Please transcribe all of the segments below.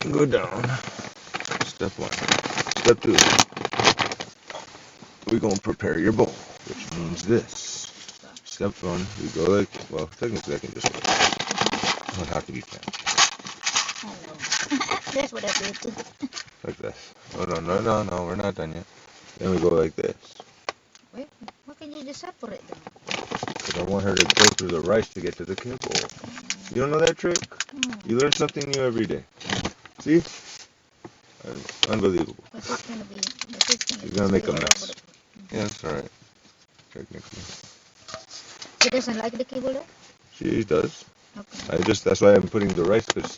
go down. Step 1. Step 2. We're going to prepare your bowl, which means this. Step 1, we go like, well, technically I can just go like this. It don't have to be fancy. I know. That's what I do too. Like this. Oh, no, we're not done yet. Then we go like this. Wait, why can't you just separate them? Because I want her to go through the rice to get to the kibble. You don't know that trick? You learn something new every day. See? Unbelievable. But it's gonna be, She's gonna make a mess. Yeah, that's alright. Technically. She doesn't like the kibble though? She does. Okay. That's why I'm putting the rice, because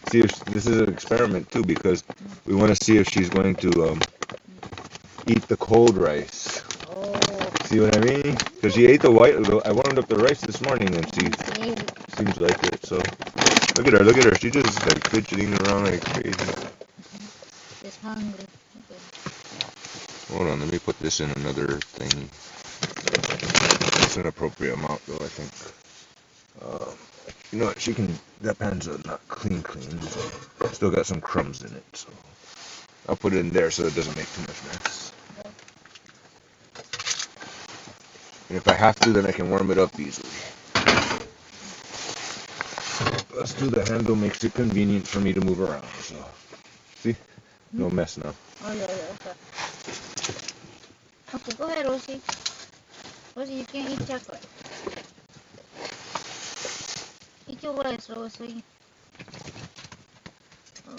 see if this is an experiment too, because we want to see if she's going to eat the cold rice. Oh. See what I mean? Because she ate the white. I warmed up the rice this morning, and she seems like it. So look at her. She's just like fidgeting around like crazy. She's hungry. Okay. Hold on, let me put this in another thing. It's an appropriate amount, though, I think. You know what? That pan's not clean. Still got some crumbs in it, so I'll put it in there so it doesn't make too much mess. And if I have to, then I can warm it up easily. Let's do the handle, makes it convenient for me to move around. So, see? No mess now. Oh, yeah, okay. Okay, go ahead, Rosie. Rosie, you can't eat chocolate. Eat your rice, Rosie. Oh.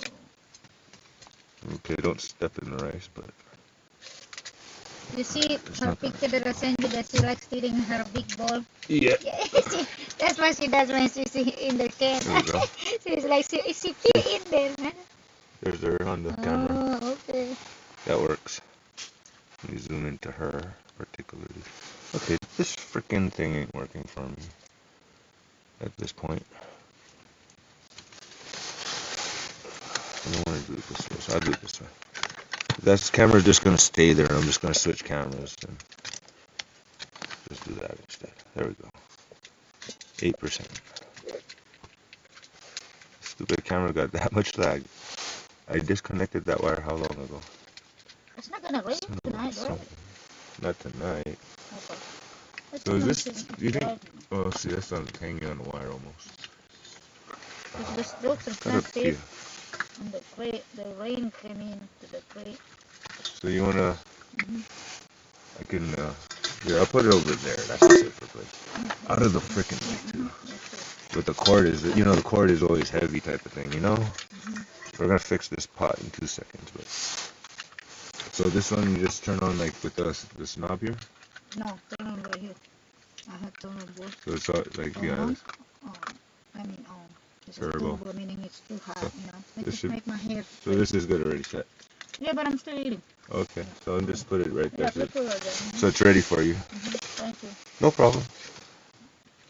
Okay, don't step in the rice, but... You see her picture that I sent you that she likes eating her big bowl? Yeah. That's what she does when she's in the can. There you go. She's like, she fit in there, man. There's her on the camera. Oh, okay. That works. Let me zoom into her particularly. Okay, this freaking thing ain't working for me at this point. I don't want to do it this way, so I'll do it this way. That camera's just going to stay there. I'm just going to switch cameras and just do that instead. There we go. 8%. Stupid camera got that much lag. I disconnected that wire how long ago? It's not going to rain tonight, right? Not tonight. Okay. So is this, do you think, oh, see, that's hanging on the wire almost. The strokes are not safe. And the rain came into the crate. So you wanna? I can. Here, I'll put it over there. That's a safer place. Out of the frickin' way too. But the cord is, the cord is always heavy type of thing, We're gonna fix this pot in 2 seconds, but. So this one you just turn on like with this knob here. No, turn on right here. I have turned on both. So it's all, like yeah. This Turbo. is turbo, meaning it's too hot, So Make my hair. So this is good already set. Yeah, but I'm still eating. Okay, so I'll just put it right there. Yeah, put it right there. So it's ready for you. Thank you. No problem.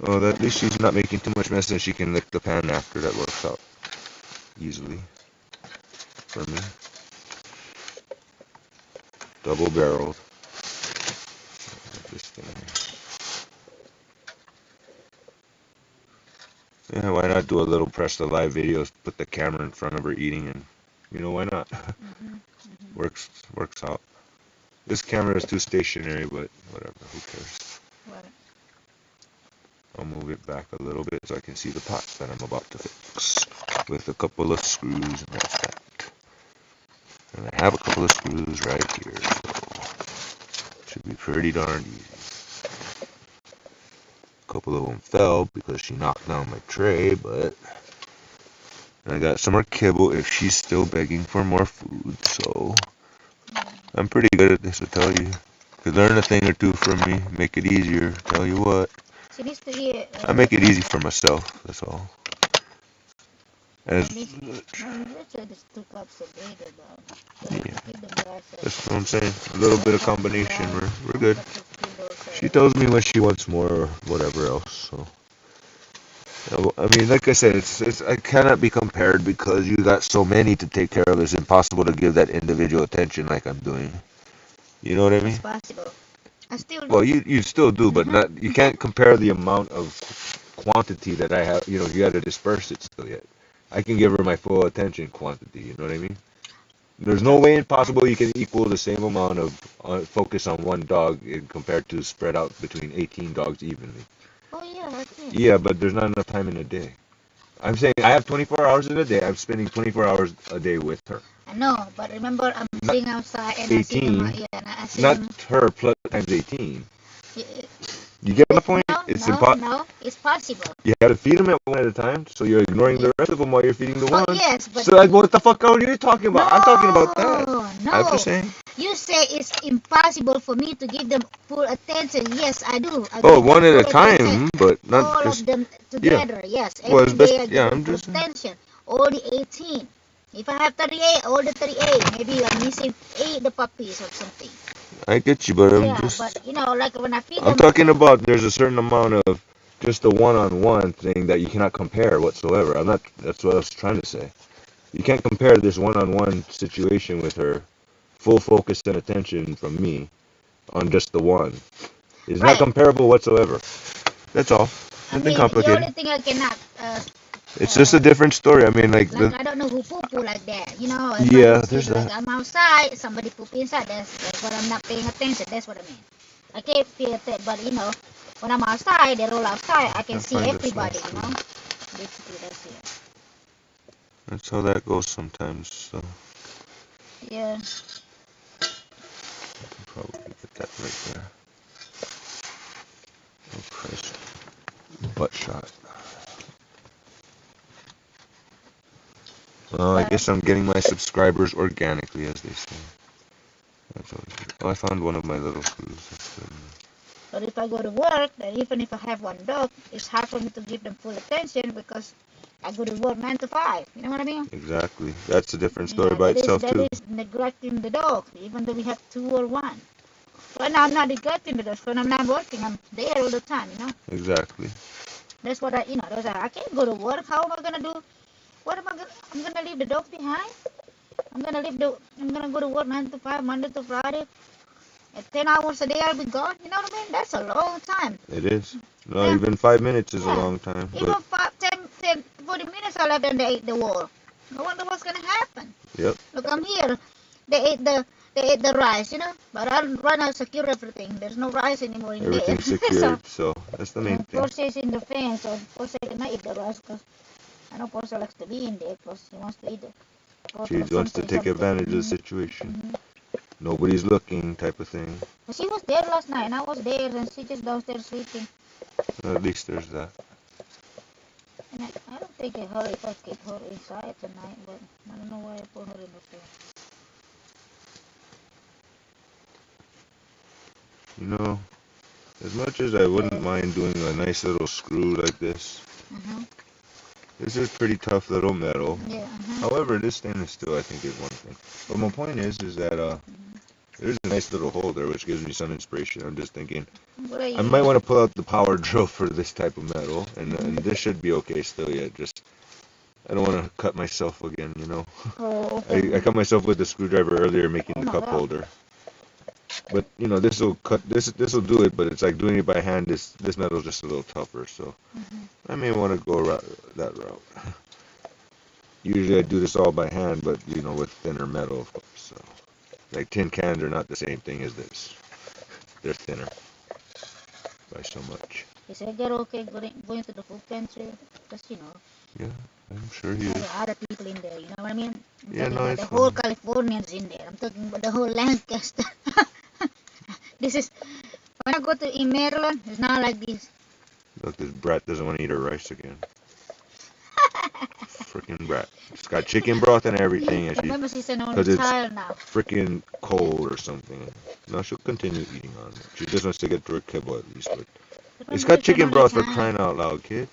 Well, at least she's not making too much mess, and she can lick the pan after. That works out easily for me. Double barreled. Yeah, why not do a little press the live videos, put the camera in front of her eating, and why not? Works out. This camera is too stationary, but whatever, who cares? Right. I'll move it back a little bit so I can see the pot that I'm about to fix with a couple of screws, and that's that. And I have a couple of screws right here, so it should be pretty darn easy. A couple of them fell because she knocked down my tray, but I got some more kibble if she's still begging for more food, so I'm pretty good at this, I tell you. Could learn a thing or two from me, make it easier, tell you what. She needs to eat. I make it easy for myself, that's all. As, Richard is 2 cups a day, yeah. That's what I'm saying. A little bit of combination, we're good. She tells me when she wants more or whatever else, so. I mean, like I said, it cannot be compared because you got so many to take care of. It's impossible to give that individual attention like I'm doing. You know what I mean? It's possible. I still do. Well, you still do, but not. You can't compare the amount of quantity that I have. You got to disperse it still yet. I can give her my full attention quantity. You know what I mean? There's no way possible you can equal the same amount of focus on one dog compared to spread out between 18 dogs evenly. Oh yeah, that's it. Yeah, but there's not enough time in a day. I'm saying I have 24 hours in a day. I'm spending 24 hours a day with her. I know, but remember I'm Not sitting outside and I see 18, them. Yeah, and I see not them. her plus times 18. Yeah, You get my point? no, It's no, impossible. no, it's possible. You have to feed them at one at a time, so you're ignoring the rest of them while you're feeding the Oh one. yes, but So like, what the fuck are you talking about? no, I'm talking about that. I'm no. just saying. You say it's impossible for me to give them full attention. Yes, I do. I Oh, give one them at a full time, attention. but not All just. of them Yeah. together. Yes, Well, every it's best. day I give Yeah, them I'm full just. attention. All the 18. If I have 38, all the 38. Maybe I'm missing 8 the puppies or something. I get you, but I'm Yeah, just. but you know, like when I feed I'm them. talking about there's a certain amount of just the one-on-one thing that you cannot compare whatsoever. I'm not. That's what I was trying to say. You can't compare this one-on-one situation with her, full focus and attention from me, on just the one. It's not Right. comparable whatsoever. That's all. I Nothing mean, the complicated. only thing I cannot. It's just a different story. I mean, like I don't know who poo like that. You know. Yeah, If there's like that. I'm outside, somebody poop inside. That's what I'm not paying attention. That's what I mean. I can't pay attention, but you know, when I'm outside, they roll outside. I can see find a everybody. small You know. Basically, that's it. That's how that goes sometimes. So Yeah. I can probably get that right there. Oh Christ! Butt shot. Well, I guess I'm getting my subscribers organically, as they say. That's always good. Oh, I found one of my little screws. That's good. But if I go to work, then even if I have one dog, it's hard for me to give them full attention because I go to work 9 to 5. You know what I mean? Exactly. That's a different story by that is itself that too. is neglecting the dog, even though we have 2 or 1. But now I'm not neglecting the dog. When I'm not working, I'm there all the time. You know. Exactly. That's what I can't go to work. How am I gonna do? What am I gonna? I'm gonna leave the dog behind. I'm gonna go to work 9 to 5, Monday to Friday. At 10 hours a day, I'll be gone. You know what I mean? That's a long time. It is. No, Yeah. even 5 minutes is a Yeah. long time. Even But 5, 10, 40 minutes I left and they ate the wall. I wonder what's gonna happen. yep. Look, I'm here. They ate the rice, you know. But I'll run out secure everything. There's no rice anymore in Everything's there. secured, so that's the main thing. Portia is in the fence, so Portia cannot eat the rice because I know Portia likes to be in there because she wants to eat it. She wants to take advantage of the situation. Nobody's looking, type of thing. But she was there last night, and I was there, and she just downstairs sleeping. At least there's that. And I don't think I hurt if I keep her inside tonight, but I don't know why I put her in the floor. You know, as much as I wouldn't mind doing a nice little screw like this, this is pretty tough little metal. Yeah. However, this stainless steel I think is one thing. But my point is that there's a nice little hole there which gives me some inspiration. I'm just thinking I might want to pull out the power drill for this type of metal, and this should be okay still yet. Just I don't want to cut myself again, you know. Oh, okay. I cut myself with the screwdriver earlier making the my cup God. holder. But you know, this will cut this will do it, but it's like doing it by hand. This metal's just a little tougher, so I may want to go that route. Usually I do this all by hand, but you know, with thinner metal, of course. So like tin cans are not the same thing as this. They're thinner by so much. Is Edgar okay going to the food pantry? Because, you know, Yeah, I'm sure he there is. are other people in there, you know what I mean? I'm Yeah, talking no, about it's the whole fine. Californians in there. I'm talking about the whole Lancaster. This is, when I go to in Maryland, it's not like this. Look, this brat doesn't want to eat her rice again. Freaking brat. It's got chicken broth and everything, and Remember, she's an only because it's child now. freaking cold or something. No, she'll continue eating on it. She just wants to get to her kibble at least, but it's got chicken broth for crying out loud, kid.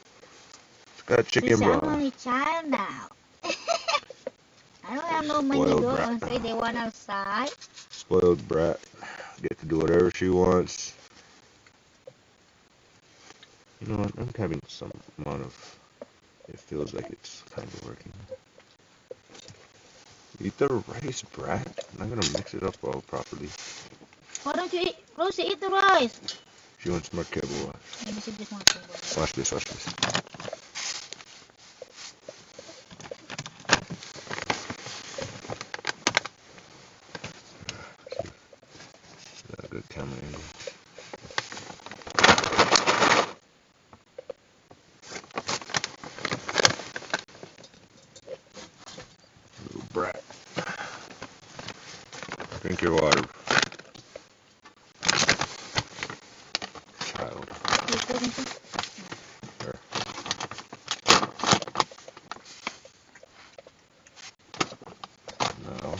It's got chicken She's broth. an only child now. I don't have no money to Spoiled go brat. and say they want outside. Spoiled brat. Get to do whatever she wants. You know what? I'm having some amount of. It feels like it's kind of working. Eat the rice, brat. I'm not gonna mix it up all properly. Why don't you eat? Rosie, eat the rice. She wants more kibble. Maybe she just wants to go. Watch this, watch this. brat. Drink your water, child. Here. No.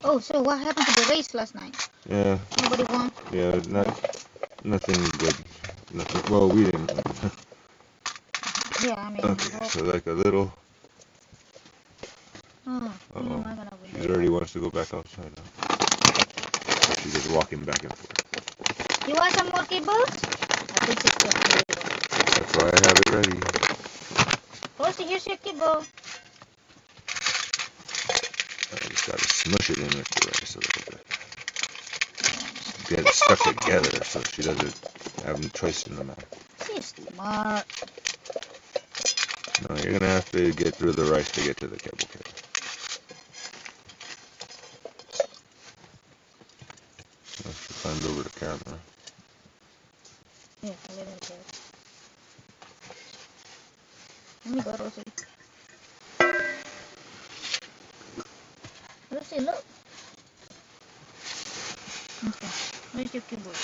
Oh, so what happened to the race last night? Yeah. Nobody won? Yeah, nothing good. Nothing. Well, we didn't. Yeah, I mean. Okay, so like a little. Oh, when am Uh-oh. I gonna win? She already wants to go back outside now. She's just walking back and forth. You want some more kibbles? I think she's still kibble. That's why I have it ready. Rosie, here's your kibble. I just gotta smush it in with the rice a little bit. Get it stuck together so she doesn't have no choice in the mouth. She's smart. No, you're gonna have to get through the rice to get to the kibble kit. She climbed over the camera. Yeah, a little bit. Let me go, Rosie. Rosie, look. Okay, where's your kibble?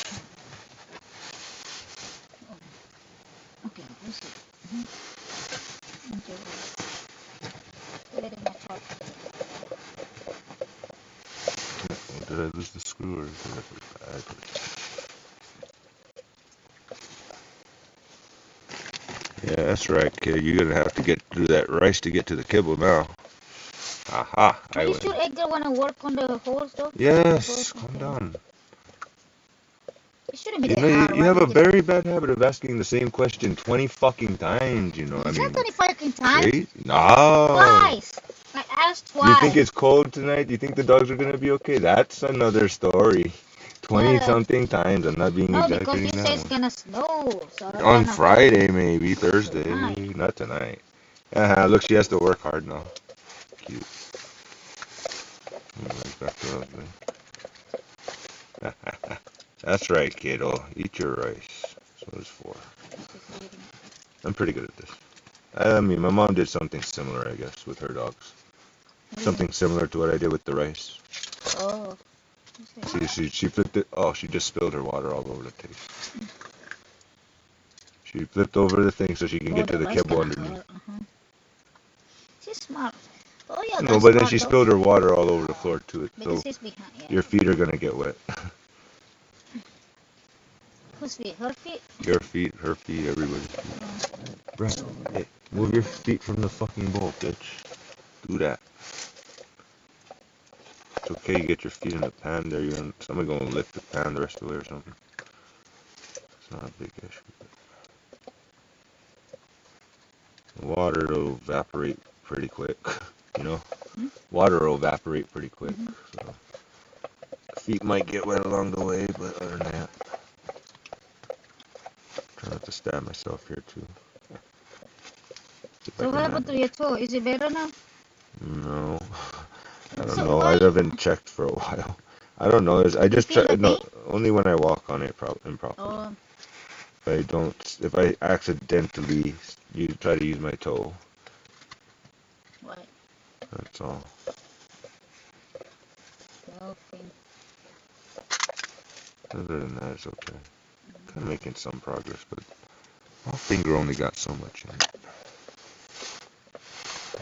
Oh. Okay, Rosie. Okay. Put it in my truck. Did I lose the screw or did I put it back? Yeah, that's right, kid. You're gonna have to get through that rice to get to the kibble now. Aha! Are you sure Edgar wanna work on the holes though? Yes, calm down. It shouldn't be You that know, hard. you have a very bad habit of asking the same question 20 fucking times, you know. Is that 20 fucking times? Crazy? No. Twice. I asked twice. You think it's cold tonight? You think the dogs are gonna be okay? That's another story. 20 something times. I'm not being exaggerating. No, because you say it's gonna snow. So on Friday, maybe Thursday, tonight. not tonight. Look, she has to work hard now. Cute. Back to ugly. That's right, kiddo. Eat your rice. So it's 4. I'm pretty good at this. I mean, my mom did something similar, I guess, with her dogs. Something similar to what I did with the rice. Oh. She flipped it. Oh, she just spilled her water all over the thing. She flipped over the thing so she can get to the kibble underneath. She's smart. Oh yeah. No, but then she spilled her water all over the floor too. So your feet are gonna get wet. Whose feet? Her feet? Your feet, her feet, everybody's feet. Brett, hey, move your feet from the fucking bowl, bitch. Do that. It's okay, you get your feet in the pan there. Somebody gonna lift the pan the rest of the way or something. It's not a big issue. The water will evaporate pretty quick, you know? Water will evaporate pretty quick. So feet might get wet along the way, but other than that, try not to stab myself here too. So what happened to your toe? Is it better now? No, I don't know. I haven't checked for a while. I don't know. I just try. No, only when I walk on it, improperly. If I accidentally try to use my toe. What? That's all. Okay. Other than that, it's okay. Kind of making some progress, but my finger only got so much in it.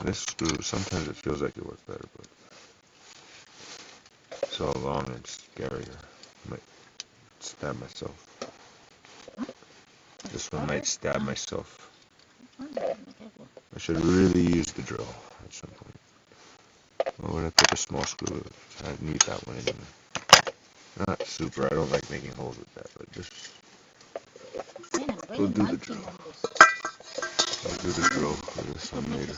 This screw, sometimes it feels like it works better, but so long and scarier. I might stab myself. This one might stab myself. I should really use the drill at some point. Well, when I put the small screw, I need that one anyway. Not super, I don't like making holes with that, but just we'll do the drill. I'll do the drill for this one later.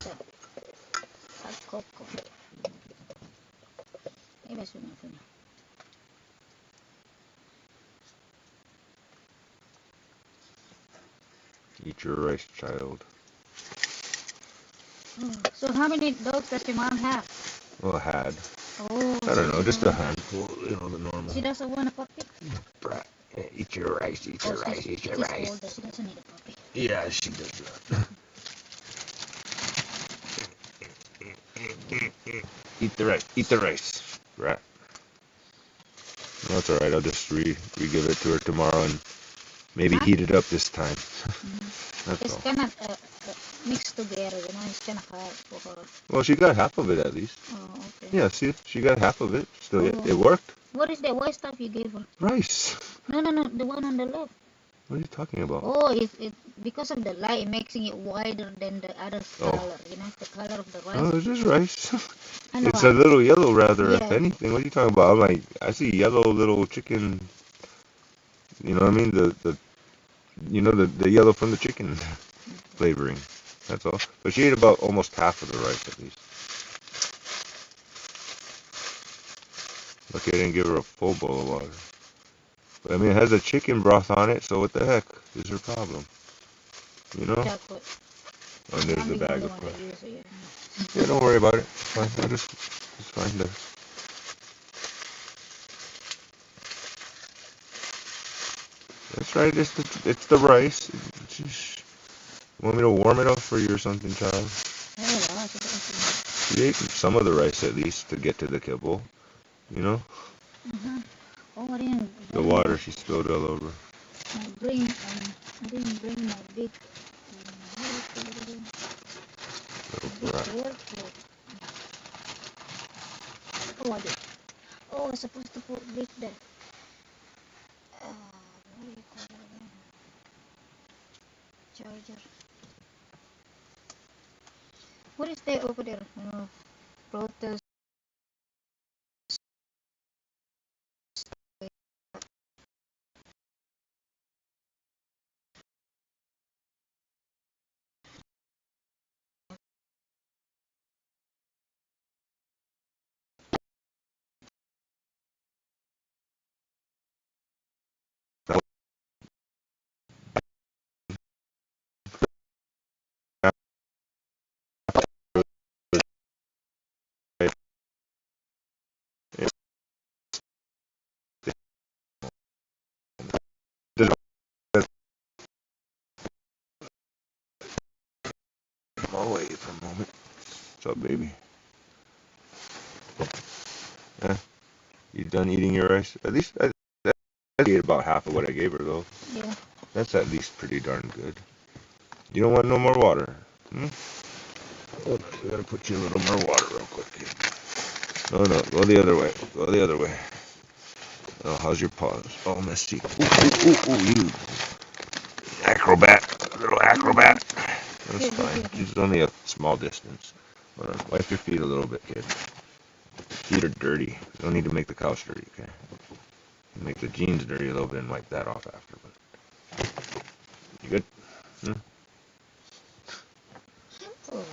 Eat your rice, child. So how many dogs does your mom have? Well, had. Oh. I don't know, just a handful, you know, the normal. She doesn't want a puppy? Brat. Yeah, eat your rice, eat your rice, eat your rice. Older. She doesn't need a puppy. Yeah, she does that. Eat the rice. Eat the rice. Rat. No, it's alright. I'll just re-give it to her tomorrow and maybe heat it up this time. That's It's all. kind of mixed together, you know. It's kind of hard for her. Well, she got half of it at least. Oh, okay. Yeah, see, she got half of it. Still, Oh. it worked. What is that white stuff you gave her? Rice. No, the one on the left. What are you talking about? Oh, it because of the light, making it wider than the other color. You know, the color of the rice. Oh, it's just rice. I know. It's a little yellow, rather, if Yeah. anything. What are you talking about? I'm like, I see yellow little chicken. You know what I mean? The yellow from the chicken flavoring. That's all. But she ate about almost half of the rice at least. Lucky I didn't give her a full bowl of water. But I mean, it has a chicken broth on it, so what the heck is her problem? You know? Chocolate. Oh, and there's I'm the the bag only of one fries. that uses it. Yeah, don't worry about it. It's fine. It's fine there. That's right. It's the rice. You want me to warm it up for you or something, child? She ate some of the rice at least to get to the kibble. You know? Oh, I didn't. The water she spilled all over. I didn't bring my big. Little brat. Oh, I did. Oh, I was supposed to put big there. What do you call it again? Charger. What is there over there? Routers. I'll wait for a moment. What's up, baby? Yeah. You done eating your rice? At least I ate about half of what I gave her, though. Yeah. That's at least pretty darn good. You don't want no more water? Hold on, we gotta put you a little more water real quick. No, go the other way. Go the other way. Oh, how's your paws? Oh, messy. Ooh, you acrobat. Little acrobat. That's fine. It's only a small distance. Hold on. Wipe your feet a little bit, kid. Feet are dirty. You don't need to make the couch dirty, okay? You make the jeans dirty a little bit and wipe that off after. But you good? Oh,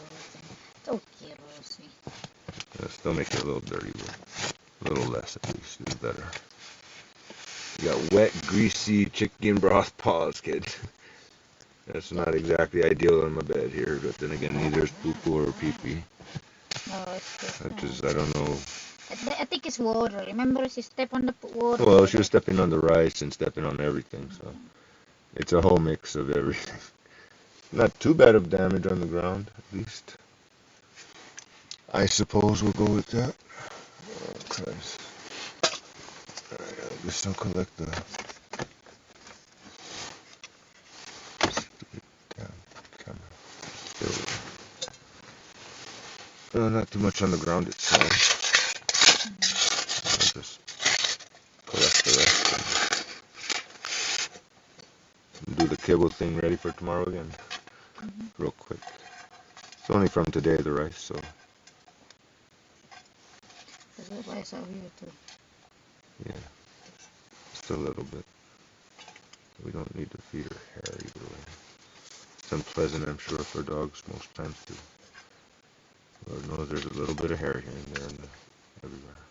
so cute, Rosie. Still make it a little dirty, but a little less at least is better. You got wet, greasy chicken broth paws, kid. That's not exactly ideal on my bed here, but then again, neither is poo-poo or pee-pee. No, it's just. That is, I don't know. I think it's water. Remember, she stepped on the water. Well, she was stepping on the rice and stepping on everything, so it's a whole mix of everything. Not too bad of damage on the ground, at least. I suppose we'll go with that. Oh, Christ. Alright, I guess I'll collect the stupid damn camera. Still, not too much on the ground itself. I'll just collect the rest and do the kibble thing ready for tomorrow again. Real quick. It's only from today, the rice, so. There's rice out here too. Yeah, just a little bit. We don't need to feed her hair either way. It's unpleasant, I'm sure, for dogs most times too. Lord knows there's a little bit of hair here and there and everywhere.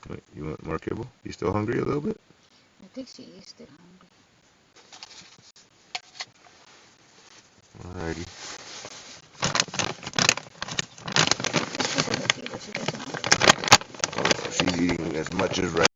Wait, you want more kibble? You still hungry a little bit? I think she is still hungry. Alrighty. Oh, she's eating as much as right.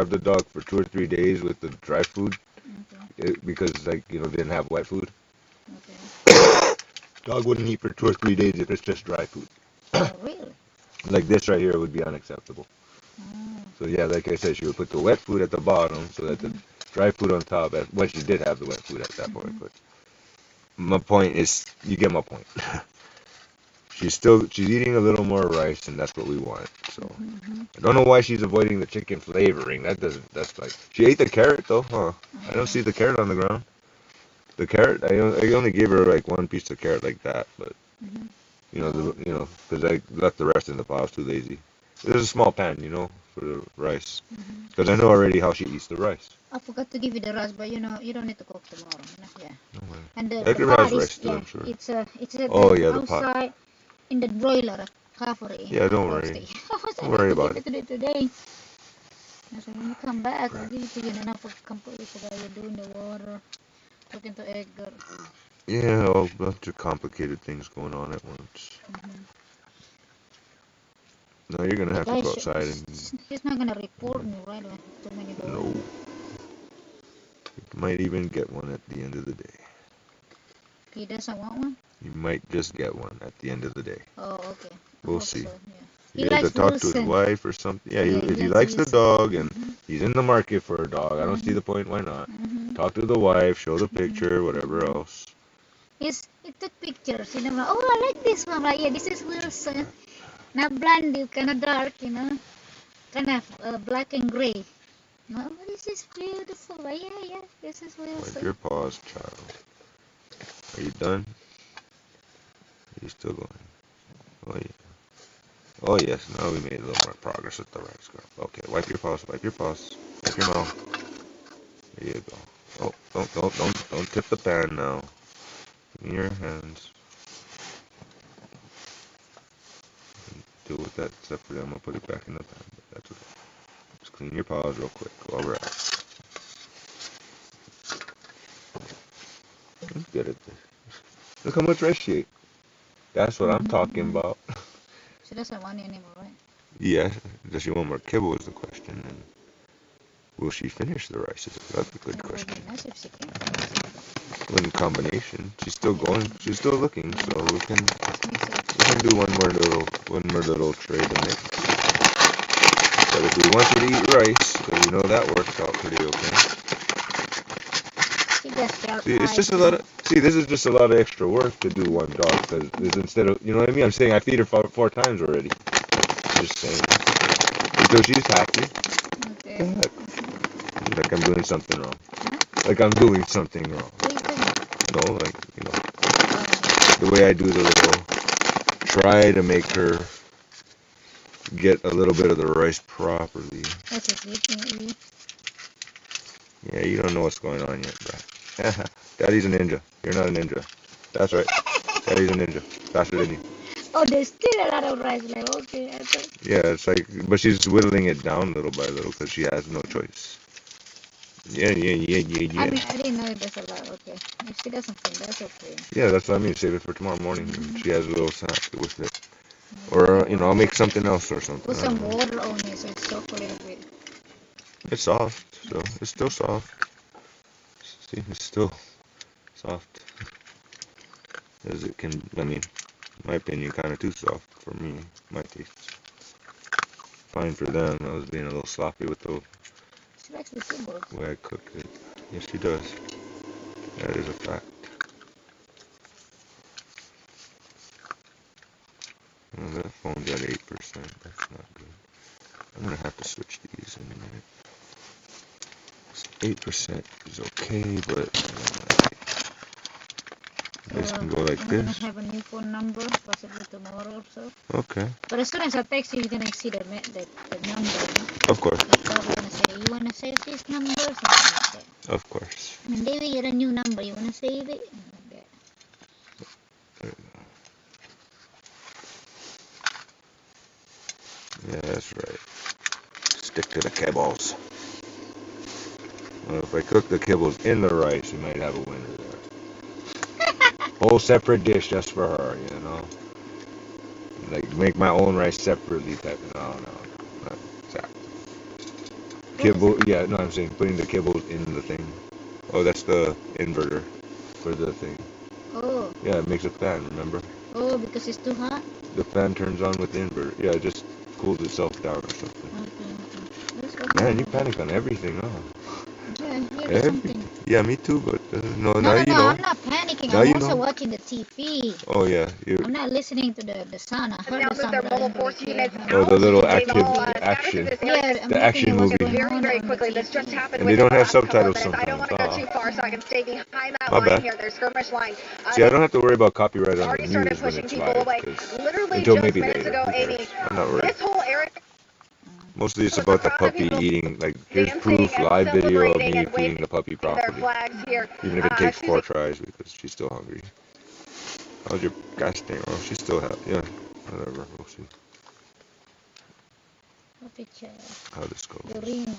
scrub the dog for 2 or 3 days with the dry food Okay. because like they didn't have wet food. Okay. Dog wouldn't eat for 2 or 3 days if it's just dry food. Oh, really? Like this right here would be unacceptable. Oh. So yeah, like I said, she would put the wet food at the bottom so that the dry food on top. When she did have the wet food at that point, but my point is, you get my point. She's eating a little more rice, and that's what we want. So I don't know why she's avoiding the chicken flavoring. That's like she ate the carrot though, huh? I don't see the carrot on the ground. The carrot, I only gave her like one piece of carrot like that, but because I left the rest in the pot. I was too lazy. There's a small pan, for the rice, because I know already how she eats the rice. I forgot to give you the rice, but you don't need to cook tomorrow. Yeah. No way. And the Edgar pot has is, rice too, yeah, I'm sure. it's Oh yeah, the pot. outside in the broiler cover. Yeah, don't worry. Don't worry about it. Today. So when you come back, I'll give it to you, and then I'll completely forgot you're doing the water, talking to Edgar. Yeah, a bunch of complicated things going on at once. No, you're gonna have to go outside and. He's not gonna report me, right? Too many dogs. No. You might even get one at the end of the day. He doesn't want one? You might just get one at the end of the day. Oh, okay. We'll see. So, yeah. He has to talk to his wife or something. Yeah, if he likes the dog and he's in the market for a dog, I don't see the point. Why not? Talk to the wife, show the picture, whatever else. He took pictures, oh, I like this one. Like, yeah, this is Wilson. Not blonde, kind of dark, kind of black and gray. No, this is beautiful. Yeah, this is Wilson. Wipe your paws, child. Are you done? Are you still going? Oh, yeah. Oh, yes. Now we made a little more progress with the rice girl. Okay, wipe your paws, wipe your paws. Wipe your mouth. There you go. Oh, don't tip the pan now. In your hands. Deal with that separately. I'm gonna put it back in the pan, but that's okay. Just clean your paws real quick. All right. I'm good at this. Look how much rice she ate. That's what I'm talking about. She doesn't want it anymore, right? Yeah. Does she want more kibble is the question. And will she finish the rice? That's a good question. Nice if she can finish. In combination, she's still going. She's still looking. So we can do one more little trade to make. But if we want you to eat rice, then we know that works out pretty okay. See, it's just a lot of. See, this is just a lot of extra work to do one dog because instead of, you know what I mean? I'm saying I feed her four times already. Just saying. Until she's happy. Okay. Like I'm doing something wrong. Like I'm doing something wrong. No, like, the way I do the little, try to make her get a little bit of the rice properly. Yeah, you don't know what's going on yet, bro. Daddy's a ninja. You're not a ninja. That's right. Daddy's a ninja. Faster than you. Oh, there's still a lot of rice left. Okay. Yeah, it's like, but she's whittling it down little by little because she has no choice. Yeah. I mean, I didn't know there's a lot. Okay. If she doesn't think that's okay. Yeah, that's what I mean. Save it for tomorrow morning. She has a little snack with it. Or, I'll make something else or something. Put some water on it so it's soaked a little bit. It's soft, so it's still soft. See, it's still soft. As it can, I mean, in my opinion, kind of too soft for me, my taste. Fine for them. I was being a little sloppy with the way I cook it. Yes, she does. That is a fact. Well, that phone's at 8%. That's not good. I'm gonna have to switch these in a minute. 8% is okay, but this can go like this. I'm gonna have a new phone number, possibly tomorrow or so. Okay. But as soon as I text you, you're gonna see the number. Of course. I'm probably gonna say, you wanna save this number, something like that. Of course. And David, you're a new number. You wanna save it? There you go. Yeah, that's right. Stick to the kibbles. Well, if I cook the kibbles in the rice, we might have a winner there. Whole separate dish just for her, Like, make my own rice separately. No, not exactly. Kibble, yeah, no, I'm saying putting the kibbles in the thing. Oh, that's the inverter for the thing. Oh. Yeah, it makes a fan, remember? Oh, because it's too hot? The fan turns on with the inverter. Yeah, it just cools itself down or something. Okay. Man, you panic on everything, huh? Yeah, here's something. Yeah, me too, but no, No, now you know. I'm not panicking. Now I'm you also know. watching the TV. Oh, yeah. I'm not listening to the sound. I heard Now the move sound, their but I mobile didn't really force care units how Oh, out. the little They've all action. scattered through this Yeah, area. I'm The looking action at what's movie. going Very, on very the quickly. This TV. just happened And they within don't the have last couple of subtitles minutes. I don't sometimes. want to go too far, so I can stay behind that My line bad. here. Their skirmish line. See, I don't have to worry about copyright on the Already started news when pushing it's people live, away. 'cause Literally until just maybe minutes later, ago, who Amy. cares? I'm not worried. This whole area. Mostly it's Was a about the crowd of puppy people eating, like, here's dancing proof, and live video of celebrating me and feeding waving the puppy their properly. flags here. Even if it takes 4 Susie, tries because she's still hungry. How's your gas tank? Oh, she's still yeah, whatever, we'll see Picture. how this goes. Urina.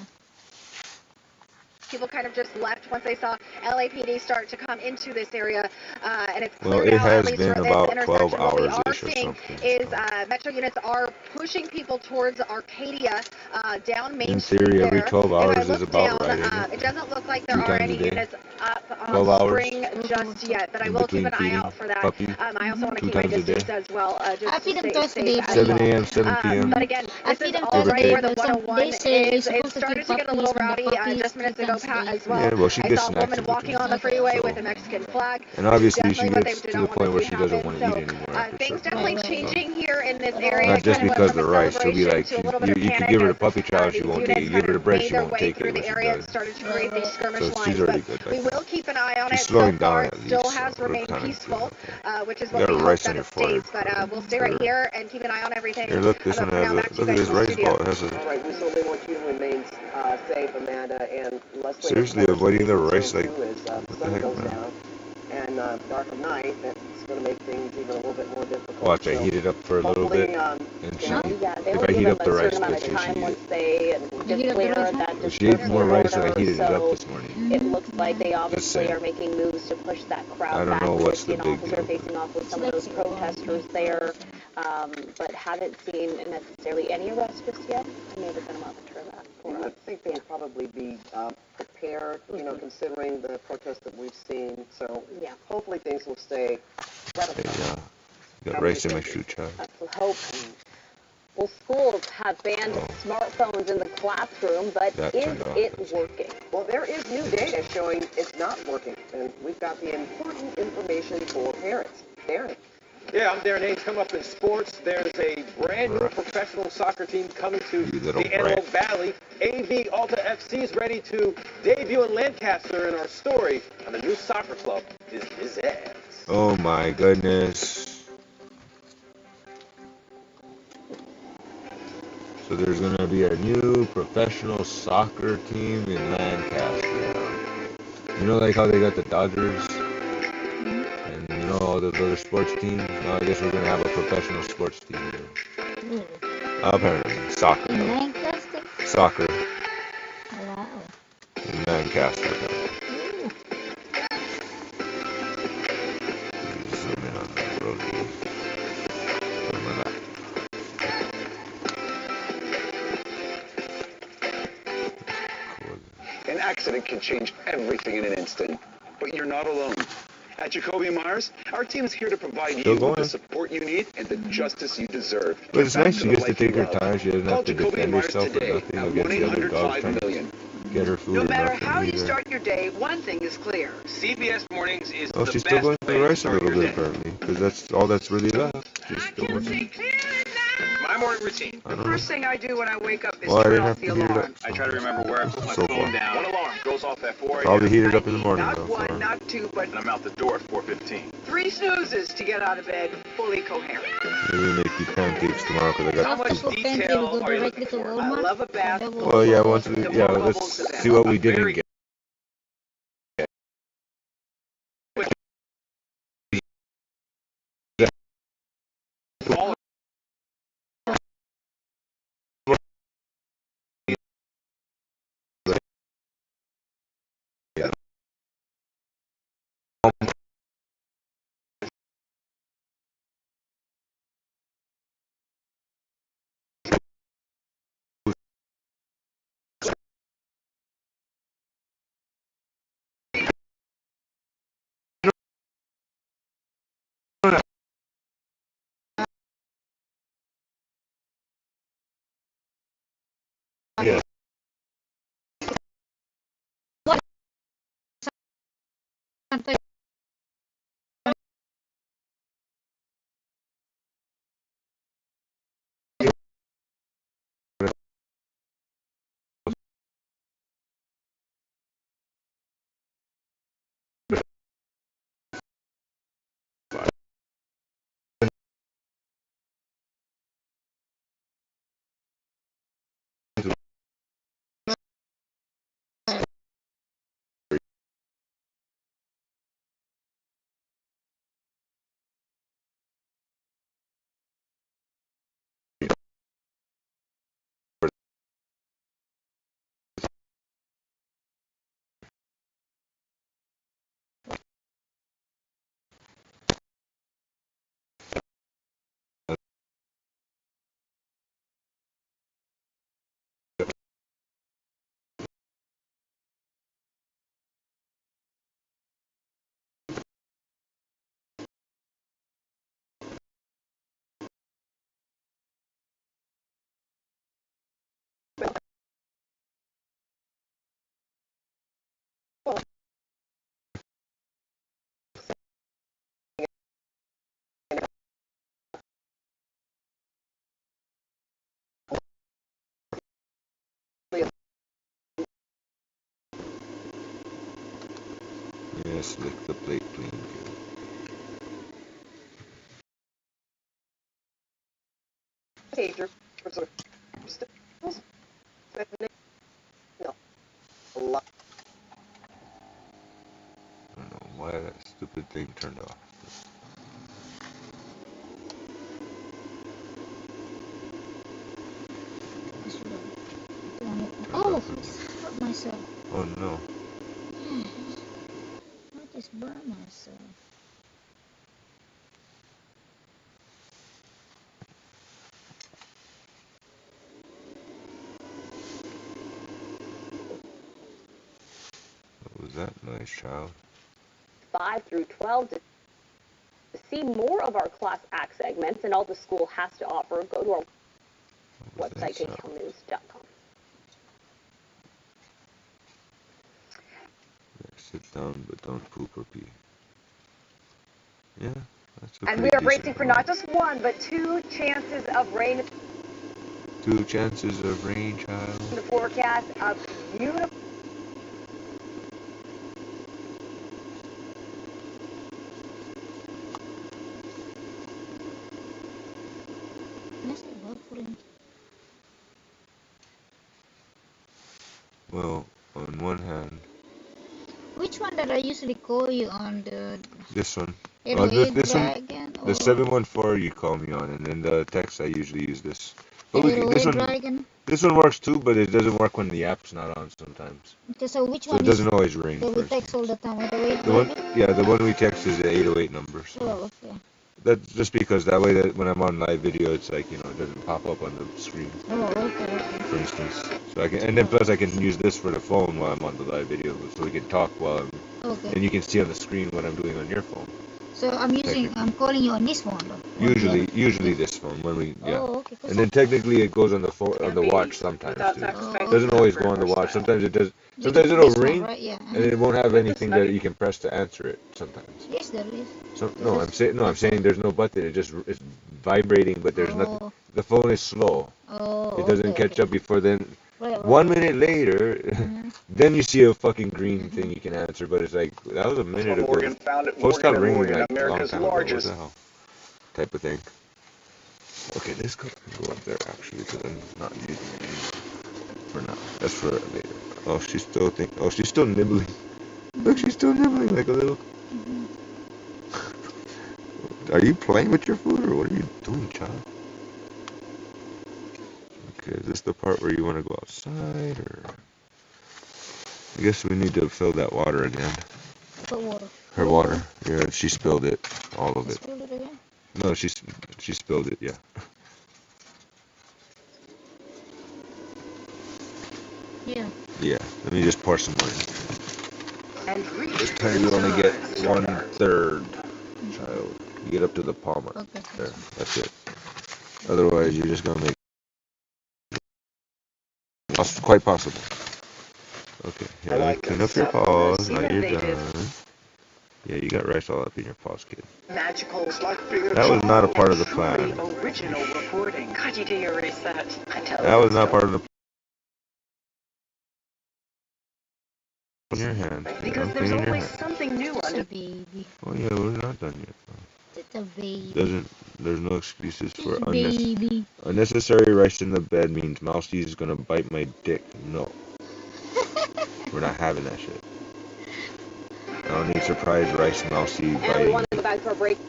people kind of just left once they saw LAPD start to come into this area, and it's Well, cleared it out at has least been for this about 12 intersection. What we are hours-ish or seeing something. is So. Metro units are pushing people towards Arcadia, down Main In Street theory, there. every 12 If I hours is look about down, right, ain't it? it doesn't look like there 2 are times a any day. units up on 12 the hours spring just yet, but I in will keep between an eye feeding out for that. puppy. I also want to 2 keep my times a day. distance as well, I just feed to them stay twice a safe day, as but 7 well. a.m., 7 p.m. But again, I this feed is them all twice a right day, where the but some 101 they say you're is. It supposed to started feed to get a puppies, little and the rowdy puppies just minutes 3 ago, times a Pat, day. as well. Yeah, well, she I gets saw a snacks woman in walking between. on the freeway So. with a Mexican flag. And Which is obviously, she definitely what they gets did to the not want point to where see she doesn't happen. want to So eat anymore after a things certain definitely point. So. changing here in this But area. Not It just kind of went because of from a the rice. She'll be celebration like, to a little bit of you could panic give her as the puppy chow, she these won't take it. units You give kind her the of bread, made she their won't way take it, through but the she area and does. started to create these skirmish So she's lines. already But good we like will that. keep an eye on She's it. So slowing down far, it at still least, so has we're remained kind of peaceful, okay. which is You what got we a hope rice on that your it forehead stays. But we'll stay for right here and keep an eye on everything. here, look, this one For has now, a, back to you look at guys this in the rice studio. ball. It has a, All right, we certainly want you to remain safe, Amanda. And Leslie, seriously of course, avoiding the concern rice, like, too is what the the sun heck, goes man? down and dark of night. That's going to make things even a little bit more difficult. Watch, I So heat it up for a little bit, hopefully, and she, you know, they if only I heat give up them the a rice, certain amount that's of when she time eat once it. they You get heat up the clear rice, that But she ate dispersal more rice when I order. heated it up So this morning. it looks like they Just obviously saying. are making moves to push that I crowd don't back. know We what's did the see an big officer deal. facing off with some of those protesters there, but haven't seen necessarily any arrests just yet. Maybe going to monitor that for us. I think they'll probably be prepared, you know, considering the protests that we've seen. So Yeah. hopefully things will stay right on Okay, top. got rice in my shoe child. That's the hope. Well, schools have banned smartphones in the classroom, but That is turned off. it working? Well, there is new data showing it's not working, and we've got the important information for parents. Darren. Yeah, I'm Darren Haynes. Coming up in sports, there's a brand new professional soccer team coming to You little the Antelope brat. Valley. AV Alta FC is ready to debut in Lancaster, and our story on the new soccer club is pizzazz. Oh my goodness. So there's going to be a new professional soccer team in Lancaster. You know, like how they got the Dodgers and, you know, all those other sports teams? Now I guess we're going to have a professional sports team here. Apparently, soccer. In No. Lancaster? Soccer Wow. in Lancaster. Zoom in on that road. Something like that. An accident can change everything in an instant, but you're not alone. At Jacoby Myers, our team is here to provide Still you with the going. support you need and the justice you deserve. But it's Get back nice to she the gets to life you take her love. time. She doesn't Call have to Jacoby defend Myers herself or today nothing at against the other dogs trying to 1-800-5-million. get her food No or matter nothing how you either. start your day, one thing is clear. CBS Mornings is Oh, the she's still best going way through to rice a start little your bit day. apparently, because that's all that's really left. She's still working. My morning routine. I The don't know. first thing I do when I wake up is Well, I turn didn't off have the to heat it alarm. up. I try to remember where I put my So phone far. down. One alarm goes off at 4 a.m. Probably heat it up in the I morning need though. not one, For her. not two, but and I'm out the door at 4:15. 3 snoozes to get out of bed fully coherent. Maybe we make you pancakes tomorrow because I How got much two. detail are you looking for? I love a bath. Well, yeah, once we, yeah, let's see what we didn't get. Yes, lick the plate clean, kid. Teenagers are still spending a lot. I don't know why that stupid thing turned off. I should have done it. Oh, I hurt myself. Oh no. I just burned myself. What was that noise, child? 5 through 12 to see more of our Class Act segments and all the school has to offer, go to our What was that website, sound? KTELnews.com. Sit down, but don't poop or pee. Yeah, that's a And pretty we are decent bracing for one. not just one, but 2 chances of rain in 2 chances of rain, child. the forecast. A beautiful. Let's get buffering. Well, on one hand, Which one that I usually call you on, the this one. 808 This one, Dragon the or 714 you call me on, and then the text I usually use this. the But this 808 one, Dragon? this one works too, but it doesn't work when the app's not on sometimes. Okay, so which So one it is doesn't always ring. that we For text all the time? 808 the one, Dragon? yeah, the one we text is the 808 number. So Oh, okay. that's just because that way that when I'm on live video, it's like, you know, it doesn't pop up on the screen, Oh, okay, okay. for instance. So I can, and then plus I can use this for the phone while I'm on the live video, so we can talk while I'm, Okay. and you can see on the screen what I'm doing on your phone. So I'm calling you on this one though. Usually this phone when we, yeah. Oh, okay. And then technically it goes on the watch sometimes too. It doesn't always go on the watch. Sometimes it does. Sometimes it'll This one, ring, right? Yeah. and it won't have anything that you can press to answer it. Sometimes. Yes, there is. So no, I'm saying there's no button. It's vibrating, but there's nothing. Oh, The phone is slow. oh, It doesn't okay, catch up before then. Right, 1 minute later, Mhm. then you see a fucking green thing you can answer. But it's like that was a minute ago. Morgan found it. Phone stopped ringing Morgan, like a long America's time ago. What largest. the hell? Type of thing. Okay, this could go up there actually because I'm not using it anymore for now. That's for later. Oh, she's still nibbling. Look, she's still nibbling like a little. Mhm. Are you playing with your food or what are you doing, child? Okay, is this the part where you want to go outside or? I guess we need to fill that water again. What water? Her water. Yeah, she spilled it. All of it. Spill it again? No, she spilled it, yeah. Yeah. Yeah, let me just pour some more in. And This time you only get 1/3, child. You get up to the palmer. Okay. There, that's it. Otherwise, you're just gonna make. Quite possible. Okay, I yeah, like clean this. up your paws. See Now what you're they did. done. Yeah, you got rice all up in your paws, kid. magical. It's like being a That was child. not a part of the Truly plan. original reporting. God, you do your research. I tell That you was not stuff. part of the. In your hand. Yeah, Because I'm there's cleaning your always hand. something new It's a under. baby. Oh yeah, we're not done yet. It's a baby. There's no excuses for It's a baby. unnecessary rice in the bed means Mousie's gonna bite my dick. No, we're not having that shit. I don't need surprise rice Mousie And we biting. want to go back to our breaking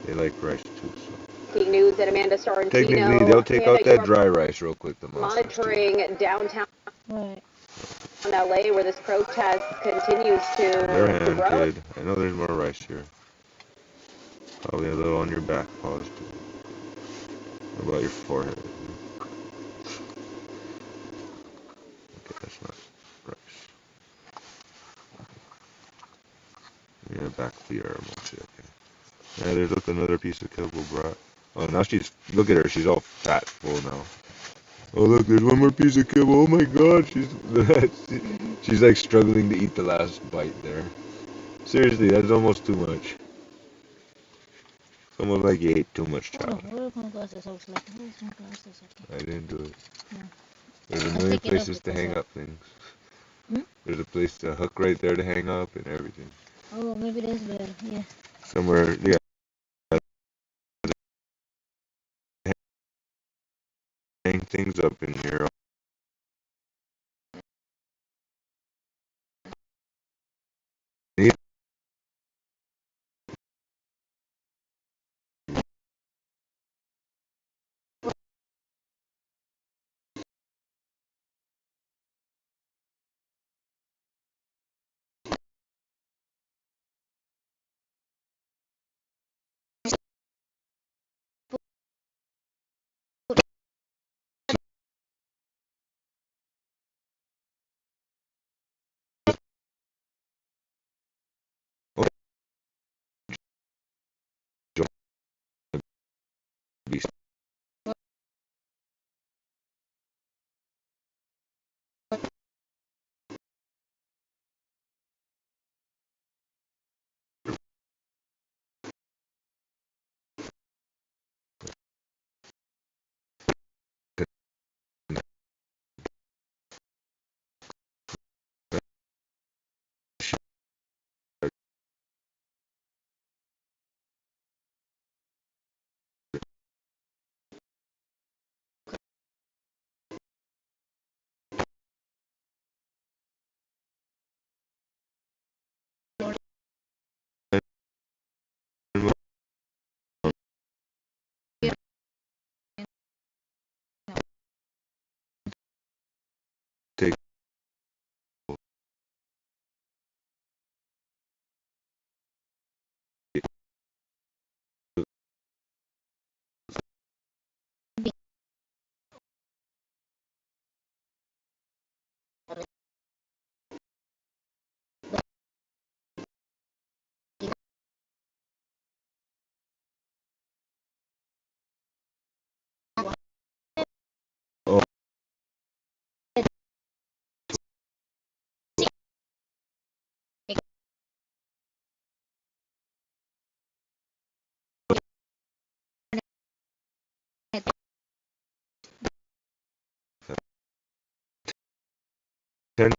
They like rice too, so. news that Amanda Sorrentino. Technically, they'll take out Amanda, that you are dry rice real quick, the Mousies too. monitoring downtown Right. LA where this protest continues Their to hand, grow. kid. I know there's more rice here. Probably a little on your back paws too. What about your forehead? Okay, that's not rice. Yeah, back of the arm, okay. Yeah, there's look another piece of kibble brat. Oh, now look at her, she's all fat full now. Oh look, there's one more piece of kibble. Oh my god, she's like struggling to eat the last bite there. Seriously, that's almost too much. It's almost like you ate too much, Hold on. child. Where's my glasses? I was like, where's my glasses? Okay. I didn't do it. No. There's a I'll million take it off places to because hang I- up things. Hmm? There's a place to hook right there to hang up and everything. Oh, maybe that's better. Yeah. Somewhere, yeah. Hang things up in here. Take oh, 10.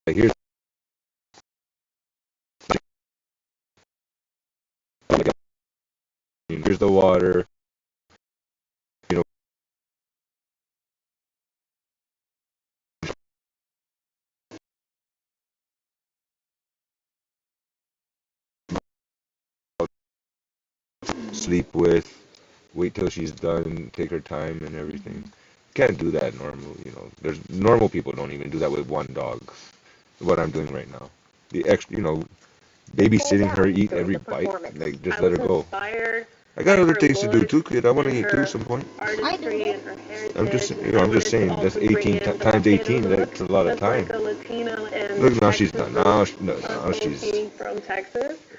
Here's here's the water. You know, sleep with. Wait till she's done. Take her time and everything. Can't do that normal. You know, there's normal people don't even do that with one dog. What I'm doing right now. The extra, you know, babysitting her, eat every bite. Like just let her go. I got other things to do too, kid. I want to eat too at some point. I do. I'm just, you know, I'm just saying that's 18 times 18. That's a lot of time. Look, now she's done. Now, now she's.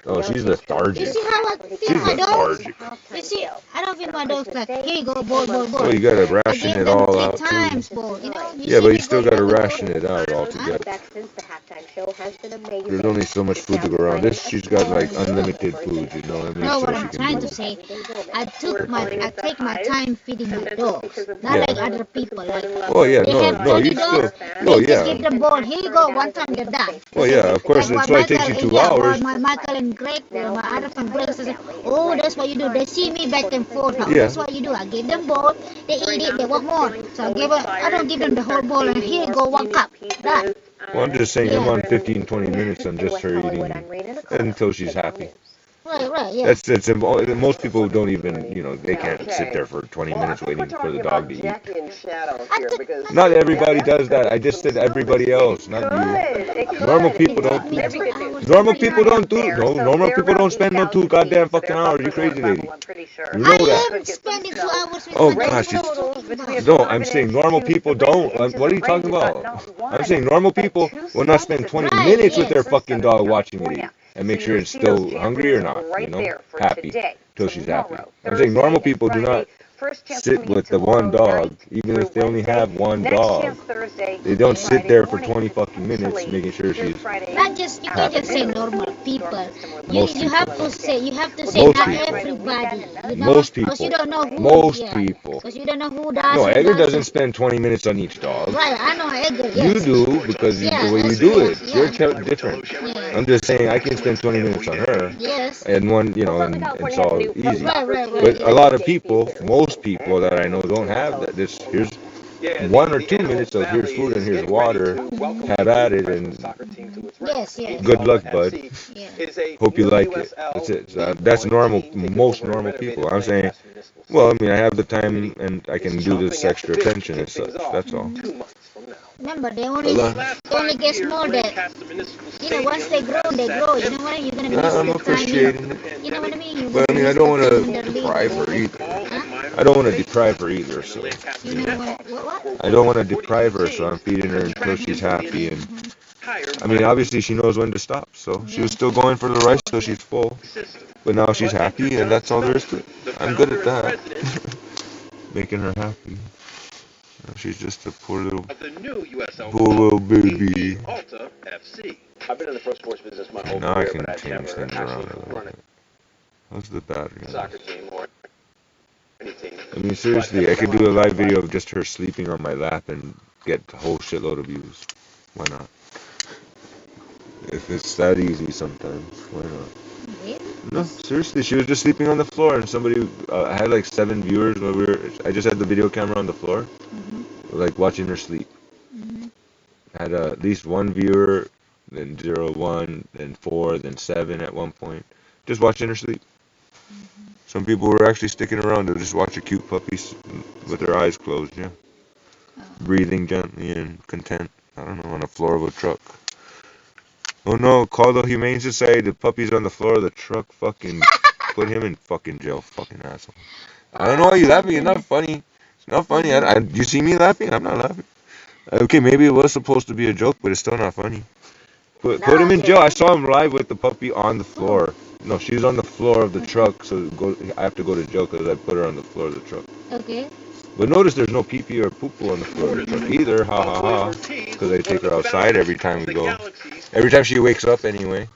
Oh, she's You lethargic. see how I feed She's my dogs? lethargic. You see, I don't feed my dogs like, here you go, bowl, bowl, bowl. Oh, you gotta I ration give it them all 3 out too. times, bowl. You know, Yeah, see but me you still go gotta every ration it out altogether. Since the halftime show has been amazing. There's only so much food to go around. This, she's got like unlimited food, you know what I mean? No, So what she I'm can trying do. to say, I take my time feeding my dogs, not Yeah. like other people. Like Oh yeah, they no, have no, 20 you still. dogs, Oh they just give yeah. them bowl. Here you go, one time they're done. Oh yeah, of course. That's That's why why it takes you Michael, 2 yeah, hours. my Michael and Greg, my other friend Greg says, oh, that's what you do. They see me back and forth. Now, Yeah. that's what you do. I give them bowl, they eat it, they want more. So I don't give them the whole bowl, and here you go, 1 cup. Done. Well, I'm just saying, I'm Yeah. on 15, 20 minutes on just her eating until she's happy. Right, yeah. That's most people don't even, you know, they can't sit there for 20 minutes waiting for the dog to eat. Jackie in shadows here because Not everybody does that. I just said everybody else, not you. Normal people don't. Me 2 hours Normal every people night. don't do. No, normal people don't spend no 2 goddamn fucking hours. You crazy lady. You know that. I am spending 2 hours with Oh my gosh, dogs. no, I'm saying normal people don't. What are you talking about? I'm saying normal people will not spend 20 minutes with their fucking dog watching it eat. and make So sure you it's see those still hungry or cameras not, right you know, there for happy today, till she's happy. tomorrow, I'm saying normal Thursday, people do Friday. not First chance sit coming in with the one tomorrow dog, night even through if they only Wednesday. have one Next dog. chance Thursday, They don't sit Friday there for morning, 20 fucking minutes potentially making sure through she's Friday Not just you can just happy. say normal people. Most You have people. to say Most not people. everybody. You know, Most because you people. don't know who. Most Yeah, people. because you don't know who does. No, Who Edgar doesn't doesn't. spend 20 minutes on each dog. Right, I know Edgar. You Yes. do because you, Yeah, the way you that's do true. it. You're Yeah. different. Yeah. I'm just saying I can spend 20 minutes on her Yes. and one, you know, Well, and Southern it's California has all new easy. Right, right, right. But Yeah. a lot of people, most people that I know don't have that. This here's Yeah, 1 or the 2 Antelope minutes of here's Valley food and is here's getting ready water. to welcome Have a at new it professional and soccer team to its Yes, ranks. yes. good luck, Alta bud. FC Yeah. is a Hope you new like it. USL That's it. League That's One normal. team taking Most over a normal renovated people. I'm saying. Lancaster Municipal Well, I Stadium. mean, I have the time and I can Is do this chomping at extra the bit to attention and kick things such. off That's all. 2 months from now. Remember, they The only last get more that. Once they grow, they grow. You know what I mean? You're gonna miss I'm the time. appreciating it. You know what I mean? You're But I gonna mean, I miss don't the want time in to their league. deprive her either. Huh? I don't want to deprive her either. So You know what? I don't want to deprive her. So I'm feeding her until she's happy. And I mean, obviously she knows when to stop. So she was still going for the rice till she's full. But now she's happy, and that's all there is to it. I'm good at that. Making her happy. She's just a poor little baby. Alta FC. I've been in the pro sports business my whole Now I career, can but I've change never things around actually a little run bit. How's the battery? a soccer team or anything. I mean, seriously, I could do a live video of just her sleeping on my lap and get a whole shitload of views. Why not? If it's that easy sometimes, why not? Really? No, seriously, she was just sleeping on the floor, and somebody, I had like 7 viewers when I just had the video camera on the floor, like watching her sleep. Had at least 1 viewer, then 0, 1, then 4, then 7 at one point, just watching her sleep. Some people were actually sticking around to just watch a cute puppy with their eyes closed, yeah. Breathing gently and content, I don't know, on the floor of a truck. Oh no, call the Humane Society, the puppy's on the floor of the truck, fucking put him in fucking jail, fucking asshole. I don't know why you laughing, it's not funny. It's not funny, you see me laughing? I'm not laughing. Okay, maybe it was supposed to be a joke, but it's still not funny. Put him in jail. I saw him live with the puppy on the floor. No, she's on the floor of the truck, so I have to go to jail because I put her on the floor of the truck. Okay. But notice there's no pee-pee or poo-poo on the floor of the truck either, ha ha ha, because I take her outside every time we go. Every time she wakes up anyway.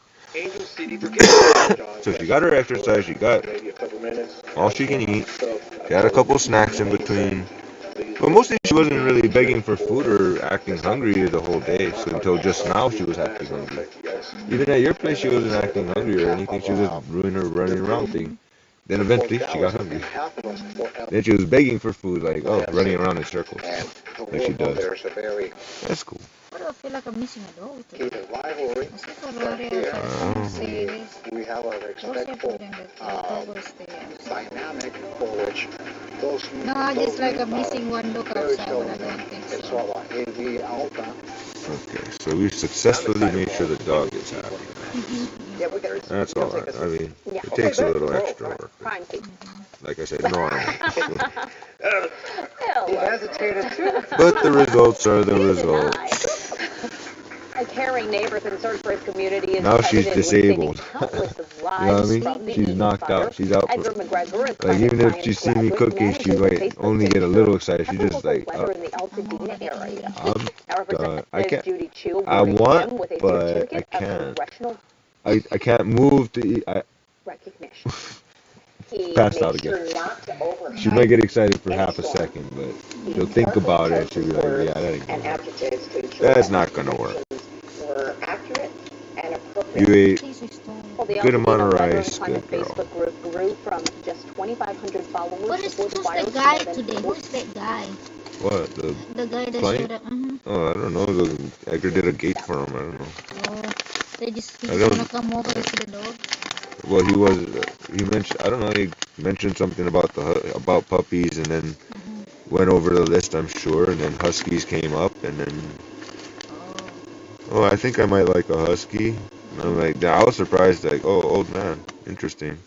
So she got her exercise, she got all she can eat, she had a couple snacks in between. But mostly she wasn't really begging for food or acting hungry the whole day, so until just now she was acting hungry. Even at your place she wasn't acting hungry or anything, she was just doing her running around thing. Then eventually she got hungry. Then she was begging for food, like, oh, running around in circles, like she does. That's cool. Why do I feel like I'm missing a dog? Así que We have a respectful dynamic for which those No, I just like I'm missing one dog outside, but I don't think it's so. all AV Alta. Okay, so we successfully made sure the dog is happy. That's all right. I mean, it takes a little extra work. Prime feed. Like I said, normal. He hesitated too. But the results are the results. A caring neighbor in Surfbridge community is Now she's credited with disabled. saving countless of You know what I lives mean? from the She's EV knocked fire. out. She's out. Edgar McGregor, a Like, climate even if science she see me graduate, cooking, she manages a might Facebook only get a page little for excited. She just local like, weather in the Altadena area. Now, I Representative can't. Judy Chu I awarded want, him with a but I certificate of can't. congressional I can't move to eat. recognition. He Passed out made again. sure not to overhype She might get excited for half a any second, but she'll think about it and she'll be like, yeah, that ain't And gonna work. advocates to ensure That's that not gonna work. were accurate and appropriate. You ate Well, the good amount of Altadena Weather rice, and Climate good girl. Facebook group grew from just 2,500 followers What is, before who's the fire that guy to more than today? Who is that guy? What? The guy that Client? showed up. Oh, I don't know. Edgar did a gate for him. I don't know. Oh, he just I don't- wanna come over to see the dog. Well, he mentioned, I don't know, he mentioned something about about puppies and then went over the list, I'm sure, and then huskies came up and then, oh, I think I might like a husky. And I'm like, I was surprised, like, oh, old man, interesting.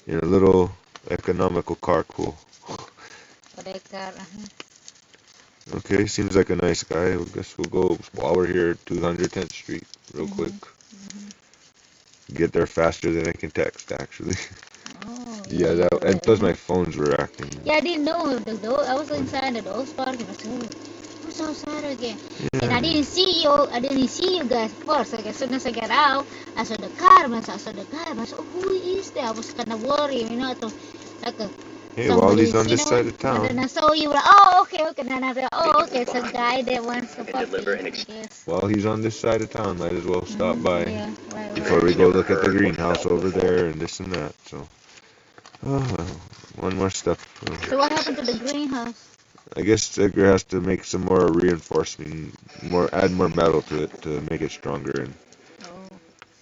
In a little economical car, cool. Okay, seems like a nice guy. I guess we'll go while we're here, 210th Street, real quick. get there faster than I can text, actually. Oh, Yeah, that, and plus my phones were acting. yeah, I didn't know the door. I was inside the dog's park and I said, "Oh, who's outside again?" And I didn't see you. I didn't see you guys first. Like as soon as I got out, I saw the car. I saw the guy. I said, "Oh, who is that?" I was kind of worried, you know, like a Hey, somebody's, Wally's on you this know. side of And then town. I saw you. Were, oh, okay, okay. Then I said, oh, okay, it's a guy that wants to puppy. Yes. Well, he's on this side of town. Might as well stop by Yeah, right, before right. we go look at the greenhouse over there and this and that. So, oh well, one more step. So what happened to the greenhouse? I guess Edgar has to make some more reinforcement, add more metal to it to make it stronger. And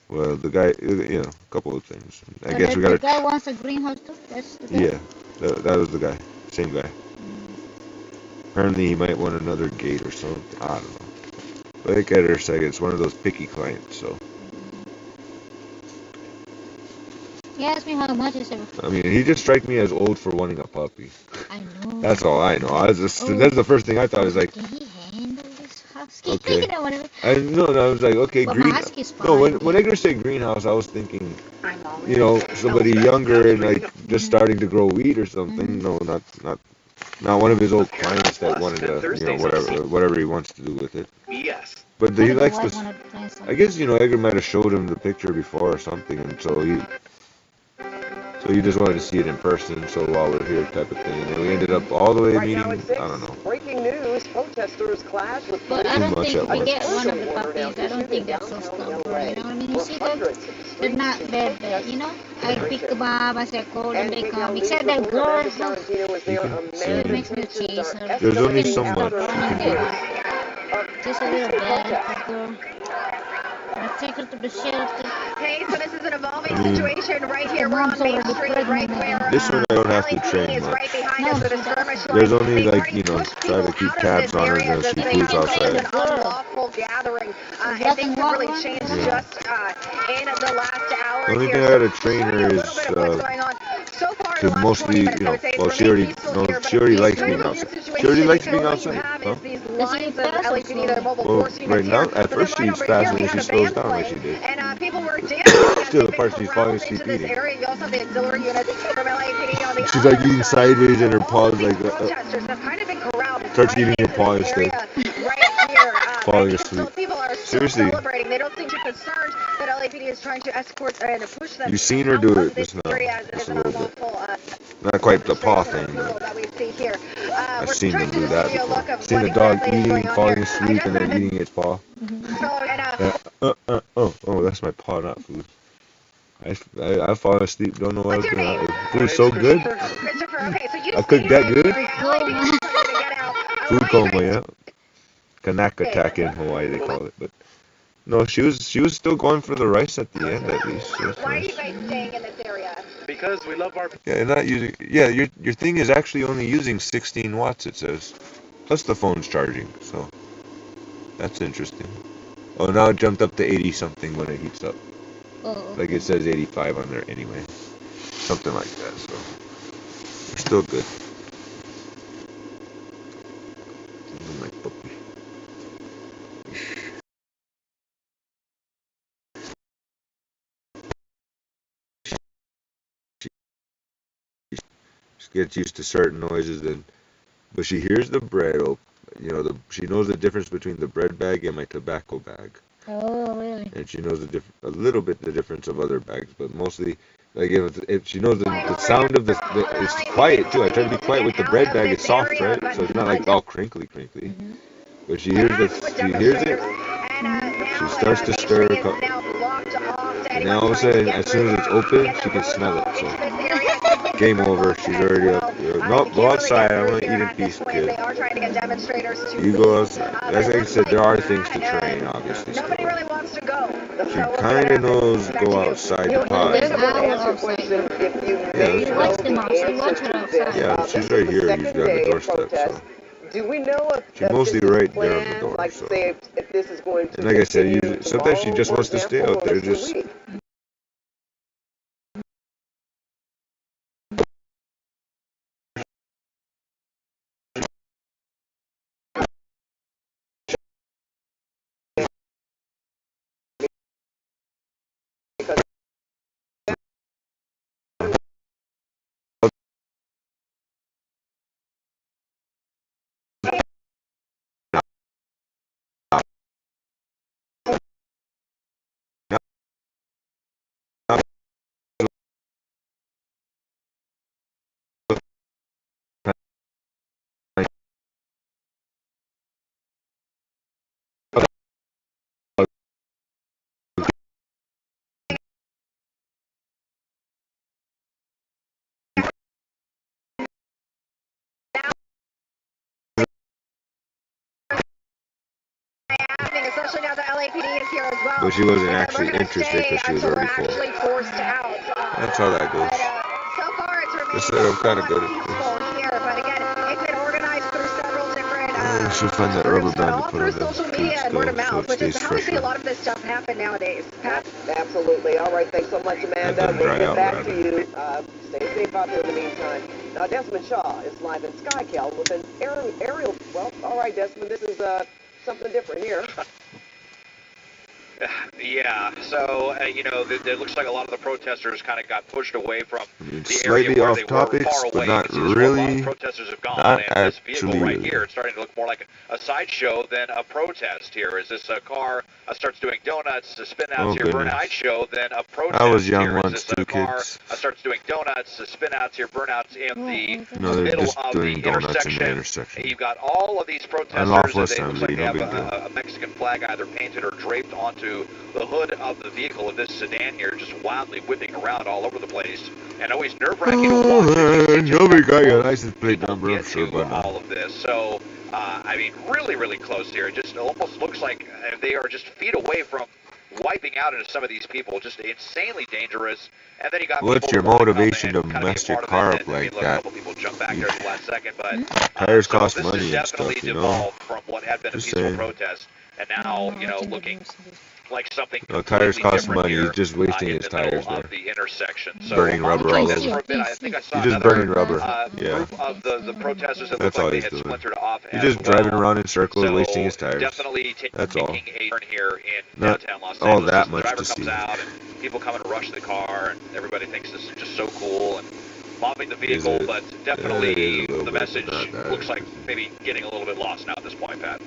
well, the guy, you know, a couple of things. I guess we The gotta. guy wants a greenhouse too. That's the guy. Yeah, that was the guy, same guy. Apparently, he might want another gate or something. I don't know. But like Edgar said, it's one of those picky clients. So. He asked me how much. I said, I mean, he just strikes me as old for wanting a puppy. I know. That's all I know. That's the first thing I thought. Is like, can he handle this husky? okay. You know what I mean? I was like, okay, But green. husky's fine. No, when Edgar said greenhouse, I was thinking, you know, somebody younger and like just starting to grow wheat or something. No, not one of his old clients that wanted to, you know, whatever he wants to do with it. Yes. But he likes to. to. I guess, you know, Edgar might have showed him the picture before or something, and so he just wanted to see it in person, so while we're here type of thing. And we ended up all the way Right meeting, now at 6, I don't know. Breaking news, protesters clash with But I don't much think at we once. get one of the puppies. I don't think they're so stubborn. You know what I mean? You see them? They're not bad, you know? I pick them up, I say call them, they come. Except that girl, she makes me chase her. There's only She so stop much. running. She's a little bad, girl. I take her to the shelter. Okay, so this is an evolving situation right here. We're on Main Street, right where This one I don't have to LAPD train is much. right behind us with a skirmish. There's only They've like, already you know, pushed try to people keep out of tabs this on her area as as she they moves think it's an outside. unlawful gathering. And things have really changed just in the last hour. The only here. thing I gotta So train showing you her a is little bit of what's going on. So far in to the last mostly, 20 minutes, you I know, would say well, it's she remained already peaceful here, but she already it's likes kind being of a weird outside. She situation already likes because being what you outside. have Huh? is these Does she lines of pass or LAPD, their mobile Well, force units right now, here. at But first then right she's over fast, here, and we then she had a slows band down like she playing, did. and people were dancing. Still, the They've part been she's falling corralled asleep into this eating. area. You also have the auxiliary units from LAPD on the She's other like eating side. sideways and her All paws of these like protesters have kind of been corralled starts right eating her into paw this instead. area right here. Falling And you can tell asleep. people are still Seriously. celebrating. They don't seem too concerned that LAPD is trying to escort and push them You've seen her out do of it this just now, area as it just is a an little bit. unlawful Not quite the paw demonstration thing, or but that we see here. I've We're seen trying them to do just that give you a before. look of Seen what a dog exactly is eating, going on falling here. asleep, and then eating its paw. Oh, that's my paw, not food. I've fallen asleep, don't know what I was doing. Food's so good. Christopher, okay, so you I cooked that good. LAPD is trying to get out. Food coma, yeah. Kanak attack in Hawaii, they call it. But no, she was still going for the rice at the end, at least. So Why are you nice. guys staying in this area? Because we love our... Yeah, not using. Yeah, your thing is actually only using 16 watts. It says, plus the phone's charging. So that's interesting. Oh, now it jumped up to 80 something when it heats up. Oh. Like it says 85 on there anyway. Something like that. So we're still good. My puppy. She gets used to certain noises, but she hears the bread. You know, she knows the difference between the bread bag and my tobacco bag. Oh, really? And she knows a little bit the difference of other bags, but mostly, like if she knows the sound of it's quiet too. I try to be quiet with the bread bag. It's soft, right? So it's not like all crinkly. But she hears it. She starts to stir. And then all of a sudden, as soon as it's open, she can smell it. So game over. She's already up. Nope, go outside. I want to eat in peace, kid. You go outside. As I said, there are things to train, obviously. Nobody really wants to go. She kind of knows go outside the pod. There's owls outside. You watch them outside. Watch her outside. Yeah, she's right here, usually on the doorstep. So. Do we know if She's mostly right there on the plan, door. like So. say if this is going to And like I said, continue sometimes she just tomorrow, wants to for stay out example, there. or Just this week? thing, especially now that LAPD is here as well. But she wasn't Is that actually we're gonna interested stay because she was until we're already full. actually forced out. That's how that goes. But so far it's I remained said I'm kind of somewhat good at this. peaceful here. But again, it's been organized through several different I should find that rubber groups, but band all to put through on the social cage media and word of though, so mouth, it which is stays how we see a fresher. lot of this stuff happen nowadays. Pat? Absolutely. All right, thanks so much, Amanda. doesn't We'll dry get out back rather. to you. Stay safe out there in the meantime. Now, Desmond Shaw is live in Skykel with an aerial. Well, all right, Desmond, this is something different here. Yeah, so, it looks like a lot of the protesters kind of got pushed away from I mean, the area slightly where off they were topics, far but away. not You can see this where a lot of really. protesters have gone, Not and this vehicle actually right really. here, it's starting to look more like a sideshow than a protest here. As this car starts doing donuts, spin-outs Oh, here, burn goodness. sideshow, then a protest I was young here. As once this too, car kids. starts doing donuts, spin-outs here, burnouts in the No, they're middle just of the doing donuts in the intersection. intersection. You've got all of these protesters, Unlawful and they looks like assembly, they no have big deal. a Mexican flag either painted or draped onto the hood of the vehicle of this sedan here, just wildly whipping around all over the place, and always nerve-wracking to watch. Nobody got your license plate number, I'm Get sure, to by now. all of this. So, really, really close here. It just almost looks like they are just feet away from wiping out into some of these people. Just insanely dangerous. And then you got What's people your who wanna come motivation and to kind of be a mess your part of car it. up And, I mean, like look, a that? couple people jumped back there at the last second, but Tires so cost this money has and stuff, definitely you know? devolved from what had been a Just peaceful saying. protest, and now looking like something No, tires completely cost different money. here, He's just wasting in his the middle tires of there. the intersection. So Burning rubber all following this over. for a bit, I think I saw He's just another burning rubber. Yeah. group of the protesters that That's looked like all they he's had doing. splintered off He's as just driving well. around in circles, So wasting his tires. definitely That's all. taking a turn here in Not downtown Los all Angeles. that The much driver to comes see. out and people come and rush the car, and everybody thinks this is just so cool and mobbing the Is vehicle, it? but Yeah, definitely it is a little the bit, message but not that. looks like maybe getting a little bit lost now at this point, Pat.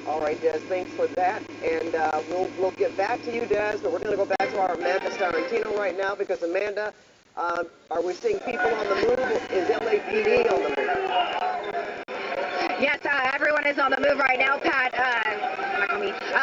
All right, Des, thanks for that. And we'll get back to you, Des, but we're going to go back to our Amanda Starantino right now because, Amanda, are we seeing people on the move? Is LAPD on the move? Yes, everyone is on the move right now, Pat.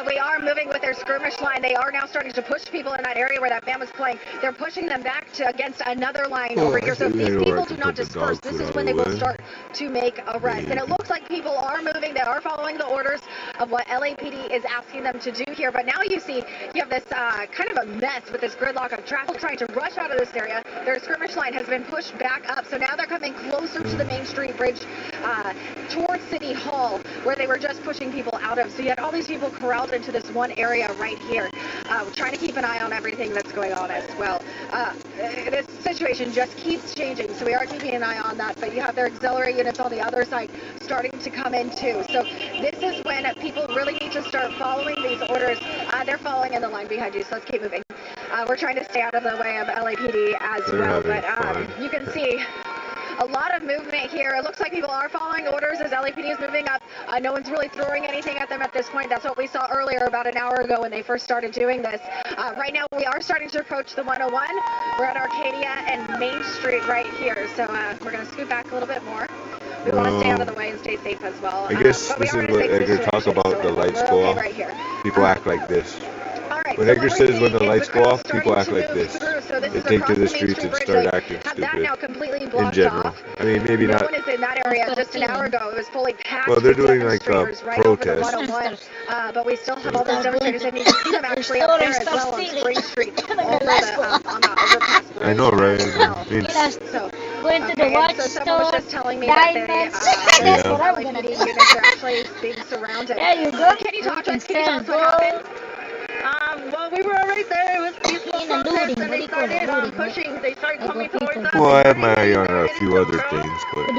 We are moving with their skirmish line. They are now starting to push people in that area where that band was playing. They're pushing them back against another line over here. So if these people do not disperse, this is when they will start to make arrests. And it looks like people are moving. They are following the orders of what LAPD is asking them to do here. But now you see you have this kind of a mess with this gridlock of traffic trying to rush out of this area. Their skirmish line has been pushed back up. So now they're coming closer to the Main Street Bridge towards City Hall, where they were just pushing people out of. So you had all these people corralled into this one area right here, trying to keep an eye on everything that's going on as well. This situation just keeps changing, so we are keeping an eye on that. But you have their auxiliary units on the other side starting to come in too. So this is when people really need to start following these orders. They're following in the line behind you, so let's keep moving. We're trying to stay out of the way of LAPD as well, but you can see a lot of movement here. It looks like people are following orders as LAPD is moving up. No one's really throwing anything at them at this point. That's what we saw earlier about an hour ago when they first started doing this. Right now we are starting to approach the 101. We're at Arcadia and Main Street right here. So we're going to scoot back a little bit more. We want to stay out of the way and stay safe as well. I guess but we this are is in a what safe Edgar talk situation, about, so the lights we're go okay off. right here. People act like this. Alright, When so Edgar what says we're when the seeing lights is go crowd off, people starting act to like move this. through. So this They is take to across the the Main streets Street and Bridge. start They acting have that stupid. now completely In blocked general. off. I mean, maybe No not. one is in that area. Just an hour ago, it was fully packed Well, they're with doing like a demonstrators right over the protest. 101. But we still have all those demonstrators, and you can see them actually up there as well on Spring Street, over the on the overpass bridge I know, right? as well. I mean, So, Going to the watch so someone was store, just telling me that they, diamonds. Yeah. That's what I'm gonna LAPD do. units are actually being surrounded. There you go. Can you talk to You us? Can you tell can us what happened? Well, we were right there. It was peaceful In a protest, looting, and what do they you call it? started Looting, pushing. They started Like coming what towards people us. do. well, I have and my eye they on a started few hitting other some girls. things, But but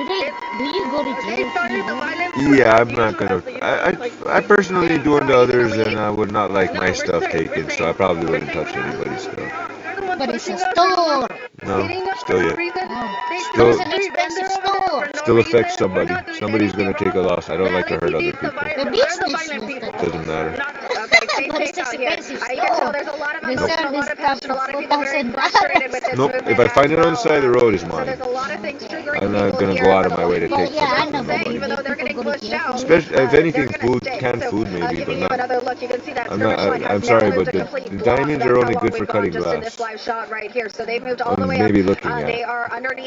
do you go to They jail? started the violence. yeah, I'm as not usual, gonna. as usual, I personally do unto others, and I would not like No, my we're stuff saying- taken, we're so I saying- probably we're wouldn't saying touch we're not- anybody's stuff. They're the ones But it's a pushing us, they're the ones store. No, hitting us still for no yet. reason. They Still- closed the street, and they're over there for no Still affects reason. somebody. We're not doing Somebody's gonna anything take a wrong. loss. I don't like to hurt other LAPD is the people. violent- The they're the business violent was people. the- Doesn't matter. Okay, stay But it's safe out here. expensive You can tell store. there's a lot of They emotion, sell a this lot of stuff passion, a for lot of people very $4,000. frustrated with this Nope. movement If I find it as on the side of the well. road, it's So mine. there's a lot of things triggering I'm not people gonna here, go out but of a my lot way to of people take Yeah, I stuff know, from but nobody. even though they're getting People go to pushed jail. out, Especially if they're anything, gonna food, stay. canned So, food maybe, but giving you not. another look, you can see that I'm skirmish not. line has I'm now sorry, moved but a the complete block. diamonds That's are how only long good we've for gone cutting just in this glass. live shot right here. So they've moved all Or the way maybe up. looking at. They are underneath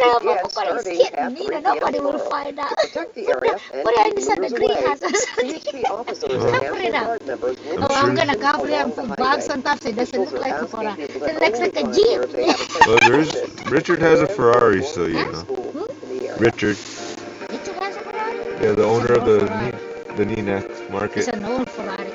of began them is starting kidding. at You 3 know, p.m. nobody will tomorrow. find out. To protect the area and Put it keep inside the looters away, greenhouse or something. CHP officers and Put National it up. Guard members will Oh, be I'm gonna stationed cover it and along the put bugs highway. on top so it doesn't Officials look are like a asking Cora. people It to looks only like a drive Jeep. where they have a sense Well, of there's purpose. Richard has a There Ferrari, is so you one know. school in the area. Richard, Richard has a Ferrari? yeah, the It's owner an of old Ferrari. the Neenah It's market. an old Ferrari.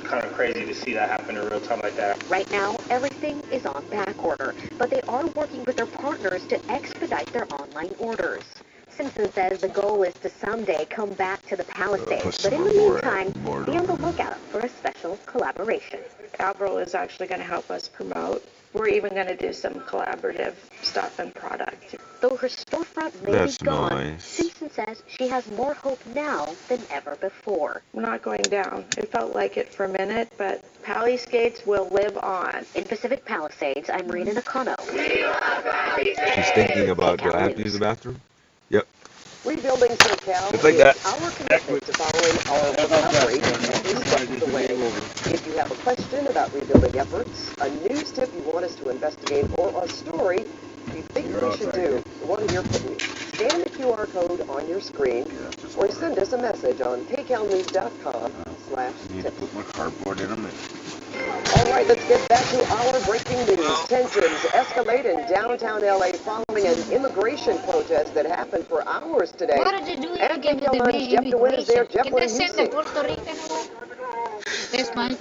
kind of crazy to see that happen in real time like that. Right now, everything is on back order, but they are working with their partners to expedite their online orders. Simpson says the goal is to someday come back to the Palisades, but in the meantime, be on the lookout for a special collaboration. Avril is actually going to help us promote. We're even going to do some collaborative stuff and product. Though her storefront may That's be gone, nice. Simpson says she has more hope now than ever before. I'm not going down. It felt like it for a minute, but Pally Skates will live on. In Pacific Palisades, I'm Rita Nakano. She's thinking about, do I have to use the bathroom? Yep. Rebuilding SoCal Just like is that. our commitment to following our recovery every step of the way. If you have a question about rebuilding efforts, a news tip you want us to investigate, or a story you think we should do, we want to hear from you. Scan the QR code on your screen or send us a message on kcalnews.com/tips. Put my cardboard in a minute. All right, let's get back to our breaking news. Tensions escalate in downtown LA following an immigration protest that happened for hours today. What are they doing And again with the KCAL9's Jeff DeWitt is there. Jeff, Can what they do you send the see? Puerto Rican home? There's Michael.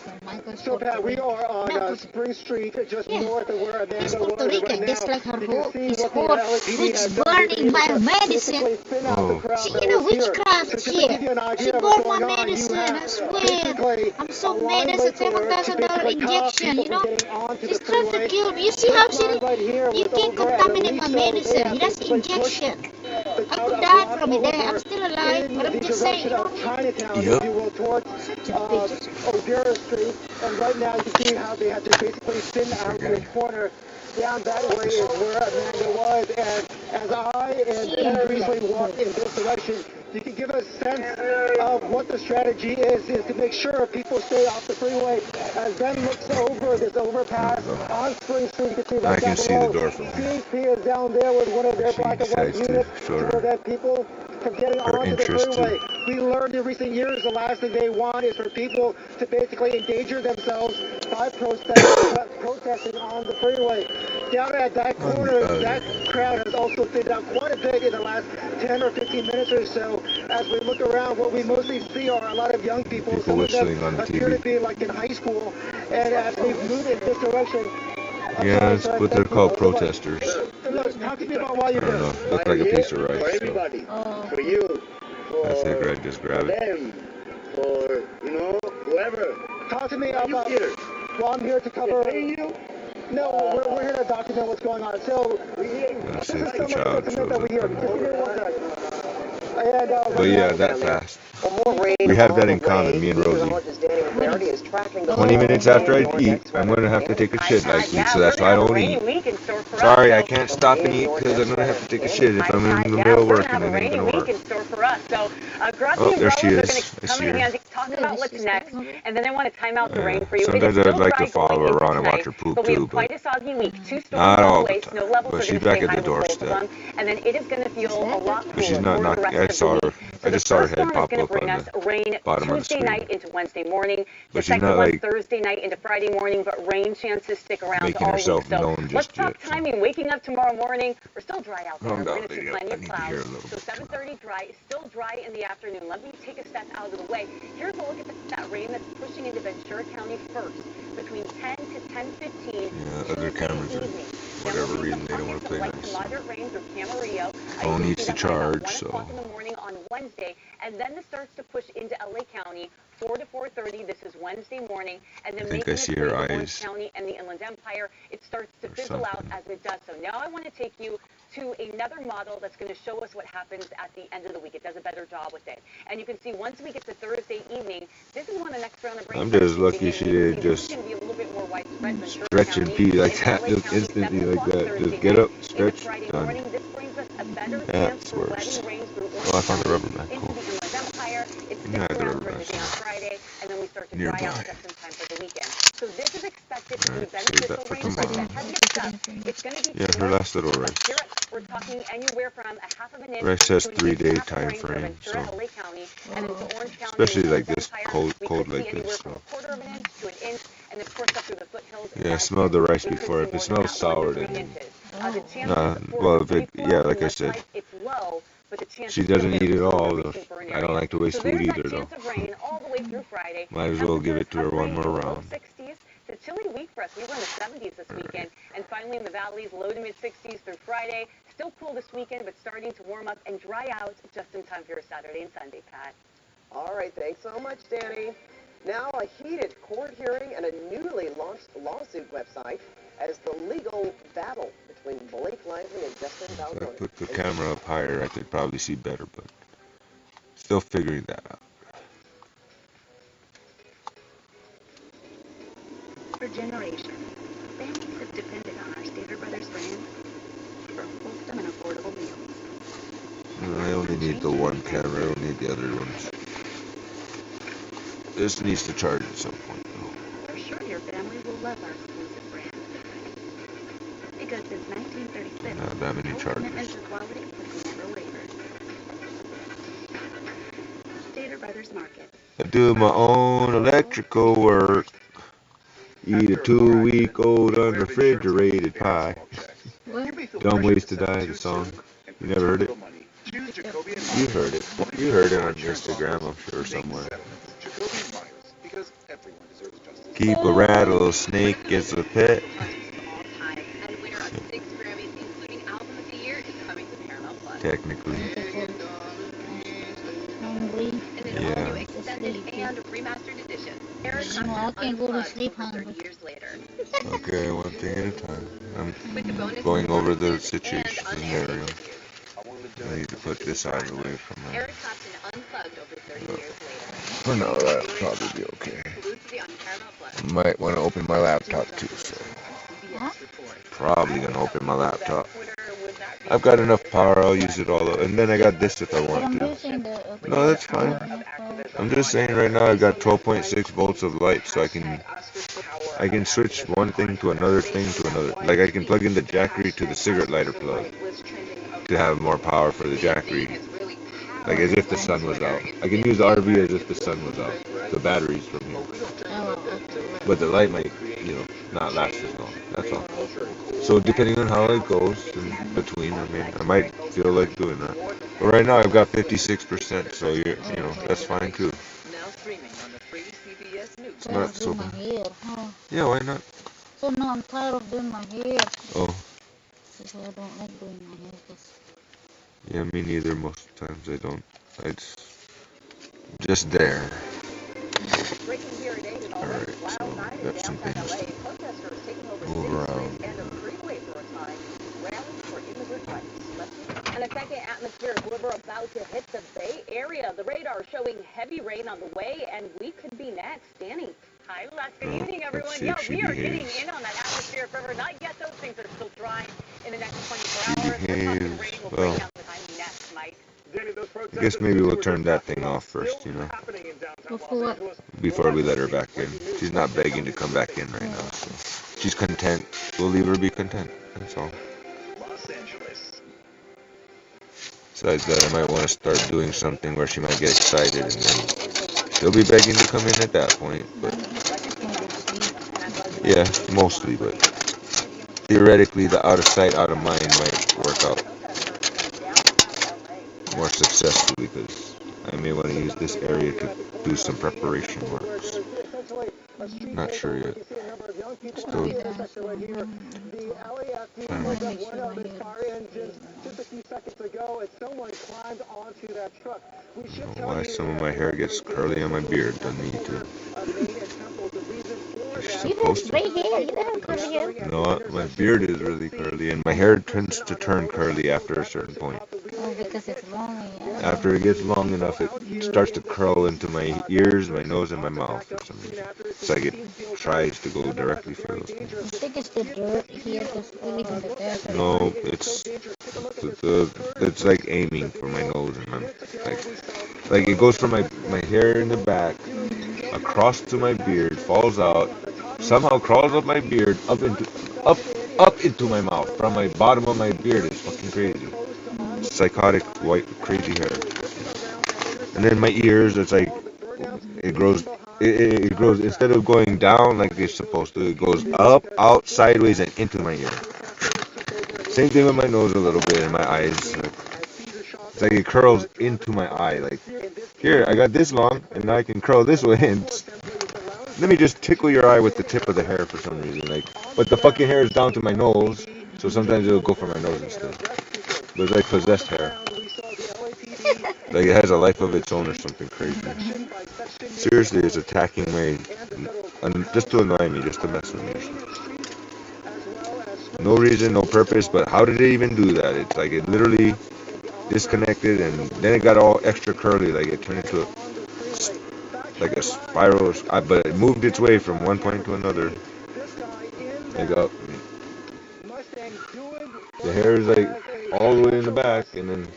So, Pat, we are on Spring Street, just north of where Amanda He's was Puerto Rican, right just now. like her You whole, can see his what the whole LAPD food's has done. burning my medicine. Spin out the crowd She that in a was here. witchcraft So just to shit. give you an idea She of what's burned my going on, you medicine, have I swear. basically I'm so a mad, line that's a right there to $7,000 basically cut off injection, people you know? from getting onto She's the trying to freeway. kill me. You see how This she, line right here you was can over at contaminate my Aliso. They medicine. have That's basically pushed injection. the I crowd could a die lot from it there. I'm over still alive, in but I'm the just saying, direction you know of what I mean? Chinatown, Yep. if you will, towards O'Gara Street. And right now you can see how they have to basically spin out the corner. Down that way is where Amanda was, and as I and Ben Beasley walked in this direction, you can give a sense of what the strategy is to make sure people stay off the freeway. As Ben looks over this overpass on Spring Street, you can see right I down can see the below, door from here. CHP is down there with one of their She black and white decides to units show to her prevent people from getting onto the interest freeway. too. We learned in recent years the last thing they want is for people to basically endanger themselves by protesting on the freeway. Down at that corner, that crowd has also thinned out quite a bit in the last 10 or 15 minutes or so. As we look around, what we mostly see are a lot of young people. Some of them whistling on the appear to TV. be like in high school. And as we move in this direction, Yes, but they're called protesters. look, talk to me about why I you're don't know. Look like a piece of rice. For So everybody. For you. I think I'd just grab it. Them. For, whoever. Talk to me Are you about. here? Well, I'm here to cover. you? No, we're here to document what's going on. So, Let's see this if is the some of the child document that we shows hear. up. Just give me 1 second. And, But yeah, that fast. We have that in common, me and Rosie. 20 minutes after I eat, I'm going to have to take a shit likely, so that's why I don't eat. Sorry, I can't stop and eat because I'm going to have to take a shit if I'm in the middle of working. It ain't going to work. Oh, there she is. I see her. Talk about what's next, and then I want to time out the rain for you. Sometimes I'd like to follow her around and watch her poop too, but quite a soggy week. 2 storms not on all the way. the Snow time. levels But are she's going to stay back at high the with both of doorstep. them, and then it is going to feel a lot But she's cooler not for the knocking. rest I saw of the her. week. I just saw her First storm head is pop going to up bring on us the rain bottom of the Tuesday screen. night into Wednesday morning. The But she's second not one like Thursday night into Friday morning, but rain chances stick around making all herself week. So known let's just talk yet. timing. Waking up tomorrow morning, we're still dry out there. Calm We're down, going to see lady. plenty I of need to hear a clouds. little So bit. 7:30 dry, still dry in the afternoon. Let me take a step out of the way. Here's a look at that rain that's pushing into Ventura County first, between 10 to 10:15. Yeah, other cameras are, for whatever reason, they don't want to play nice. Moderate rain through Camarillo. Phone needs to charge, 1 so o'clock in the morning on Wednesday, and then this starts to push into LA County 4 to 4:30. This is Wednesday morning, and then I think making I its see way her to Orange eyes County and the Inland Empire. It starts to fizzle out as it does so. Now I want to take you to another model that's going to show us what happens at the end of the week. It does a better job with it. And you can see once we get to Thursday evening, this is when the next round of rain I'm starts just lucky moving she in. You didn't can see this is just going to be a little bit more widespread. Ventura stretch and County pee like and that, LA just County, instantly 7 like o'clock that. Thursday Just get night up, into stretch, Friday done. morning. This brings us a better chance That's for worse. wedding rains through Oh, I found the rubber Orange band. County into Cool. the Inland Empire. It Yeah, sticks the around rubber for band. the day on Friday, and then we start to dry out Nearby. just in time for the weekend. So this is expected to be Alright, save beneficial that for rain for the tomorrow. heaviest stuff. It's going to be Yeah, her north last little to race. Ventura. We're talking anywhere from a half of an inch Rice has to an 3-day inch and a half of time rain for frame, Ventura, so LA County, and into Orange County, especially and like the this Empire. cold We cold could see like anywhere this. from So. a quarter of an inch to an inch, and of course up through the foothills. Yeah, I smelled the rice before. If it smells sour, then well, if it like I said, it's low, but the chance she doesn't eat it all. I don't like to waste food either, though. all the way through Friday. Might as well give it to her one more round. 60s. It's a chilly week for us. We were in the 70s this weekend, and finally in the valleys, low to mid 60s through Friday. Still cool this weekend, but starting to warm up and dry out just in time for your Saturday and Sunday, Pat. All right, thanks so much, Danny. Now a heated court hearing and a newly launched lawsuit website as the legal battle between Blake Lively and Justin If I Baldoni. put the camera up higher, I could probably see better, but still figuring that out. For generations, families have depended on our Stater Brothers brand for wholesome and affordable meals. I only need the one camera, I don't need the other ones. This needs to charge at some point, though. We're sure your family will love our exclusive brand. Because since 1936, Not that many our chargers. commitment to quality has never wavered. Stater Brothers Market. I do my own electrical work. Eat a 2-week-old unrefrigerated pie. Dumb Ways to Die, the song. You never heard it? You heard it. You heard it on Instagram, I'm sure, somewhere. Keep a rattlesnake as a pet. Technically. Yeah. And remastered edition. No, I can't go to sleep hungry. Okay, one thing at a time. I'm going over the situation scenario. I need to put this out of the way from my... For now, that'll probably be okay. Might want to open my laptop too, so... Probably gonna open my laptop. I've got enough power, I'll use it all up. And then I got this if I want to. No, that's fine. I'm just saying right now I've got 12.6 volts of light, so I can switch one thing to another thing to another. Like I can plug in the Jackery to the cigarette lighter plug to have more power for the Jackery. Like as if the sun was out. I can use the RV as if the sun was out. The batteries from here. But the light might, not last as long. That's all. So depending on how it goes in between, I might feel like doing that. But right now I've got 56%, so that's fine too. It's not so bad. Yeah, why not? So now I'm tired of doing my hair. Oh. So I don't like doing my hair. Yeah, me neither. Most times I don't. It's just there. Alright, so got some things to move around. And a second atmosphere deliver about to hit the Bay Area. The radar showing heavy rain on the way, and we could be next. Danny. Hi, Les. Good evening, everyone. Yeah, we are getting in on that atmospheric river. Not yet, those things are still drying in the next 24 hours. We're talking rain will bring down the time next, Mike. I guess maybe we'll turn that thing off first, before we let her back in. She's not begging to come back in right now, so she's content. We'll leave her be content. That's all. Besides that, I might want to start doing something where she might get excited, and then she'll be begging to come in at that point. But yeah, mostly. But theoretically, the out of sight, out of mind might work out more successfully because I may want to use this area to do some preparation works. Not sure yet. Still. I don't know why some of my hair gets curly on my beard. Doesn't need to. It's supposed to. No, my beard is really curly, and my hair tends to turn curly after a certain point. Oh, because it's long. After it gets long enough, it starts to curl into my ears, my nose, and my mouth for some reason. It's like it tries to go directly for those things. I think it's the dirt here because we live in the desert. No, it's like aiming for my nose and my like it goes from my hair in the back across to my beard, falls out, somehow crawls up my beard up into my mouth from my bottom of my beard. It's fucking crazy. Psychotic white crazy hair. And then my ears, it's like it grows instead of going down like it's supposed to, it goes up, out, sideways, and into my ear. Same thing with my nose a little bit and my eyes. It's like it curls into my eye. Like, here, I got this long, and now I can curl this way, and let me just tickle your eye with the tip of the hair for some reason. Like, but the fucking hair is down to my nose, so sometimes it'll go for my nose instead. But it's like possessed hair. Like it has a life of its own or something crazy. Seriously, it's attacking me, just to annoy me, just to mess with me. No reason, no purpose, but how did it even do that? It's like it literally disconnected and then it got all extra curly, like it turned into like a spiral, but it moved its way from one point to another. Like up. The hair is like all the way in the back and then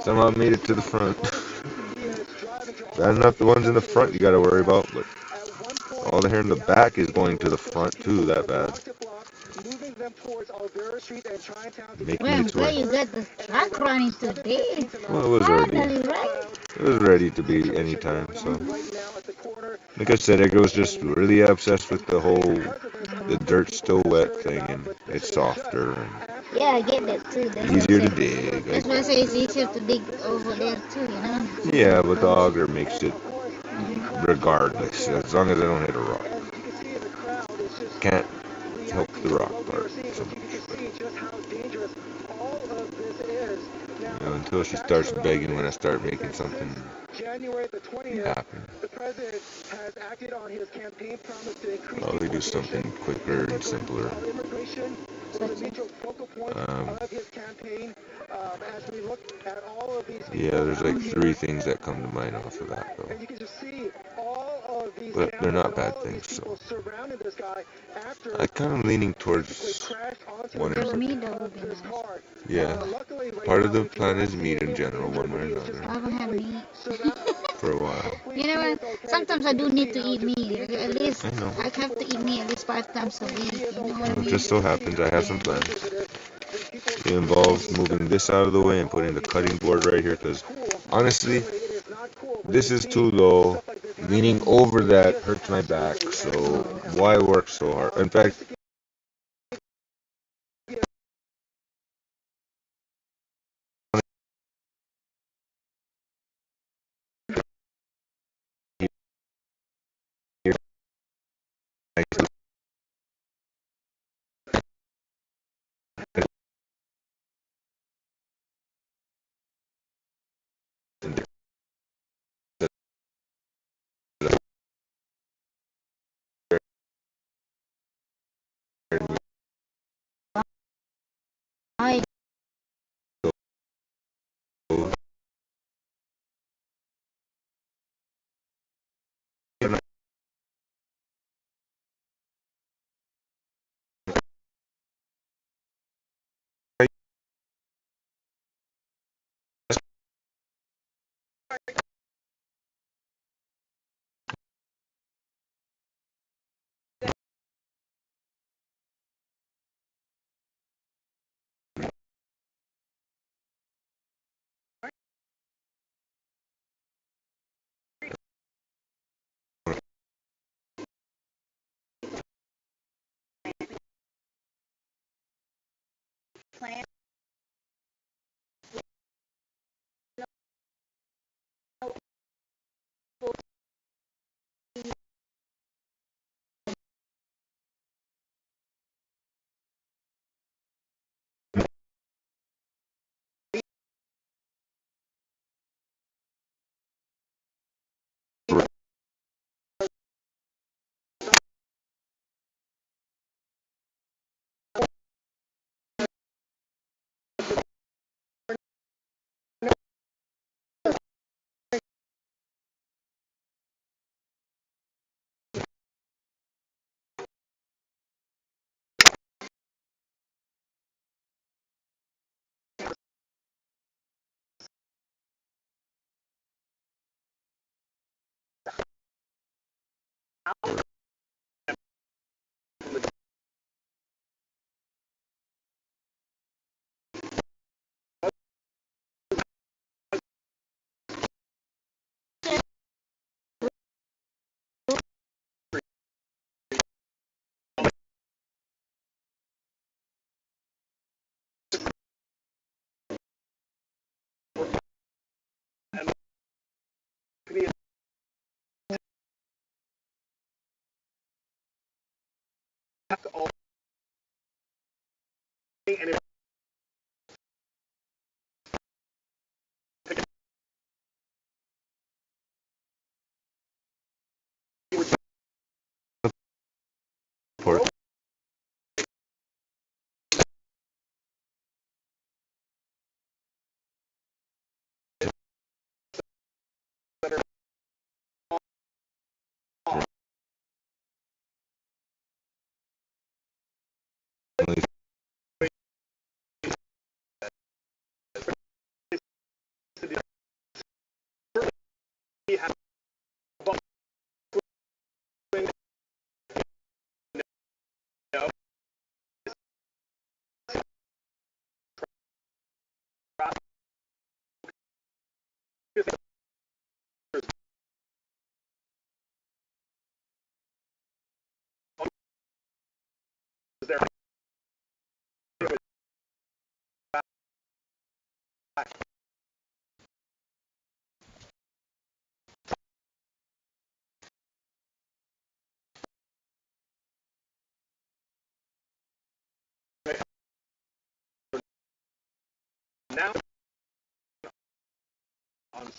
somehow made it to the front. That's not the ones in the front you gotta worry about, but all the hair in the back is going to the front too, that bad. Making its way. You got the truck running today. Well, it was ready to be anytime, so. Like I said, it was just really obsessed with the dirt's still wet thing, and it's softer and yeah, I get that too. easier to dig. That's why I say it's easier to dig over there too, you know? Yeah, but the auger makes it regardless, as long as I don't hit a rock. Can't help the rock part so much. You know, until she starts begging when I start making something happen. Probably do something quicker and simpler. Yeah, there's like 3 things that come to mind off of that though. But they're not bad things, so I'm kind of leaning towards one or the yeah. Part of the plan is meat in general, one way or another. I don't have meat. For a while. You know what? Sometimes I do need to eat meat. At least I have to eat meat at least 5 times a week. You know what I mean? It just so happens I have some plans. It involves moving this out of the way and putting the cutting board right here because honestly, this is too low. Leaning over that hurts my back, so why work so hard? In fact, Plan. And Port. Now, on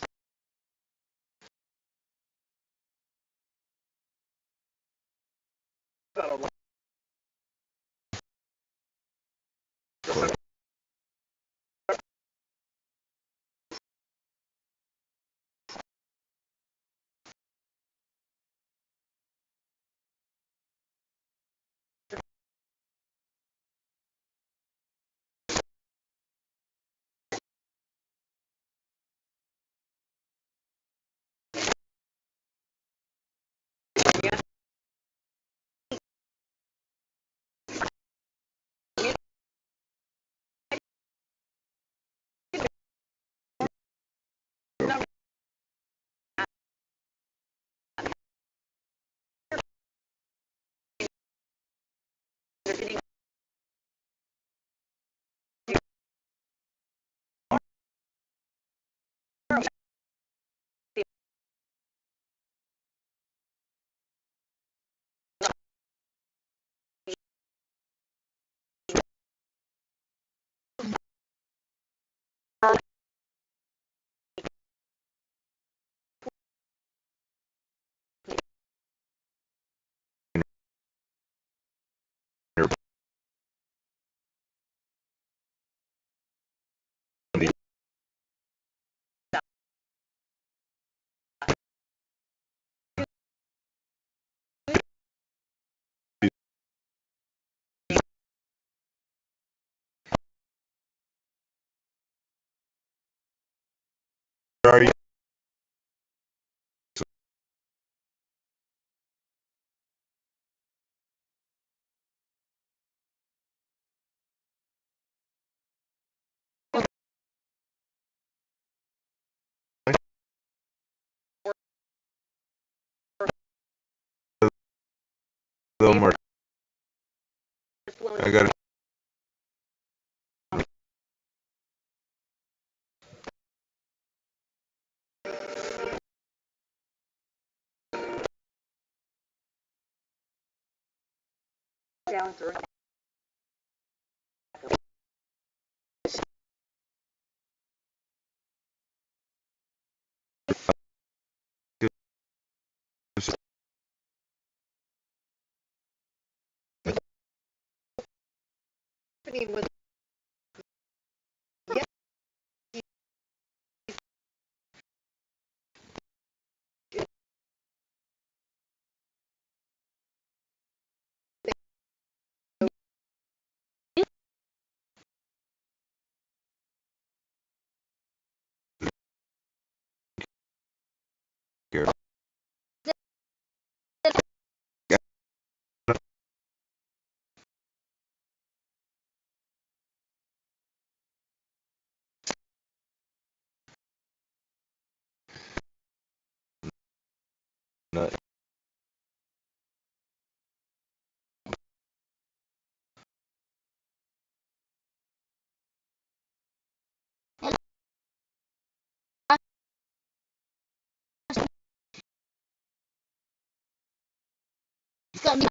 Where are you? Little more. I got it. Down through. Was Here. Nut. It's got me.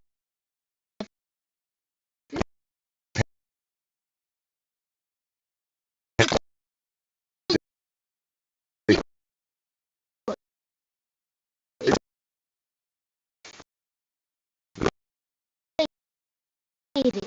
his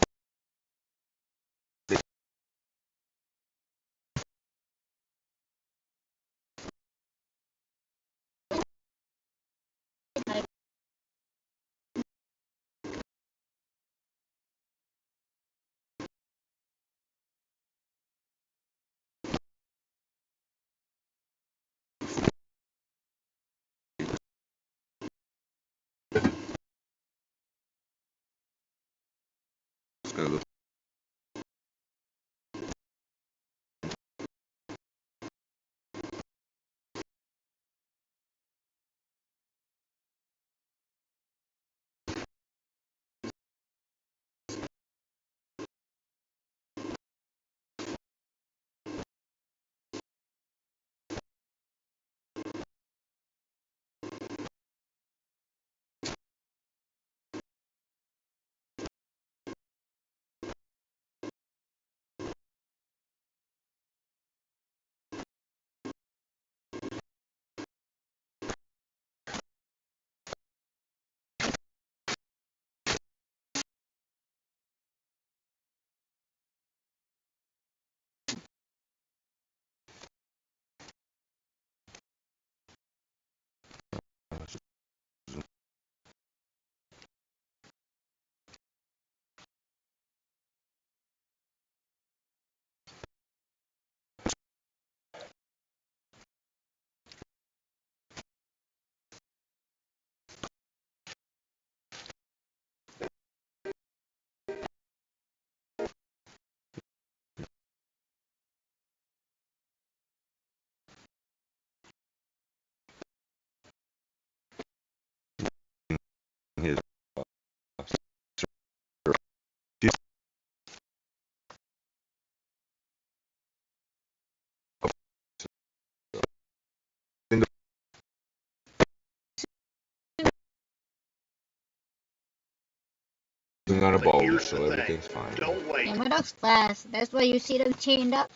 on a bowl, so everything's fine. Yeah, my dog's fast. That's why you see them chained up.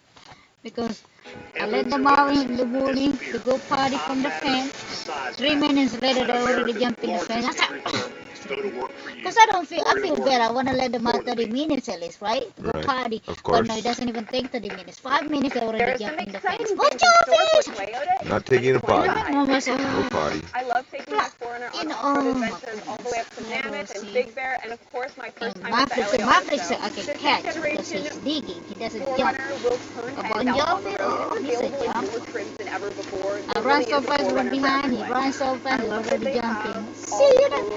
Because I let them out in the morning to go party from the pen. 3 minutes later, they're already jumping the fence. Because I feel bad. I want to let them out 30 minutes at least, right? To go party. Of course. But no, it doesn't even take 30 minutes. 5 minutes, they're already jumping the fence. Not taking a potty. No potty. I love taking my foreigner on off-road adventures all the way up to Mammoth and Big Bear, and of course my first time at the LA Auto Show. I can catch because he's digging. He doesn't jump. Will turn heads out on the road. It's available in more trims than ever before. I run so fast, run behind. He runs so fast, he's already jumping. See you later.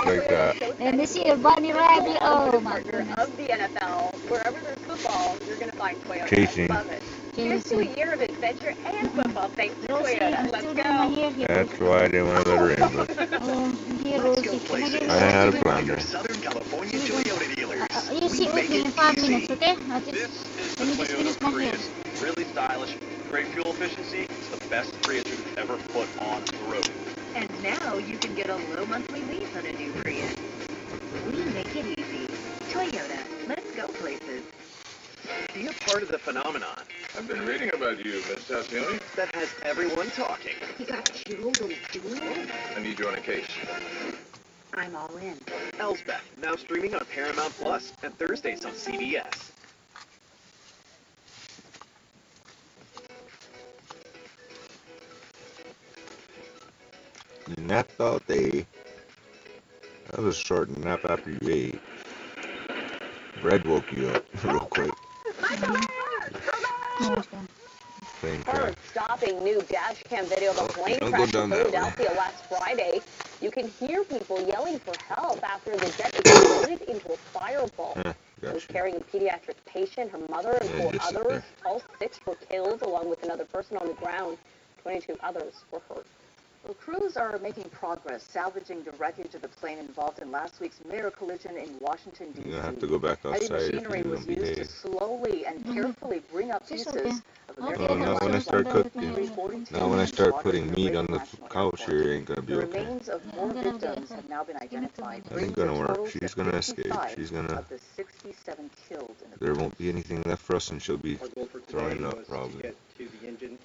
Like that. And this here, Bunny Rabbit. Oh my goodness. Of the NFL, wherever there's football, you're going to find Toyota. Chasing. Love it. Here's to a year of adventure and football thanks to Toyota. Let's go. That's why I didn't want to let her in. But I had a plan there. You sit with me in 5 minutes, okay? Let me just finish my hair. Really stylish, great fuel efficiency. It's the best Prius we've ever put on the road. And now you can get a low monthly lease on a new Prius. We make it easy. Toyota, let's go places. Be a part of the phenomenon. I've been reading about you, Miss Tassioni. That has everyone talking. You got killed on doing? I need you on a case. I'm all in. Elsbeth, now streaming on Paramount Plus and Thursdays on CBS. You napped all day. That was a short nap after you ate. Bread woke you up real quick. Plane crash. Stopping new dash cam video of a plane crash in Philadelphia last Friday. You can hear people yelling for help after the jet exploded into a fireball. It was carrying a pediatric patient, her mother, and 4 others. All 6 were killed, along with another person on the ground. 22 others were hurt. Well, crews are making progress salvaging the wreckage of the plane involved in last week's mirror collision in Washington, D.C. You have to go back outside. Heavy machinery was used to slowly and carefully bring up pieces of American now when I start cooking, now when I start putting meat on the couch here, it ain't gonna be the okay. remains of more victims have now been identified. That ain't gonna work. She's gonna escape. She's gonna. Of the 67 killed in the There won't be anything left for us, and she'll be throwing up probably.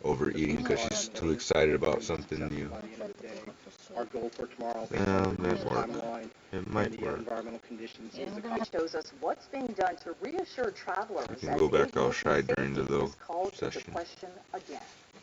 Overeating because she's too excited about something new. our goal for tomorrow based Yeah, on the that work. timeline It and might the work. environmental conditions. It shows us what's being done to reassure travelers I can as go back aviation outside during the safety little is called into session. question again.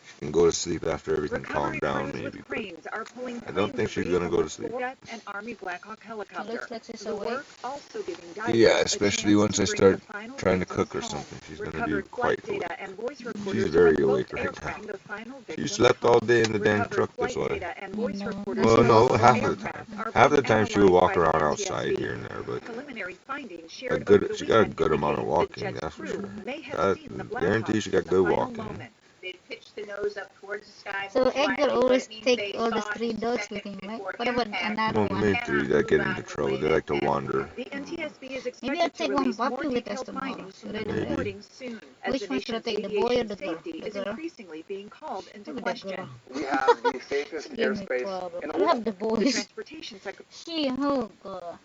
She can go to sleep after everything Recovery calmed down, crews maybe. with cranes are pulling I don't think she's gonna go to sleep. jet and Army Black Hawk helicopter. Looks like she's The awake. work also giving divers Yeah, a especially chance once to I bring start the final trying to victims cook or home. something. She's gonna be Recovered quite flight data awake. and voice She's recorders very from both awake right now. aircraft the final She victims slept all home. day in the damn Recovered truck, that's flight why. data and voice recorders Well, from no, both half the aircraft time. are Half the being time she would analyzed walk by the around NTSB. outside here and there, but Preliminary findings a shared good, over the she got a weekend good amount of indicate the walking, jet's that's for crew sure. may have I seen the Black guarantee Hawk she got in the good final walking. moment. They pitched the nose up towards the sky. So most Edgar likely, but always it means take they all the saw three it dogs second with him, right? before What about impact. another Well, one? maybe three that get into trouble. They like to wander. The NTSB is Maybe I'll expected to take one release more puppy with us detailed tomorrow. findings from Should I the do that? reporting soon, as Which the one should I nation's take, the boy or aviation the girl? safety The is girl? increasingly being called into Maybe the question. girl. We have the safest Give me airspace problem. in the I love world. the The boys. Transportation Secretary Oh god.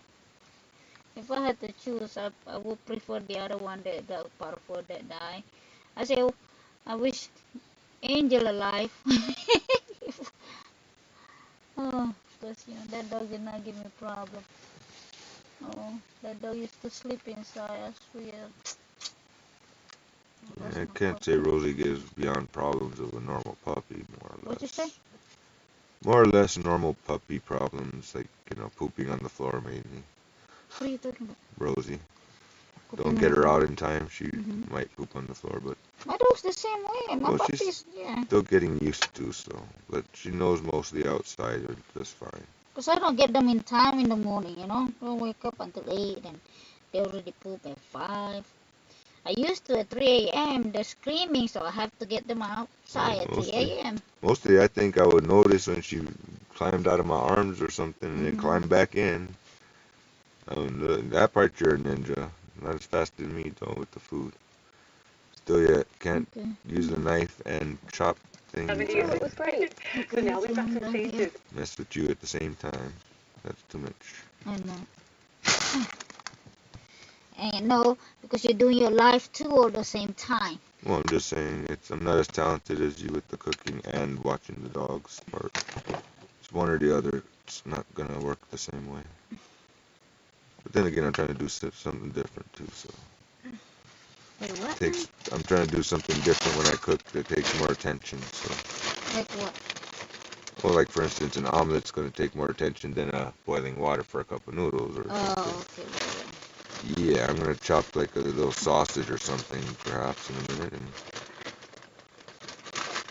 If I had to choose, I would prefer the other one, the Parford that died. I say, oh, I wish Angel alive. Oh, because that dog did not give me problem. Oh, that dog used to sleep inside. I swear. I can't say Rosie gives beyond problems of a normal puppy, more or What you say? less. More or less normal puppy problems, like, pooping on the floor mainly. What are you talking about? Rosie. Pooping Don't on get the her floor? out in time, she might poop on the floor, but My dog's the same way. My well, puppies, she's yeah. still getting used to, so. But she knows mostly outside, that's fine. Because I don't get them in time in the morning, Don't wake up until 8 and they already poop at 5. I used to at 3 a.m. They're screaming, so I have to get them outside at 3 a.m. Mostly I think I would notice when she climbed out of my arms or something and then climbed back in. That part you're a ninja. Not as fast as me, though, with the food. Still yet can't use a knife and chop things. It was great. So now we've got some changes. Mess with you at the same time. That's too much. I know. And no, because you're doing your life too all the same time. Well, I'm just saying, I'm not as talented as you with the cooking and watching the dogs part. It's one or the other. It's not gonna work the same way. But then again, I'm trying to do something different too. So Wait, what? I'm trying to do something different when I cook that takes more attention. So. Like what? Well, like for instance, an omelet's gonna take more attention than boiling water for a cup of noodles or something. Oh, okay. Yeah, I'm gonna chop like a little sausage or something, perhaps in a minute, and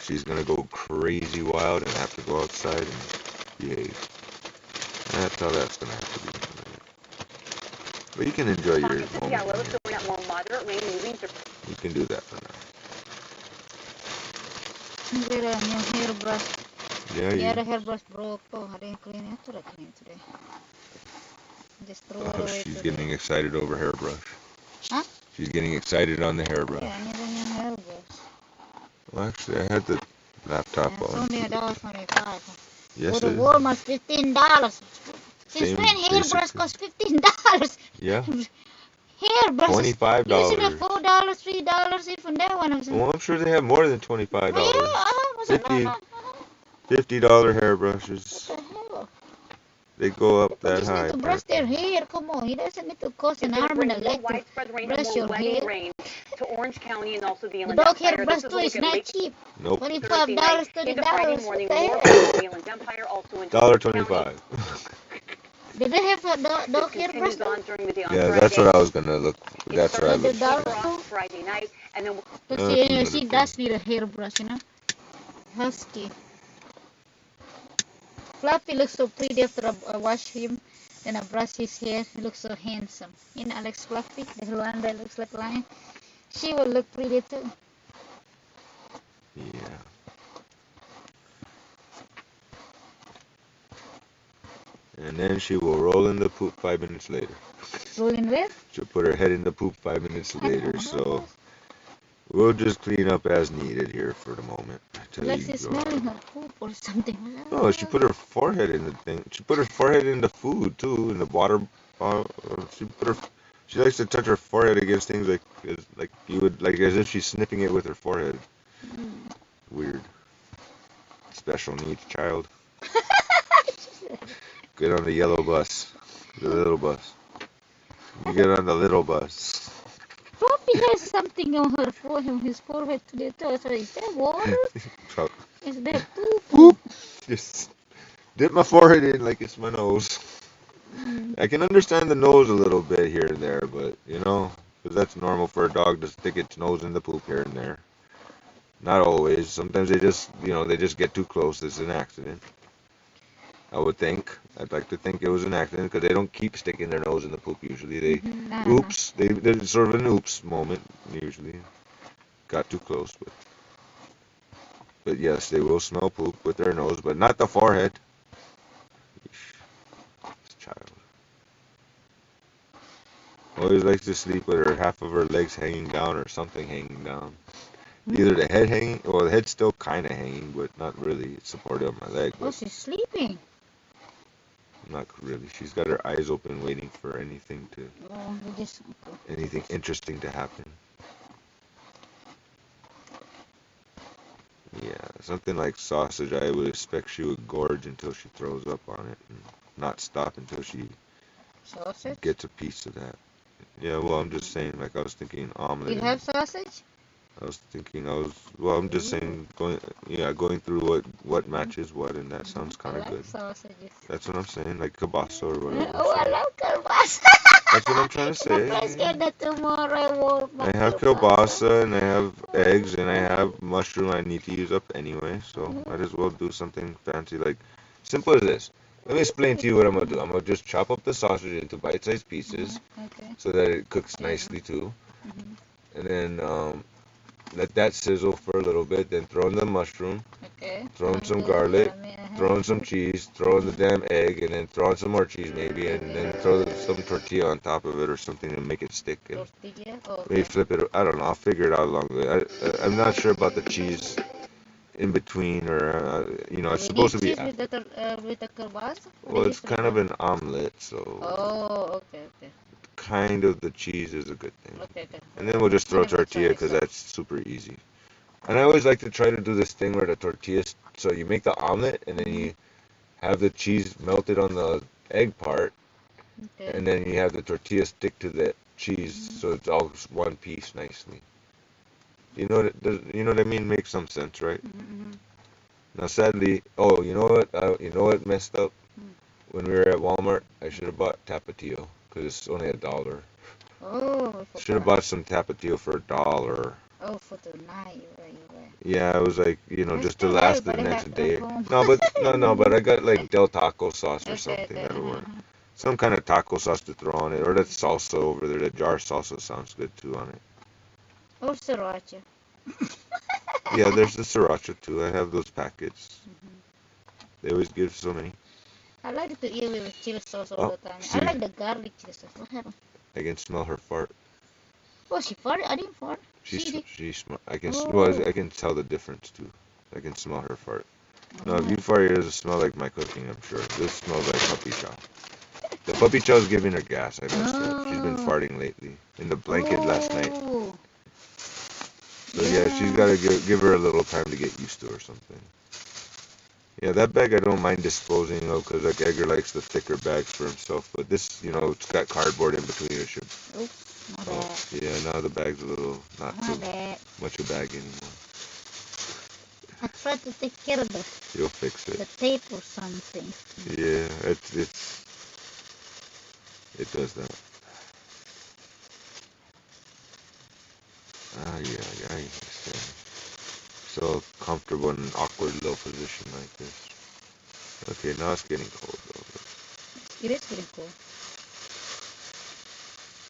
she's gonna go crazy wild and have to go outside and behave. That's how that's gonna have to be. But you can enjoy your moment. Yeah, well, showing up more moderate rain moving through. You can do that for now. You get a new hairbrush. Yeah, The other hairbrush broke. Oh, I didn't clean it. I thought I cleaned it today. Just threw it away. She's today. getting excited over hairbrush. Huh? She's getting excited on the hairbrush. Yeah, I need a new hairbrush. Well, actually, I had the laptop It's on. only $1.25. Yes, Go to it is. Walmart, $15. Since Same, when hairbrush basically. costs $15? Yeah. Hairbrush $25. usually $4, $3, even that one. Well, I'm sure they have more than $25. Yeah, $50 hairbrushes. what the hell? They go up People that just high. need to brush their hair. Come on, it doesn't need to cost an arm and a leg to widespread rain brush and your more wedding hair. rain to Orange County and also the The Inland dog Empire. hairbrush This too is is a look at not late cheap. Nope. $25, Thursday night into Friday $30. morning, What the more hell? from the Inland Empire, also into $1.25. Did they have a dog This hairbrush continues too? on during the day on Yeah, Friday. that's what I was gonna look. It That's what I started looked to taper for. off Friday night, and then But she does need a hairbrush, Husky. Fluffy looks so pretty after I wash him. Then I brush his hair. He looks so handsome. Alex Fluffy, the one that looks like lion. She will look pretty too. Yeah. And then she will roll in the poop 5 minutes later. Roll in where? She'll put her head in the poop 5 minutes later. So we'll just clean up as needed here for the moment. Like she's smelling her poop or something. No, she put her forehead in the thing. She put her forehead in the food too, in the water. She likes to touch her forehead against things like you would as if she's sniffing it with her forehead. Weird. Special needs child. Get on the yellow bus. The little bus. You get on the little bus. Poppy has something on her forehead, his forehead today too. So is that water? Is that poop? Just dip my forehead in like it's my nose. I can understand the nose a little bit here and there, but you know, because that's normal for a dog to stick its nose in the poop here and there. Not always. Sometimes they just, you know, they just get too close. It's an accident. I would think. I'd like to think it was an accident because they don't keep sticking their nose in the poop usually. They, oops. There's sort of an oops moment usually. Got too close, but yes, they will smell poop with their nose, but not the forehead. This child always likes to sleep with her half of her legs hanging down or something hanging down. Either the head hanging, or the head's still kind of hanging, but not really supported on my leg. Oh, she's sleeping. Not really. She's got her eyes open, waiting for anything interesting to happen. Yeah, something like sausage, I would expect she would gorge until she throws up on it, and not stop until she gets a piece of that. Yeah, well, I'm just saying, like I was thinking omelet. You have sausage? I'm just saying, going through what matches what, and that sounds kind of good. Sausages. That's what I'm saying, like kielbasa or whatever. Oh, I love kielbasa. That's what I'm trying to say. Let's get that tomorrow. I have kielbasa, and I have eggs, and I have mushroom I need to use up anyway, so might as well do something fancy, like, simple as this. Let me explain to you what I'm going to do. I'm going to just chop up the sausage into bite-sized pieces so that it cooks nicely too. And then let that sizzle for a little bit, then throw in the mushroom, throw in some garlic, throw in some cheese, throw in the damn egg, and then throw in some more cheese maybe, and then throw some tortilla on top of it or something to make it stick. And maybe flip it. I don't know. I'll figure it out along the way. I'm not sure about the cheese in between, or it's supposed to be. With the kielbasa? Well, it's kind of an omelet, so. Oh, okay. Kind of the cheese is a good thing. And then we'll just throw tortilla because that's super easy. And I always like to try to do this thing where the tortilla, so you make the omelet and then you have the cheese melted on the egg part, and then you have the tortilla stick to the cheese, so it's all one piece nicely. You know what I mean? Makes some sense, right? Now, sadly, you know what messed up? When we were at Walmart, I should have bought Tapatio. Because it's only $1. Oh, should have bought some Tapatio for $1. Oh, for tonight, right. Yeah, it was like, just to last the next day. No, but I got like Del Taco sauce or something. I don't want some kind of taco sauce to throw on it, or that salsa over there. The jar salsa sounds good too on it. Or sriracha. Yeah, there's the sriracha too. I have those packets. They always give so many. I like to eat with chili sauce all the time. I like the garlic chili sauce. What happened? I can smell her fart. Oh, she farted? I didn't fart. I can tell the difference too. I can smell her fart. No, if you fart, it doesn't smell like my cooking, I'm sure. This smells like puppy chow. The puppy chow is giving her gas, I messed up. She's been farting lately. In the blanket last night. So yeah, she's got to give her a little time to get used to or something. Yeah, that bag I don't mind disposing of because like Edgar likes the thicker bags for himself. But this, it's got cardboard in between it. Yeah, now the bag's a little not so much a bag anymore. I try to take care of You'll fix it. The tape or something. Yeah, it does that. Yeah, I understand. So comfortable in an awkward little position like this. Okay, now it's getting cold though. It is getting cold.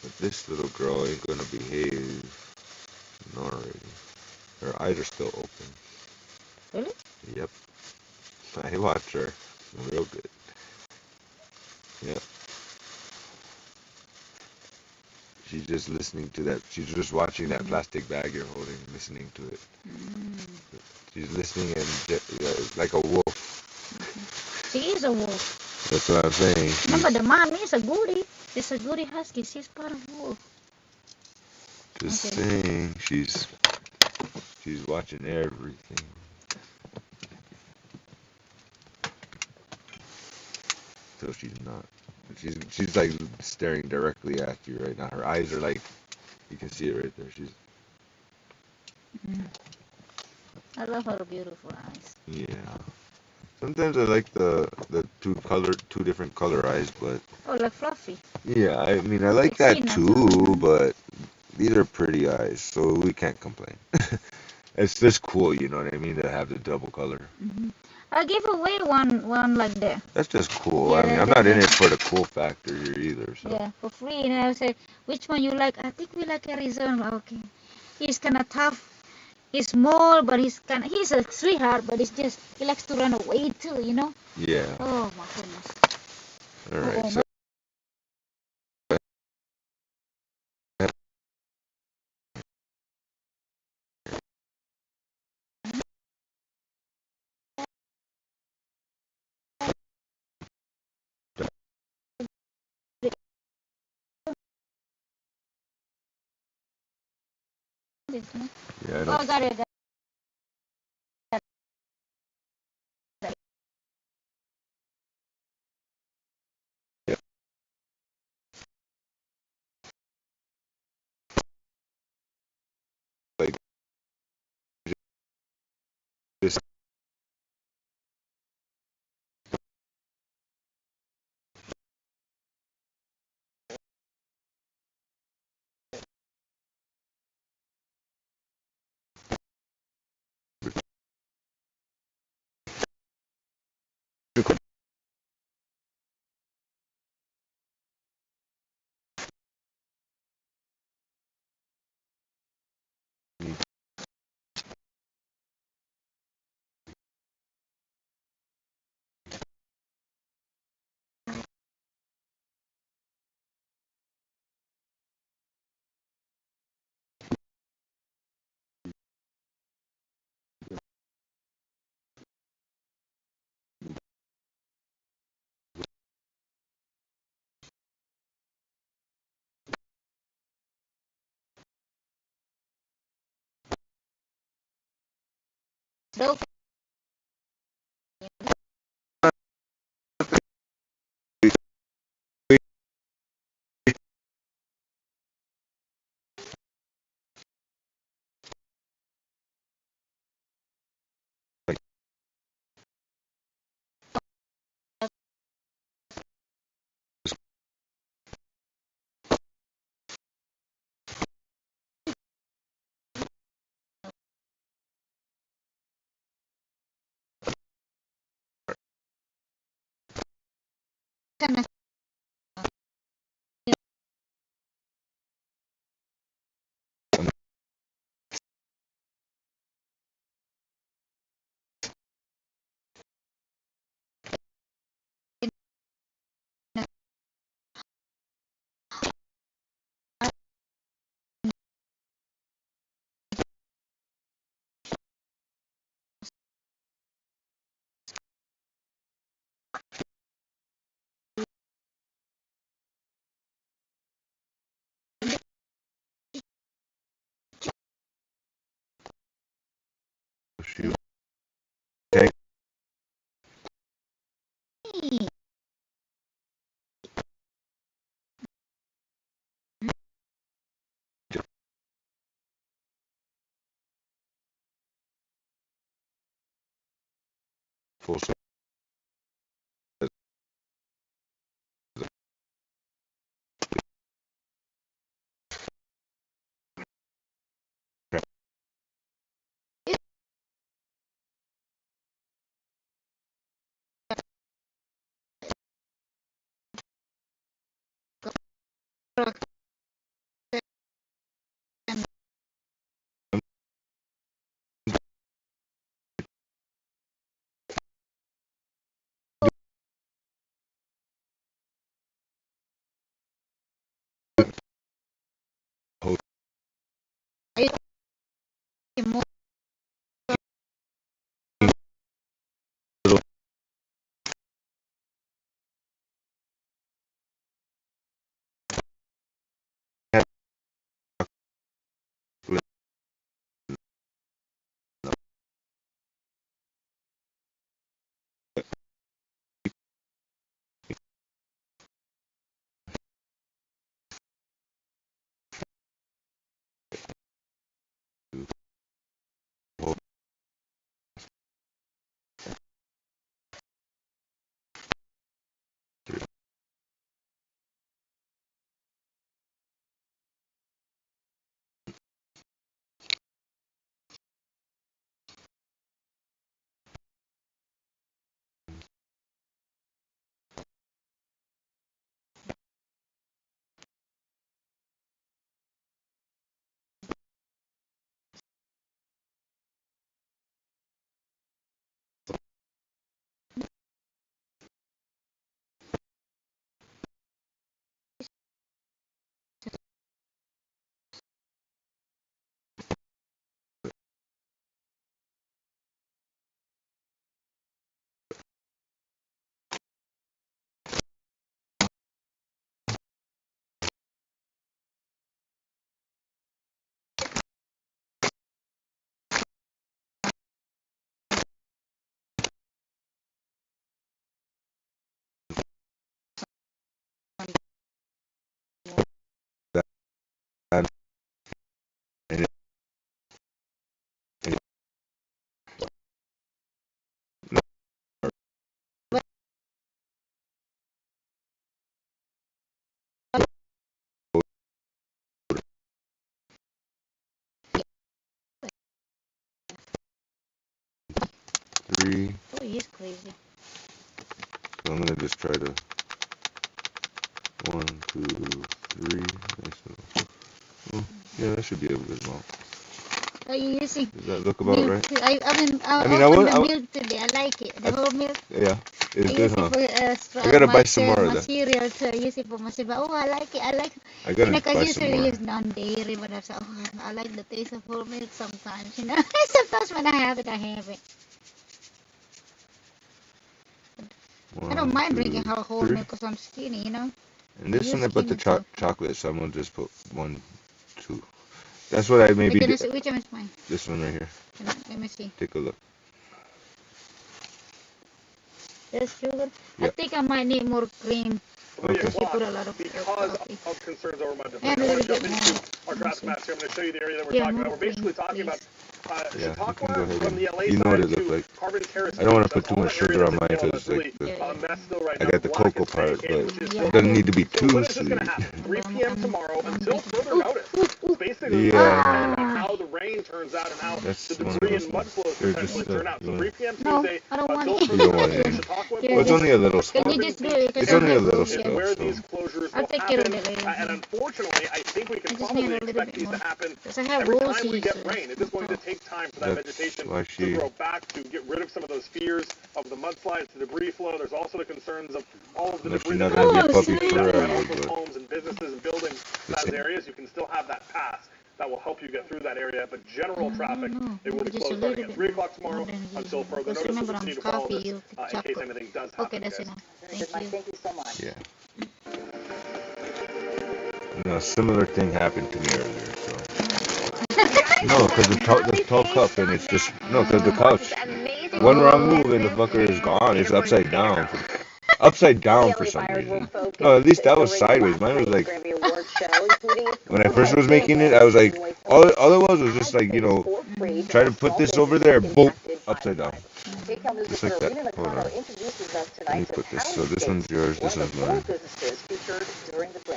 But this little girl ain't gonna behave. Not really. Her eyes are still open. Really? Yep. I watch her. Real good. Yep. She's just listening to that. She's just watching that plastic bag you're holding, listening to it. She's listening and like a wolf. She is a wolf. That's what I'm saying. Remember, the mom is a goody. She's a goody husky. She's part of wolf. Just saying, she's watching everything. till she's not. She's like staring directly at you right now. Her eyes are like, you can see it right there. She's. I love her beautiful eyes. Yeah. Sometimes I like the two different color eyes, but. Oh, like Fluffy. Yeah, I mean I like that too, but these are pretty eyes, so we can't complain. It's just cool, you know what I mean, to have the double color. I'll give away one like that. That's just cool. Yeah, I mean, I'm not in it for the cool factor here either. So. Yeah, for free. And I say, which one you like? I think we like Arizona. Okay. He's kind of tough. He's small, but he's a sweetheart, but it's just, he likes to run away too, you know? Yeah. Oh, my goodness. All right. So. Yeah, I Oh, got it. Yeah. Like, just. Nope. Shoot. Okay. Full. 3. Oh, he's crazy. So I'm gonna just try to 1, 2, 3. Nice. Oh, yeah, that should be able to mount. Are you using Does that look about milk? right? I I opened would. the milk today. I like it. The whole milk. Yeah, I it's good, use it huh? for I gotta my buy some more of my that. cereal. So I use it for my cereal. Oh, I like it. I like it. I gotta Because buy some usually more. use non-dairy, but I say, oh, I like the taste of whole milk sometimes. Sometimes when I have it, I have it. I don't 1, mind 2, drinking whole 3. milk because I'm skinny. And this one I put the Skinny. chocolate, so I'm gonna just put 1, 2. That's what I maybe Okay, do. which one is mine? This one right here. Let me see. Take a look. There's sugar. Yeah. I think I might need more cream. Okay. You put a lot of Because of concerns over my and I a want to little jump bit into more. our traffic maps here. I'm going to show you the area that we're Yeah, talking about. more We're basically cream, talking about Yeah, you can go Chautauqua ahead from and, the LA you know what side it looked to like. Carbon Terrace. I don't want to That's put too all much that area sugar on that's mine in because Vail. it's That's like really a mess still right I now. got the Black cocoa is staying part, in, but which is it doesn't need to be so when too is this going sweet. to happen? 3 p.m. tomorrow until further notice. It's basically Yeah. depending on how the rain turns out and how That's the one of debris those and mud things. flows They're potentially just, turn out. So yeah. 3 p.m. No, Tuesday I don't want until it. further You don't want notice. it. Chautauqua and Yeah, Well, it's only a little Can you spill. just do it? Because It's I only a have little room is spill, where so these closures I'll will take care of happen. it later. And unfortunately, I think we I can just probably need a little expect bit these to more. happen Because I have every roses. time we get rain. It is going to take time for that That's vegetation why to she grow back, to get rid of some of those fears of the mudslides, the debris flow. There's also the concerns of all of the Unless debris you're that not gonna be a comes puppy down forever, off those but homes and businesses and buildings in those areas. You can still have that pass that will help you get through that area. But general traffic, it will be Just a closed little starting at bit 3 more. o'clock tomorrow until further Because notice. We'll remember, I'm continue to follow coffee, this you in case chocolate. anything does happen. Okay, that's guys. enough. Thank you. Thank you so much. yeah. No, a similar thing happened to me earlier, so. No, because the tall cup and it's just, no, because the couch, one wrong move and the fucker is gone. It's upside down. Upside down for some reason. No, at least that was sideways. Mine was like, when I first was making it, I was like, all it was just like, you know, try to put this over there, boom, upside down. Just like that. Hold on. Let me put this. So this one's yours, this one's mine.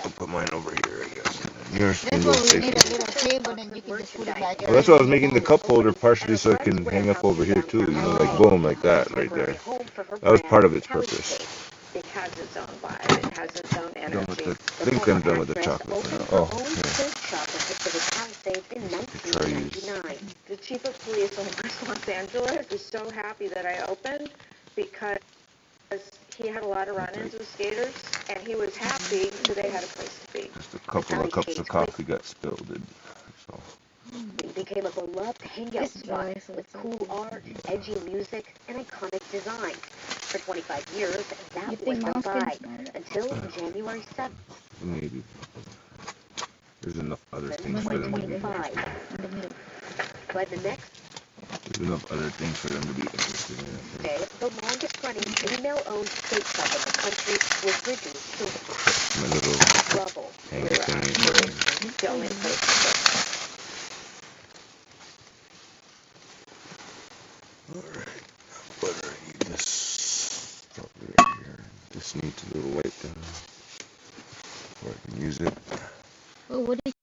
I'll put mine over here, I guess. And yours can That's go why we need a safely. little table and you can just put it back. Well, that's why I was making the cup holder partially so it can hang up over here too, you know, like boom, like that, right there. That was part of its purpose. It has its own vibe. It has its own Done with energy. the, I think I'm done with the chocolate for now. Oh, try use. The chief of police in Los Angeles is so happy that I opened because he had a lot of run-ins with skaters, and he was happy that they had a place to be. Just a couple of cups of coffee got spilled. So. It became a beloved hangout spot with cool art, edgy music, and iconic design. For 25 years, that was the vibe until January 7th. Maybe. There's enough other things for them to be. 2025. By the next There's enough other things for them to be interested in. day, the longest-running female-owned skate shop in the country was reduced to My little rubble. hanger thing. Don't encourage Alright. What are you? This probably right here. This needs a little wipe down. Before I can use it. Oh, what did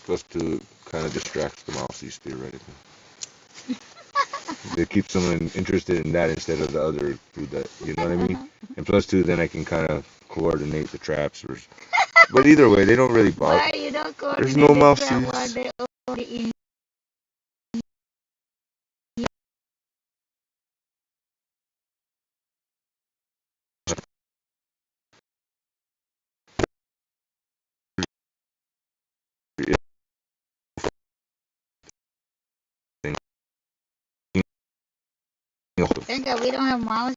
Plus, to kind of distracts the mousies theoretically. It keeps someone interested in that instead of the other food that, you know what I mean? And plus, too, then I can kind of coordinate the traps. But either way, they don't really bother. Why you don't There's coordinate no the trap while mousies. they already in? Thank God we don't have mouse.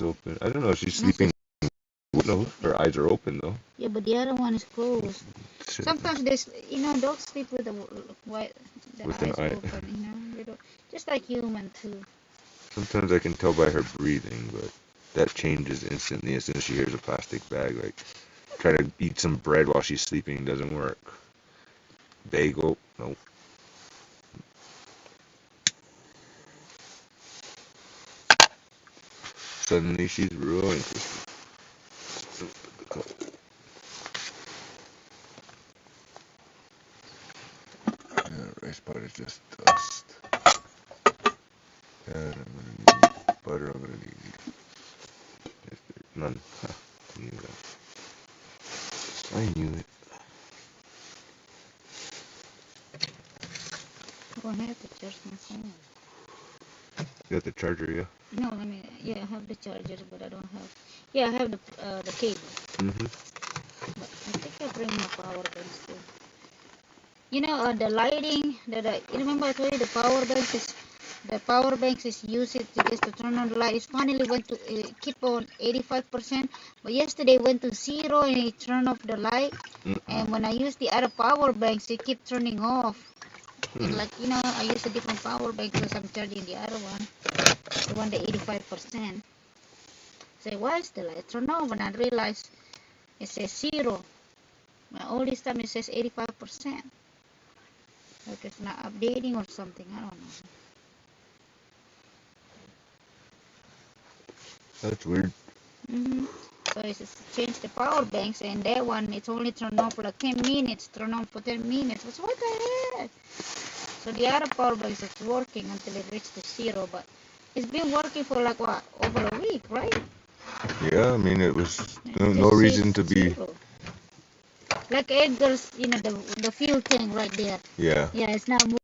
Open. I don't know if she's sleeping. No, her eyes are open though. Yeah, but the other one is closed. Sometimes there's, dogs sleep with the eyes Eye. open, just like human too. Sometimes I can tell by her breathing, but that changes instantly as soon as she hears a plastic bag. Like, try to eat some bread while she's sleeping doesn't work. Bagel, nope. Suddenly she's real interested. Yeah, rice pot is just dust. And I'm gonna need butter. I'm gonna need none. Huh, I knew that. I knew it. Oh, I have to charge my phone. You got the charger, yeah? No, I have the charger, but I don't have. Yeah, I have the cable. Mm-hmm. But I think I bring my power banks too. The lighting. You remember I told you the power banks is used to just to turn on the light. It finally went to keep on 85%, but yesterday went to 0 and it turned off the light. And when I use the other power banks, it keep turning off. And I use a different power bank because I'm charging the other one, the one the 85%. Say, why is the light turned off? And I realized it says 0. All this time it says 85%. Like it's not updating or something. I don't know. That's weird. So it's just change the power banks, and that one it's only turned on for like 10 minutes. Turn on for 10 minutes. I said, what the heck? So the other power banks is working until it reaches the 0, but it's been working for like what, over a week, right? Yeah, I mean it was no reason to be. 0. Like Edgar's, the fuel tank right there. Yeah. Yeah, it's not moving.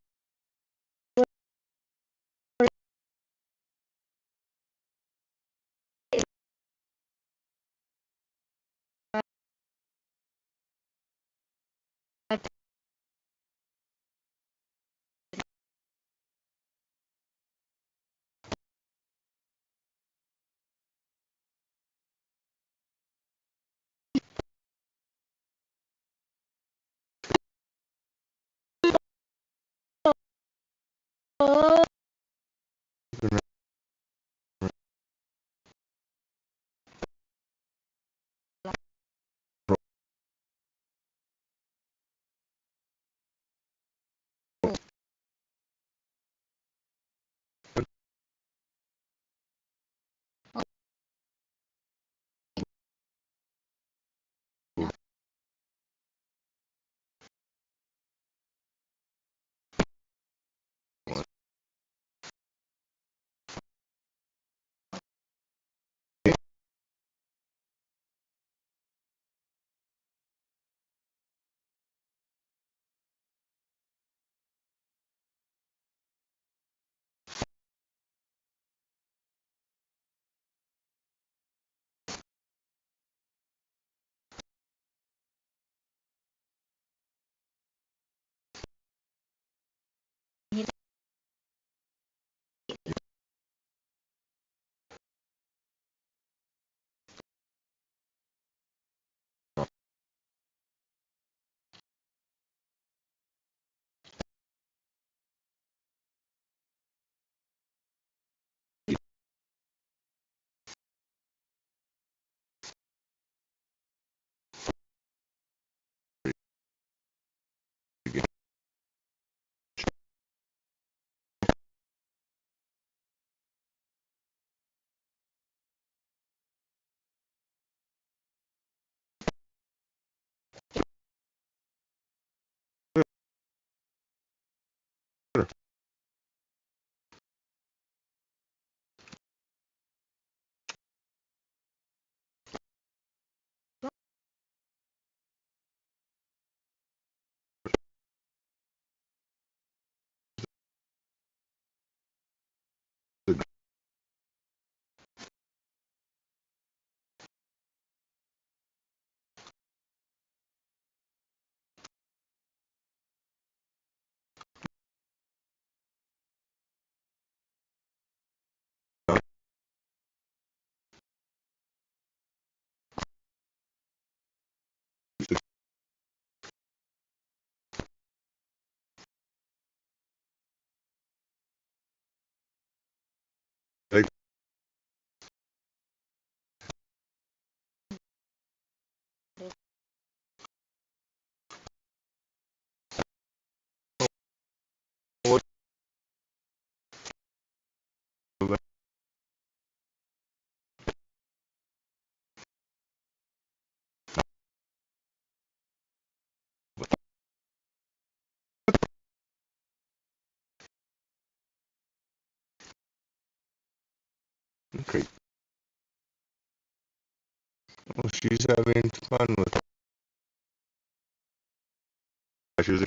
Okay. Well, she's having fun with it. She was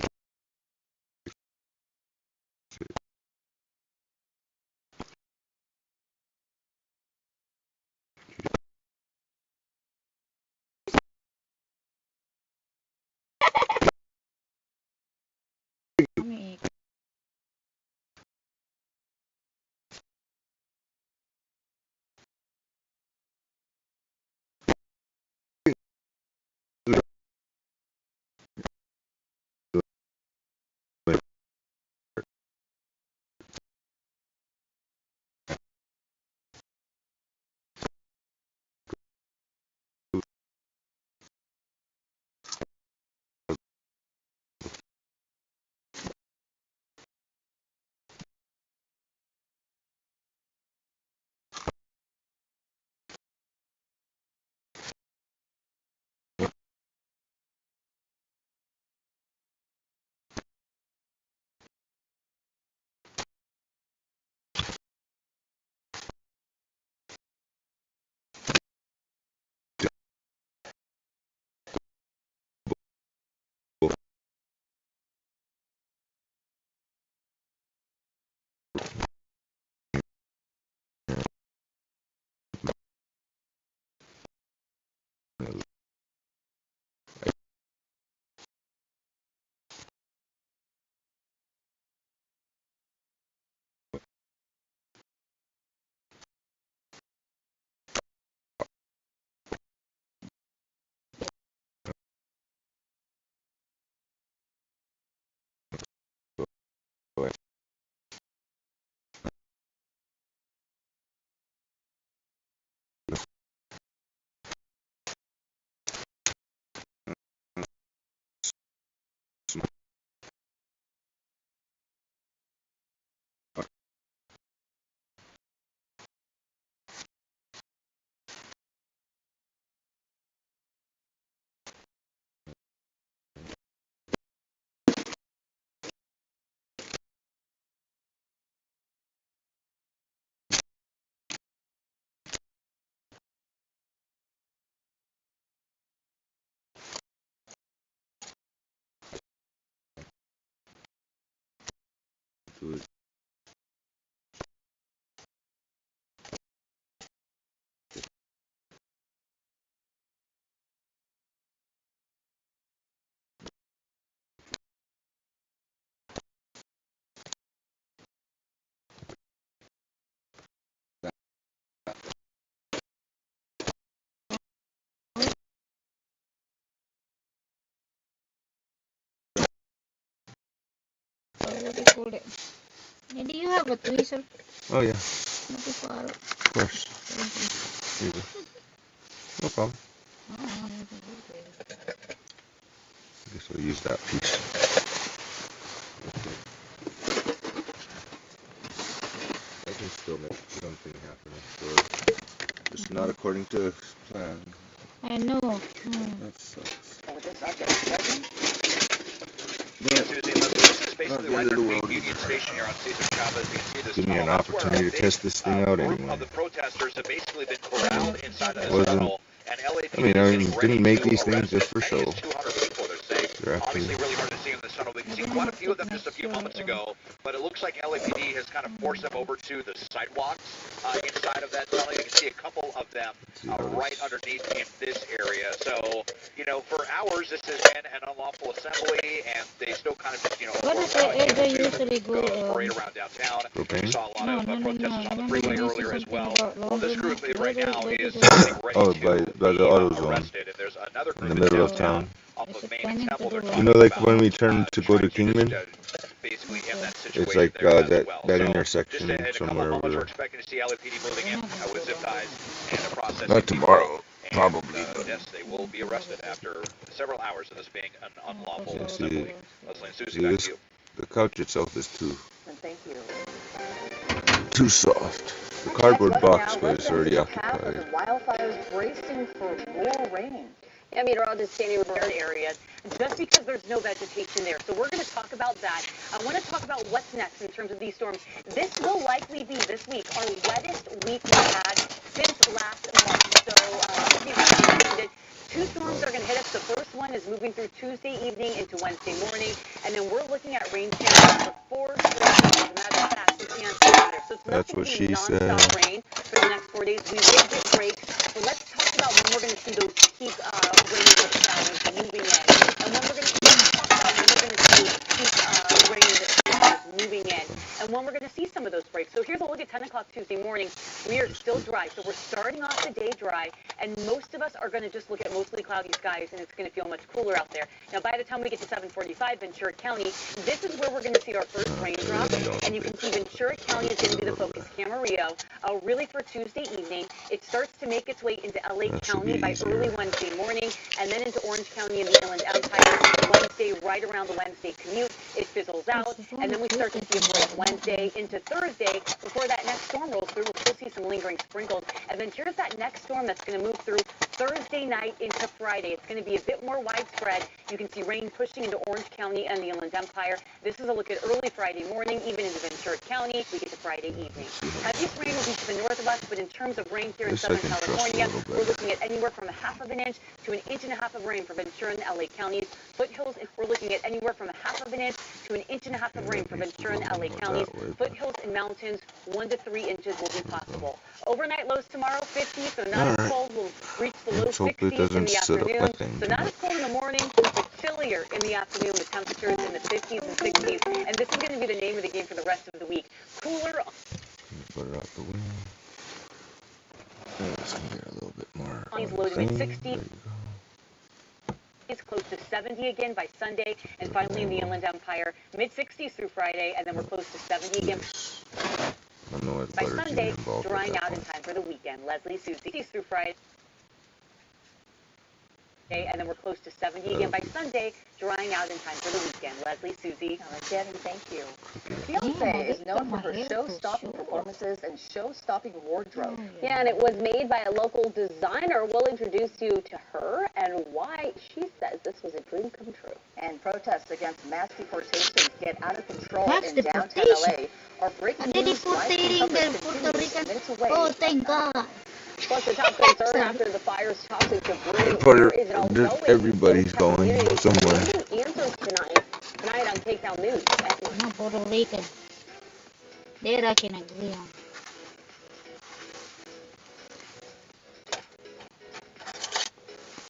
Maybe you have a tweezer. Oh yeah, Not too far. of course. Here you go. No problem. I guess I'll use that piece. I can still make something happen, I'm sure. Just not according to plan. I know. That sucks. Yeah, Susie, this is basically right underneath Union Station here on Cesar Chavez. You can see this Give me an tunnel. That's where opportunity a to big test this thing out group anyway. of the protesters have basically been corralled inside of this Wasn't. tunnel. And LAPD I mean, I is getting ready didn't make to these things arrest just for as many show. as 200 people, they're saying. Obviously, really hard to see in this tunnel. We can see quite a few of them just a few moments ago, but it looks like LAPD has kind of forced them over to the sidewalks inside of that tunnel. You can see a couple of them right underneath in this area. So, you know, for hours, this has been an unlawful assembly, and they still kind of just, you know, What is the area usually go? parade around downtown. We saw a lot of protesters on the I freeway remember earlier as well. something Well, this group right now where is did it getting ready Oh, to by the auto zone. arrested, and there's another In group the middle of downtown town. off of Main and Temple. They're You talking know, like about when we turn to go to Kingman, basically in that situation it's like there as that well. that So intersection just in a couple somewhere of over moments, we're there. expecting to see LAPD moving in with zip ties and a process. Not tomorrow, probably. Yes, they will be arrested after several hours of this being an unlawful Yeah, assembly. Leslie and Susie, see back this, to you. the couch itself is too Thank you. too soft. The cardboard box was already occupied. Wildfires bracing for more rain. Yeah, meteorologist Sandy Rivera area, just because there's no vegetation there. So we're going to talk about that. I want to talk about what's next in terms of these storms. This will likely be this week our wettest week we've had since last month. So, two storms are going to hit us. The first one is moving through Tuesday evening into Wednesday morning, and then we're looking at rain chances for 4 straight days. As a matter of fact, we can't see better. So it's not going to be non-stop rain for the next 4 days. We will get breaks, but let's talk about when we're going to see those peak rain showers moving in, and when we're going to talk about when we're going to see those peak rain showers moving in, and when we're going to see some of those breaks. So here's a look at 10 o'clock Tuesday morning. We are still dry, so we're starting off the day dry, and most of us are going to just look at mostly cloudy skies, and it's going to feel much cooler out there. Now, by the time we get to 7:45 Ventura County, this is where we're going to see our first raindrop, and you can see Ventura County is going to be the focus. Camarillo, really for Tuesday evening. It starts to make its way into LA County by early Wednesday morning, and then into Orange County and the Inland Empire Wednesday, right around the Wednesday commute. It fizzles out, and then we start to see a break Wednesday into Thursday before that next storm rolls through. We'll still see some lingering sprinkles, and then here's that next storm that's going to move through Thursday night into Friday. It's going to be a bit more widespread. You can see rain pushing into Orange County and the Inland Empire. This is a look at early Friday morning, even into Ventura County. We get to Friday evening. Heaviest rain will be to the north of us, but in terms of rain here in Southern California, we're looking at anywhere from 1/2 inch to 1.5 inches of rain for Ventura and LA counties. Foothills, we're looking at anywhere from 1/2 inch to 1.5 inches of rain for Ventura and LA counties. Foothills and mountains, 1 to 3 inches will be possible. Overnight lows tomorrow, 50, so not as cold. We'll reach the low 60s in the afternoon. So not as cold in the morning, but chillier in the afternoon with temperatures in the 50s and 60s. And this is going to be the name of the game for the rest of the week. Cooler. Put it out the window. Let's get a little bit more. Low to mid-60s. It's close to 70 again by Sunday, and finally in the Inland Empire, mid-60s through Friday, and then we're close to 70 again by Sunday, drying out in time for the weekend. Leslie, Susie, through Friday, and then we're close to 70 again by Sunday, drying out in time for the weekend. Leslie, Susie. Jenny, thank you. Beyonce is known for her show-stopping performances and show-stopping wardrobe. Yeah, and it was made by a local designer. We'll introduce you to her and why she says this was a dream come true. And protests against mass deportations get out of control Mass in downtown deportation? LA. Are breaking Are they news live deportating the coverage Puerto continues Ricans? minutes away. Oh, thank God. Plus, the top concern after the fire's toxic debris. There is an all-knowing Everybody's going somewhere. answers tonight on Takedown News. No, Puerto Rican. There I can agree on.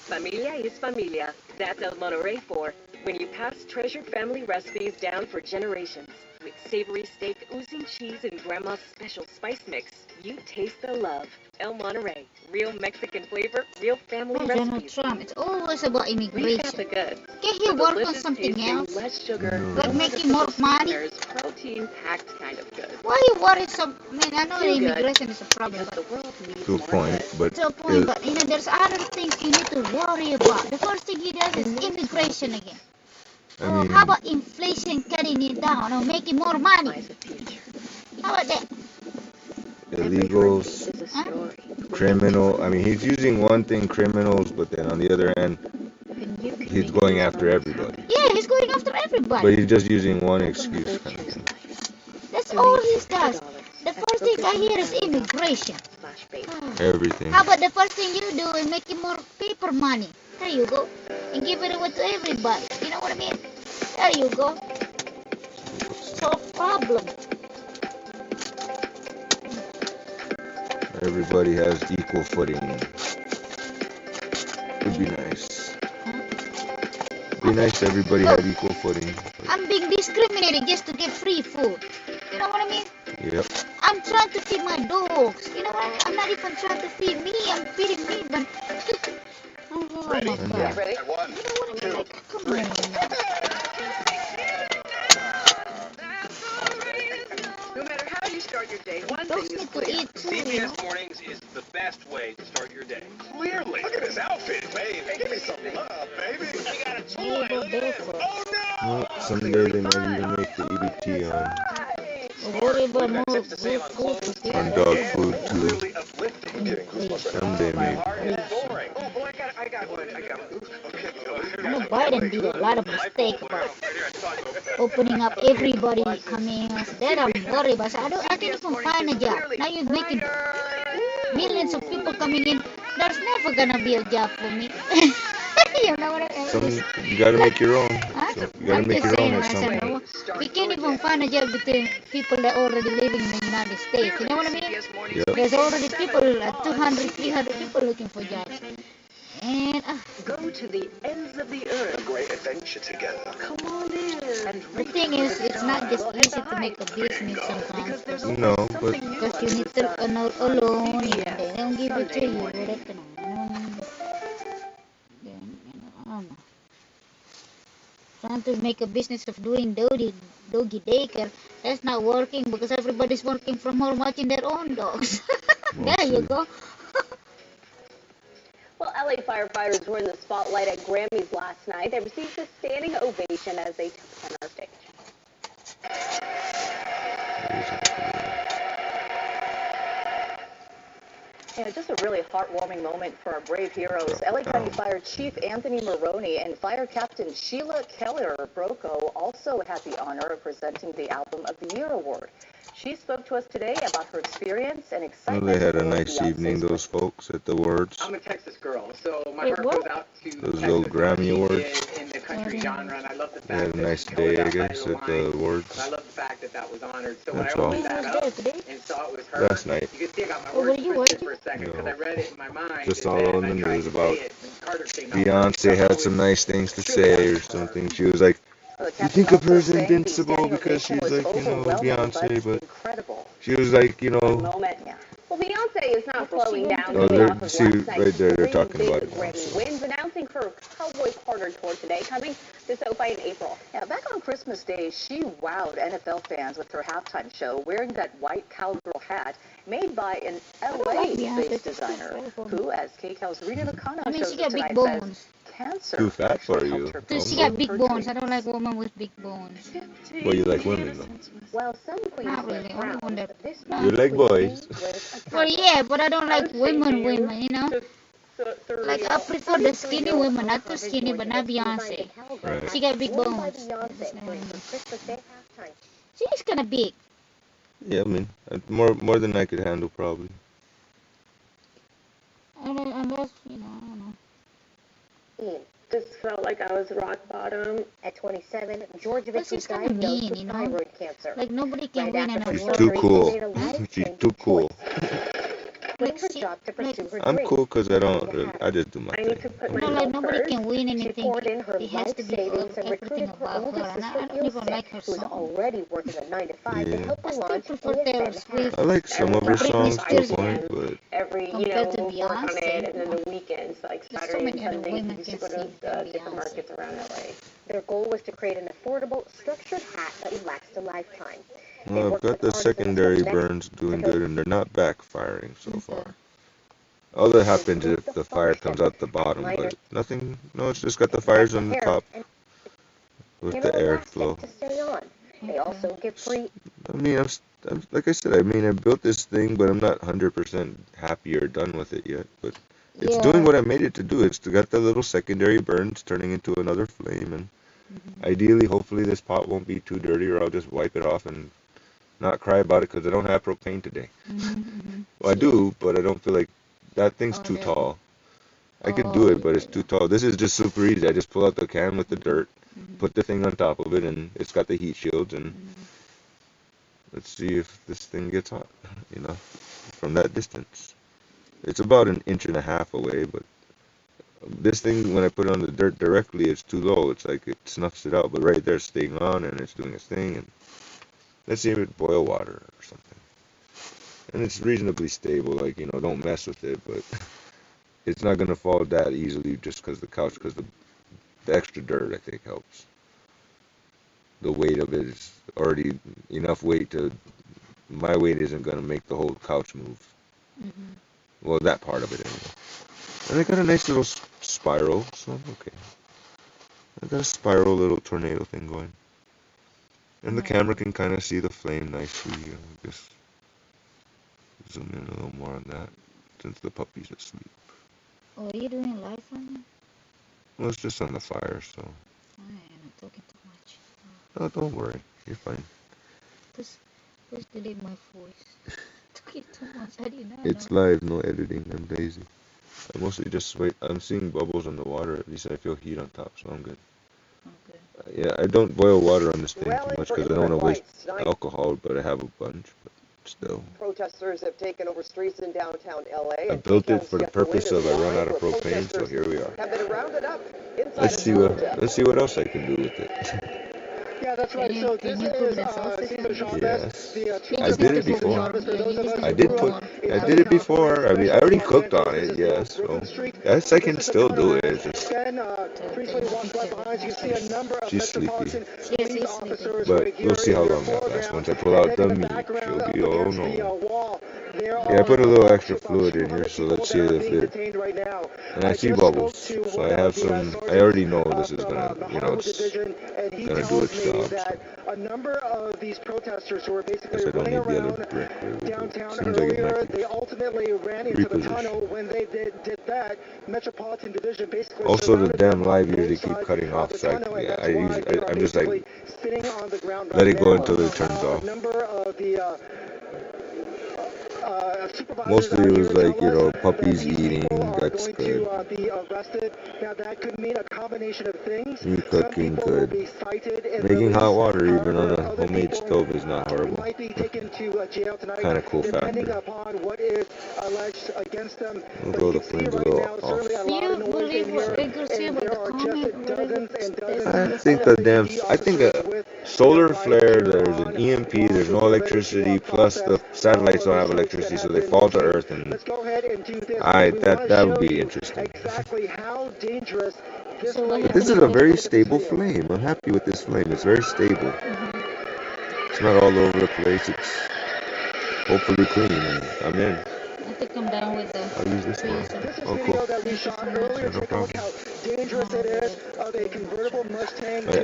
Familia is familia. That's El Monterey for when you pass treasured family recipes down for generations. With savory steak, oozing cheese, and grandma's special spice mix, you taste the love. El Monterey, real Mexican flavor, real family Donald recipes. Trump, it's always about We got immigration. the goods. Can he The work on delicious something tasting, else? less sugar, But making more money? protein-packed kind of good. Why you worry so? I mean, I know the Too good. immigration is a problem, but To a point, but to a point. But you know, there's other things you need to worry about. The first thing he does is immigration again. I mean, How about inflation cutting it down or making more money? How about that? illegals, criminal. I mean, he's using one thing, criminals, but then on the other hand, he's going after everybody. Yeah, he's going after everybody. But he's just using one excuse. Kind of thing. That's all he does. The first thing I hear is immigration. Everything. How about the first thing you do is making more paper money? There you go. And give it away to everybody. You know what I mean? There you go. Solve problem. Everybody has equal footing. Would be nice. Be nice if everybody had equal footing. I'm being discriminated just to get free food. You know what I mean? Yep. I'm trying to feed my dogs. You know what I mean? I'm not even trying to feed me. I'm feeding me, but... Oh, my God. Ready? You know what I mean? Like, come on. No matter how you start your day, one thing Dogs is need to clear. eat too, you know? CBS Mornings is the best way to start your day. Clearly. Look at his outfit, babe. Give me some love, baby. We got a toy. Yeah, Look at this. oh, Well, someday they might even make the EBT Worry about more Tips to save on clothes. on dog food too. Really uplifting. Someday maybe. Oh, I got one. I know Biden did a lot of mistakes, but opening up everybody coming. Then I'm worried, but I can't even find a job. Now you're making millions of people coming in. There's never gonna be a job for me. You know what I mean? You gotta make your own. Huh? So you gotta I'm make just your own saying, or I said, something. no, we can't even find a job between people that already living in the United States. You know what I mean? Yep. There's already people, 200, 300 people looking for jobs. And Go to the ends of the earth. A great adventure together. Come on in. And the thing is, it's not just easy to make a business sometimes. No, but Because you need to know alone, and they don't give it to you. I don't know. Trying to make a business of doing doggy daycare, that's not working because everybody's working from home watching their own dogs. There you go. Well, LA firefighters were in the spotlight at Grammys last night. They received a standing ovation as they took center stage. Yeah, just a really heartwarming moment for our brave heroes. LA County Fire Chief Anthony Maroney and Fire Captain Sheila Keller Broco also had the honor of presenting the Album of the Year award. She spoke to us today about her experience and well, excitement. they had a nice evening, those folks at the awards. I'm a Texas girl, so my heart goes out to Those Texas little and Grammy what she awards. did in the country genre, and I love the They fact had a that nice she day, colored I outside guess, of the at the lines, awards. and I love the fact that that was honored. So That's when I all. opened that up and saw it was her, Last night. you could see I got my Oh, words were you twisted for a second because I read it in my mind. Just and all then on I the tried news to about say it, and Carter came out. Beyonce had some nice things to say or something. She was like, you think of her as invincible because she's like, you know, Beyonce, but she was like, you know, Moment. Well, Beyonce is not slowing down. oh, coming off of see, last night's right there, they're three talking big about it now. Grammy So. wins, announcing her Cowboy Carter tour today, coming to SoFi in April. Yeah, back on Christmas Day, she wowed NFL fans with her halftime show wearing that white cowgirl hat made by an LA-based designer who, as KCAL's Rita Lacano shows she got us big tonight, bones. says cancer Too fat for actually you. helped her Dude, she grow got big her bones. I dreams. don't like women with big bones. Well, you like women, though. While some queens Not wear really. Only one crowns, that. this No. You like boys. Well, yeah, but I don't like women, you know? Like, I prefer the skinny women, not too skinny, but not Beyonce. Right. She got big bones. She's kind of big. Yeah, I mean, more than I could handle, probably. Unless, you know, I don't know. Just felt like I was rock bottom. At 27, Georgia But she's was kind of diagnosed mean, with you know? thyroid cancer. Like, nobody can win an She's award. too cool. She's too cool. Quitting her job to pursue her I'm dream. cool because I just do my thing. No, like, nobody can win She anything. poured in her It has life to be savings and everything recruited her about her. older And sister, I don't even like her Ilse, who's song. already working a 9-to-5 to help I her still launch prefer Taylor Swift. I like some of her songs to a point, but Every, you Compared know, to we'll work on it, Beyonce. and then the weekends, like There's so Saturday many and other Sunday, women we used can to go sing to than different Beyonce. markets around LA. Their goal was to create an affordable, structured hat that would last a lifetime. well, I've got the secondary burns doing good, and they're not backfiring so far. All that happens if the fire comes out the bottom, but nothing. No, it's just got the fires on the top with the airflow. To stay on. They also give free. I mean, like I said, I mean, I built this thing, but I'm not 100% happy or done with it yet. But it's doing what I made it to do. It's got the little secondary burns turning into another flame, and ideally, hopefully, this pot won't be too dirty, or I'll just wipe it off and not cry about it because I don't have propane today. Well, I do, but I don't feel like that thing's too tall. I could do it, but it's too tall. This is just super easy. I just pull out the can with the dirt, put the thing on top of it, and it's got the heat shields, and let's see if this thing gets hot, you know, from that distance. It's about 1.5 inches away, but this thing, when I put it on the dirt directly, it's too low. It's like it snuffs it out, but right there it's staying on, and it's doing its thing, and let's see if it boil water or something. And it's reasonably stable, like, you know, don't mess with it, but it's not going to fall that easily just because the couch, because the extra dirt, I think, helps. The weight of it is already enough weight to, my weight isn't going to make the whole couch move. Well, that part of it anyway. And I got a nice little spiral, so I'm okay. I got a spiral little tornado thing going. And the camera can kind of see the flame nicely. I guess zoom in a little more on that since the puppy's asleep. Oh, are you doing live on? Well, it's just on the fire, so. I am talking too much. No, don't worry. You're fine. Just delete my voice. Took it too much. I did not It's know. live, no editing. I'm lazy. I mostly just wait. I'm seeing bubbles on the water. At least I feel heat on top, so I'm good. Yeah, I don't boil water on this thing too much because I don't want to waste alcohol, but I have a bunch. But still. Protesters have taken over streets in downtown LA. I built it for the purpose of I run out of propane, so here we are. Have been rounded up inside Let's see what else I can do with it. Yeah, that's right. So this is Cesar Chavez. Yes, I did it before. I did it before. I mean, I already cooked on it. Yes, so yes, I can still do it. It's just she's sleepy, but we'll see how long that lasts. Once I pull out the meat, she'll be oh no. Yeah, I put a little extra fluid in here, so let's see if it. And I see bubbles, so I have some. I already know this is gonna, it's gonna do its job. So. A number of these protesters who were basically running around downtown earlier, they ultimately ran into the tunnel. When they did that, Metropolitan Division basically. Also, the damn live usually keep cutting off, so I'm just like let it go until it turns off. Mostly it was like, puppies eating, that's good. Now that could mean a combination of things. Meat cooking, good. Making hot water even on a homemade stove is not horrible. Kind of cool factor. We'll go the flames a little off. I think a solar flare, there's an EMP, there's no electricity, plus the satellites don't have electricity, so they fall to Earth, and that would be interesting. But this is a very stable flame. I'm happy with this flame. It's very stable. It's not all over the place. It's hopefully clean, and I'm in. I think I'm done with the. I'll use this one. Oh, cool. No problem.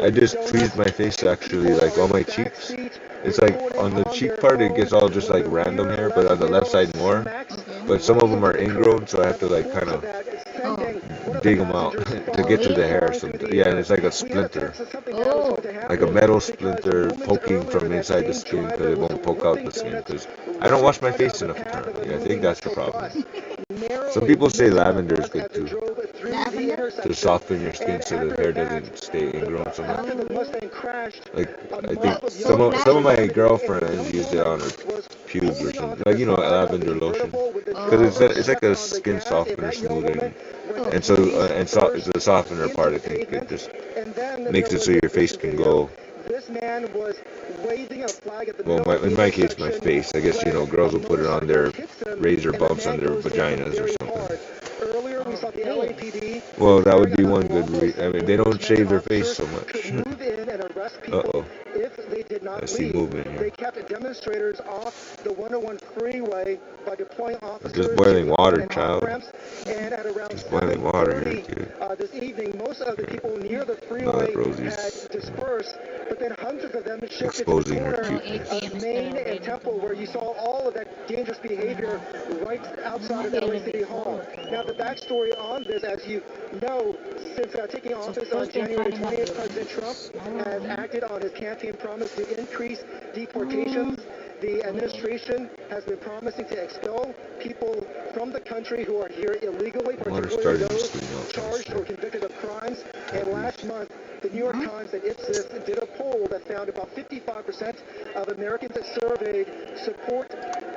I just tweezed my face actually, like all my cheeks. It's like on the cheek part it gets all just like random hair, but on the left side more. But some of them are ingrown, so I have to like kind of dig them out to get to the hair. So, yeah, and it's like a splinter, like a metal splinter poking from inside the skin because it won't poke out the skin. Because I don't wash my face enough apparently. I think that's the problem. Some people say lavender is good too, to soften your skin so the hair doesn't stay ingrown so much. Like I think some of my girlfriends use it on her pubes or something, like lavender lotion, because it's like a skin softener, smoothing, and so the softener part, I think it just makes it so your face can glow. Well, in my case, my face. I guess girls will put it on their razor bumps on their vaginas or something. Well, that would be one good reason. I mean, they don't shave their face so much. Uh-oh. I see movement here. Just boiling water, child. Just boiling water here, kid. This evening, most of the people near the freeway had dispersed, but then hundreds of them shifted to the corner of Main and Temple, where you saw all of that dangerous behavior right outside of LA City Hall. Now, the backstory on this, as you know, since taking office on January 20th, President Trump has acted on his campaign promise to increase deportations. The administration has been promising to expel people from the country who are here illegally, particularly those charged or convicted of crimes. And last month, the New York Times and Ipsos did a poll that found about 55% of Americans that surveyed support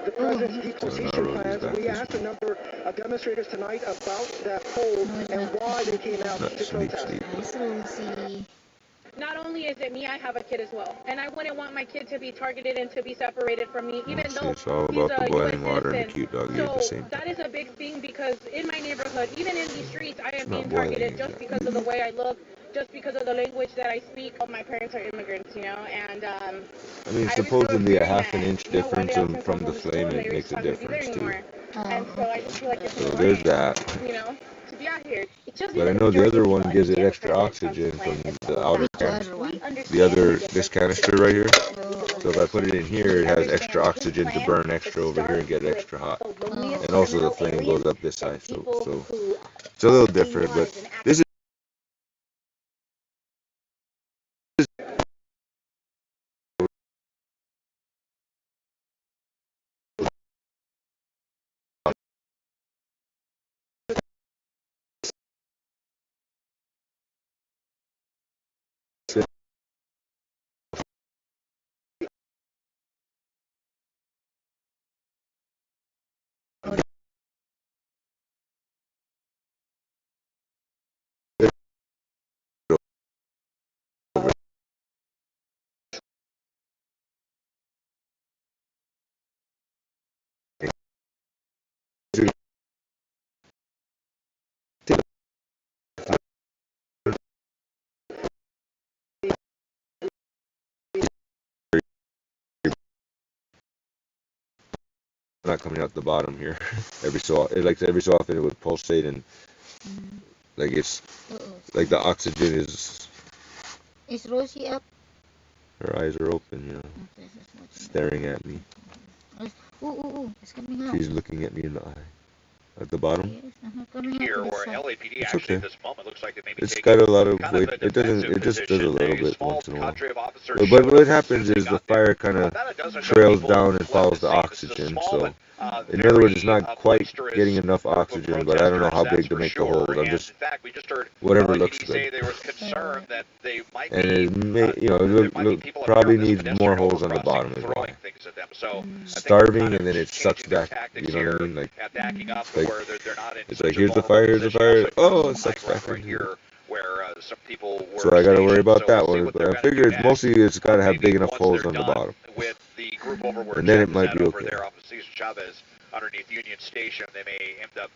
the president's deportation plans. We asked a number of demonstrators tonight about that poll and why they came out to protest. Not only is it me, I have a kid as well. And I wouldn't want my kid to be targeted and to be separated from me, even though it's all about the boiling water and the cute dog eat the same. That is a big thing because in my neighborhood, even in these streets, I am being targeted just because of the way I look, just because of the language that I speak. My parents are immigrants, and I mean, supposedly a half an inch difference from the flame, it makes a difference too. And so I just feel like it's so there's that. To be out here. But I know the other one gives it extra oxygen from the outer canister. This canister right here. So if I put it in here, it has extra oxygen to burn extra over here and get extra hot. And also the flame goes up this side, so it's a little different. But this is not coming out the bottom here. Every so often it would pulsate and like it's like the oxygen is. Is Rosie up? Her eyes are open, you know, staring at me. It's coming out. She's looking at me in the eye. At the bottom. Here, where LAPD actually at this moment looks like they may be It's taking got a lot of kind weight. a It doesn't. It just does a defensive little position. bit A once in a while. cadre of officers But showed what us happens is the fire kind of trails down and follows the oxygen. So, in other words, it's not quite getting enough oxygen. But I don't know how big to make the holes. I'm just whatever looks good. There was concern that they might And it may, you know, probably needs more holes on the bottom as well. So Starving and then it sucks back. You know what I mean? Like it's like here's the fire, here's the fire. Oh, it sucks back in here. Some people were So I got to worry about that one. But I figure it's got to have big enough holes on the bottom. With the group over where And then it Chavez might had be over okay. there off of Cesar Chavez underneath Union Station, they may end up,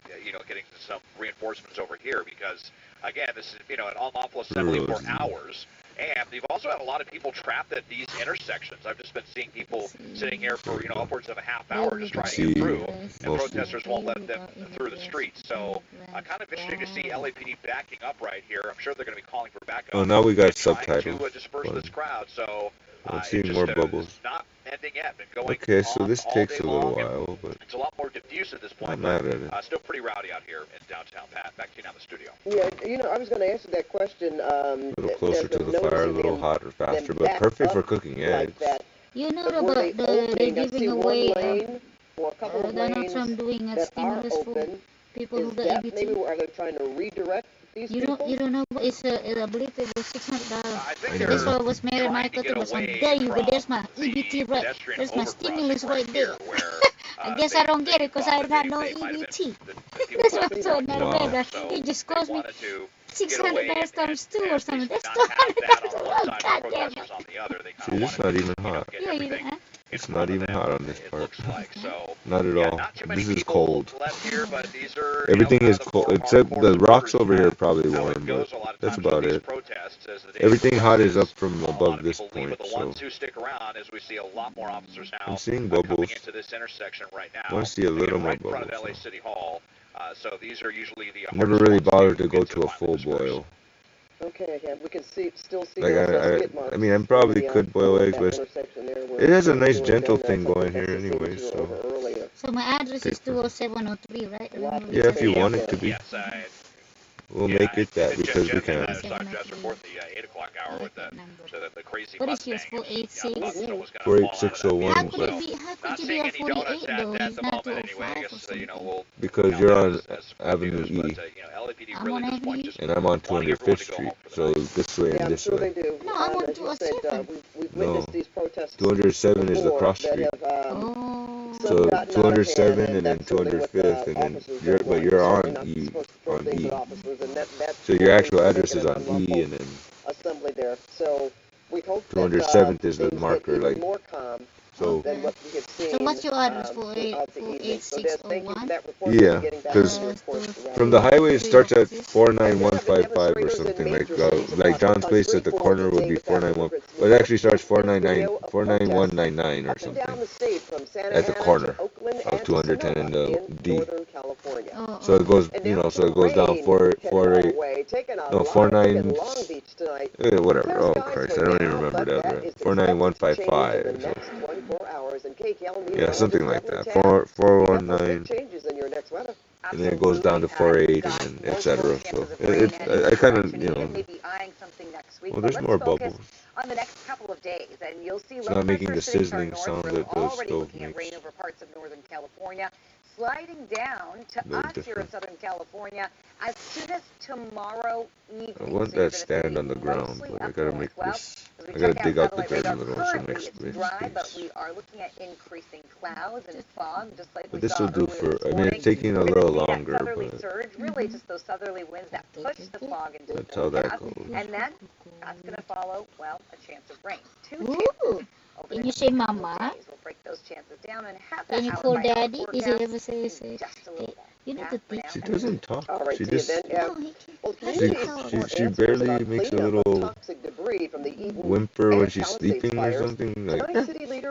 getting some reinforcements over here because, again, this is, an unlawful assembly for hours. And they've also had a lot of people trapped at these intersections. I've just been seeing people sitting here for, upwards of a half hour just trying to get through, and protesters won't let them through the streets. So kind of interesting to see LAPD backing up right here. I'm sure they're going to be calling for backup. Oh, now we got trying subtitles. to disperse this crowd. So I'm seeing more bubbles. it's not ending yet. Been going Okay, so this all takes day a little long, while, but it's a lot more diffuse at this point. I'm mad at it. Still pretty rowdy out here in downtown, Pat. Back to you now in the studio. Yeah, I was going to answer that question. A little closer to the fire, a little hotter, faster, but perfect for cooking eggs. You know about they're giving away Donald Trump doing a stimulus for people who got EBT. Maybe are they trying to redirect these people? You don't know, it's I believe it was $600. That's why I was married Michael to was like, there you go, there's my EBT right, there's my stimulus right there. I guess I don't get it because I got no EBT. That's why I'm so not aware. It just cost me $600 times 2 or something. That's $200 a month. God damn it. See, it's not even hot. Yeah, you know. It's not even hot on this part. Not at all. This is cold. Everything is cold, except the rocks over here are probably warm, but that's about it. Everything hot is up from above this point, so I'm seeing bubbles. I want to see a little more bubbles. Never really bothered to go to a full boil. Okay, yeah, we can still see. Like I mean, I probably could boil eggs, but it has a nice gentle thing going here anyway. So my address is 20703, right? Yeah, if you want it to be. We'll make it that because we can. What is yours, 486? 48601. How could you be a 48 though? He's not 205 or something. Because you're on Avenue E. I'm on Avenue E? And I'm on 205th Street. So this way and this way. No, I'm on 207. No, 207 is the cross street. So 207 and then 205th, and then you're on E. So your actual address is on E, and then assembly there. So we hope 207th is the marker, like. So, so what's your address, 48601? Yeah, because from the highway it starts at 49155 or something like John's place at the corner would be 491, but it actually starts 49199 or something at the corner of 210 and D. So it goes, so it goes down 449, whatever. Oh Christ, I don't even remember that. Right? 49155. So. Yeah, something like that. 419. And then it goes down to 48 and then etc. So I kind of, well, there's more bubbles. On the next couple of days, and you'll see it's not making the sizzling sound that the stove makes. Rain over parts of Northern California, sliding down to us here in Southern California as soon as tomorrow evening. I want that stand on the ground, but I gotta make this. I gotta dig out the dirt a little so it makes space. But we are looking at increasing clouds and fog, just like but this will do for. I mean, it's taking a little longer, but surge, really just those southerly winds that push the fog into that's how that goes. And then that's going to follow, well, a chance of rain. Can you say mama? We'll break those chances down and have Can you call daddy? Does he ever say? You need to teach. She doesn't talk. She just. No, she barely makes a little whimper when she's sleeping or something. Like.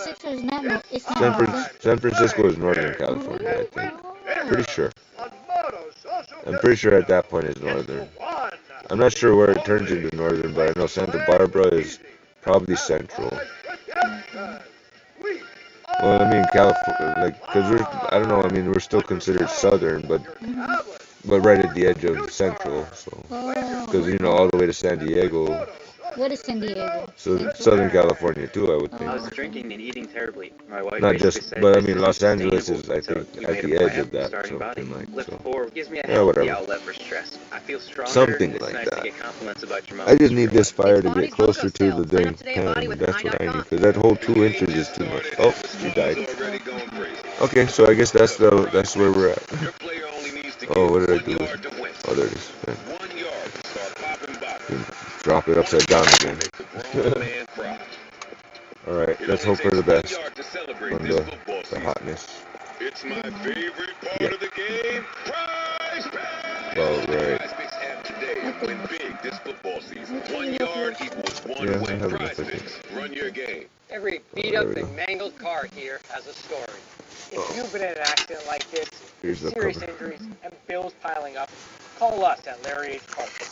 Francisco is not. It's not northern. San Francisco is Northern California, I think. Pretty sure. I'm pretty sure at that point it's northern. I'm not sure where it turns into northern, but I know Santa Barbara is probably central. Well, I mean, California, like, because I don't know, I mean, we're still considered southern, but but right at the edge of Central, so because you know all the way to San Diego. What is San Diego? So Southern California too, I would think. I was drinking and eating terribly. My wife Not basically just, said but I this mean isn't Los Angeles is, sustainable, I so think, we at made the a edge plan, of that. starting body. Something like Lift so. 4 gives me a Yeah, healthy whatever. outlet for stress. I feel stronger. Something It's like nice that. to get compliments about your mom. I just need this fire to get closer to the dang pen. That's what I need, because that whole 2 inches is too much. Oh, she died. Okay, so I guess that's where we're at. Oh, what did I do? Oh, there it is. Yeah. Drop it upside down again. All right, let's hope for the best on the hotness. It's my favorite part of the game. Prize Picks! All right. Prize Picks app today. Win big this football season. 1 yard equals 1 Yeah, I win. have Prize enough, I Picks. Run your game. Every beat up and mangled car here has a story. If you've been in an accident like this, Here's the serious cover. injuries and bills piling up, call us at Larry H. Parker.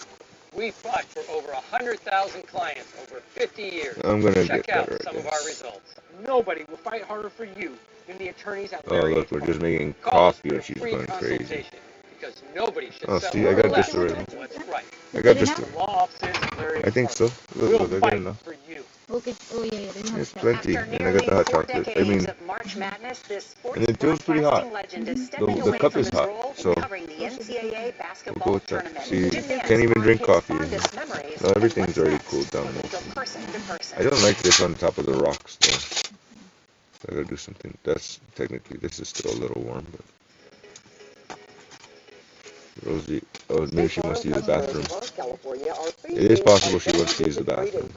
We fought for over 100,000 clients over 50 years. I'm gonna Check get out better, I some of guess. our results. Nobody will fight harder for you than the attorneys at Oh, Larry look, H. we're just making Call us coffee for and a she's free going crazy. consultation, because nobody should Oh, settle see, I for got less this already. than what's right. I got this. Law offices, Larry I think so. Look, We'll look, I got fight enough. for you. Okay. Oh yeah, yeah. There's plenty, and I got the hot chocolate. I mean, March Madness, this and it feels pretty hot. legend is stepping The away cup from is his hot, role so covering the NCAA we'll go basketball with that. tournament. See, Jim Nantz can't even on drink his coffee. fondest memories No, and everything's what's already next. cooled down. Go person to person. I don't like this on top of the rocks, though. I gotta do something. That's technically, this is still a little warm, but. Rosie, oh, maybe she wants to use the bathroom. It is possible she wants to use the bathroom.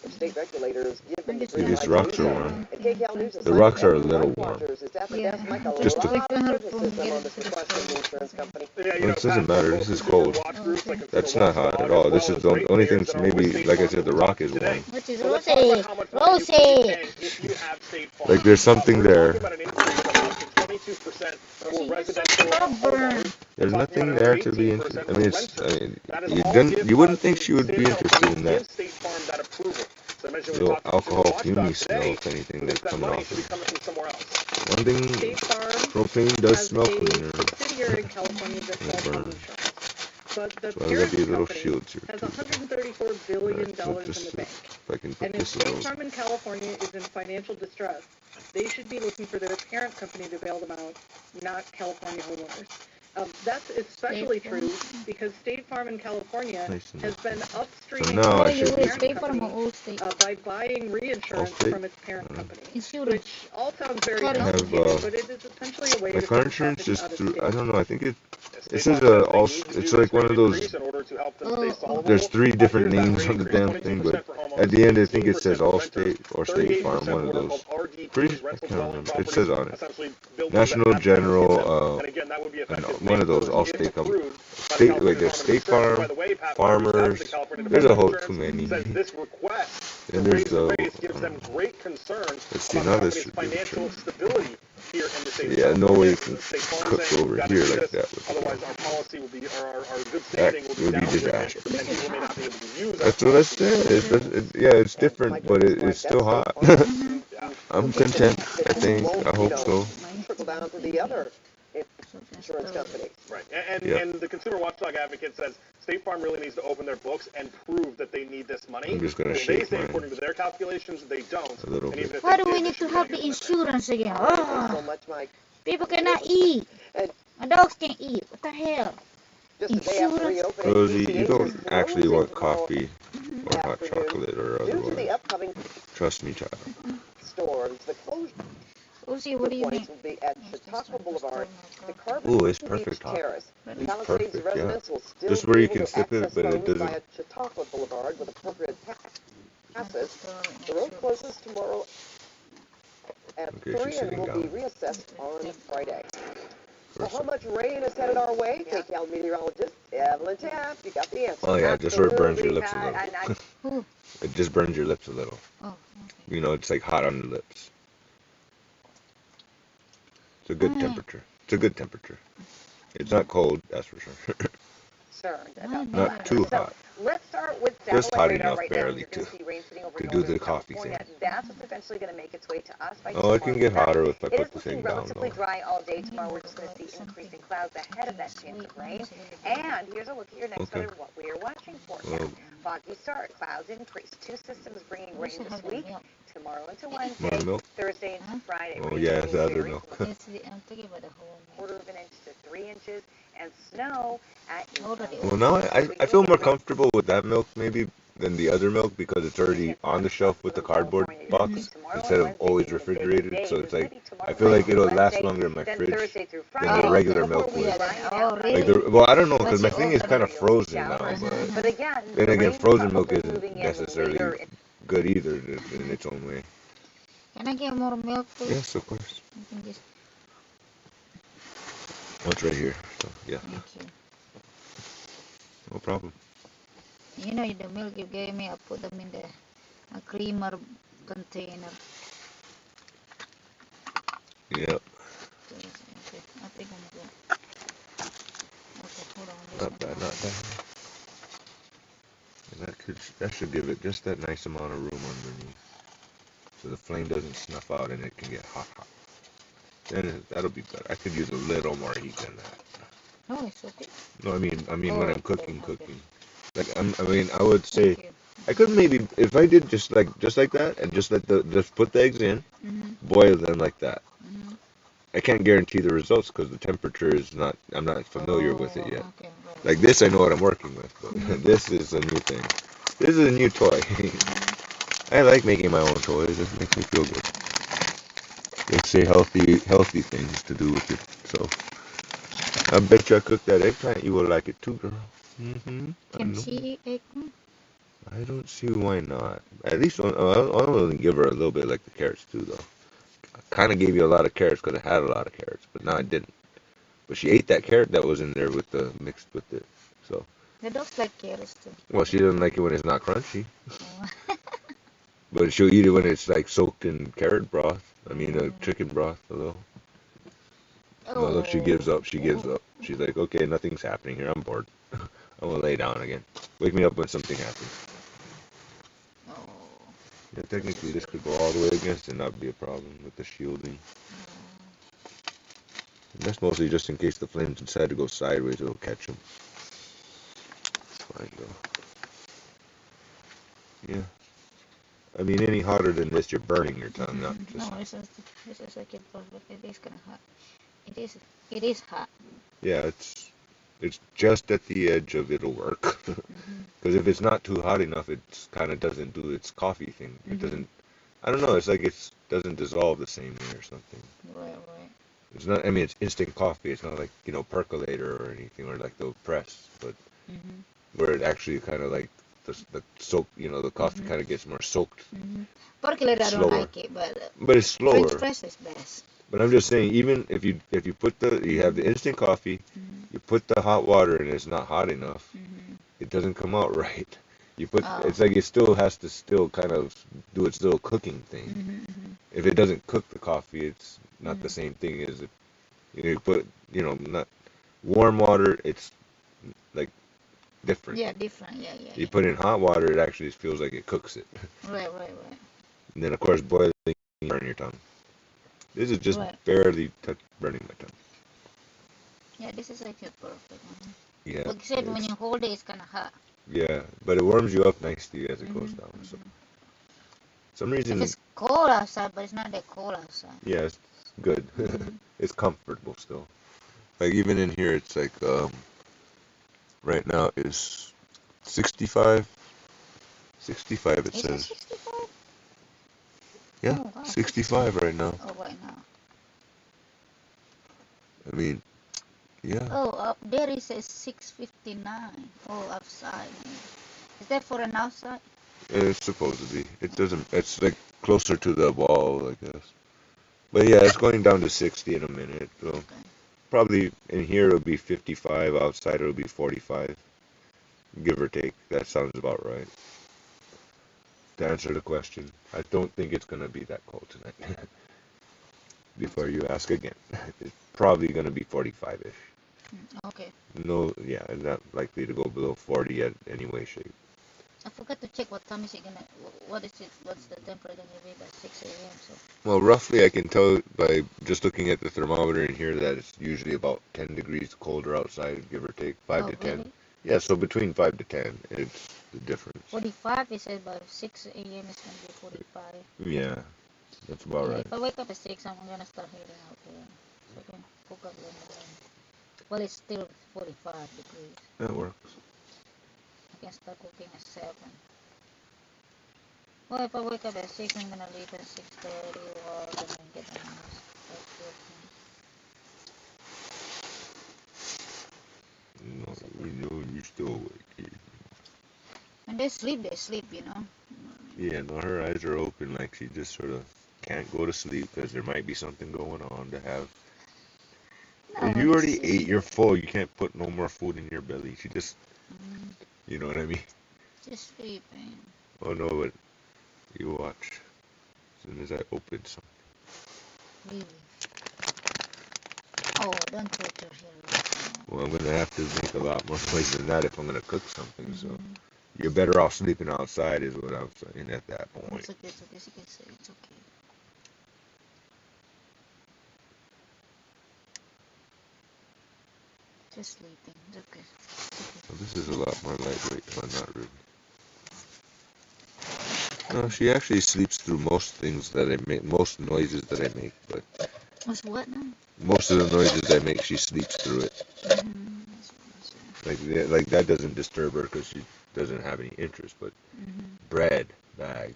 State regulators give them the See, these rocks are warm. KCAL The rocks are a little warm. Just to, well, it doesn't matter. This is cold. That's not hot at all. This is the only thing. Maybe, like I said, the rock is warm. Which is Rosie. Rosie. Like there's something there. There's nothing there to be interested. I mean, it's. I mean, you wouldn't think she would be interested in that. Little alcohol fumy smell, if anything, that's coming off. One thing, propane does smell cleaner. But the So I got these little shields here. has $134 billion in the bank. If I can put And if this State little. Farm in California is in financial distress, they should be looking for their parent company to bail them out, not California homeowners. That's especially true because State Farm in California has been upstream So now I should be. State Farm or Allstate? by buying reinsurance Allstate? from its parent company, Insurance. which all sounds very I have, complicated, but it is essentially a way my to car send insurance property is out of through. state. I don't know. I think it. It says it's like one of those. There's 3 different names on the damn thing, but at the end I think it says Allstate or State Farm. One of those. Pretty. I can't remember. It says on it. National General. And one of those Allstate companies. State, like there's State Farm, Farmers. There's a whole too many. And there's the. Let's see. Now this should be. Yeah, no way you can cook over here like that. That would be disaster. That's what I said. Yeah, it's different, but it's still hot. I'm content. I think. I hope so. Trickle down to the other insurance companies. Right. And the Consumer Watchdog Advocate says State Farm really needs to open their books and prove that they need this money. I'm just gonna They shake say, mine according to their calculations, they don't. a little And even bit. if Why they do we did, need to have the insurance again? So Oh, much, Mike. people cannot eat. My dogs can't eat. What the hell? Just a day after Insurance? reopening, Rosie, you PCH don't is actually closing want tomorrow coffee or hot afternoon chocolate or due to the otherwise. upcoming Trust me, child. storms. The closure Rosie, what do you points mean? will be at Chautauqua Boulevard, the Carbon Ooh, it's Beach perfect hot. Terrace. It's Palisades perfect, yeah. residents will still Just be where you able can to sip it, access but it homes doesn't. via Chautauqua Boulevard with appropriate passes. The road closes tomorrow at Okay, 3 she's and sitting will be down. reassessed on Friday. So how much rain is headed our way? KCAL meteorologist Evelyn Taft, you got the answer. Oh yeah, just where it burns your lips a Absolutely, little. It just burns your lips a little. Oh, You know, it's like hot on the lips. It's a good temperature. It's a good temperature. It's not cold, that's for sure. Concerned about Not too hot. Let's start with just hot satellite radar enough right now, barely you're going to see rain sitting over to do northern the coffee California. thing. That's what's eventually going to make its way to us by Oh, tomorrow it can get night. hotter if I It put is the looking thing down relatively low. dry all day tomorrow. We're just going to see increasing clouds ahead of that chance of rain. And here's a look at your next Okay. weather, what we are watching for. Well, Foggy start, clouds increase. Two systems bringing rain this week. Tomorrow into more Wednesday, milk? Thursday into Friday. Oh, Rain yeah, will it's other vary milk. from quarter of an inch to 3 inches, and snow at 8 Well, now I feel more comfortable with that milk maybe than the other milk because it's already on the shelf with the cardboard box instead of always refrigerated. So it's like I feel like it'll last longer in my fridge than the regular milk would. Like well, I don't know because my thing is kind of frozen now. But then again, frozen milk isn't necessarily good either in its own way. Can I get more milk, please? Yes, of course. You can just... Oh, it's right here. So yeah, Thank you. no problem. You know the milk you gave me, I put them in the creamer container. Yep. Okay, I think I'm good. Okay, hold on. Not bad, not bad. And that should give it just that nice amount of room underneath, so the flame doesn't snuff out and it can get hot. Then that'll be better. I could use a little more heat than that. No, it's okay. No, I mean when I'm cooking. Like I would say I could maybe if I did just like that and just put the eggs in, boil them like that. I can't guarantee the results because the temperature is not. I'm not familiar with it yet. Okay, right. Like this, I know what I'm working with, but this is a new thing. This is a new toy. I like making my own toys. It makes me feel good. They say healthy things to do with it. So I bet you I cooked that eggplant. You will like it too, girl. Can she eat eggplant? I don't see why not. At least I'll only give her a little bit like the carrots too, though. I kind of gave you a lot of carrots because I had a lot of carrots, but now I didn't. But she ate that carrot that was in there with the mixed with it. So. The dogs like carrots too. Well, she doesn't like it when it's not crunchy. But she'll eat it when it's like soaked in carrot broth. I mean, chicken broth a little. Oh, look, she gives up. She gives up. She's like, okay, nothing's happening here. I'm bored. I'm gonna lay down again. Wake me up when something happens. Yeah, technically this could go all the way against and not be a problem with the shielding. And that's mostly just in case the flames decide to go sideways, it'll catch them. It's fine though. Yeah. I mean, any hotter than this, you're burning your tongue, not just... No, this is like it is kind of hot. It is hot. Yeah, it's just at the edge of it'll work. Because if it's not too hot enough, it kind of doesn't do its coffee thing. It doesn't, I don't know, it's like it doesn't dissolve the same way or something. Right. It's not, I mean, it's instant coffee. It's not like, percolator or anything, or like the press, but where it actually kind of like, the soak, the coffee kind of gets more soaked. Percolator, I don't like it, but it's slower. French press is best. But I'm just saying, even if you put you have the instant coffee, you put the hot water and it's not hot enough, it doesn't come out right. You put it's like it still has to kind of do its little cooking thing. If it doesn't cook the coffee, it's not the same thing as it. You put not warm water, it's like different. Yeah, different. Yeah. You put in hot water, it actually feels like it cooks it. Right. And then of course boiling, you burn your tongue. This is just barely burning my tongue. Yeah, this is like perfect. Yeah. Like you said, when you hold it, it's kind of hot. Yeah, but it warms you up nicely as it goes down. So, some reason. It's cold outside, but it's not that cold outside. Yeah, it's good. It's comfortable still. Like even in here, it's like right now is 65. 65 it says. Is it 65? Yeah, oh, wow. 65 right now. Oh, right now. I mean, yeah. Oh, up there it says 6:59. Oh, outside. Is that for an outside? It's supposed to be. It doesn't. It's like closer to the wall, I guess. But yeah, it's going down to 60 in a minute. So probably in here it'll be 55. Outside it'll be 45, give or take. That sounds about right. To answer the question, I don't think it's gonna be that cold tonight. Before you ask again, it's probably gonna be 45-ish. Okay. No, yeah, not likely to go below 40 at any way, shape. to check what time is it gonna, what is it, what's the temperature gonna be by 6 a.m. So. Well, roughly I can tell by just looking at the thermometer in here that it's usually about 10 degrees colder outside, give or take, 5 to 10. Really? Yeah, so between 5 to 10, it's the difference. 45, he said by 6 a.m. it's gonna be 45. Yeah, that's about Yeah, right. if I wake up at 6, I'm gonna start heading out here. So I can cook up then. Well, it's still 45 degrees. That works. I can start cooking at 7. Well, if I wake up at 6, I'm gonna leave at 6:30 or then get the house. No, you're still awake. When they sleep, you know. Yeah, no, her eyes are open like she just sort of can't go to sleep because there might be something going on to have. No, If you already ate, you're full. You can't put no more food in your belly. She just, you know what I mean? Just sleeping. Oh no, but you watch. As soon as I open something. Really? Oh, don't put your hair. Well, I'm gonna have to make a lot more noise than that if I'm gonna cook something. So you're better off sleeping outside, is what I'm saying at that point. It's okay. It's okay. She can say it's okay. Just sleeping. It's okay. Well, this is a lot more lightweight, but not really. No, she actually sleeps through most things that I make, most noises that I make, but What's what now? most of the noises I make, she sleeps through it. Like that doesn't disturb her because she doesn't have any interest, but bread, bag,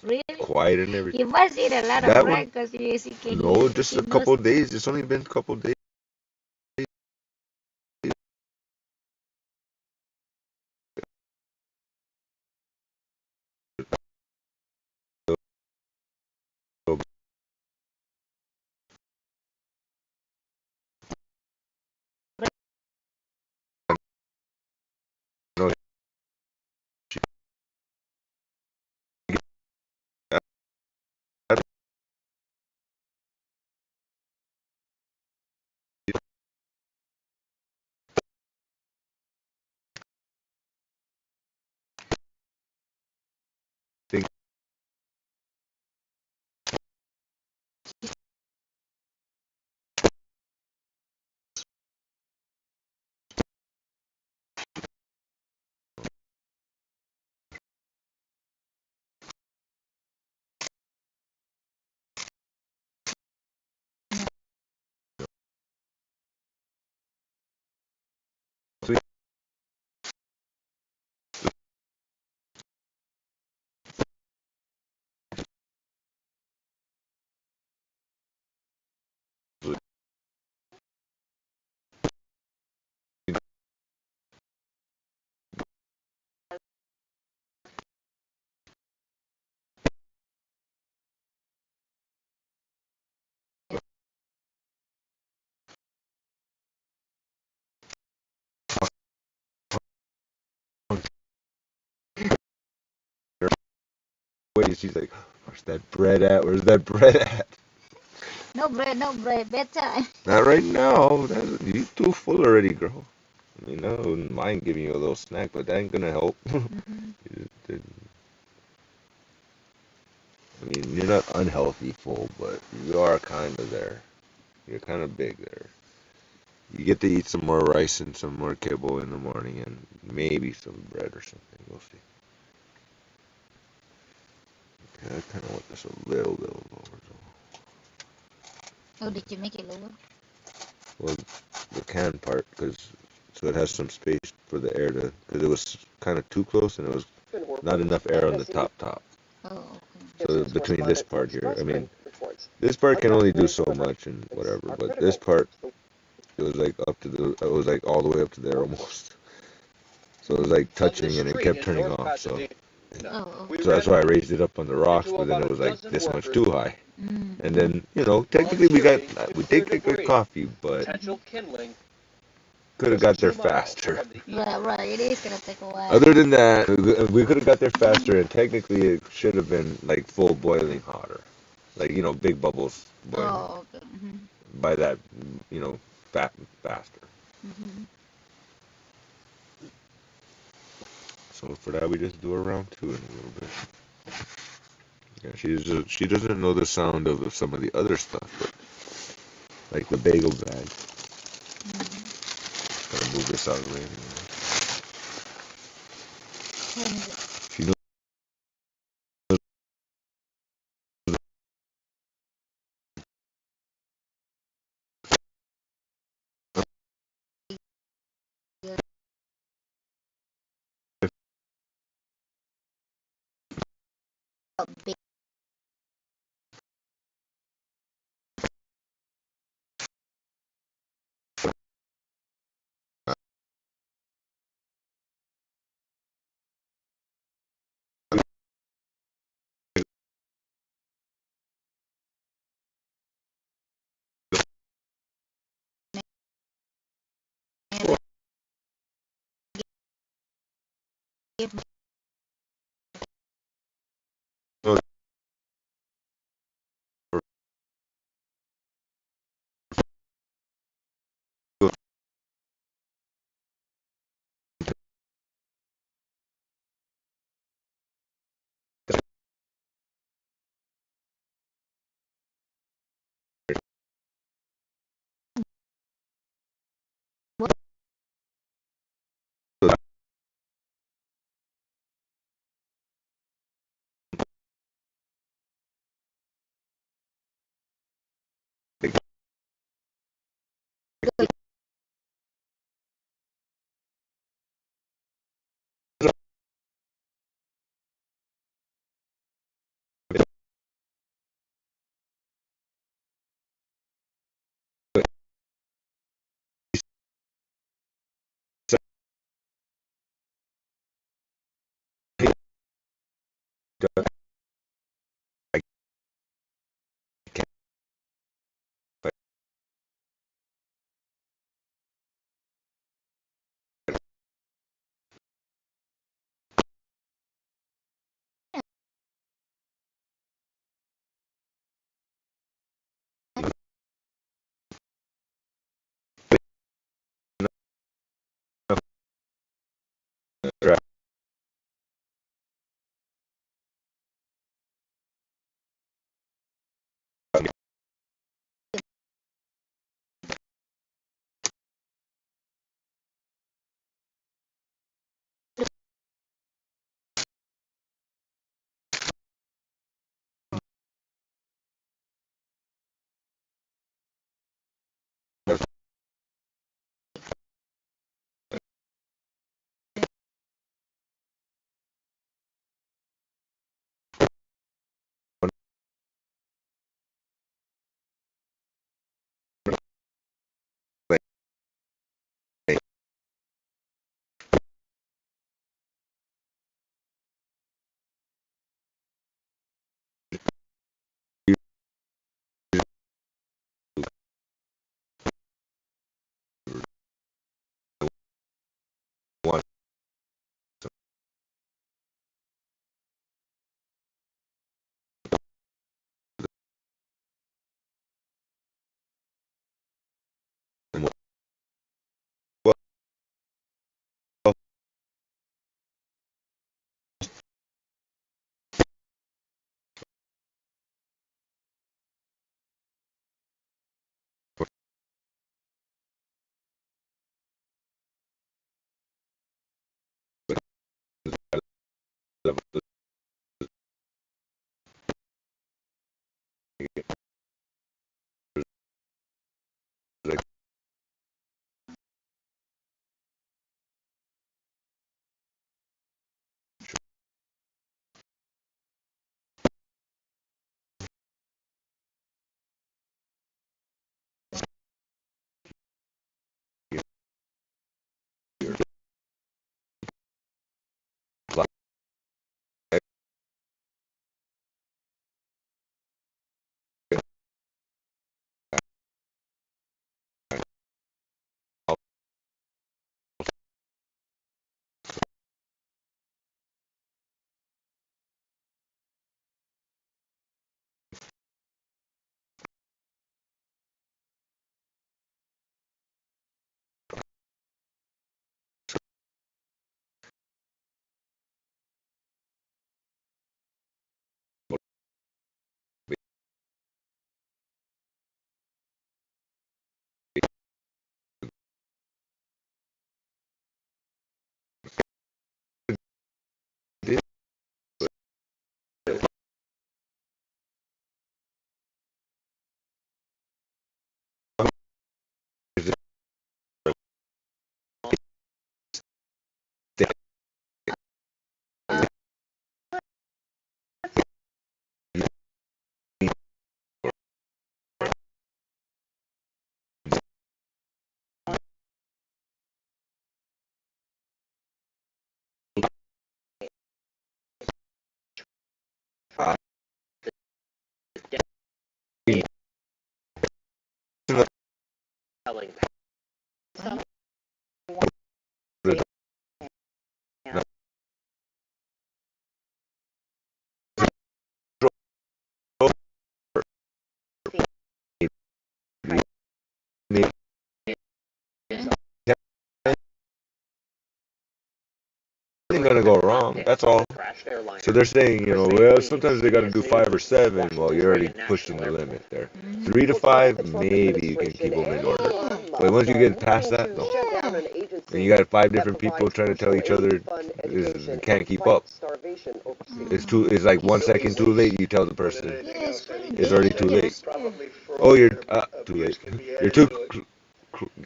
really? Quiet and everything. You must eat a lot of bread because you can. No, just a couple days. It's only been a couple days. Wait, she's like, where's that bread at? Where's that bread at? No bread, bedtime. Not right now. You too full already, girl. I mean, I wouldn't mind giving you a little snack, but that ain't gonna help. I mean, you're not unhealthy full, but you are kind of there. You're kind of big there. You get to eat some more rice and some more kibble in the morning and maybe some bread or something. We'll see. Okay, I kind of want this a little lower. Oh, did you make it lower? Well, the can part, so it has some space for the air to, because it was kind of too close and it was not enough air on the top. Oh, okay. So between this part here, I mean, this part can only do so much and whatever, but this part, it was like it was like all the way up to there almost. So it was like touching and it kept turning off, so that's why I raised it up on the rocks, but then it was like this much too high. And then, technically we did get good coffee, but could have got there faster. Right, it is gonna take a while. Other than that, we could have got there faster, and technically it should have been like full boiling hotter, like big bubbles boiling. Oh, okay. By that, faster. So for that, we just do her round 2 in a little bit. Yeah, she doesn't know the sound of some of the other stuff, but like the bagel bag. Gotta move this out of the way. She knows one. telling. Gonna go wrong. That's all. So they're saying, you know, well, sometimes they got to do 5 or 7. Well, you're already pushing the limit there. 3 to 5, maybe you can keep them in order. But once you get past that, no. And you got 5 different people trying to tell each other you can't keep up. It's like 1 second too late. You tell the person it's already too late. Oh, you're too late. You're too.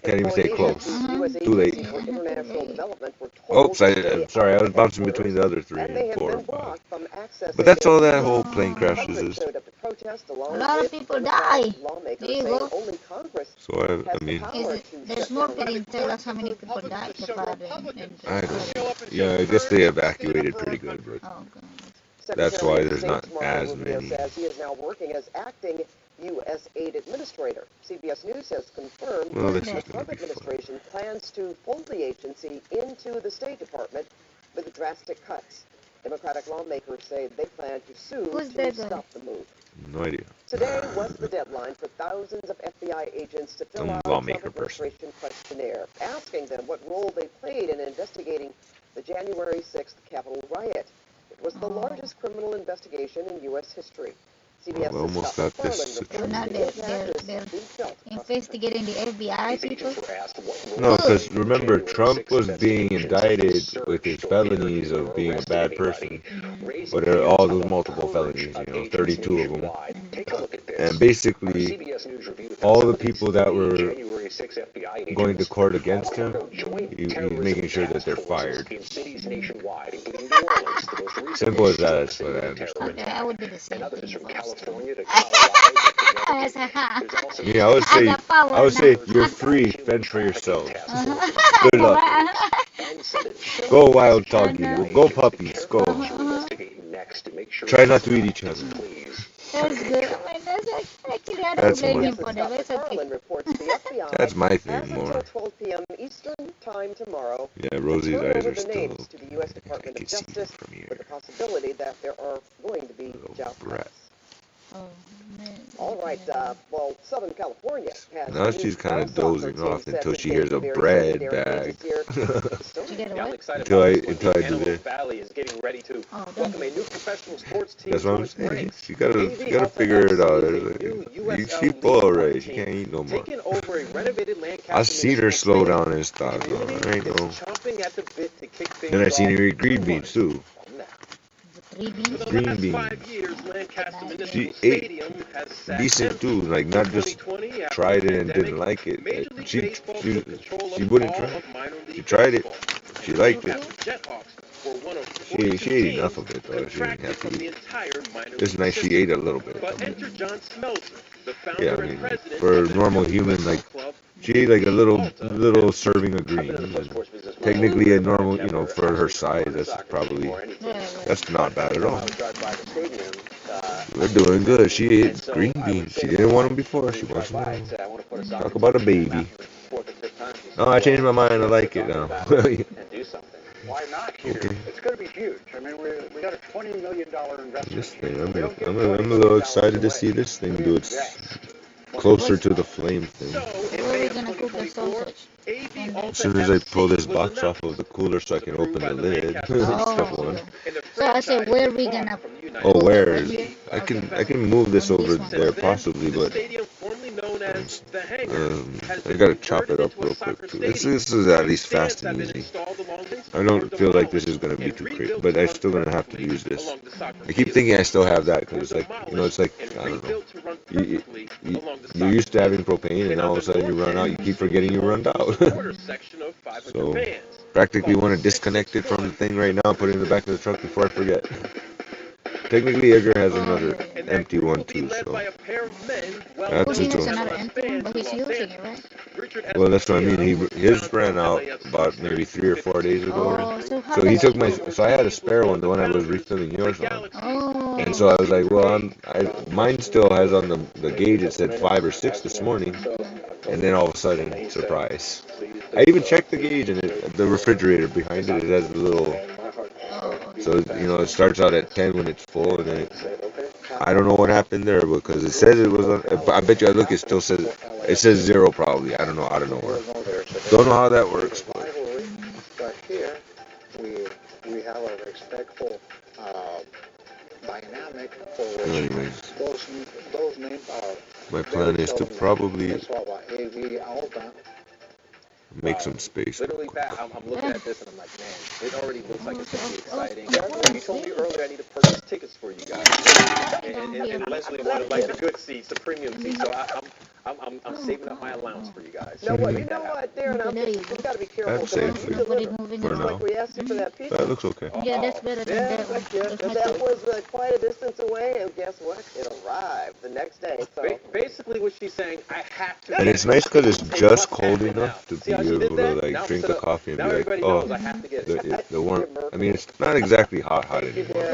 Can't even say close. Too late. Oops, I'm sorry, I was bouncing between the other 3 and 4 and 5. But that's all that whole plane crashes is. A lot of people die. There you go. So I mean, there's more people tell us how many people died. I don't. Yeah, I guess they evacuated pretty good, but that's why there's not as many. He is now working as acting U.S. aid administrator. CBS News has confirmed the Trump administration plans to fold the agency into the State Department with drastic cuts. Democratic lawmakers say they plan to sue to stop the move. No idea. Today was the deadline for thousands of FBI agents to fill out a Trump administration questionnaire, asking them what role they played in investigating the January 6th Capitol riot. It was the largest criminal investigation in U.S. history. Well, almost got this. They're investigating the FBI people? No, because remember, Trump was being indicted with his felonies of being a bad person. But there are all those multiple felonies, you know, 32 of them. And basically, all the people that were going to court against him, he's making sure that they're fired. Simple as that, that's what I understand. Okay, I would do the same thing. Yeah, I would say you're free, fend for yourself. Good luck. Go wild doggy, go puppies, go. Try not to eat each other. That's good. I mean, actually, I don't blame him for that. It's okay. That's my thing more. 12 p.m. Eastern time tomorrow. Yeah, Rosie's eyes are still. Names to the U.S. Department of Justice with the possibility that there are going to be job cuts. Oh, man. All right, well, Southern California has... Now she's kind of dozing off until she hears a bread bag. Until I do this. Valley is getting ready to welcome a new professional sports team. That's what I'm saying. You gotta figure it out. She's full already. She can't eat no more. I've seen her slow down and stop. There ain't no. Then I seen her eat green beans too. Green beans. She ate decent too, like not just tried it and didn't like it. Like, she wouldn't try it. She tried it. She liked it. She ate enough of it though. She didn't have to eat. It's nice she ate a little bit. Yeah, I mean, for a normal human, like she ate like a little serving of greens. And technically, a normal, you know, for her size, that's not bad at all. We're doing good. She ate green beans. She didn't want them before. She wants them now. Talk about a baby. No, I changed my mind. I like it now. Why not here? Okay. It's going to be huge. I mean, we got a $20 million investment. This thing, I'm a little excited to see this thing do its closer to the flame thing. Where are we gonna cook the sausage? As soon as I pull this box off of the cooler so I can open the lid. So I said, where are we gonna? Oh, where? I can move this over there possibly, but I gotta chop it up real quick too. This is at least fast and easy. I don't feel like this is gonna be too crazy, but I'm still gonna have to use this. I keep thinking I still have that because it's like, you know, it's like, I don't know. You're used to having propane and all of a sudden you run out. You keep forgetting you run out. So practically want to disconnect it from the thing right now, put it in the back of the truck before I forget. Technically, Edgar has another empty one too, so that's his own. But he's using it, right? Well, that's what I mean. His ran out about maybe 3 or 4 days ago. So he took my. So I had a spare one, the one I was refilling yours on. And so I was like, well, mine still has on the gauge. It said 5 or 6 this morning, and then all of a sudden, surprise. I even checked the gauge, and the refrigerator behind it has a little. So it starts out at 10 when it's full, and then I don't know what happened there because it says it was. I bet you I look, it still says 0 probably. I don't know. I don't know where. Don't know how that works. But here we have a respectful dynamic for anyways, those names are. My plan is to probably make some space. Literally, Pat, I'm looking at this and I'm like, man, it already looks like it's going to be exciting. You told me earlier I need to purchase tickets for you guys. And Leslie wanted like the good seats, the premium seats. So I'm saving up my allowance for you guys. No, well, you know what, Darren, we got to be careful. That's safe for now. We asked you for that pizza. That looks okay. Yeah, that's better than that one. That was quite a distance away, and guess what? It arrived the next day. So basically, what she's saying, I have to. And it's nice because it's just cold enough to be able to like drink a coffee and be like, oh, the warm. I mean, it's not exactly hot anymore.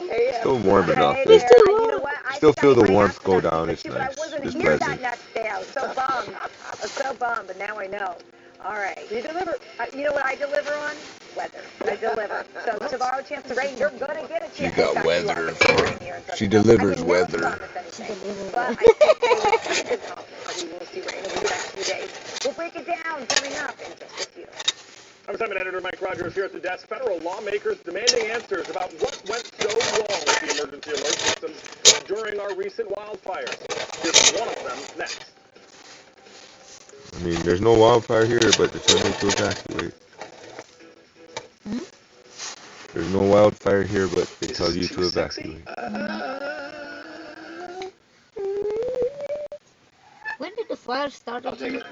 It's still warm enough. Still feel the warmth go down. It's nice. It's pleasant. I was so bummed. I was so bummed, but now I know. All right. You deliver. You know what I deliver on? Weather. I deliver. So tomorrow, chance of rain. You're going to get a chance. She got weather. She delivers weather. But I think we will see rain over the next few days. We'll break it down coming up in just a few. I'm Simon Editor Mike Rogers here at the desk. Federal lawmakers demanding answers about what went so wrong with the emergency alert systems during our recent wildfires. Here's one of them next. I mean, there's no wildfire here, but they're telling me to evacuate. There's no wildfire here, but they tell you to evacuate. When did the fire start again?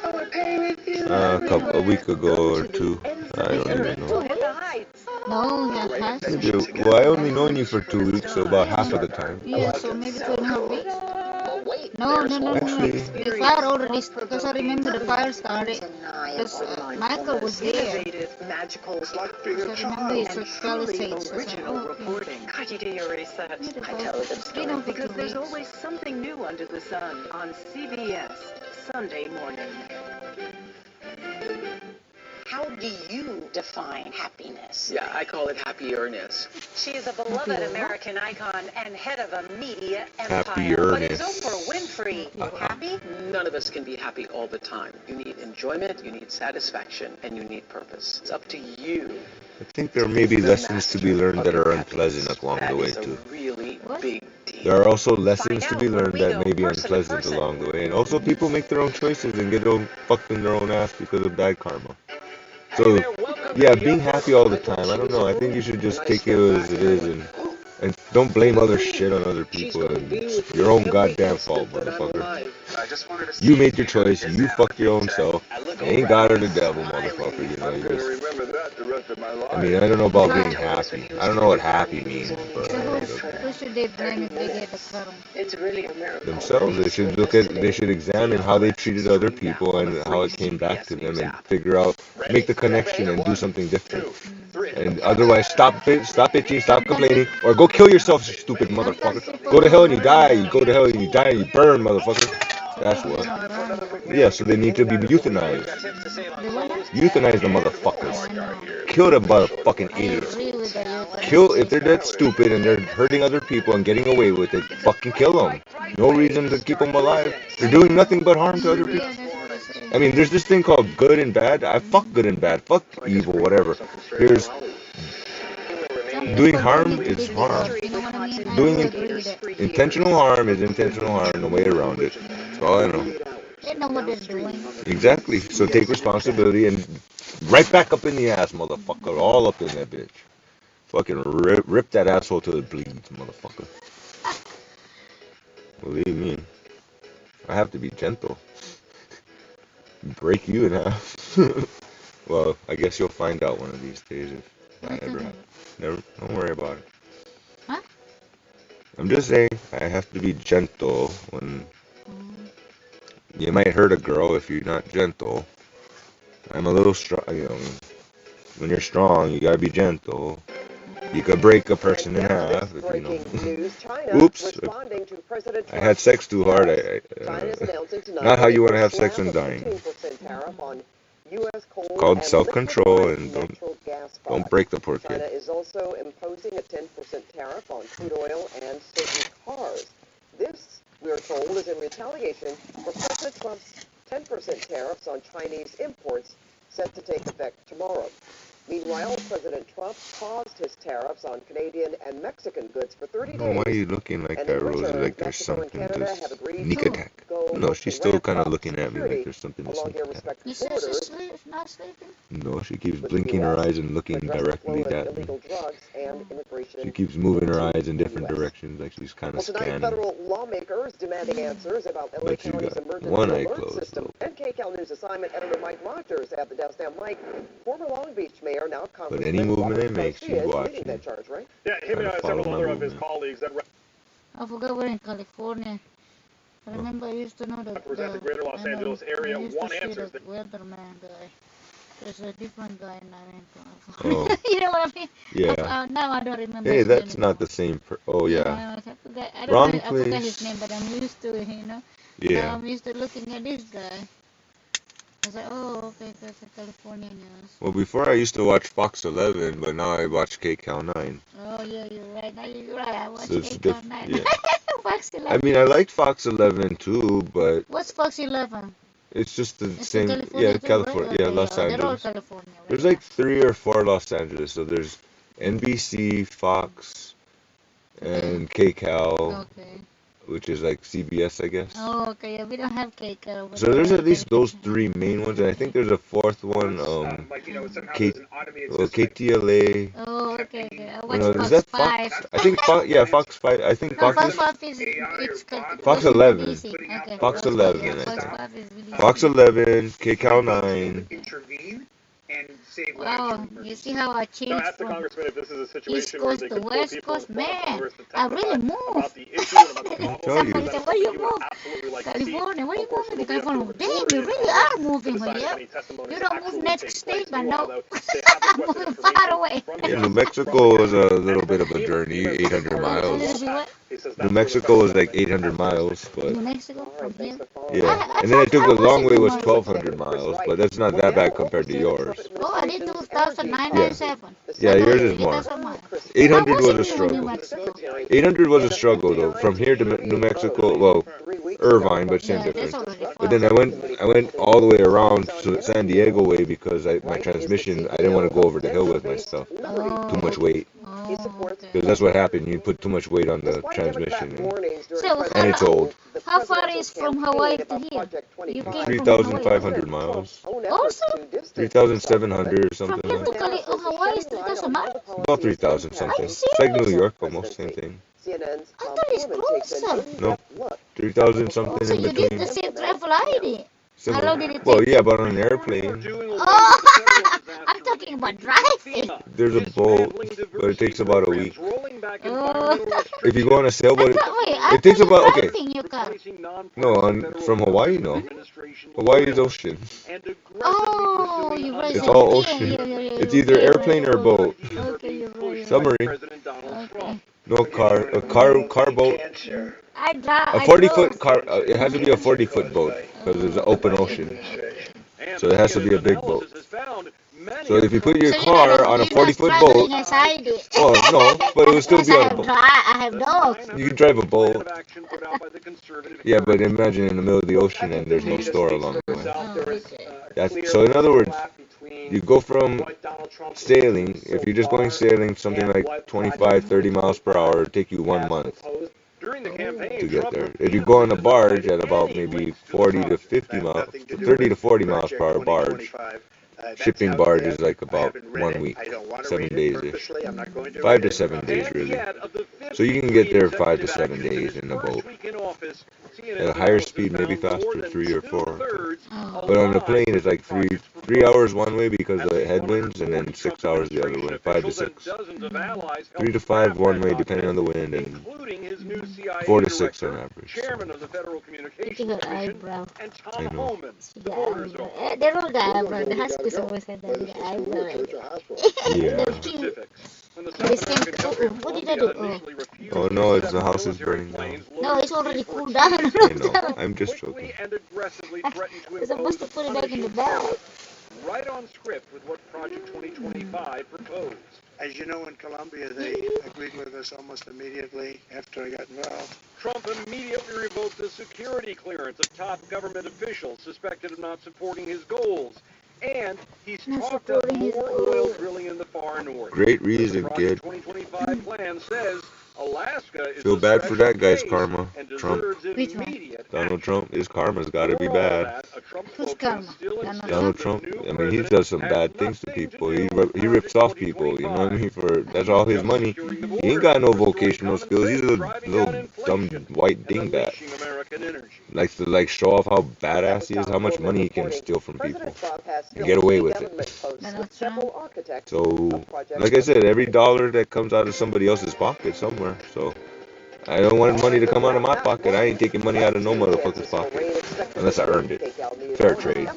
A week ago or two. I don't even know. No, that has. Well, I only known you for 2 weeks, so about half of the time. Yeah, so maybe 2.5 weeks. No. Actually, The fire already started, because I remember the fire started, because Michael was there. Magical, So I remember he took Palisades. original reporting. God, you do your research. I tell them stories because there's always something new under the sun on CBS Sunday morning. How do you define happiness? Yeah, I call it happy-erness. She is a beloved American icon and head of a media empire. Happy-erness. But is Oprah Winfrey happy? None of us can be happy all the time. You need enjoyment, you need satisfaction, and you need purpose. It's up to you. I think there may be lessons to be learned that are unpleasant along the way, too. Really big deal. There are also lessons to be learned that may be unpleasant along the way. And also, people make their own choices and get fucked in their own ass because of bad karma. So, yeah, being happy all the time, I don't know. I think you should just take it as it is and don't blame other shit on other people. And it's your own goddamn fault, motherfucker. You made your choice. You fucked your own self. It ain't God or the devil, motherfucker. You know, you just. I mean, I don't know about being happy. I don't know what happy means, but. Who should they blame if they get the karma? It's really a miracle. Themselves. They should examine how they treated other people and how it came back to them and figure out, make the connection and do something different. And otherwise, stop bitching, stop complaining, or go kill yourself, you stupid motherfucker. Go to hell and you die. You go to hell and you die and you burn, motherfucker. That's what. Yeah, so they need to be euthanized. Euthanize the motherfuckers. Kill the motherfucking idiots. Kill, if they're that stupid and they're hurting other people and getting away with it, fucking kill them. No reason to keep them alive. They're doing nothing but harm to other people. I mean, there's this thing called good and bad. I fuck good and bad. Fuck evil, whatever. There's doing harm is harm. Doing intentional harm is intentional harm. No way around it. That's all I know. They know what they're doing. Exactly. So take responsibility and right back up in the ass, motherfucker. All up in that bitch. Fucking rip that asshole till it bleeds, motherfucker. Believe me. I have to be gentle. Break you in half. Well, I guess you'll find out one of these days if I ever have. Never. Don't worry about it. Huh? I'm just saying I have to be gentle when you might hurt a girl if you're not gentle. I'm a little strong, you know. When you're strong, you gotta be gentle. You could break a person in half if you know. Oops. I had sex too hard. Not how you want to have sex when dying. Called self-control, and don't break the poor China kid. is also imposing a 10% tariff on crude oil and certain cars. This, we are told, is in retaliation for President Trump's 10% tariffs on Chinese imports set to take effect tomorrow. Meanwhile, President Trump paused his tariffs on Canadian and Mexican goods for 30 Oh, why are days. you looking like And that, in Rosie? return, Like there's Mexico and something Canada to have agreed sneak to attack. go No, she's still ramp kind of up looking at me like security there's something to along sneak their attack. respective You said borders. she's not sleeping? No, she keeps With the blinking her U.S. eyes and looking address the directly flow of at me. illegal drugs and immigration She keeps moving her eyes in into different the U.S. directions, like she's kind Well, of tonight, scanning. federal lawmakers demanding answers about LA But she's County's got emergency one eye alert closed, system. though. And KCAL News assignment editor Mike Rogers at the desk. Now, Mike, former Long Beach mayor, now But Congressman any movement Robert I make, Garcia she's is leading watching, that charge, right? Yeah, him trying and to follow several my other of his movement. colleagues that I forgot we're in California. I remember I used to know represent the greater Los Angeles area I used to want see answers. the weatherman guy. There's a different guy now in Oh, California. You know what I mean? yeah. Now I don't remember Hey, his name that's not the same oh, yeah. Yeah, I forgot. I don't Wrong know. I forgot his place. name, but I'm used to it. You know. Now Yeah. I'm used to looking at this guy. I was like, oh, okay, that's a California news. Well, before I used to watch Fox 11, but now I watch KCAL 9. Oh yeah, you're right. Now you're right. I watch So it's KCAL 9. yeah. Fox I 11. mean, I liked Fox 11 too, but What's Fox 11? it's just the It's in same. California Yeah, too, California. right? Yeah, Okay, Los they're all Angeles. California, right? There's like 3 or 4 Los Angeles. So there's NBC, Fox, and KCAL, Okay. which is like CBS, I guess. Oh, okay. Yeah, we don't have KCAL over So there. there's at Right? least those 3 main ones, and I think there's a 4th one, K, well, KTLA. Oh, okay, okay. I watch No, is Fox that 5. Fox? I think Fox. Yeah, Fox 5. I think No, Fox Fox is 5 is it's Fox Washington 11. DC. Okay. Fox Fox 5, 11, yeah, I Fox think. 5 is DC. Fox 11, KCAL 9. Wow, you see how I So changed ask the from congressman if this is a East situation where Coast they to could pull West people in Coast? front of Man, Congress to I really testify moved. about the issue and about the I problems. tell Somebody you. said, where you would move? absolutely like to see. California. Where you Of course, moving to it'll be up to California? the Damn, majority you of really Congress are to moving, decide if yeah. any testimony You don't move actually next takes state, place. but Meanwhile, no. though, they have requested Moving far information away. from the Yeah, New House, Mexico is a little bit of a journey, 800 A little miles. bit what? He says New that's where the Mexico federal is like government 800 has miles, but New Mexico from here? yeah. I And then I took the was long in way New was Mexico. 1,200 miles, but that's not that bad compared to yours. Oh, I did 2009, Yeah. 97. Yeah, yours is Yeah, more. that's what mine. 800 was a New struggle. Mexico. 800 was a struggle though. From here to New Mexico, well, Irvine, but same Yeah, that's difference. already But far. then I went all the way around to San Diego way because my transmission, I didn't want to go over the hill with my stuff. Too much weight. Because that's what happened. You put too much weight on the transmission, So, and it's old. how far is from Hawaii to here? You came from Hawaii. 3,500 miles. Also, 3,700 or something. from here to Hawaii is 3,000 miles? About 3,000 something. It's like New York almost, same thing. I thought it's closer. No, 3,000 something So in you did between. the same travel I did. How long did it Well, take? yeah, but on an airplane, Oh, I'm talking about driving. there's a boat, but it takes about a week. Oh. If you go on a sailboat, I it takes thought about, you okay, driving your car. no, from Hawaii, no. Hawaii is ocean. Oh, you're right. It's all ocean. It's either airplane or boat. Okay, you're right. Submarine. Okay. No car. A car boat. I drive. A 40-foot car. It has to be a 40-foot boat because it's an open ocean. So it has to be a big boat. So if you put your car on a 40-foot boat, oh no, but it would still be on a boat. I have dogs. You can drive a boat. Yeah, but imagine in the middle of the ocean and there's no store along the way. So in other words, you go from sailing, if you're just going sailing, something like 25, 30 miles per hour, it'll take you 1 month to get there. If you go on a barge at about maybe 40 to 50 miles, 30 to 40 miles per hour barge, shipping barge is like about 1 week, 7 days-ish. 5 to 7 days, really. So you can get there 5 to 7 days in a boat. At a higher speed, maybe faster, 3 or 4. But on the plane, it's like 3 hours one way because of the headwinds, and then 6 hours the other way, 5 to 6. 3 to 5 one way, depending on the wind, and 4 to 6 on average. Look at her eyebrow. I know. They don't got eyebrow. The Huskies always had that eyebrow. Yeah. They're cute. When the The South same. American country of What did I do? Colombia initially refused Oh to no, it's accept the house is military burning down. planes No, loaded it's with already C-4 cooled down. I know. I'm just quickly joking. and aggressively threatened to We're supposed impose to a put it back in the punishing bag. tariff, right on script with what Project 2025 proposed. As you know, in Colombia, they agreed with us almost immediately after I got involved. Trump immediately revoked the security clearance of top government officials suspected of not supporting his goals. And he's Not talked up supporting his more oil goals. drilling in the far north. Great The reason, Project kid. 2025 plan says Alaska is Feel a bad for special that guy's case karma. and Trump. deserves Which one? immediate Donald Trump. His karma's got to be For all bad. that, a Trump Who's spokesman karma? still Donald insists Donald the Trump. new I mean, he president does some has bad things to nothing people. do He with he rips Project off people. You know what I 2025. mean? That's all his Just money. securing the He border, ain't got no restoring vocational common skills. He's sense, a driving little down dumb inflation, white and dingbat. unleashing American energy. Likes to show off how badass he is, how much money he can steal from people, President Trump has and get away with government it. posts Donald with several Trump. architects So, of Project like I said, every dollar that comes out of somebody else's pocket somewhere. So, I don't want money to come out of my pocket. I ain't taking money out of no motherfucker's pocket unless I earned it. Fair trade.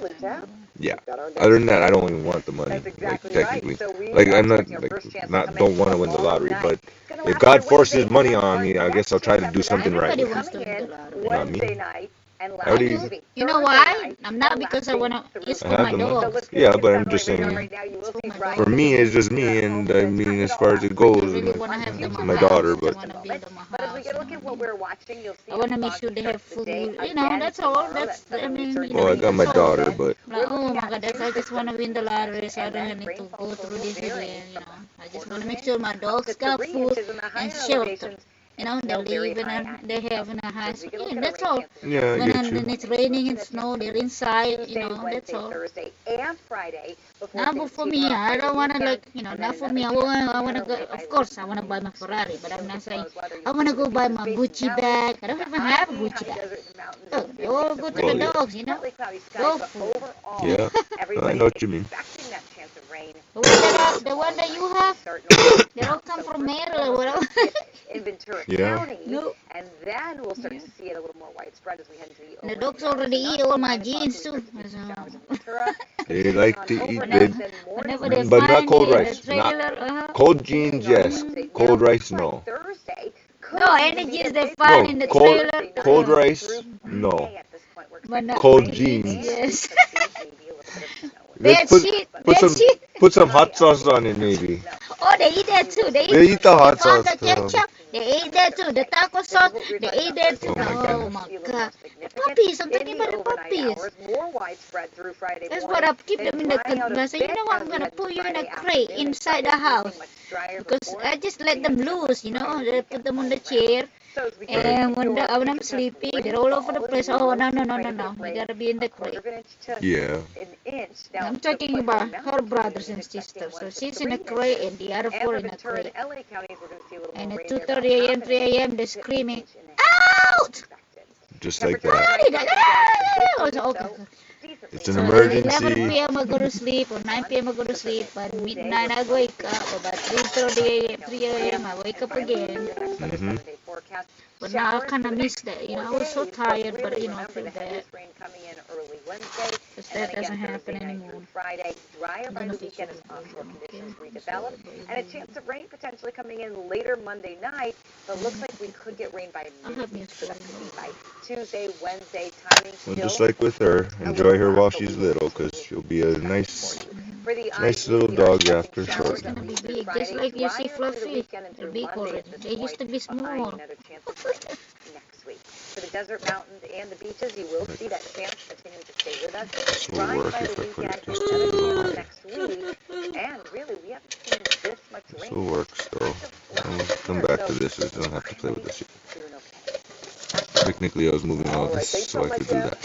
Yeah. Other than that, I don't even want the money. Like technically, like I'm not don't want to win the lottery. But if God forces money on me, I guess I'll try to do something right. Everybody with wants to it. win the lottery. Not me. night and I already, You know why? I'm not because I wanna. It's I for have my the money. dogs. Yeah, but I'm just saying. For me, it's just me, and I mean, as far as it goes, I really wanna have them in my my daughter, house. I but wanna build them a But as we house. look at what we're watching, you'll see I wanna make sure they have food. You know, that's all. That's I mean, you know, well, I got my that's all. daughter, but Like, oh my God, that's I just wanna win the lottery, so I don't need to go through this again. You know, I just wanna make sure my dogs got food and shelter. You know, they live and they have in a house. Yeah, that's all. yeah, I When get you. it's raining and snow, they're inside. You know, that's all. Thursday, and Friday. Not for me. I don't wanna not for me. I wanna go. Of course, I wanna buy my Ferrari, but I'm not saying I wanna go buy my Gucci bag. I don't even have a Gucci bag. Oh, they all go to the dogs, you know. Dog food. Yeah, I know what you mean. The one that you have, they all come from Maryland or whatever. In Ventura Yeah. County, and then we'll start to see it a little more widespread as we head into the The dogs already eat all my jeans too. They like to eat Whenever they but not find cold it in rice. the Not trailer, cold jeans, yes. Cold rice, no. No, any jeans they find in the trailer. Cold rice, no. But not Cold jeans. Yes. Let's put some hot sauce on it, maybe. Oh, they eat that too. They They eat the hot sauce the too. ketchup. They eat that too. The taco sauce. They eat that too. Oh my God. The puppies. I'm talking about the puppies. More widespread through Friday That's what I keep them in the. I say, you know what? I'm gonna put you in a crate inside the house because I just let them loose. You know, they put them on the chair. And when I'm sleepy, they're all over the place. Oh, no. You gotta be in the crate. Yeah. I'm talking about her brothers and sisters. So she's in a crate and the other four in a crate. And at 2:30 a.m., 3 a.m., they're screaming, out! Just like that. Okay. It's an So at 11 emergency. p.m. I go to sleep, or 9 p.m. I go to sleep. By midnight I wake up. About 3:30 a.m., 3 a.m. I wake up again. Mm-hmm. But now I kind of miss that. You know, I was so tired, but you know, I feel bad. Because that doesn't happen anymore. Friday, drier by the weekend as offshore conditions redevelop, and a chance of rain potentially coming in later Monday night. But looks like we could get rain by midweek, so that could be by Tuesday, Wednesday. Timing Well, still. just like with her, enjoy her while she's little, because she'll be a nice little dog after shortly. Gonna be big, just like you see Fluffy. They're big already. They used to be small. Next week. For the desert mountains and the beaches, you will see that chance continuing to stay with us. This will Drying work by if the I put weekend it just a little higher. next week. And really, we haven't seen this much This rain. will work still. I'll come back to this. I don't have to play with this yet. Technically, I was moving all this so I could do that.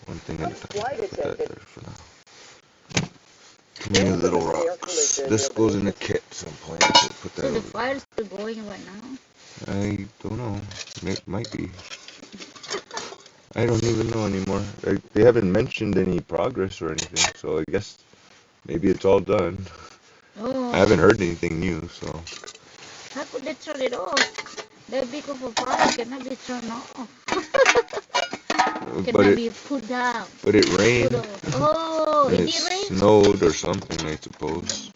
One thing at a time. Put that there for now. Come here, little rocks. This goes in a kit, so I'm planning to put that So the over. fire's still going right now? I don't know. It might be. I don't even know anymore. They haven't mentioned any progress or anything, so I guess maybe it's all done. Oh. I haven't heard anything new, so. How could they turn it off? That big of a fire cannot be turned off. But Cannot be put down. But it rained. Put off. Oh, And it it did rain? snowed or something, I suppose.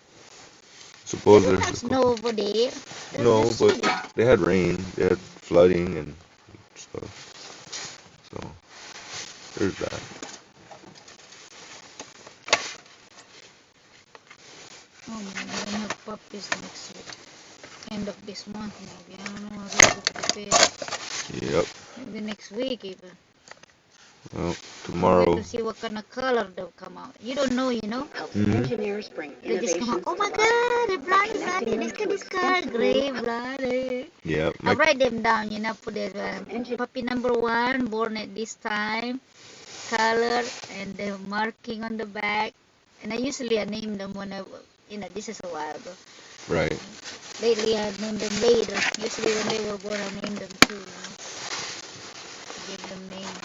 Suppose They don't there's have snow over there. They no, just but sunny. they had rain, they had flooding and stuff. So there's that. Oh man, we're gonna have puppies next week. End of this month maybe. I don't know how to prepare. Yep. Maybe next week even. Well, Wait tomorrow. to see what kind of color they'll come out. You don't know, you know? Engineers bring They just come out, innovations oh to my life god, the bloody, connecting bloody, them look to at this card, extensive gray, rural bloody. Yeah, I write them down, you know, put the puppy number 1, born at this time, color, and the marking on the back. And I usually name them when this is a while ago. right. Lately I named them later. Usually when they were born I named them too, you know. Give them names.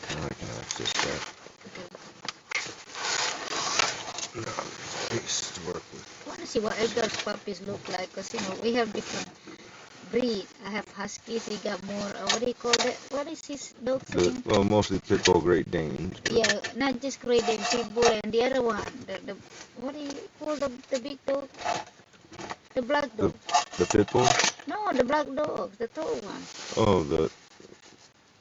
Now I can access that. Now space to work with. I want to see what Edgar's puppies look like, because, you know, we have different breed. I have Huskies, he got more, what do you call it? What is his dog's name? Well, mostly pit bull Great Danes. Yeah, not just Great Dane, Pit Bull, and the other one, the what do you call the big dog? The black dog. The pit bull? No, the black dog, the tall one. Oh,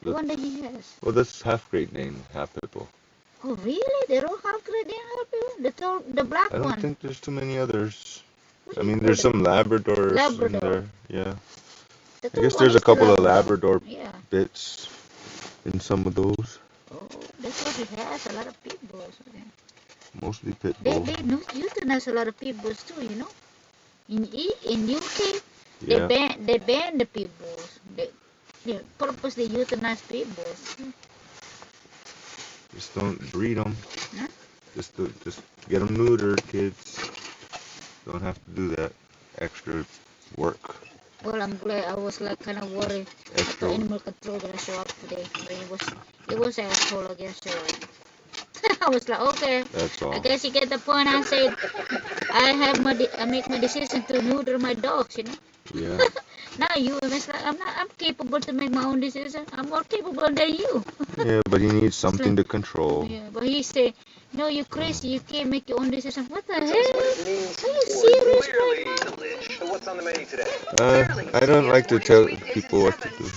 The one that he has. well, that's half Great Dane, half pit bull. Oh, really? They don't have Great Dane, the black I don't one. think there's too many others. What I do you mean, call there's them? some Labradors Labrador. in there. Yeah. The I tall guess one there's a is the couple of Labrador Yeah. bits in some of those. Oh, that's what he has, a lot of pit bulls. Okay. Mostly pit They bull. euthanize a lot of pit bulls too, you know. In UK, Yeah. they ban the pit bulls. They purposely euthanize pit bulls. Just don't breed them. Huh? Just get them neutered, kids. Don't have to do that extra work. Well, I'm glad. I was like kind of worried that the animal control gonna show up today, but it was an asshole again. So I was like, okay, That's all. I guess you get the point. I said I make my decision to neuter my dogs, you know. Yeah. Now you, it's like I'm capable to make my own decision. I'm more capable than you. Yeah, but he needs something to control. Yeah, but he said, no, you crazy. You can't make your own decision. What the hell? Tell us what it means Are you for serious clearly right now? delish. So what's on the menu today? I don't like to tell people what to do.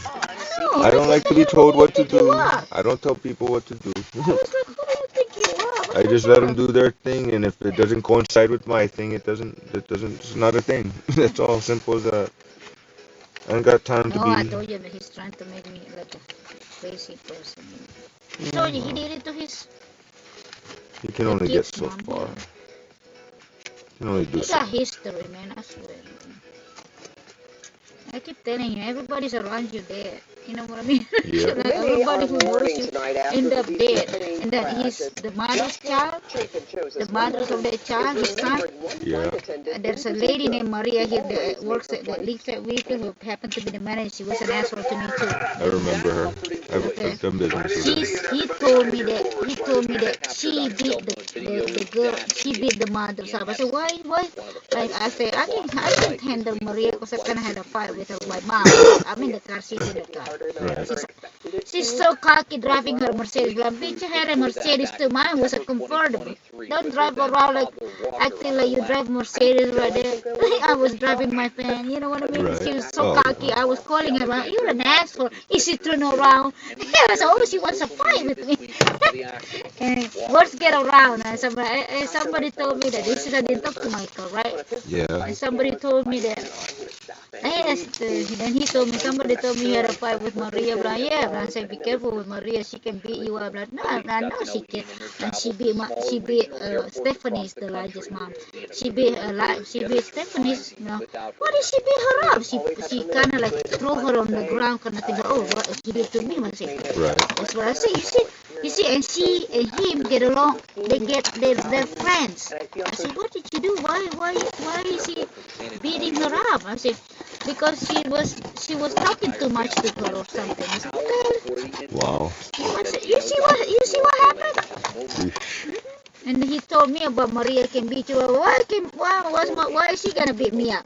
No, I don't like to be told what to do. are. I don't tell people what to do. I was like, who do you think you are? I just let them do their thing, and if it doesn't coincide with my thing, it's not a thing. That's all, simple as that. I ain't got time to No, I be. told you that he's trying to make me like a crazy person. I told you he did it to his You can only get kids, so Mom. far. You can only do He so. got history, man, I swear. I keep telling you, everybody's around you dead. You know what I mean? Yeah. Like Many everybody are who knows mourning you tonight after end the up diesel dead. plane And that crash he's as the mother's child, Chapin chose the as mothers of that child, his son. Yeah. And there's a lady named Maria here that works at that leaves that vehicle who happened to be the manager. She was an asshole to me too. I remember her. I've done business with her. He told me that she beat the girl, she beat the mother. So I said, why? Like I said, I can handle Maria because I kind of had a fight with her, my mom. I'm in the car, she's in the car. She's so cocky driving her Mercedes. Like, bitch, you had a Mercedes too. Mine was a convertible. Don't drive around like acting like you drive Mercedes right there. I was driving my fan, you know what I mean? Right. She was so Oh. cocky. I was calling her, like, you're an asshole. Is she turning around? I was like, oh, she wants to fight with me. And words get around. And somebody told me that this is I didn't talk to Michael, right? Yeah. And somebody told me that. Then he told me, somebody told me you had a fight with Maria. Blah, yeah, blah. I said, be careful with Maria. She can beat you up. Blah, no, she can. And she beat Stephanie's the largest mom. She beat Stephanie's. You know, why did she beat her up? She kind of like threw her on the ground, kind of thing. Oh, what she did to me? I said, Right. that's what I say. You see, and she and him get along. They're friends. I said, what did you do? Why is he beating her up? I said, because she was talking too much to her or something. I said, okay. Wow. I said, you see what happened? And he told me about Maria can beat you. Why is she gonna beat me up?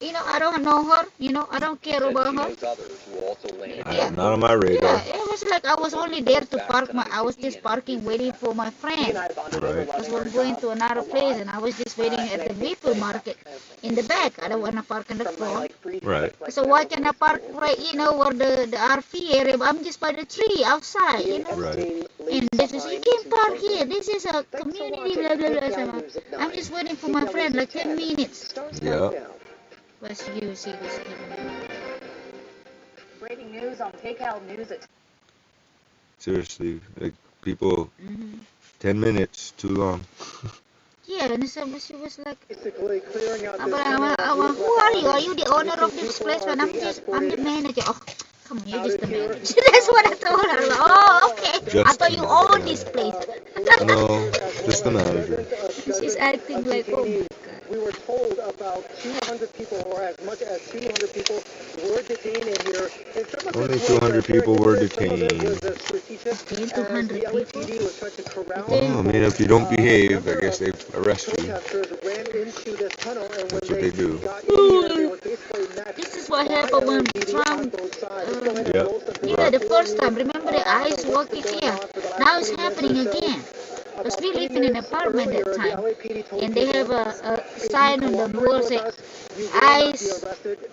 You know, I don't know her. You know, I don't care about her. Not on my radar. Yeah, it was like I was only there to park my. I was just parking, waiting for my friend. Right. Because we're going to another place, and I was just waiting at the Maple Market in the back. I don't want to park in the front. Right. So why can't I park right, you know, where the RV area? I'm just by the tree outside, you know. Right. And this is, you can't park here. This is a community, blah, blah, blah. So I'm just waiting for my friend, like 10 minutes. Yeah. But you see this. Breaking news on KCAL News at Seriously, like people, 10 minutes too long. Yeah, and so she was like, basically clearing out who are you? Are you the owner of this place? And I'm the manager. Oh, come on, you're just the manager. That's what I told her. Like, oh, okay. I thought you owned this place. No, just the manager. She's acting like, oh my God. We were told about 200 people, or as much as 200 people, were detained in here. And some of Only 200 people were detained. 200 people? Well, I mean, if you don't behave, I guess they arrest you. That's what they do. This is what happened when Trump, yeah, the first time, remember the ICE walking here? Now it's happening again. Because we live in an apartment at the time, and they have a sign on the wall saying, ICE,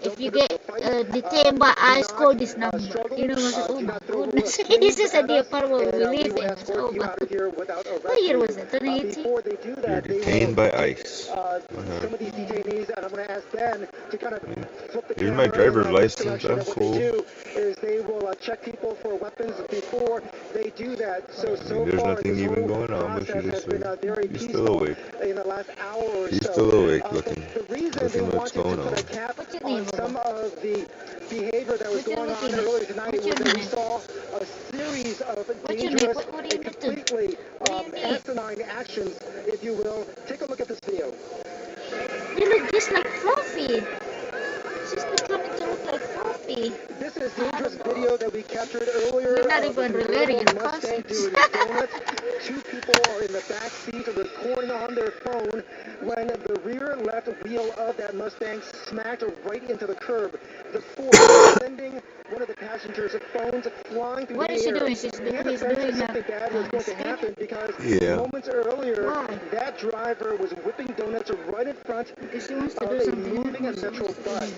if you get detained by ICE, call this number. You know, I said, oh my goodness, this is the apartment we live in. Oh my goodness. What year was it, 2018? You're detained by ICE. Some of these detainees, and I'm going to ask Ben to kind of flip the Here's my driver's license, I'm what cool. they do is they will check people for weapons before they do that. So There's far, nothing this even whole going on, but process has been very he's peaceful still awake. in the last hour or He's so. still awake looking. The reason they What's wanted going to put on. a cap on some of the behavior that was going on earlier tonight was that we saw a series of dangerous and completely asinine actions, if you will. Take a look at this video. You look just like Fluffy. She's becoming to look like Fluffy. This is dangerous video that we captured earlier. You're not even related in Mustang doing donuts. Two people are in the back seat recording on their phone when the rear left wheel of that Mustang smacked right into the curb. The force sending one of the passengers' phones flying through What the is she air. doing? She's doing something bad was going to happen because moments earlier, that driver was whipping donuts right in front she wants to of do a something. moving a metro bus.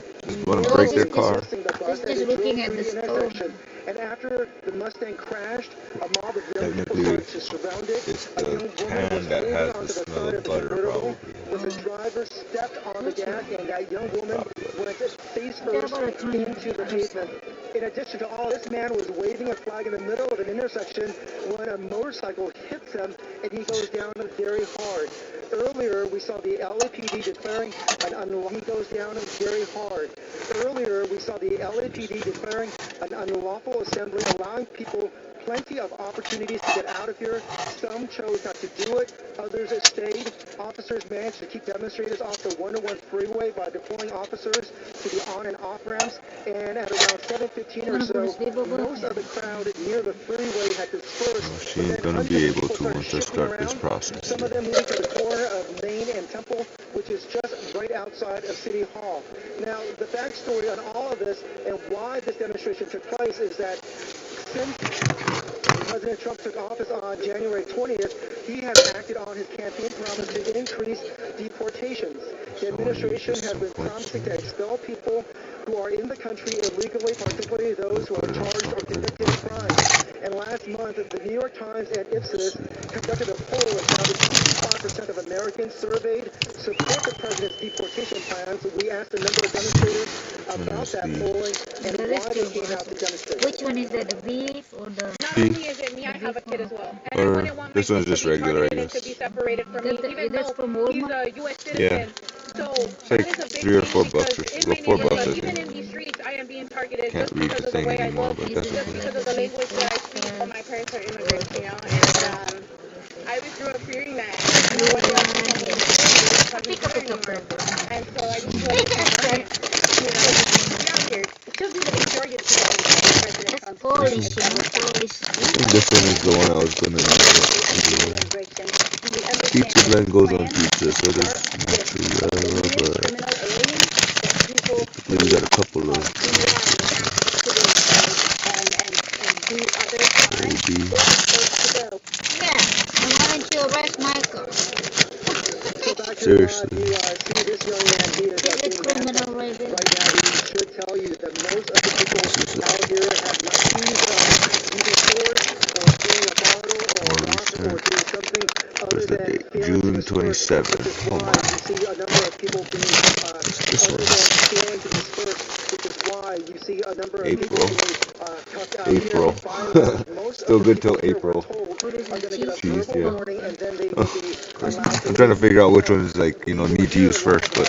Want to break their car. Just looking at the stove. And after the Mustang crashed, a mob of young people Technically, started to surround it. it's the tan that has the smell of butter, probably. The driver stepped on the gas, and that young woman went face first into the pavement. In addition to all, this man was waving a flag in the middle of an intersection when a motorcycle hits him, and he goes down very hard. Earlier, we saw the LAPD declaring an unlawful. He goes down very hard. Earlier, we saw the LAPD declaring an unlawful assembly, allowing people plenty of opportunities to get out of here. Some chose not to do it. Others stayed. Officers managed to keep demonstrators off the 101 freeway by deploying officers to the on and off ramps. And at around 7:15 or so, most of the crowd near the freeway had dispersed. She ain't going to be able to once I start this process. Some of them moving to the corner of Main and Temple, which is just right outside of City Hall. Now, the backstory on all of this and why this demonstration took place is that since President Trump took office on January 20th, he has acted on his campaign promise to increase deportations. The administration has been promising to expel people who are in the country illegally, particularly those who are charged or convicted of crimes. And last month, the New York Times and Ipsos conducted a poll and found that 65% of Americans surveyed support the president's deportation plans. We asked a number of demonstrators about that polling and why they came out to demonstrate. Which one is that, the beef or the... Not only is it me, I have a kid as well. And I wouldn't want my this one's just regular, I guess. to be separated from me, even though he's a U.S. citizen. Yeah. So It's like 3 or 4 buses. Well, 4 buses. even in these streets, I am being targeted Can't just read because the of the thing way I anymore, look, but that's just because of the language that I speak. All my parents are immigrants, you know, and I always grew up fearing that nobody else was going to anymore. And so I just wanted to, you know, be out here. It shows me that he's targeted President Trump. Polish, Polish. This one is the one I was going to do. Pizza blend goes on pizza, so there's actually Typically we got a couple of maybe. Yeah, and why don't you arrest Michael? Seriously. See this young man here He's a criminal right there. right now. He should tell you that most of the people out here have not used using force or throwing a bottle or a rock or doing something other than June 27th. Hold on. you see a number of people being This one. failing to disperse, which is why you see a number of April. people tucked out April. Still good till April. Jeez, yeah. I'm trying to figure out which ones, like, you know, need to use first, but.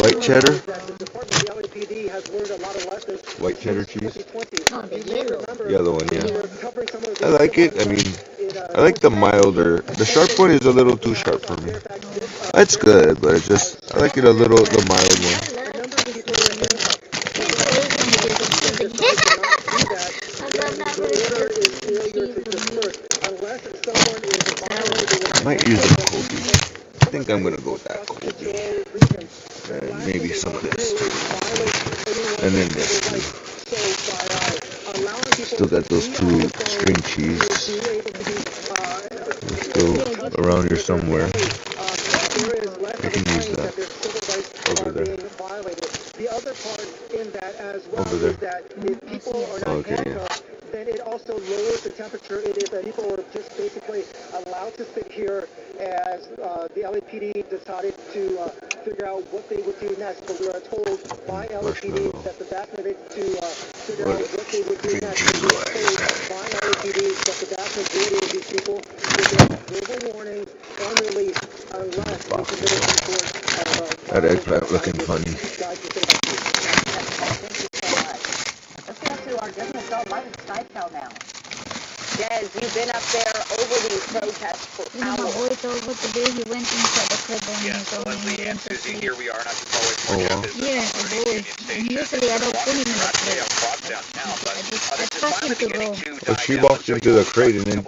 White cheddar? White cheddar cheese? Yellow one, yeah. I like it. I mean, I like the milder. The sharp one is a little too sharp for me. It's good, but it's just, I like it a little, the mild one. I might use a Kobe. I think I'm gonna go with that Kobe. And maybe some of this too. And then this too. Still got those two string cheese. They're still around here somewhere. I can use that. Over there. Over there. Okay, yeah. Then it also lowers the temperature. It is that people are just basically allowed to sit here as the LAPD decided to figure out what they would do next. But we are told by LAPD that the vaccinate to figure out what they would do next. We are told by LAPD that the vast majority of these people will get verbal warning and release unless they commit a report of that eggplant looking funny. Let's get to our Business All Light at Skytel now. Des, you've been up there over these protests for hours. Boy told what to do. He went inside the club and he told me he went to sleep. Here we are, not too far away from Yeah, a boy. And usually I don't put him in the crate. I trust him to go. Well, she walked into the crate and then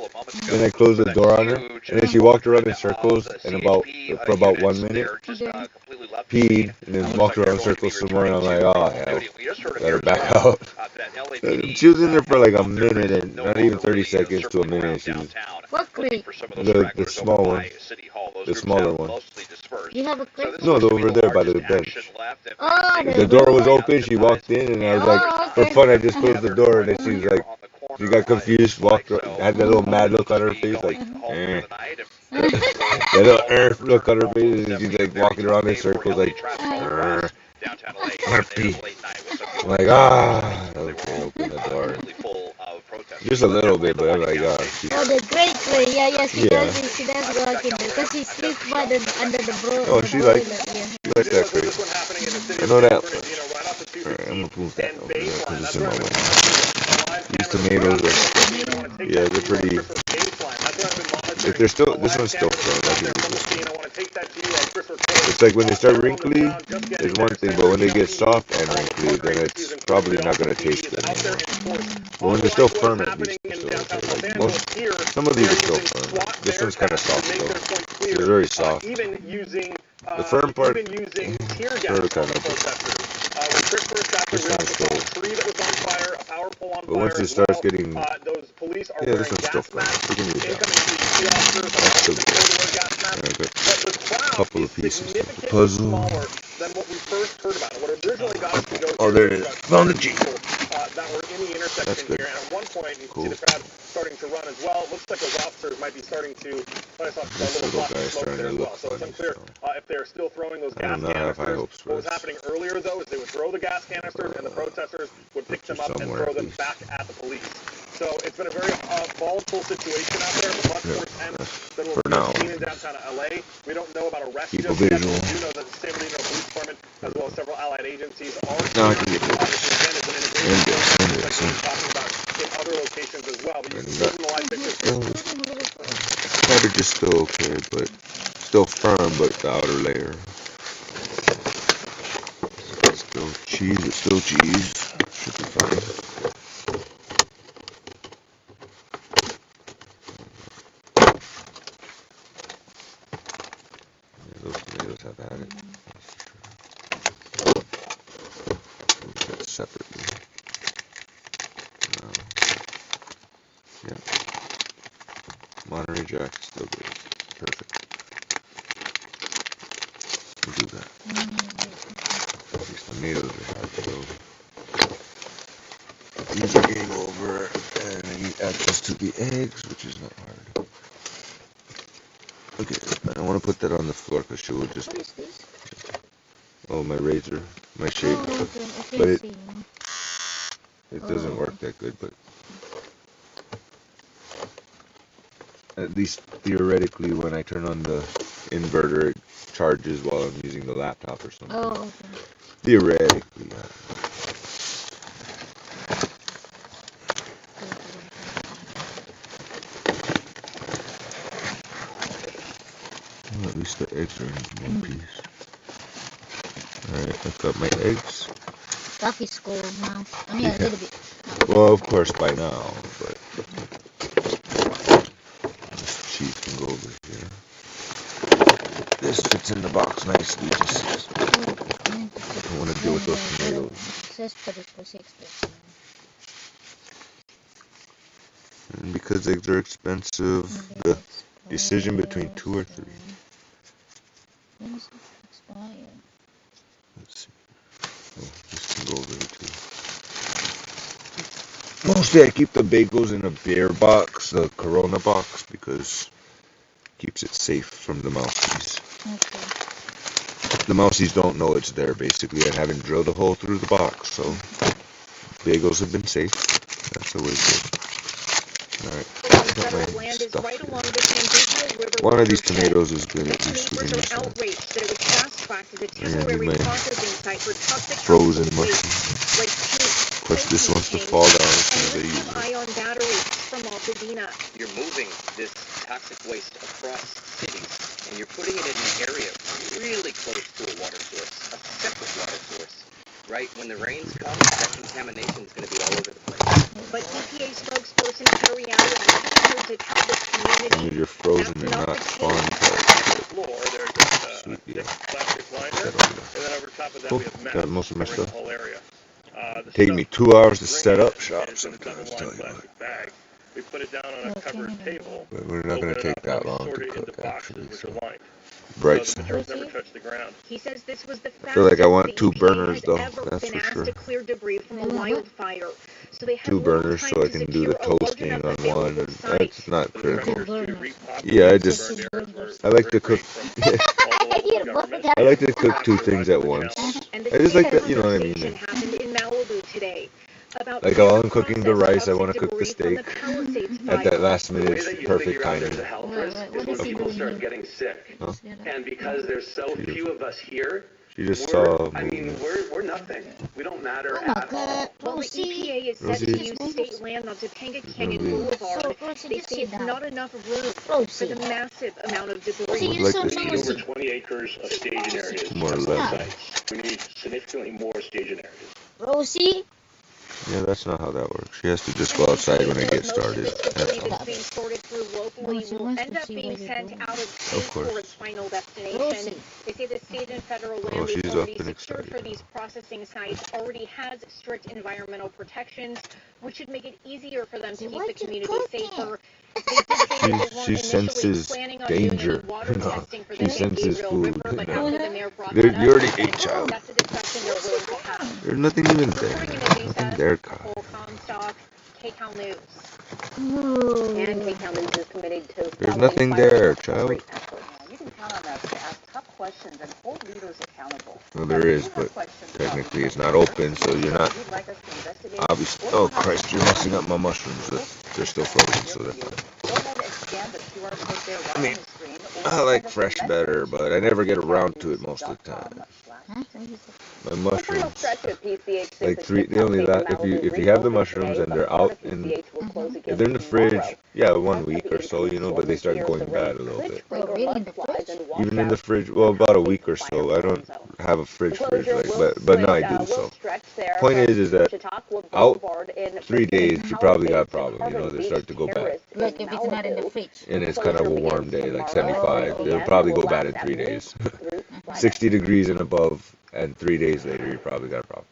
I closed the door on her. And then she walked around in circles and for about 1 minute. Peed and then walked around in circles some more. And I'm like, oh hell, let her back out. She was in there for like a minute and not even 30 seconds to a minute. She was, What crate? the small one, the smaller one. You have a crate? No, over there by the bench. Oh, The door was open. She walked in and I was like, for fun, I just closed the door and then she was like, she got confused, walked, had that little mad look on her face, like, eh. That little look on her face, and she's like walking around in circles, like, I'm gonna pee. I'm like, okay, open the door. Just a little bit, but I'm like, Oh, the great crate. Yeah, she does work in there because she sleeps under the bro. Oh, she likes that crate. I know that. Alright, I'm gonna move that over there because it's in my way. These tomatoes are, yeah, they're pretty. If they're still, this one's still firm. It's like when they start wrinkly, it's one thing, but when they get soft and wrinkly, then it's probably not gonna taste good anymore. But when they're still firm, at least they're still okay. Like some of these are still firm. This one's kind of soft still. It's very soft. The firm part, sort of kind of. This one is still. But once it starts getting, yeah, this one's still firm. We can use that. That's still good. A couple of pieces of the puzzle. Oh, there it is. Found the Jeep. That's good. Cool. Starting to run as well. Looks like those officers might be starting to. I saw a little smoke there as well. So it's unclear if they're still throwing those gas canisters. What was happening earlier though is they would throw the gas canisters and the protesters would pick them up and throw them back at the police. So it's been a very volatile situation out there, much more tense than what we've seen in downtown LA. We don't know about arrests just yet. We do know that the San Bernardino Police Department, as well as several allied agencies, are talking about in other locations as well. But you can see in the live pictures. Cabbage is still okay, but still firm, but the outer layer. It's still cheese. It's still cheese. Should be fine. separately. Yeah. Monterey Jack still good. Perfect. We'll do that. These tomatoes are hard to go. These are getting over, and I need access to the eggs, which is not hard. Okay, I don't want to put that on the floor because she will just. What is this? Oh, my razor, my shave. Oh, But it doesn't work that good, but at least theoretically, when I turn on the inverter, it charges while I'm using the laptop or something. Oh, okay. Theoretically, yeah. Well, at least the eggs are in one piece. Alright, I've got my eggs. Stuff is cold now. I mean, a little bit. Well, of course by now, but this cheese can go over here. This fits in the box nicely, just I don't want to deal with those tomatoes. It says 36%. And because eggs are expensive, the decision between 2 or 3. When is it expire? Let's see. Oh, this can go over here too. Mostly I keep the bagels in a beer box, the Corona box, because it keeps it safe from the mousies. Okay. The mousies don't know it's there, basically. I haven't drilled a hole through the box, so bagels have been safe. That's always good. Alright, got my stuff here. One of these tomatoes is good, at least we can use that. And I need my frozen mushrooms. Of course, this wants to fall down as soon as I use it. You're moving this toxic waste across cities, and you're putting it in an area really close to a water source, a separate water source. Right? When the rains come, that contamination is going to be all over the place. But EPA spokesperson Harry Allen wanted to tell the As long as you're frozen and not spawn Floor, there's a thick plastic liner, and then over top of that we have got most of my stuff. the whole area. Taking me 2 hours to set up shop sometimes, tell you what. Bag. We put it down on a covered table. But we're not going to take that long to cook, actually, so. So Bright the side. materials never touch the ground. He says this was the I feel like I want 2 burners though, that's been for asked sure. to clear debris from a wildfire. So they had 2 burners so I can do the toasting on one, and that's not critical. Yeah, I like to cook. I like to cook 2 things at once. I just like that, you know what I mean. Happened in Malibu today. Like while I'm cooking the rice, I want to cook the steak. At that last minute, it's perfect timing. When people start getting sick, and because there's so few of us here, She just saw. I mean, we're nothing. We don't matter Oh my at God, all. Well, the EPA is set to use state land on Topanga Canyon Boulevard. They say it's not enough room for the massive amount of debris. We need over 20 acres of staging areas. More or less. We need significantly more staging areas. Rosie? Yeah, that's not how that works. She has to just go outside when I get started. That's all. That's being sorted through locally will end up being sent out of state for its final destination. They say the state and federal land is already secured for these processing sites, already has strict environmental protections, which should make it easier for them to keep the community safer. She senses danger. No, she senses food. No. You already ate, child. There's nothing even there. Nothing there, Kyle. KCAL News. And KCAL News is committed to There's nothing there, child. You can count on us to ask tough questions and hold leaders accountable. Well, there is, but technically it's not open, so you're not. Obviously. Oh, Christ, you're messing up my mushrooms. They're still frozen, so that's fine. I mean, I like fresh better, but I never get around to it most of the time. My mushrooms, like 3, they only last, if you have the mushrooms and they're out if they're in the fridge, yeah, 1 week or so, you know, but they start going bad a little bit. Even in the fridge, well, about a week or so. I don't have a fridge, like, but now I do, so. Point is that out 3 days, you probably got a problem, you know, they start to go bad. Like if it's not in the fridge. And it's kind of a warm day, like 75. It'll probably go bad in 3 days. 60 degrees and above, and 3 days later, you probably got a problem.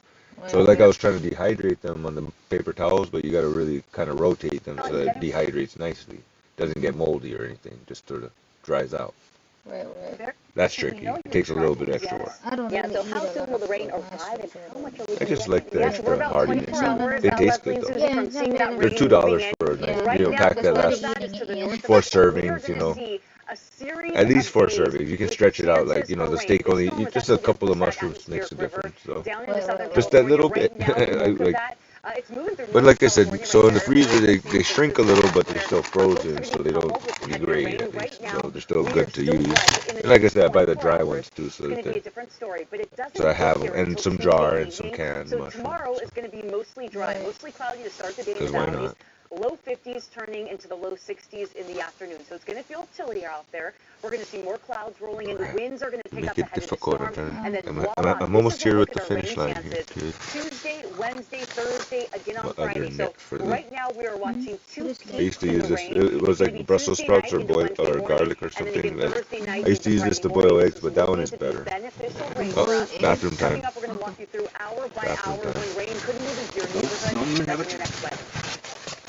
So like I was trying to dehydrate them on the paper towels, but you got to really kind of rotate them so that it dehydrates nicely. Doesn't get moldy or anything, just sort of dries out. Right. That's tricky. It takes a little bit extra work. I don't Yeah, really so eat how a soon lot will of the rain fruit. arrive and how much are we I going just to like get? the Yes, we're extra about hardiness 24 of hours. it. They taste Leslie good and though. Susie from seeing that They're rain $2 moving in. for a Right now, pack the that start of lasts that is to the north of 4 us, and we are servings. You going know, to see a series at least of 4 days servings. You can with stretch it out like chances you know for the rain. steak This only. storm was Just a actually going to couple of push that mushrooms makes a atmospheric river difference. So down into Southern just that California. little Right bit. now, the bulk of like, that, it's moving through but Northern like I said, California so right in the there. freezer There is they the same shrink a system little, but where they're still folks are frozen, going so to they be don't pummeled with heavier degrade rain. at Right least. now, So they're still we are good to still use. wet in the And like I next said, I buy the 24 dry hours. ones too, It's so going that to be a different story, but it doesn't so I get have here them and until some Tuesday jar and some evening. canned So mushrooms. tomorrow is going to be mostly dry, mostly cloudy to start the day in the Because why valleys. not? Low 50s turning into the low 60s in the afternoon. So it's going to feel chillier out there. We're going to see more clouds rolling in. The winds are going to pick Make up it ahead of the difficult. storm. And then I'm voila, I'm this almost is a here look with at the our rain finish line here, chances. kid. Tuesday, Wednesday, Thursday, again on My Friday. other So neck for the. right now we are watching two I used peaks to in use the this. rain. It was It's going to like be Brussels Tuesday sprouts night or into Wednesday morning, garlic or and then something. again Like, Thursday night I used to into use this Friday to boil morning. eggs, This but is that one looking is to be better. beneficial rain Oh, for us. bathroom time. Coming up, we're going to walk you through hour by Bathroom hour time. when rain could move into your neighborhood. Don't even have That's a your next weather.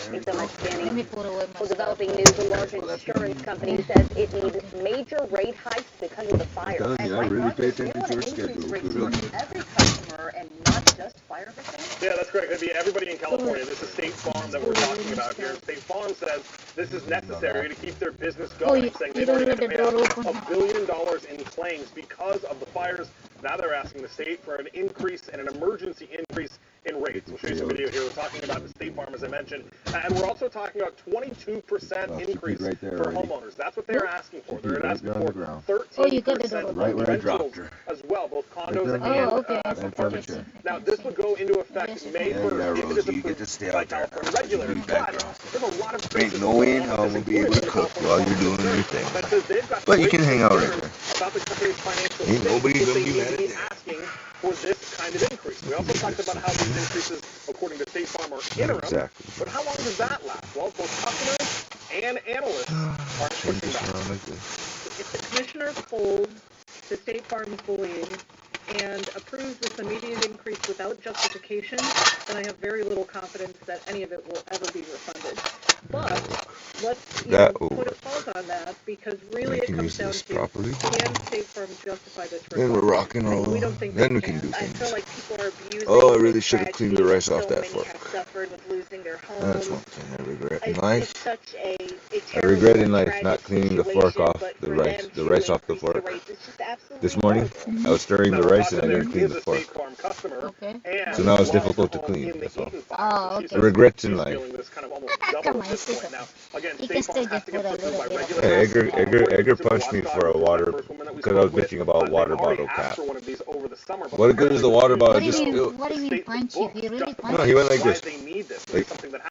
Thanks so much, Let Danny. me put away my Well, stuff. developing news, a large insurance company says it needs major rate hikes because of the fire. telling you, I really pay attention to her schedule. Every customer and not just fire victims? Yeah, that's correct. It'd be everybody in California. This is State Farm that we're talking about here. State Farm says this is necessary to keep their business going, saying they've already had to pay out $1 billion in claims because of the fires. Now they're asking the state for an increase and an emergency increase in rates. We'll show you some video here. We're talking about the State Farm, as I mentioned. And we're also talking about 22% increase for homeowners. That's what they're asking for. They're asking for 13% rentals as well, both condos and apartments. Now, this would go into effect May 1st if it is approved by California regulators. But there's a lot of spaces Ain't no way in hell I'm gonna be able to cook while you're doing your thing. But you can hang out right there. About the company's financial Ain't nobody if gonna they be need mad to at be that. asking for this kind of increase. We also talked about how these increases, according to State Farm, are interim. Exactly. But how long does that last? Well, both customers and analysts are pushing back. If the commissioner folds to State Farm's bullying and approves this immediate increase without justification, then I have very little confidence that any of it will ever be refunded. But let's put a pause on that, because really it comes down to, can State Farm justify this refund? Then we're rock and roll. We don't think Then they we can do I things. feel like people are abusing Oh, I this really should have cleaned the tragedy rice off so that many fork. have suffered with losing their homes. That's one thing I regret in life. It's such a I terrible regret in and life tragic not cleaning the situation, fork off but the for rice, them the to rice off the increase the fork. rates, it's just absolutely This morning, I was stirring the rice and I didn't clean the fork. So now it's difficult to clean. That's all. Oh, okay. The regrets in life. Come on, sister. You can still just put a little bit of Hey, Edgar punched me for a water because I was bitching about water bottle cap. What good is the water bottle? What do Just you spilled. mean? What do you mean punch you? He really punched No, you? he went like this,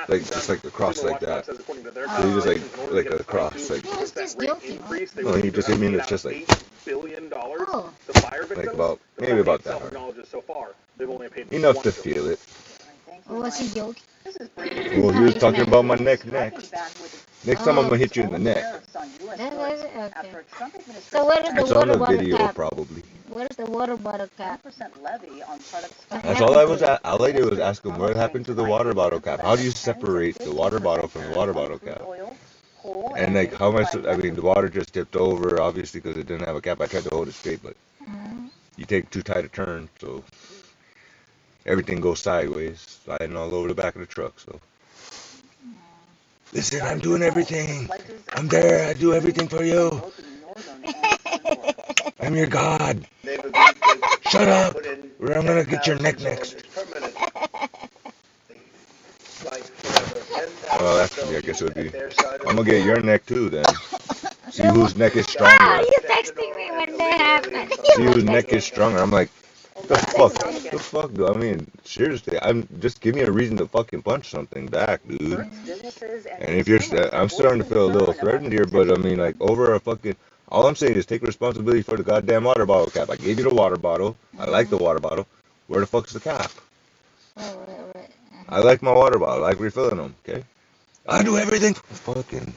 like just like across like that. So he just like across, like. He was just joking. No, he just hit me in the chest like. Oh. Like about maybe about that hard. Enough to feel it. Was he joking? Well, he was talking about my neck next. Next time I'm gonna hit you in the neck. That was it? Okay. So where is the It's on water the bottle video cap? probably. Where's the water bottle cap? That's all I was at. All I did was ask him what happened to the water bottle cap. How do you separate the water bottle from the water bottle cap? And like how much? I mean, the water just tipped over, obviously, because it didn't have a cap. I tried to hold it straight, but you take too tight a turn, so everything goes sideways, sliding all over the back of the truck. So listen, I'm doing everything. I'm there. I do everything for you. I'm your God. Shut up, or I'm gonna get your neck next. Well, actually, I guess it would be. I'm gonna get your neck too then. See whose neck is stronger. Ah, you texting me when that happened. See whose neck is stronger. I'm like, the fuck, dude? I mean, seriously, just give me a reason to fucking punch something back, dude. And if you're, I'm starting to feel a little threatened here, but I mean, like, over a fucking, all I'm saying is take responsibility for the goddamn water bottle cap. I gave you the water bottle. I like the water bottle. Where the fuck's the cap? Right. I like my water bottle. I like refilling them, okay? I do everything for fucking.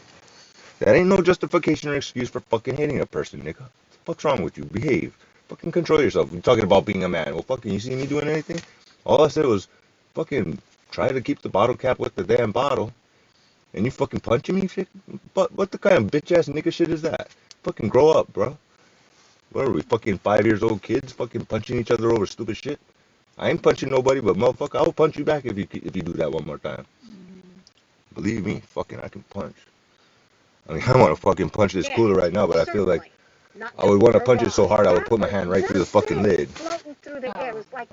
That ain't no justification or excuse for fucking hitting a person, nigga. What the fuck's wrong with you? Behave. Fucking control yourself. You're talking about being a man. Well, fucking, you see me doing anything? All I said was, fucking try to keep the bottle cap with the damn bottle. And you fucking punching me, shit? But what the kind of bitch ass nigga shit is that? Fucking grow up, bro. What are we, fucking 5 years old kids, fucking punching each other over stupid shit? I ain't punching nobody, but motherfucker, I will punch you back if you do that one more time. Believe me, fucking I can punch. I mean, I want to fucking punch this cooler right now, but I feel like I would want to punch it so hard I would put my hand right through the fucking lid.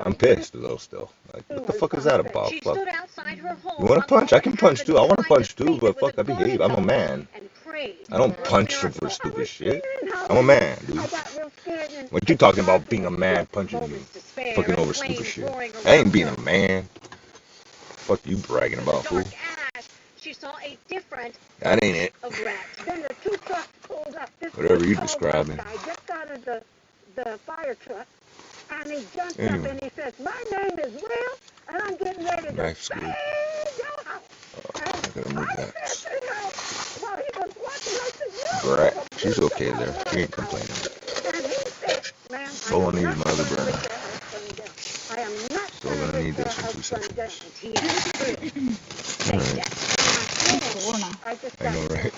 I'm pissed though still. Like, what the fuck is that about? Fuck. You want to punch? I can punch too. I want to punch too, but fuck, I behave. I'm a man. I don't punch for stupid shit. I'm a man, dude. What you talking about being a man punching me? Fucking over stupid shit. I ain't being a man. Fuck you bragging about, fool. She saw a different That ain't it. of rats. Then the 2 trucks pulled up. Whatever you describing. I just got out of the fire truck, and he jumped up and he says, "My name is Will, and I'm getting ready to Knife's good. I gotta move that. Brat. She's okay there. She ain't complaining. Still gonna need my other burner. Still gonna need this in 2 seconds. Alright. I know, right?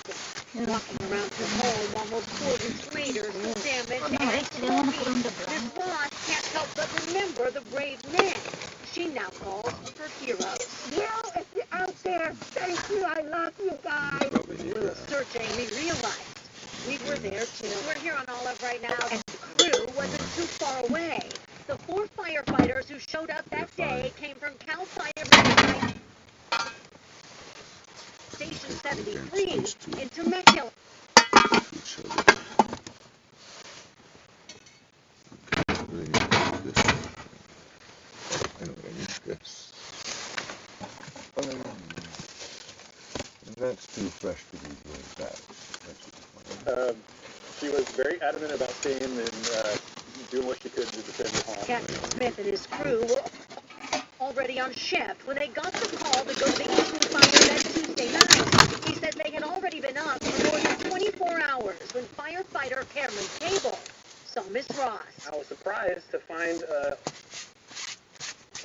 Walking around the home almost 4 weeks later, damage and Miss Ross can't help but remember the brave men she now calls her heroes. Will, if you're out there, thank you, I love you guys. Will Search Amy realized we were there too. We're here on Olive right now, and the crew wasn't too far away. The 4 firefighters who showed up that day came from Cal Fire Station 73 in Temecula. That's too fresh to be doing that. She was very adamant about staying and doing what she could to defend her home. Captain Smith and his crew were already on shift when they got the call to go to the Eastern Fire that Tuesday night. He said they had already been up for more than 24 hours when firefighter Cameron Cable saw Miss Ross. I was surprised to find an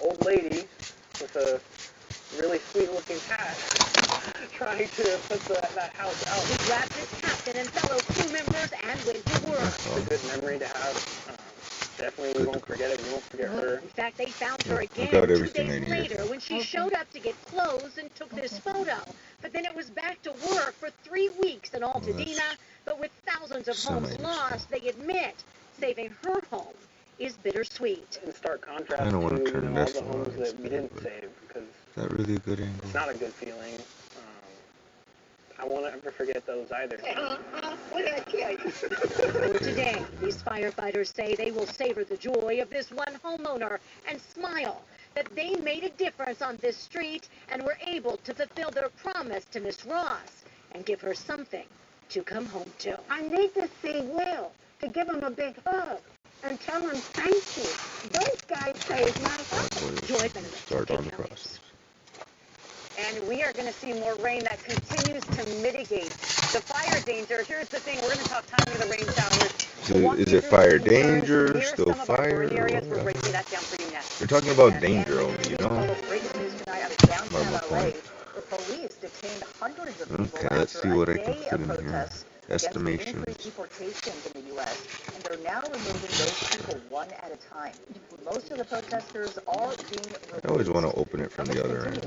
old lady with a really sweet-looking cat trying to put that house out. He grabbed his captain and fellow crew members and went to work. It's a good memory to have. Definitely, we won't forget it. We won't forget her. In fact, they found her again 2 days later when she showed up to get clothes and took this photo. But then it was back to work for 3 weeks in Altadena. But with thousands of homes lost, they admit saving her home is bittersweet. In stark contrast I don't want to to turn all this the one homes that we didn't save, because is that really a good angle? it's not a good feeling. I won't ever forget those either. Today, these firefighters say they will savor the joy of this one homeowner and smile that they made a difference on this street and were able to fulfill their promise to Miss Ross and give her something to come home to. I need to see Will to give him a big hug and tell him thank you. Those guys saved my life. Joy Benedict. Start on the process. And we are going to see more rain that continues to mitigate the fire danger. Here's the thing, we're going to talk timing of the rain showers. Is it fire danger, still fire? You're talking about danger only, you know? Police detained hundreds of people Okay, let's see what I can put in here. protests Estimations. deportations in the U.S., and they're now removing those people one at a time. Most of the protesters are being I always want to open it from the other end.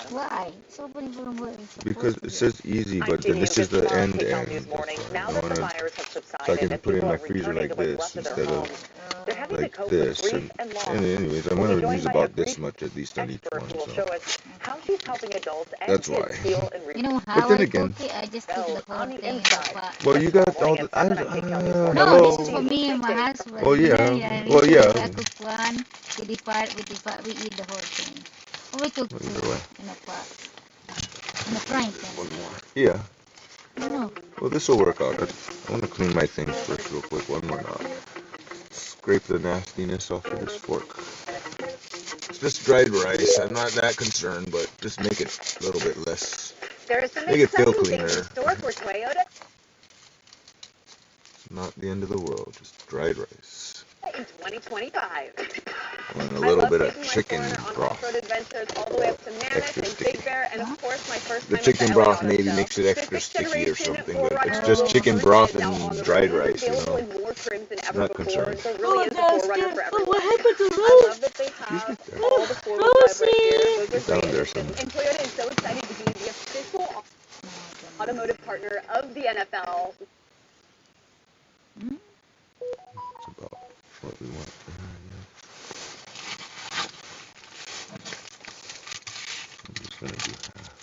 Why? It's open from where? Because it says easy, but then this is the end. So I can put it in my freezer like this instead of like this. And anyways, I'm going to use about this much at least on each one. So that's why. You know But how then I again, cook it? I just put the whole thing in the pot. well, you got all the. No, hello. this is for me and my husband. Oh yeah. We Well yeah. I cook one, we divide, we eat the whole thing. Or we cook two in a pot. In a frying pan. Yeah. I know. Well, this will work out. I want to clean my things first real quick. One more knob. Scrape the nastiness off of this fork. It's just dried rice. I'm not that concerned, but just make it a little bit less. Make it feel cleaner. It's not the end of the world. Just dried rice. In 2025. And a I little love bit of taking my chicken son on broth. off-road adventures all the way up to Mammoth Extra and sticky. Big Bear, and of course my first The time at the chicken LA broth Auto maybe Show. makes it The extra sixth sticky or generation something, but 4Runner it's just logo chicken version broth is now on and the dried road, rice, you available know. in more trims than ever Not before. concerned. There really is a 4Runner for everyone. I love that they have all the four-wheel drive right here. Those It's are down great there additions. somewhere. And Toyota is so excited to be the official automotive partner of the NFL. It's about what we want. I'm just gonna do half.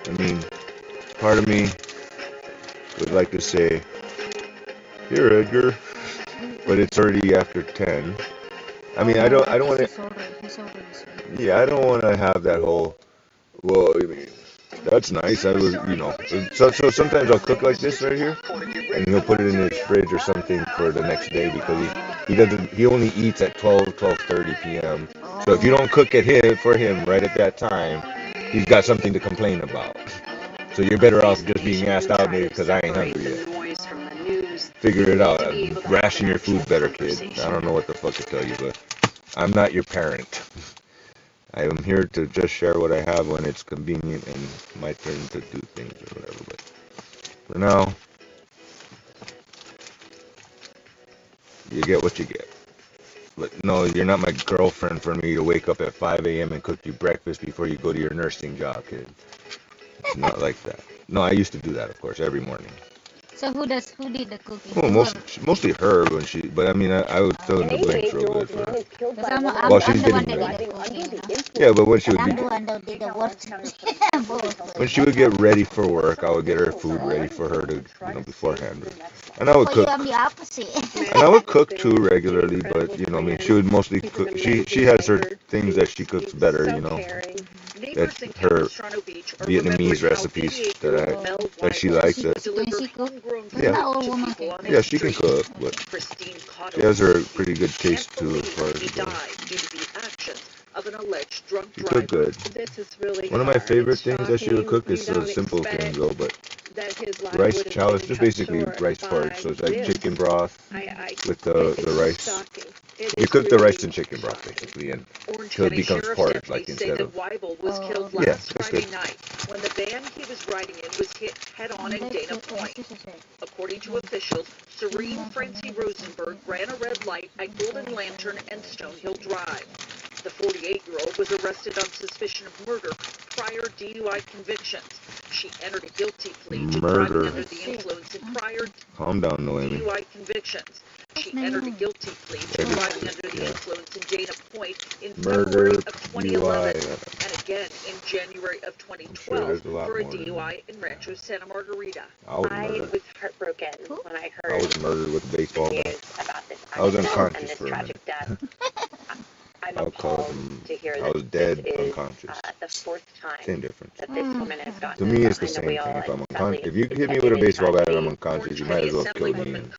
I mean, part of me would like to say, "Here, Edgar," but it's already after 10. I mean, I don't want to. Yeah, I don't want to have that whole. Well, I mean, that's nice. I was, you know. So sometimes I'll cook like this right here, and he'll put it in his fridge or something for the next day because he only eats at 12:30 p.m. So if you don't cook for him right at that time, he's got something to complain about. So you're better off just being asked out maybe because I ain't hungry yet. Figure it out. Ration your food better, kid. I don't know what the fuck to tell you, but I'm not your parent. I am here to just share what I have when it's convenient and my turn to do things or whatever. But for now, you get what you get. But no, you're not my girlfriend for me to wake up at 5 a.m. and cook you breakfast before you go to your nursing job, kid. It's not like that. No, I used to do that, of course, every morning. So who did the cooking? Well, mostly her when she, but I mean, I would fill in the blanks real good for her. I'm she's the one getting that ready. did the cooking, you know? Yeah, but when she would I'm be, the one that did the work. when she would get ready for work, I would get her food ready for her to, beforehand. And I would cook. I'm the opposite. And I would cook too regularly, but I mean, she would mostly cook. She has her things that she cooks better, That's her Vietnamese recipes that she likes. Yeah, she can cook, but she has her pretty good taste too as far as it goes. She cooked good. One of my favorite things that she would cook is a simple thing though, but rice chow is just basically rice porridge. So it's like chicken broth with the rice. You cook the rice in chicken broth basically, and until it becomes porridge, like instead of. Yeah, it's good. When the van he was riding in was hit head-on in Dana Point. According to officials, Serene Francie Rosenberg ran a red light at Golden Lantern and Stonehill Drive. The 48-year-old was arrested on suspicion of murder, prior DUI convictions. She entered a guilty plea to driving under the influence and prior DUI convictions. She entered a guilty plea to driving under the influence in Dana Point in February of 2011 and again in January of 2012 for a DUI in Rancho Santa Margarita. I was heartbroken when I heard I was murdered with a baseball bat. about this I was accident unconscious and this for a minute. tragic death. I'm I was dead, unconscious. the fourth time Same difference. that this woman has gotten To me, it's the behind same the wheel thing. If I'm and unconscious, if you hit me with a baseball bat and I'm unconscious, you might as well kill me. And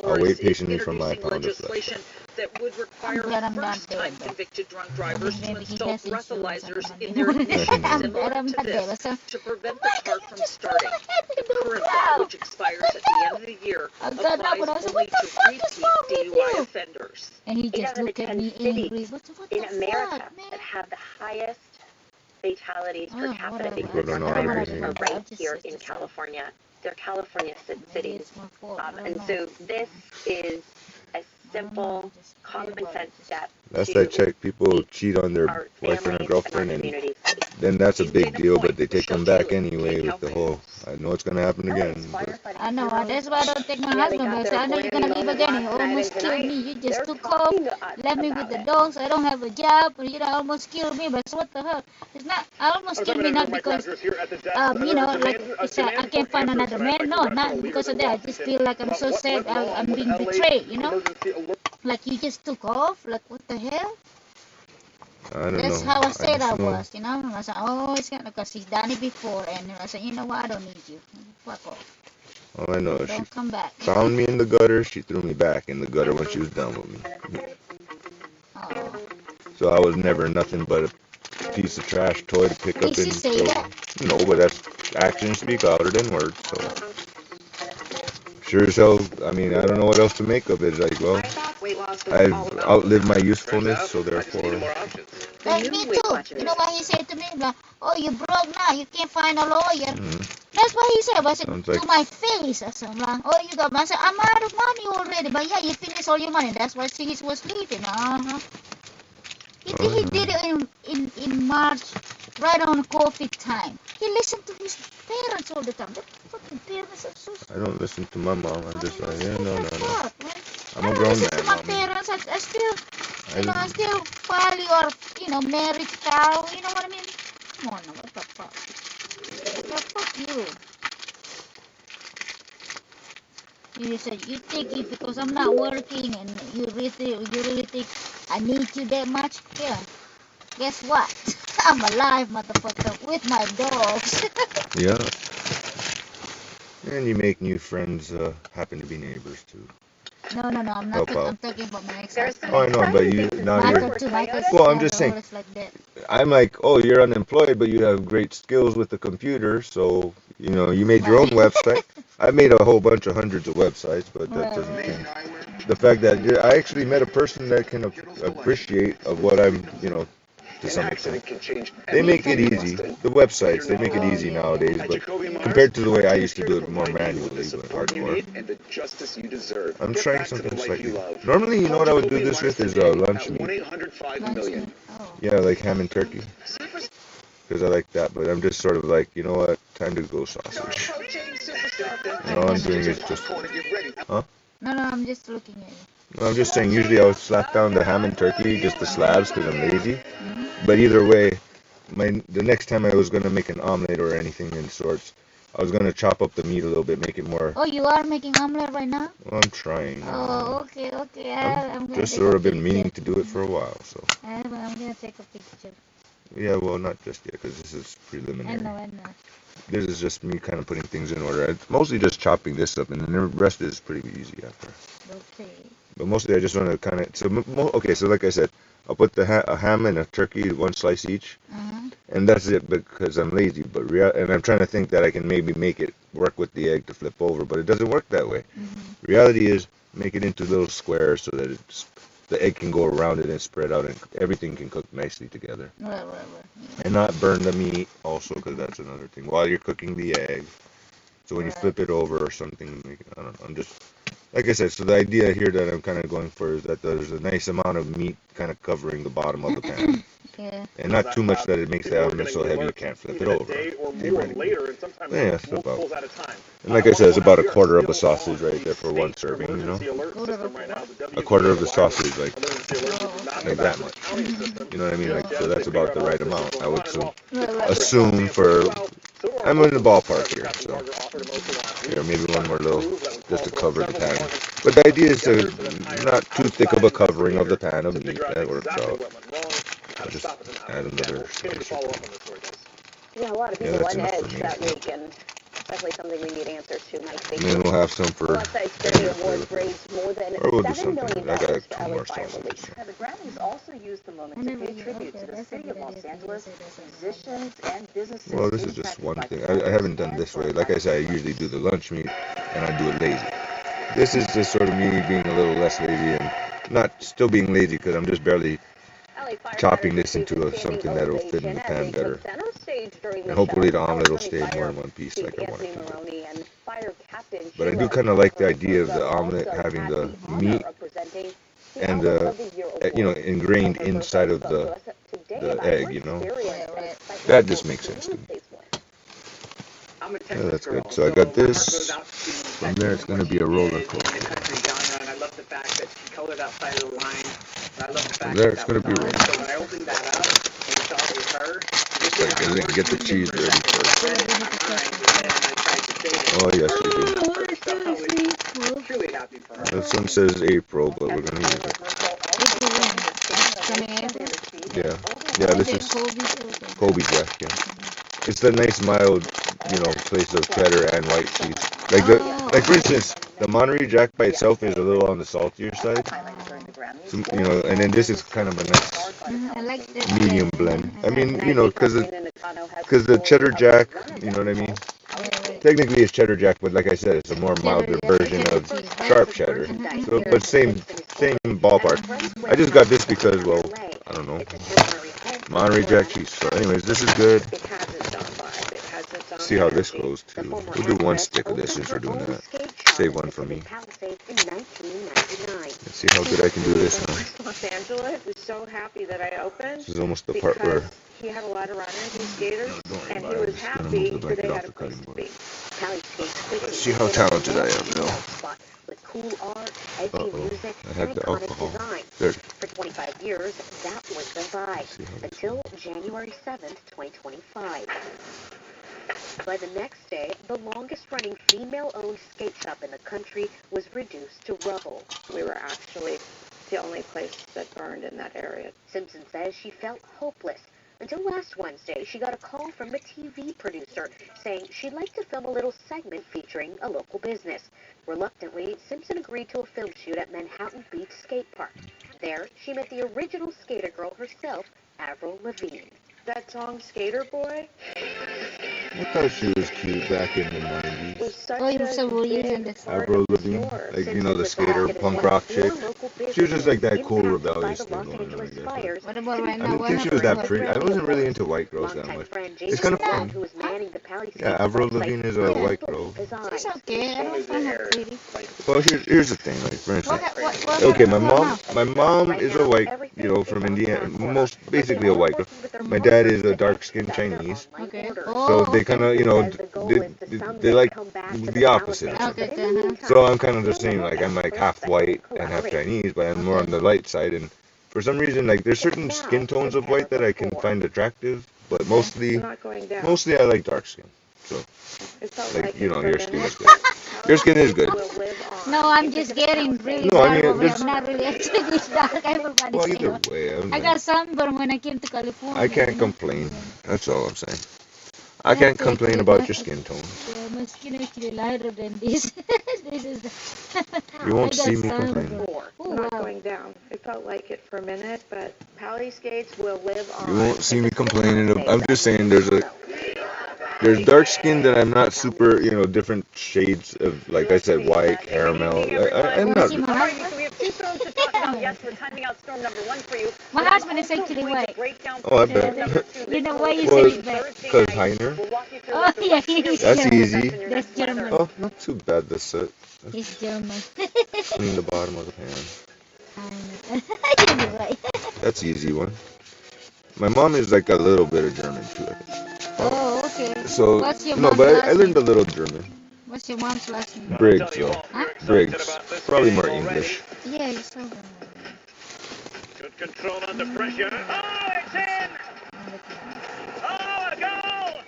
I'll wait patiently for my pound of flesh. That would require first-time convicted drunk drivers to install breathalyzers in their ignition similar to this to prevent the car from starting. The current law, which expires at the end of the year, applies only to repeat DUI offenders. And he just looked at me angry. What in the America fuck, man? that have the highest fatalities per capita whatever. because don't know drivers everything. are right here in California. They're California cities. And so this is a simple, common sense step. Last I checked, people cheat on their boyfriend or girlfriend, and then that's a big deal, but they take them back anyway with the whole, I know it's going to happen again. But I know, that's why I don't take my husband back. So I know you're going to leave again. You almost killed me. You just took off, left me with the dogs. I don't have a job. Almost killed me. But what the hell? It's not, I almost killed me not because, like, it's I can't find another man. No, not because of that. I just feel like I'm so sad. I'm being betrayed, Like, you just took off? Like, what the hell? I don't That's know. how I said I know. was, And I said, oh, it's kind of because he's done it before. And I said, you know what? I don't need you. Fuck off. All I know is she Don't come back. found me in the gutter. She threw me back in the gutter when she was done with me. Oh. So I was never nothing but a piece of trash toy to pick up Did she and say throw. that? No, but that's actions speak louder than words. So sure as hell, I mean, I don't know what else to make of it. Like, well, I've outlived my usefulness, so therefore. Like me too. You know what he said to me? Like, oh, you broke now. You can't find a lawyer. That's what he said. But I said, to my face. I said, like, oh, you got money. I said, I'm out of money already. But yeah, you finished all your money. That's why he was leaving. He did it in March, right on COVID time. He listened to his parents all the time. The fucking parents are so... I don't listen to my mom. I'm just like, yeah, no. I'm I a grown listen man. to my parents. I still, I still file your, marriage cow. You know what I mean? Come on, what the fuck? Fuck you. You said you think it because I'm not working and you really think I need you that much? Yeah. Guess what? I'm alive, motherfucker, with my dogs. Yeah. And you make new friends, happen to be neighbors too. No, I'm not. I'm talking about my ex-husband. Oh, I know, but Michael, well, I'm just saying. Like I'm like, oh, you're unemployed, but you have great skills with the computer, so you made your own website. I made a whole bunch of hundreds of websites, but that doesn't change the fact that I actually met a person that can appreciate of what I'm, to some extent. They make it easy. The websites, they make it easy nowadays, but compared to the way I used to do it more manually, but hardcore. I'm trying something slightly. Normally, you know what I would do this with is lunch meat. Yeah, like ham and turkey. Because I like that, but I'm just sort of like, you know what, time to go sausage. And all I'm doing is just... Huh? No, I'm just looking at you. No, I'm just saying, usually I would slap down the ham and turkey, just the slabs, because I'm lazy. But either way, the next time I was going to make an omelet or anything in sorts, I was going to chop up the meat a little bit, make it more... Oh, you are making omelet right now? Well, I'm trying. Oh, okay. I'm just sort of been meaning to do it for a while, so... I'm going to take a picture. Yeah, well, not just yet, because this is preliminary. I know. This is just me kind of putting things in order. I'm mostly just chopping this up, and then the rest is pretty easy after. Okay. But mostly I just want to kind of... So like I said, I'll put a ham and a turkey, one slice each, and that's it because I'm lazy. And I'm trying to think that I can maybe make it work with the egg to flip over, but it doesn't work that way. Reality is make it into little squares so that the egg can go around it and spread out, and everything can cook nicely together. Right. And not burn the meat also, because that's another thing. While you're cooking the egg, so when you flip it over or something, I don't know, I'm just... Like I said, so the idea here that I'm kind of going for is that there's a nice amount of meat kind of covering the bottom of the pan. And not too much that it makes the element so heavy you can't flip it over. Yeah, it's about... And like I said, it's about a quarter of a sausage right there for one serving, A quarter of the sausage, like that much. You know what I mean? Like, so that's about the right amount, I would assume for... I'm in the ballpark here, so... maybe one more little, just to cover the pan. But the idea is to not too thick of a covering of the pan of meat. That works out. I'll just add another slice. Yeah, a lot of people went ahead that week, and definitely something we need answers to, Mike. And then we'll have some for... Or we'll do something. I got 2 more sausages. The Grammys also used the moment to pay tribute to the city of Los Angeles, musicians and businesses. Well, this is just one thing. I haven't done this way. Like I said, I usually do the lunch meat, and I do it lazy. This is just sort of me being a little less lazy, and not still being lazy because I'm just barely chopping this into something that will fit in the pan better. And hopefully the omelet will stay more in one piece like I want it to. But I do kind of like the idea of the omelet having the meat and the, ingrained inside of the egg, That just makes sense to me. Yeah, that's good. So I got this. From there, it's going to be a roller coaster. From there, it's going to be a roller coaster. When I opened that up and saw it was her, Like, I didn't get the cheese ready first. Oh, yes, we do. truly happy for her. This one says April, but we're going to use it. Yeah, this is Colby Jack, yeah. It's a nice mild, place of cheddar and white cheese. Like for instance, the Monterey Jack by itself is a little on the saltier side. So, and then this is kind of a nice medium blend. I mean, because the cheddar Jack, you know what I mean? technically it's cheddar jack, but like I said, it's a more milder version of sharp cheddar. So, but same ballpark. I just got this because, well, I don't know, Monterey Jack cheese. So anyways, this is good. See how this goes too. We'll do one stick of this since we're doing that. Save one for me. Let's see how good I can do this now. Los Angeles was so happy that I opened. This is almost the part where he had a lot of runners and skaters, and he was happy that they had a place to be. let's see how talented I am now. With cool art, edgy music, I had and the iconic alcohol. design. There. For 25 years, that was the vibe. Until January 7th, 2025. By the next day, the longest-running female-owned skate shop in the country was reduced to rubble. We were actually the only place that burned in that area. Simpson says she felt hopeless. Until last Wednesday, she got a call from a TV producer saying she'd like to film a little segment featuring a local business. Reluctantly, Simpson agreed to a film shoot at Manhattan Beach Skate Park. There, she met the original skater girl herself, Avril Lavigne. That song, Skater Boy? I thought she was cute back in the 90s. Avril Lavigne, like, you know, the skater punk rock chick. She was just like that cool rebellious thing going on, I guess. What about right I now? didn't think she was that pretty. I wasn't really into white girls that much. It's kind of fun. Yeah, Avril Lavigne is a white girl. It's okay. I don't find her pretty. Well, here's the thing, like, for instance. Okay, my mom is a white, you know, from Indiana, basically a white girl. My dad is a dark-skinned Chinese. Okay. So they kind of, you know, they like the opposite. So I'm kind of the same, like I'm like half white and half Chinese, but I'm more on the light side. And for some reason, like there's certain skin tones of white that I can find attractive, but mostly I like dark skin. So, like, you know, your skin is good. Your skin is good. No, I'm just getting really No, I dark. mean, I'm not really actually this dark. Everybody's Well, either way, I got sunburn when I came to California. I can't complain. That's all I'm saying. I can't complain about your skin tone. Yeah, my skin is actually lighter than this. This is the You won't I got see me sunburn. complain. Not going down. It felt like it for a minute, but Pally Skates will live on. You won't see me complaining. I'm just saying there's dark skin that I'm not super, you know, different shades of, like I said, white, caramel. I'm not. All right, so we have two storms to talk about. Yes, we're timing out storm number one for you. My husband is actually white. Oh, I bet. You know why you Well, say that? because Heiner. Oh, yeah, he's That's German. easy. That's German. Oh, not too bad. The soot. He's German. Clean the bottom of the pan. You're right. That's easy one. My mom is like a little bit of German too. I think. Oh, okay. So What's your no, mom's but last I learned a name? little German. What's your mom's last name? Briggs, though. Huh? Briggs. Probably more English. Yeah, you saw that. Good control under pressure. Oh, it's in! Oh, a goal!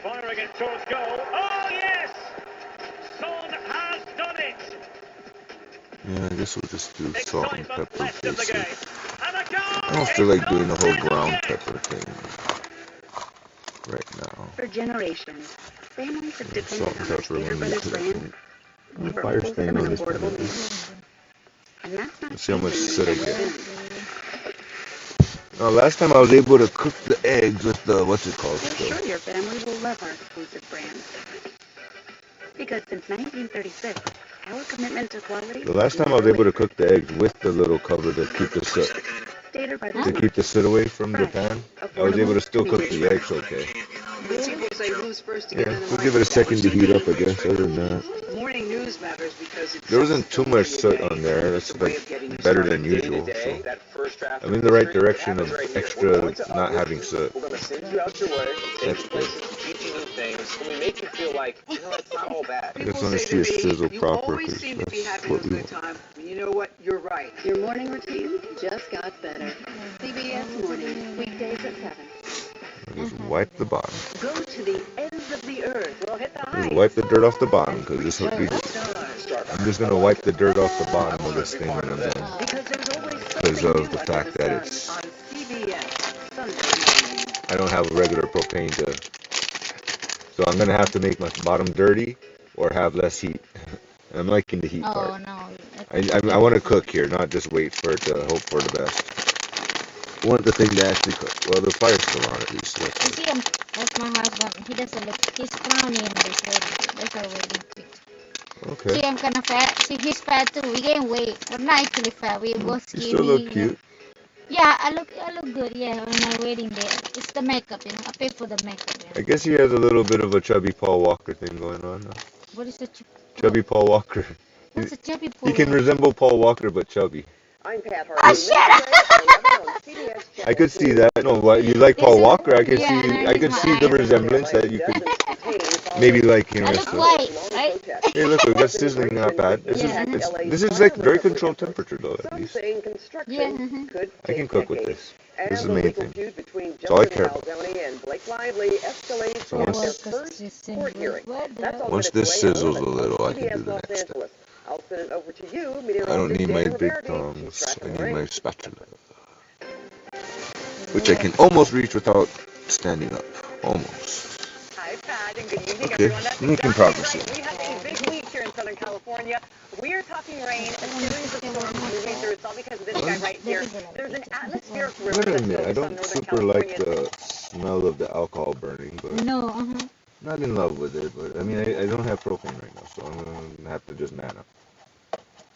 Firing it towards goal. Oh, yes! Son has done it! Yeah, I guess we'll just do salt and pepper Left of the basic. game. And a goal! I don't feel like doing the whole ground pepper thing right now. For generations, families have Salt depended and on our pepper when Stater we Brothers get to that brand point. The for fire wholesome stain and on this affordable pan. meals. And that's not Let's see how much changing soot I anytime get. soon. Last time I was able to cook the eggs with the, what's it called? We're sure your family will love our exclusive brand. Because since 1936, our commitment to quality... The last time I was able to cook the eggs with the little cover to keep the soot, Stater Brothers. to keep the soot away from the pan, I was able to still cook the eggs okay. People say who's first to get Yeah, in the we'll give it a second to heat up, I guess. Other than that, Morning news matters because it's there wasn't too much soot on there. That's like better than usual. So I'm in the right direction of extra not having soot. We're going to send you out your way, take That's you good. places, teach you new things, and we make you feel like, you know, it's not all bad. I just want to see it sizzle you proper always because seem to be that's having what a we good want. time. You know what? You're right. Your morning routine just got better. CBS Morning, weekdays at 7. Just wipe the bottom. Go to the ends of the earth. We'll hit the Just heights. wipe the dirt off the bottom because this is what we do. I'm just going to wipe the dirt off the bottom of this thing when I'm done. Because there's always Because something of the new fact under that the it's, sun on CBS Sunday morning. I don't have a regular propane to, so I'm going to have to make my bottom dirty or have less heat. I'm liking the heat Oh, part. no. I want to cook here, not just wait for it to hope for the best. want the thing to actually cook. Well, the fire's still on at least. You see him? That's my husband. He doesn't look. He's frowning in this wedding. That's our wedding pic. Okay. See, I'm kind of fat. See, he's fat too. We gain weight. We're not actually fat. We both You skinny. still look cute. Yeah, I look good. Yeah, on my wedding day. It's the makeup, you know. I pay for the makeup. I guess he has a little bit of a chubby Paul Walker thing going on now. What is the Chubby Paul Walker. What's a chubby Paul? He can resemble Paul Walker, but chubby. I'm Pat Oh, shut I could see that. No, what you like Paul Walker? I could see the resemblance that you could maybe like him. I look white, right? Hey, look, we got sizzling, not bad. This is like very controlled temperature though, at least. Yeah. I can cook with this. This is the main thing. That's all I care about. So once this sizzles a little, I can do the next step. I'll send it over to you. I don't need my big tongs. I need my spatula, which I can almost reach without standing up. Almost. Hi, Pat, and good evening, Okay, everyone. making progress here. We have a big week here in Southern California. We are talking rain, a series of storms moving through. It's all because of this guy right here. There's an atmospheric I river gotta that's admit, I focused on don't Northern super California. like the smell of the alcohol burning, but No, not in love with it. But I mean, I don't have propane right now, so I'm gonna have to just man up.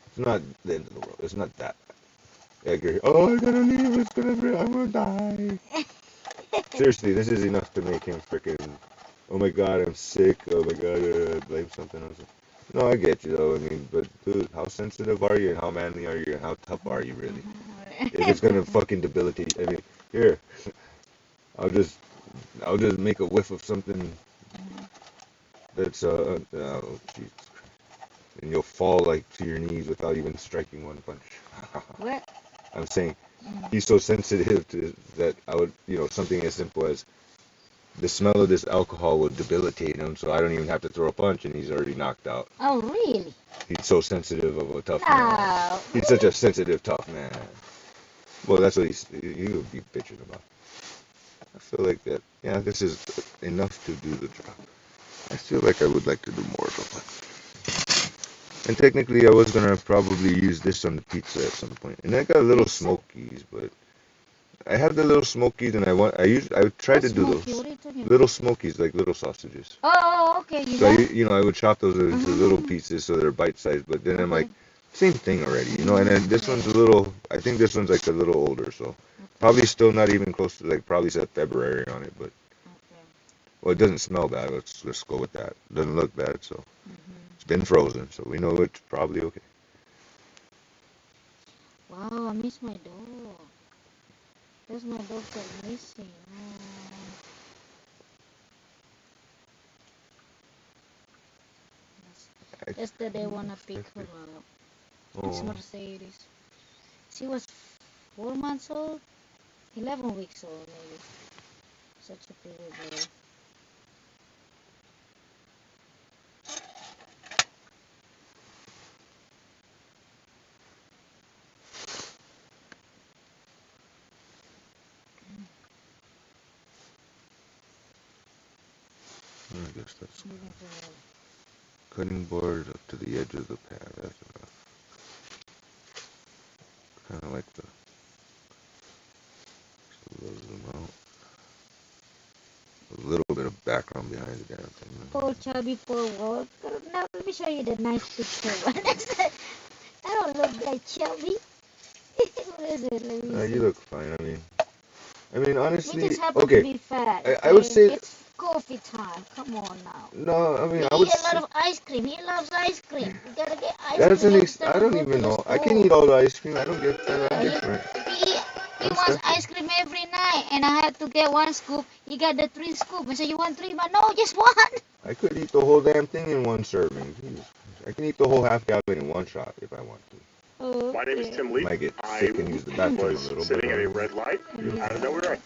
It's not the end of the world. It's not that bad. Edgar, oh, I gotta leave. It's gonna be. I'm gonna die. Seriously, this is enough to make him freaking. Oh my God, I'm sick. Oh my God, blame something else. No, I get you though. I mean, but dude, how sensitive are you, and how manly are you, and how tough are you really? If it's gonna fucking debilitate. I mean, here, I'll just make a whiff of something that's oh, Jesus Christ. And you'll fall like to your knees without even striking one punch. What? I'm saying he's so sensitive to that. I would, something as simple as the smell of this alcohol would debilitate him, so I don't even have to throw a punch, and he's already knocked out. Oh, really? He's so sensitive of a tough man. He's such a sensitive, tough man. Well, that's what he would be bitching about. I feel like that. Yeah, this is enough to do the job. I feel like I would like to do more of it. And technically, I was gonna probably use this on the pizza at some point. And I got little smokies, but I have the little smokies, and I would try to do those little smokies, like little sausages. Oh, okay. So I would chop those into little pieces so they're bite-sized. But then I'm like, same thing already, And then this one's a little. I think this one's like a little older, so probably still not even close to probably said February on it, but. Well, it doesn't smell bad. Let's go with that. It doesn't look bad, so it's been frozen, so we know it's probably okay. Wow, I miss my dog. There's my dog that's missing. Yesterday, I wanna pick her up. It's Mercedes. She was 4 months old, 11 weeks old, maybe. Such a pretty girl. I guess that's cutting board up to the edge of the pad. That's enough. Kind of like the. Just a little zoom out. A little bit of background behind the damn thing. Poor chubby, poor Walker. Now let me show you the nice picture. What is it? I don't look like chubby. What is it? Let me see. You look fine. I mean, honestly, We just happen okay. to be fat. I would say it's coffee time. Come on now. no. I mean, We I would eat a say lot of ice cream. He loves ice cream. You gotta get ice cream. I don't even know. I can eat all the ice cream. I don't get that. I'm different. He wants ice cream every night, and I had to get 1 scoop. He got the 3 scoop. I said, you want 3? But no, just 1. I could eat the whole damn thing in one serving. Jesus. I can eat the whole half gallon in one shot if I want to. Oh, My name is Tim Lee. Might get sick and use the bathroom a little bit. Sitting at a red light out of nowhere.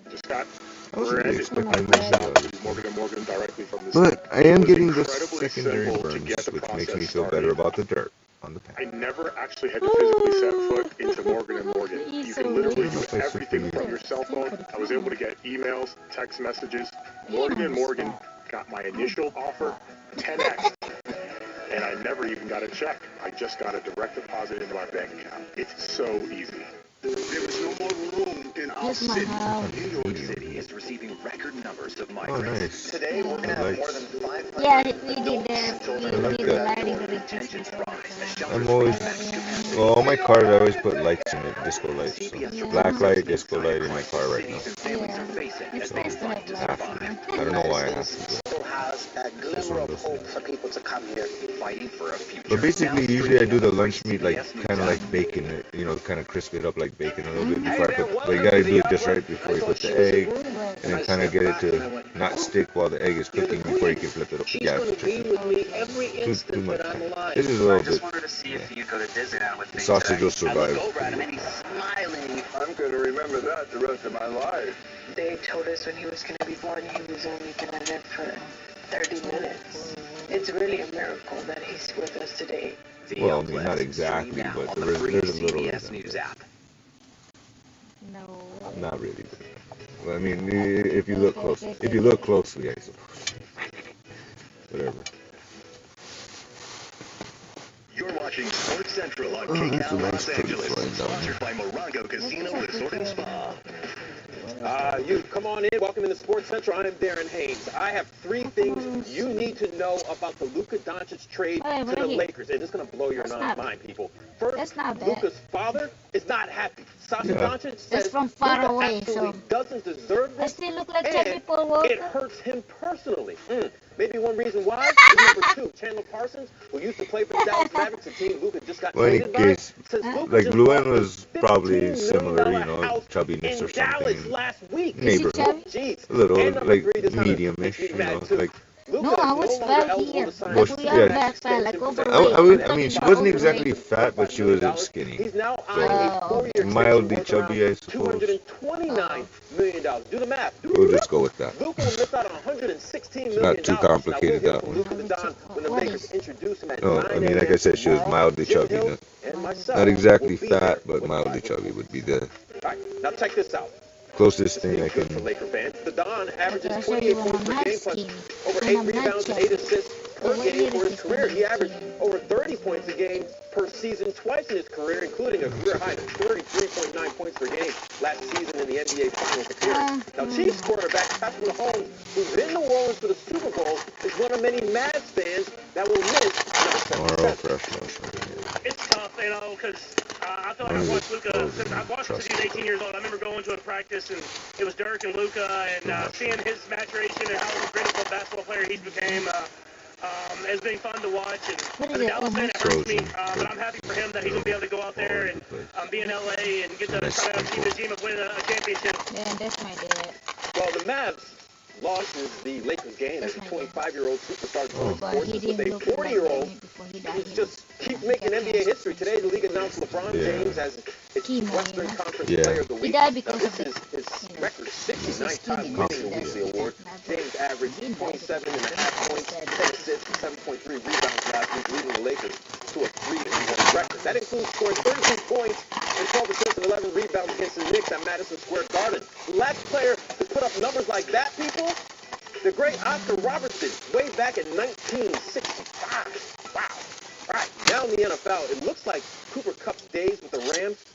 Just got Morgan & Morgan directly from the But I am getting the incredibly secondary simple to burns, get the which makes process me feel started. better about the dirt on the I pad. never actually had to physically set foot into Morgan & Morgan. You can literally do Place everything from your cell phone. I was able to get emails, text messages. Morgan & Morgan got my initial offer 10x, and I never even got a check. I just got a direct deposit into my bank account. It's so easy. There was no more room That's my house. New York City is receiving record numbers of Oh, migrants. nice. Today, we're going to have more than 500 Yeah, we did that. adults We and did children the at lighting door. really Tensions rise as I'm shelters always, bring back well, all my cars, I always put lights in it, disco lights. So black light, disco light in my car right now. families are facing as they Nice to fight have to lights, survive. I don't know why I have to. Still has that glimmer of hope for people to come here. Fighting for a future. But basically, usually I do the lunch meat like kind of like bacon it, you know, kind of crisp it up like bacon a little bit before I put. But you gotta do it just right before you put the egg, and then kind of get it to not stick while the egg is cooking before you can flip it up. Yeah, it's tricky. Too much. This is a little bit. The sausage will survive. Smiling. I'm going to remember that the rest of my life. They told us when he was going to be born he was only going to live for 30 minutes. It's really a miracle that he's with us today. Well, I mean, not exactly, but there's a little bit. No. Not really. Well, I mean, if you look closely, I suppose. Whatever. You're watching Sports Central on KCAL Los Angeles, sponsored by Morongo Casino Resort and Spa. You come on in. Welcome into Sports Central. I'm Darren Haynes. I have 3 things you need to know about the Luka Doncic trade to the Lakers. And it's going to blow your mind, people. First, Luka's father is not happy. Sasha Doncic says from far Luka away, absolutely doesn't deserve this. I still look like and people it hurts him personally. Maybe one reason why is number 2, Chandler Parsons, who used to play for the Dallas Mavericks, a team Luka just got Well, in traded by. case, Says Luka like just Luan bought was probably $15 similar, you million know, chubbiness or in Dallas something. last week. Neighborhood. Jeez. A little, And number like, 3, this kinda medium-ish, makes you me know, mad, too. like. Luka No, I was is no longer fat eligible here. to sign Well, Like we yeah. are back fat, like overweight. I mean, she wasn't exactly fat, but she wasn't skinny. He's now eyeing a 4-year Mildly chubby, I suppose. $229 million. Do the math. We'll just go with that. Luka will miss out on $116 million. Not too complicated, that one. Luka the Don when the Lakers introduced him at No, I mean, like I said, she was mildly chubby. Not exactly fat, but mildly chubby would be the All right, now check this out. closest thing I For can. Laker fans, the Don averages 28 points per game plus over 8 rebounds and 8 assists per game for his career. He averaged over 30 points a game per season twice in his career, including a career high of 33.9 points per game last season in the NBA Finals appearance. Now, Chiefs quarterback Patrick Mahomes, who's in New Orleans for the Super Bowl, is one of many Mavs fans that will miss number 7. It's tough, you know, because I feel like I've watched Luka since I've watched him since he was 18 years old. I remember going to a practice and it was Dirk and Luka and seeing his maturation and how great of a basketball player he's became. It's been fun to watch, and as a Dallas fan, it hurts me, but I'm happy for him that he's going to be able to go out there and be in LA and get to try to team his team and win a championship. Yeah, that's my dad. Well, the Mavs lost the Lakers game as a 25-year-old superstar joined forces with a 40-year-old who's just keep making NBA history. Today, the league announced LeBron James as its Western Conference Player of the Week. He died because now, this is his record 69th time winning the Weekly Award. James averaged 27.5 points, 10 assists, and 7.3 rebounds last week, leading the Lakers to a 3-1 record. That includes scoring 32 points and 12 assists and 11 rebounds against the Knicks at Madison Square Garden. The last player to put up numbers like that, people, the great Oscar Robertson, way back in 1965. Wow. All right, now in the NFL, it looks like Cooper Kupp's days with the Rams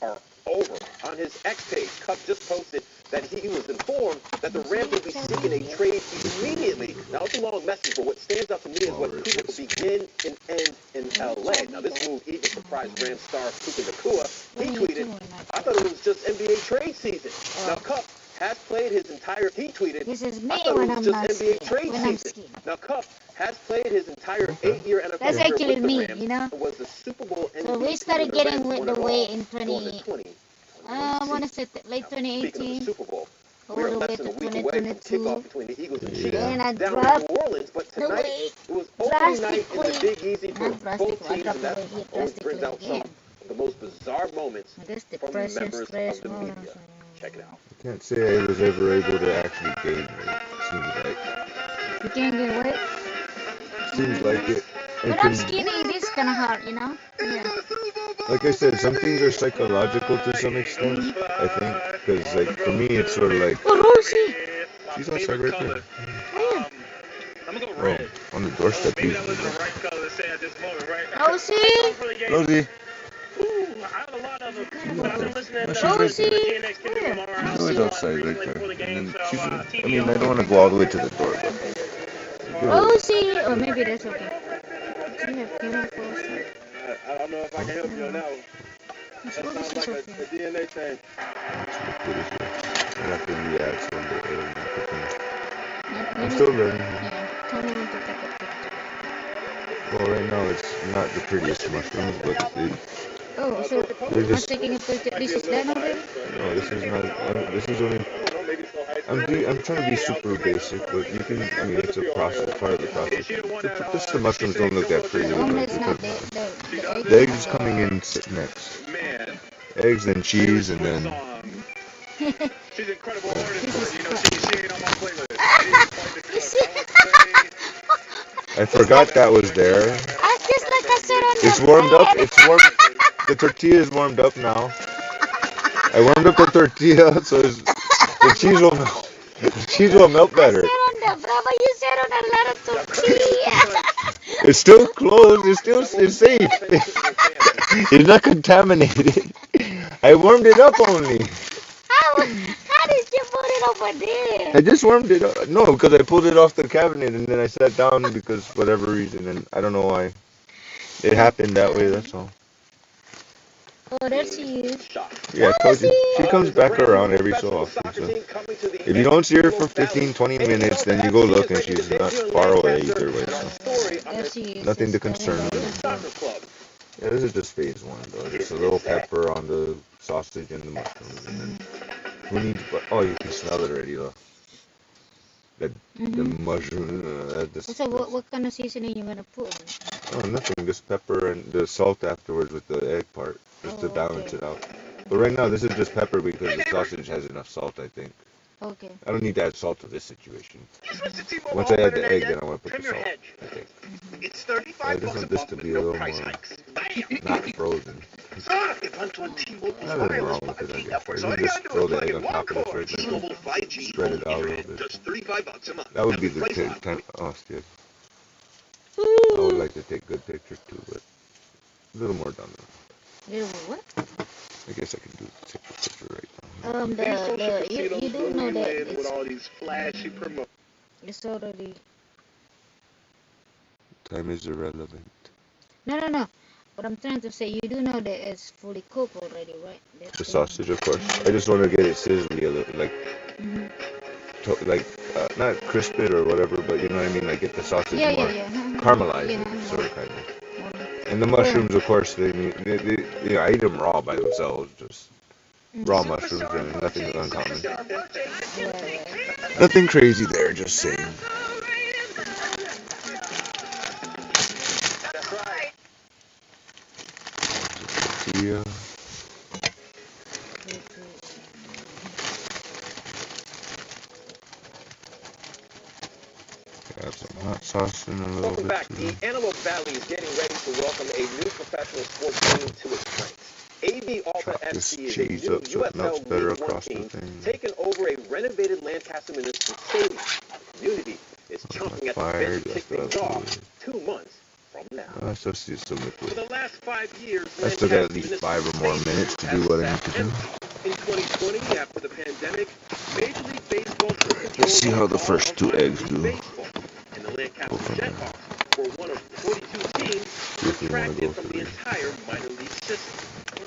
are over. On his X page, Kupp just posted that he was informed that the Rams will be seeking a trade immediately. Now, it's a long message, but what stands out to me is what Cooper will begin and end in L.A. Now, this move even surprised Rams star Puka Nacua. He tweeted, I thought it was just NBA trade season. Now, Kupp has played his entire, he tweeted, This is me I thought when it was I'm just not NBA scared, trade when I'm season. scared. Now, Kupp has played his entire 8-year NFL That's career actually with the me, Rams, you know. and was the Super Bowl MVP. So we started when the getting Rams with won the it all weight in during the 2021 I want to say late Speaking of the 2018. Super Bowl, All we are the way less to than a week away from 2022. kickoff between the Eagles and Chiefs And I down in dropped New Orleans. But the tonight, weight it was opening night in the drastically. Big Easy for Not both drastically, I teams, dropped and the that weight always brings drastically out some again. of the most bizarre moments This from depression, members stress, of the hormones. media. Check it out. I can't say I was ever able to actually gain weight. Seems like. You can't get weight. Seems like it. But I'm skinny. It is kind of hard, you know. Yeah. Like I said, some things are psychological to some extent, I think. Because, like, for me, it's sort of like. Oh, Rosie! She's outside right there. I'm gonna go red. Oh, on the doorstep. Maybe that wasn't the right color to say at this moment, right? Rosie! Rosie. have a lot of them, but I've been listening to Rosie. GNX Kendrick Lamar I was outside right recently there. before the game, And so then she's, I TV mean, I on. don't want to go all the way to the door, but Rosie, or maybe that's okay. Do you have chemicals? I don't know if I can help you on that one. That sounds like a DNA thing. I have to react from the I'm still learning. Yeah, tell me when to take a picture. Well, right now it's not the prettiest mushrooms, but Oh, so they're I'm just. taking a picture. This is done already? No, this is not. This is only. I'm trying to be super basic, but you can. I mean, it's a process, part of the process. Just the mushrooms don't look that pretty. The omelet's not The the egg is coming in next. Eggs, then cheese, and then. She's incredible artist, but you know, she ain't on my playlist. I forgot that was there. I just like I said on It's warmed up. It's warm. The tortilla is warmed up now. I warmed up the tortilla, so the cheese will melt. The cheese will melt better. I said on the bravo, you said on a lot of tortilla. It's still closed. It's safe. It's not contaminated. I warmed it up only. How did you put it over there? I just warmed it up. No, because I pulled it off the cabinet and then I sat down because whatever reason, and I don't know why. It happened that way. That's all. Oh, there she is. Yeah, I told you. She comes back around every so often. So if you don't see her for 15-20 minutes, then you go look and she's not far away either way. So There she is. nothing to concern me. Yeah, this is just phase one though. Just a little pepper on the sausage and the mushrooms, and then who needs? Oh, you can smell it already though. The mushroom. So what kind of seasoning you gonna put? Oh, nothing. Just pepper and the salt afterwards with the egg part, just to balance it out. But right now, this is just pepper because the sausage has enough salt, I think. Okay. I don't need to add salt to this situation. Once I add the egg, then I want to put the salt, I think. It's 35 I just want this to be a little more not frozen. Nothing wrong with it, I guess. You can just throw the egg on top of this right there. Spread it out a little bit. That would be the kind. Oh, shit. I would like to take good pictures too, but a little more done. Little what? I guess I can take a picture right now. You do know that with all these flashy promotions. it's already. Time is irrelevant. No. But I'm trying to say, you do know that it's fully cooked already, right? The sausage, of course. I just want to get it sizzly a little, not crisp it or whatever, but you know what I mean? Like get the sausage more caramelized, sort of kind of. And the mushrooms, of course, I eat them raw by themselves, just raw mushrooms, and nothing uncommon. Nothing crazy there, just saying. Yeah. Add some hot sauce in a little Welcome bit. back. The Antelope Valley is getting ready to welcome a new professional sports team to its ranks. AB Alta FC is a new USL League One team taking over a renovated Lancaster Municipal Stadium. Community is chomping at the bit to kick things off 2 months from now. I still see some liquid. For the last 5 years, I still got at least 5 or more minutes to do what I need to do. In 2020, after the pandemic, Major League Baseball took control. Let's see how the first 2 eggs do. And the Lancaster Jethawks were one of 42 teams contracted from the entire minor league system.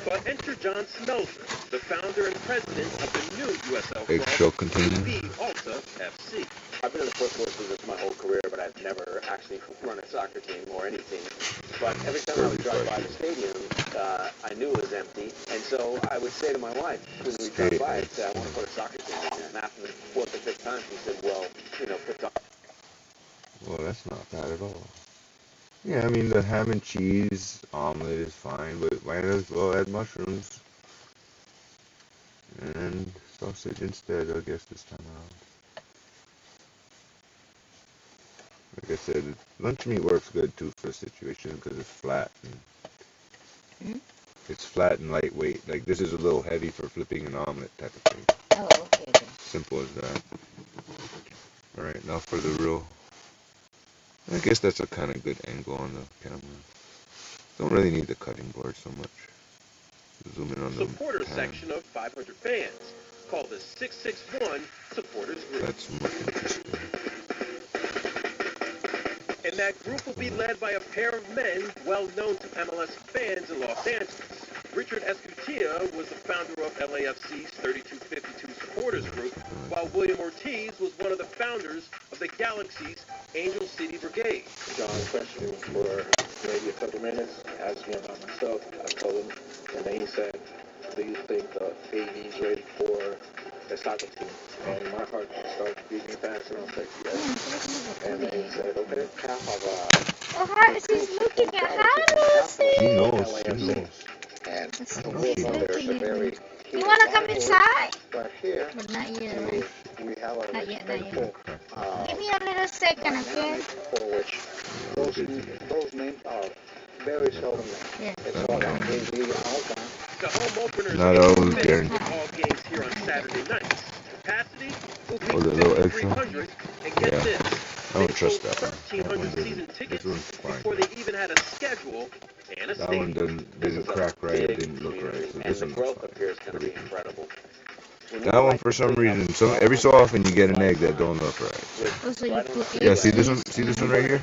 But enter John Smelser, the founder and president of the new USL Eggshell club, container. AB Alta FC. I've been in the pro sports business my whole career, but I've never actually run a soccer team or any team. But every time I would drive by the stadium, I knew it was empty. And so I would say to my wife, when we drive by, I'd say, I want to put a soccer team in there. And after the 4th or 5th time, she said, well, put soccer. Well, that's not bad at all. Yeah, I mean, the ham and cheese omelet is fine, but might as well add mushrooms. And sausage instead, I guess, this time around. Like I said, lunch meat works good too for the situation because it's flat. And it's flat and lightweight. Like, this is a little heavy for flipping an omelet type of thing. Oh, okay. Simple as that. Alright, now for the real. I guess that's a kind of good angle on the camera. Don't really need the cutting board so much. Zoom in on the supporter section of 500 fans, called the 661 Supporters Group. That's much interesting. And that group will be led by a pair of men well known to MLS fans in Los Angeles. Richard Escutia was the founder of LAFC's 3252 Supporters Group, while William Ortiz was one of the founders of the Galaxy's Angel City Brigade. John questioned me for maybe a couple minutes, asked me about myself. I told him, and then he said, do you think the AD is ready for the soccer team? And my heart started beating faster, and I said, yes. And then he said, okay, She's looking at Lucy. She knows. She knows. And She's there's a very You want to come inside? but here But not yet, right? we have a Not yet, not yet. respectful Give me a little second, okay? for which those names are very seldom named. Yeah. It's all about AD all the time. The home openers Not will always be guaranteed. all games here on Saturday nights. Capacity will Oh, the be little extra? 5,300, and get Yeah. this, I don't trust that one. 1,300 season This tickets one's fine. before they even had a schedule and a That one stadium. didn't crack right. It didn't look right. So And this the one's growth fine. up here is going to be incredible. That one, for some reason, every so often you get an egg that don't look right. Oh, so you put Yeah, see this one? See this one right here?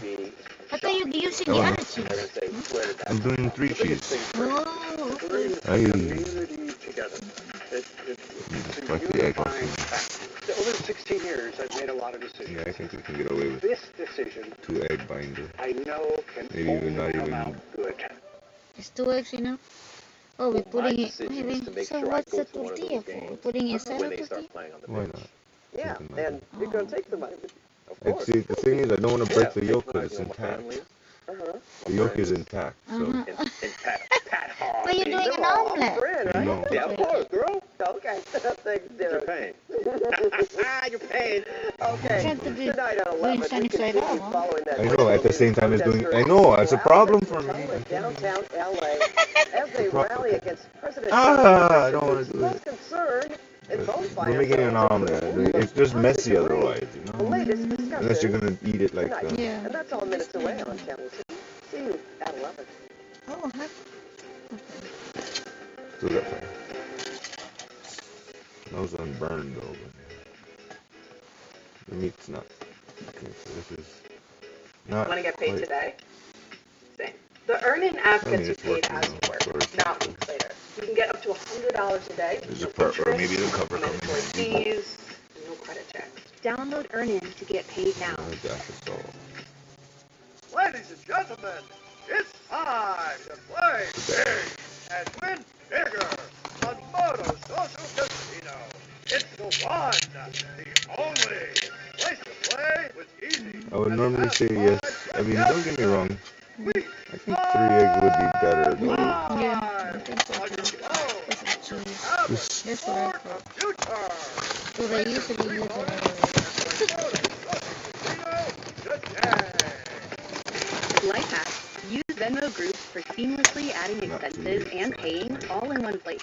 I thought you using That the one. other cheese. I'm doing 3 cheese. Oh, okay. Together. Like the egg. Over 16 years, I've made a lot of decisions. Yeah, I think we can get away with This decision, 2 egg binder. I know, can Maybe even not only come even. out good. It's 2 eggs, you know? Oh, we're putting it. decision is to make So sure I what's go the to one of tortilla those for? We're games putting inside when of they the start tortilla? playing on the Why bench. not? Yeah, and you're going to take some money. Of And course. see, the thing is, I don't want to break the yolk When I because it's go with my intact. family, The yolk is intact, so. Uh-huh. And Pat Hall. But you're doing an I'm omelet. friend, right? No. Yeah, of course, girl. Okay. Thanks, You're Derek. paying. You're paying. Okay. Trying to be Tonight at doing 11, we sunny side continue up, huh? following that. I know, at the same time as doing. I know, it's a problem for me. Downtown LA as they rally against President I don't want to do most it. concerned in both We're making an omelet. It's just messy otherwise, you The know? latest Unless you're discussion going to eat it like tonight. that. Yeah. And that's all minutes away on Channel 2. See you at 11. Oh, heck. Still got fire. Those unburned though. But the meat's not. Okay, so this is not. Want to get paid quite- today? Same. The Earn-In app I mean, gets you it's paid working as now. you work, not weeks later. You can get up to $100 a day. There's a no part where interest, maybe the cover no coming mandatory in. fees, no credit checks. Download Earn-In to get paid now. Oh, gosh, it's all. Ladies and gentlemen, it's time to play big and win bigger on Moto Social Casino. It's the one, the only place to play with easy. I would normally say yes. I mean, don't get me wrong. I think 3 eggs would be better though. Yeah, I think so too. This is cheese. This, That's what I thought. So they usually use Life hack. Use Venmo Group for seamlessly adding expenses and paying all in one place.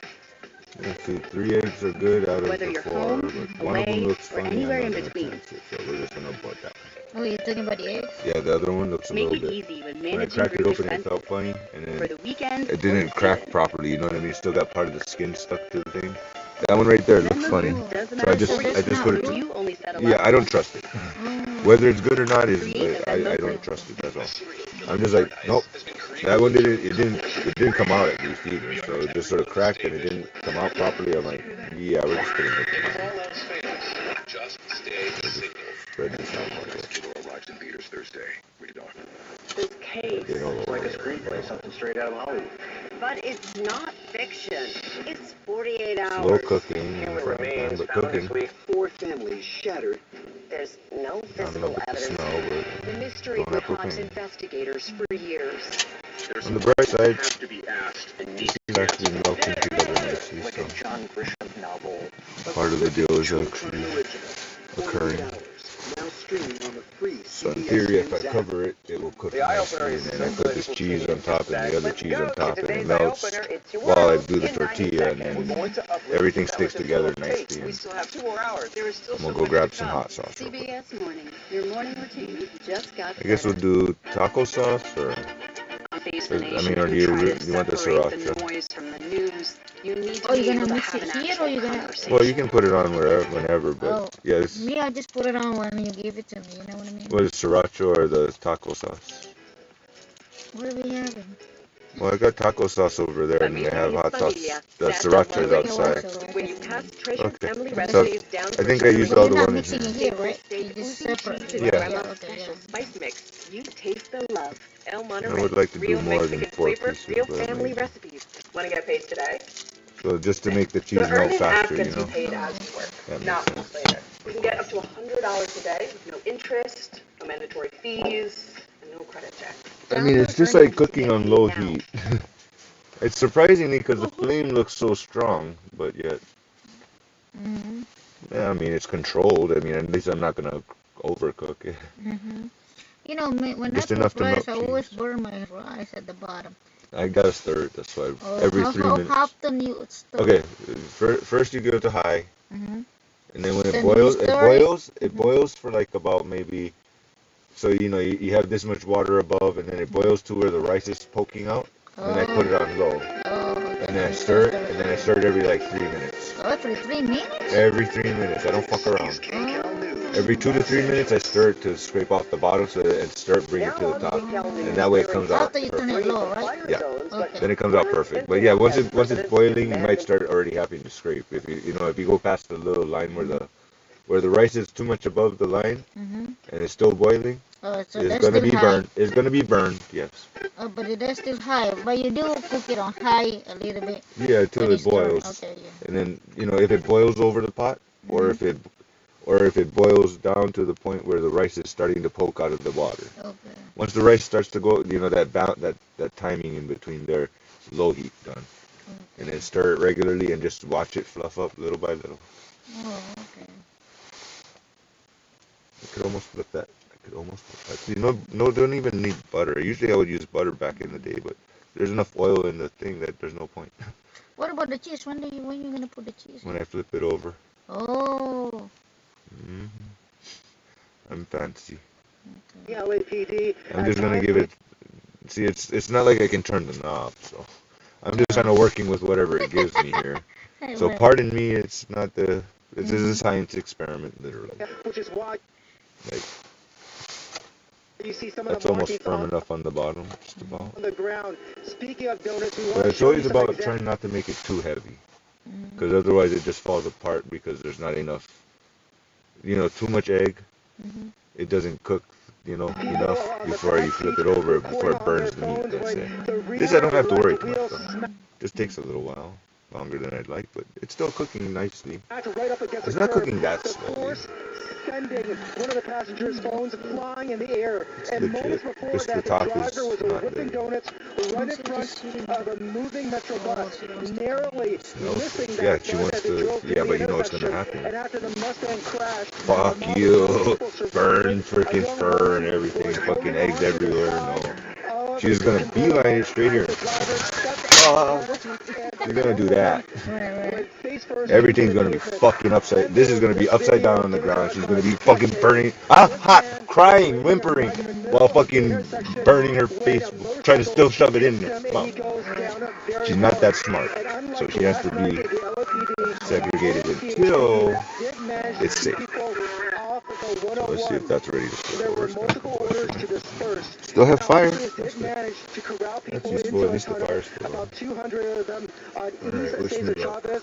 let's see, 3 eggs are good out of Whether the you're 4, home, but one of them away, looks or funny. anywhere I'm in not gonna between. chance it, so we're just gonna avoid that. Oh, you're talking about the eggs? Yeah, the other one looks a Make little it bit. easy when When I managing cracked it group open, it expenses. felt funny, and For then the weekend, it didn't crack properly. You know what I mean? It still got part of the skin stuck to the thing. That one right there looks funny. So I just put it. You only settle Yeah, up. I don't trust it. Whether it's good or not is I don't trust it. That's all. I'm just like, nope. That one it didn't come out at least either. So it just sort of cracked and it didn't come out properly. I'm like, yeah, we're just gonna make it. Just stay single. Spread this out like that. Kilo arrives in theaters Thursday. Read on. This case, They don't It's like a screenplay, something straight out of Hollywood. but it's not fiction. It's 48 hours. Slow cooking, Human prime remains time, but found cooking. this week. 4 families shattered. There's no I don't know physical about the evidence. smell, The but mystery don't would have haunt propane. investigators for years. There's On the bright side, have to be asked and this is actually melting together nicely. Like So a John Grisham novel. part of the deal is actually occurring. Now streaming on the free So in CBS theory, if I News app. cover it, it will cook The eye-opener nicely, is and then I so put good, this we'll cheese see on top and the other Let's cheese go on to top, and it today's melts eye-opener. It's your while I world do the in 90 tortilla, and seconds. We're then going to uplift everything the sticks sandwiches together full of cakes. nicely. We And still have 2 more hours. There is still I'm so gonna go much grab to some come. hot sauce. Real quick. CBS Morning. Your morning routine just got I guess we'll do taco sauce, or On Face I the Nation, mean, or do you try to you want the separate the sriracha? noise from the news. You need to Oh, be you're able gonna to mix have it an here, actual or you're gonna? conversation. Well, you can put it on whenever, but Oh, yes. me, I just put it on when you give it to me. You know what I mean? What is sriracha or the taco sauce? What are we having? Well, I got taco sauce over there, and they have hot sauce. The sriracha is outside. When you pass treasured Okay. family So recipes down I think I for used But all you're the not one in mixing it here. here, right? You just separate. Yeah. Yeah. Okay. special Yeah. spice mix. You taste the love. El I Monterey. would like to do Real more than Mexican 4 flavor, pieces, real but family maybe. recipes. Want to get paid today? So just to make the So cheese earn melt an app faster, you gets you know. paid as you work, That not makes months sense. later. You can get up to $100 a day with no interest, no mandatory fees, and no credit check. I mean, it's just like cooking on low heat. It's surprisingly because the flame looks so strong, but yet, Mhm. yeah, I mean, it's controlled. I mean, at least I'm not gonna overcook it. Mhm. You know, when I Just cook enough to rice, melt I cheese. always burn my rice at the bottom. I gotta stir it. That's why Oh, every 3 how minutes. often you stir? Okay, first you go to high, Mhm. and then when it Then you boils, stir it? it boils for like about maybe. So you know you have this much water above, and then it boils to where the rice is poking out. And then I put it on low, and then I stir it, and then I stir it every like 3 minutes. Oh, every 3 minutes? Every 3 minutes. I don't fuck around. Every 2 to 3 minutes, I stir it to scrape off the bottom, so that and stir it, bring it to the top, and that way it comes out After you turn perfect. it low, right? Yeah. Okay. Then it comes out perfect. But yeah, once it's boiling, you might start already having to scrape. If if you go past the little line where the rice is too much above the line, Mhm. and it's still boiling, Oh, so it's that's gonna still be high. burned. It's gonna be burned. Yes. Oh, but it is still high. But you do cook it on high a little bit. Yeah, till when it it's turned. boils. Okay, yeah. And then if it boils over the pot, or if it boils down to the point where the rice is starting to poke out of the water. Okay. Once the rice starts to go, that timing in between there, low heat done. And then stir it regularly and just watch it fluff up little by little. Oh, okay. I could almost flip that. See, don't even need butter. Usually I would use butter back in the day, but there's enough oil in the thing that there's no point. What about the cheese? When you gonna put the cheese? When I flip it over. Oh. Hmm. I'm fancy. The LAPD. I'm just gonna give it. See, it's not like I can turn the knob, so I'm just kind of working with whatever it gives me here. So pardon me, it's not the. This is a science experiment, literally. Which is why Like, you see some of that's the almost markings firm enough on the bottom, just about. on the ground. Speaking of donuts, we want But to it's show you always some about examples. trying not to make it too heavy, because otherwise it just falls apart because there's not enough. Too much egg, it doesn't cook. Enough before you flip it over, before it burns the meat. That's it. This I don't have to worry too much though. Just takes a little while, longer than I'd like, but it's still cooking nicely. It's not cooking that slowly. Sending one of the passengers' phones flying in the air. And moments Legit. before Just the that, the top driver was is not whipping there. donuts right in front of a moving Metro bus, narrowly missing Yeah, that she bus wants as it drove to. through Yeah, the but you know what's gonna intersection. happen. And after the Mustang crashed, Fuck you. Burn freaking fur and everything. Fucking eggs everywhere. No. She's gonna beeline it straight here. You're gonna do that. Everything's gonna be fucking upside. This is gonna be upside down on the ground. She's gonna be fucking burning. Hot, crying, whimpering, while fucking burning her face, trying to still shove it in there. Mom. She's not that smart, so she has to be segregated until it's safe. So let's see if that's ready to flip over. Still have fire. That's useful. At least the fire's still on. 200 of them on Alright, East let's Cesar move up. Chavez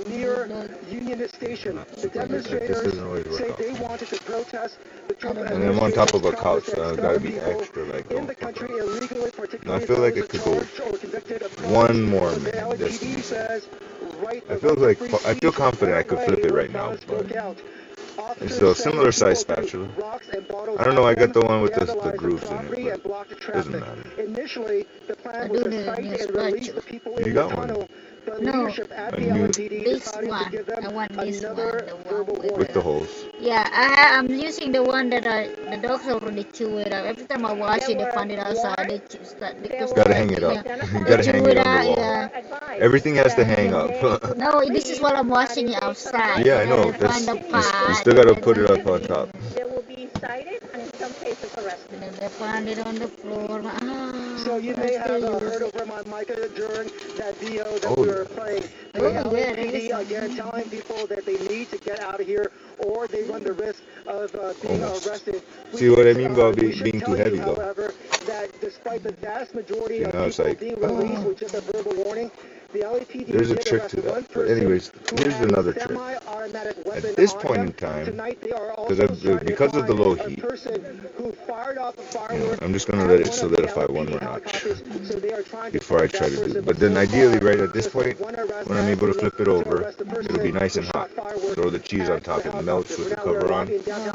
near Union Station. The demonstrators say they wanted to protest the Trump And I'm on top of a couch, so I've got to be people extra, like, in don't the fuck up. country illegally, No, I particularly feel like those it could go charged or convicted of crimes. one more The minute. Just to LAPD be says, safe. I feel confident I could flip it right now, but it's a similar size spatula. I don't know, I got the one with the grooves in it, but it doesn't matter. Initially, the plan was to cite and release the people in You the got one. tunnel, but No, leadership at the new- LAPD this decided one. to give them I want this another verbal With warning. the holes. Yeah, I'm using the one that the dogs already chew it up. Every time I wash it, they find it outside. They Gotta hang it up. You gotta hang it on the wall. Yeah. Everything has to hang up. No, this is what I'm washing it outside. Yeah, I know. They find the pot. You still gotta put it up on top. They will be cited and in some cases arrested. And then they find it on the floor. So you may have heard over my mic during that video that we were playing. The LAPD again telling people that they need to get out of here or they run the risk of being arrested. See what I mean about being too heavy, though? However, that despite the vast majority of it's people like, being released with just a verbal warning, the LAPD there's a did trick arrest to one that. But anyways, here's another trick. semi-automatic weapon At this on point him. in time, Tonight they are also because of the low a heat, person who fired off a firework I'm just going to let it solidify one more notch before I try to do it. But then ideally, right at this point, when I'm able to flip it over, it'll be nice and hot. Throw the cheese on top, it melts with the cover on,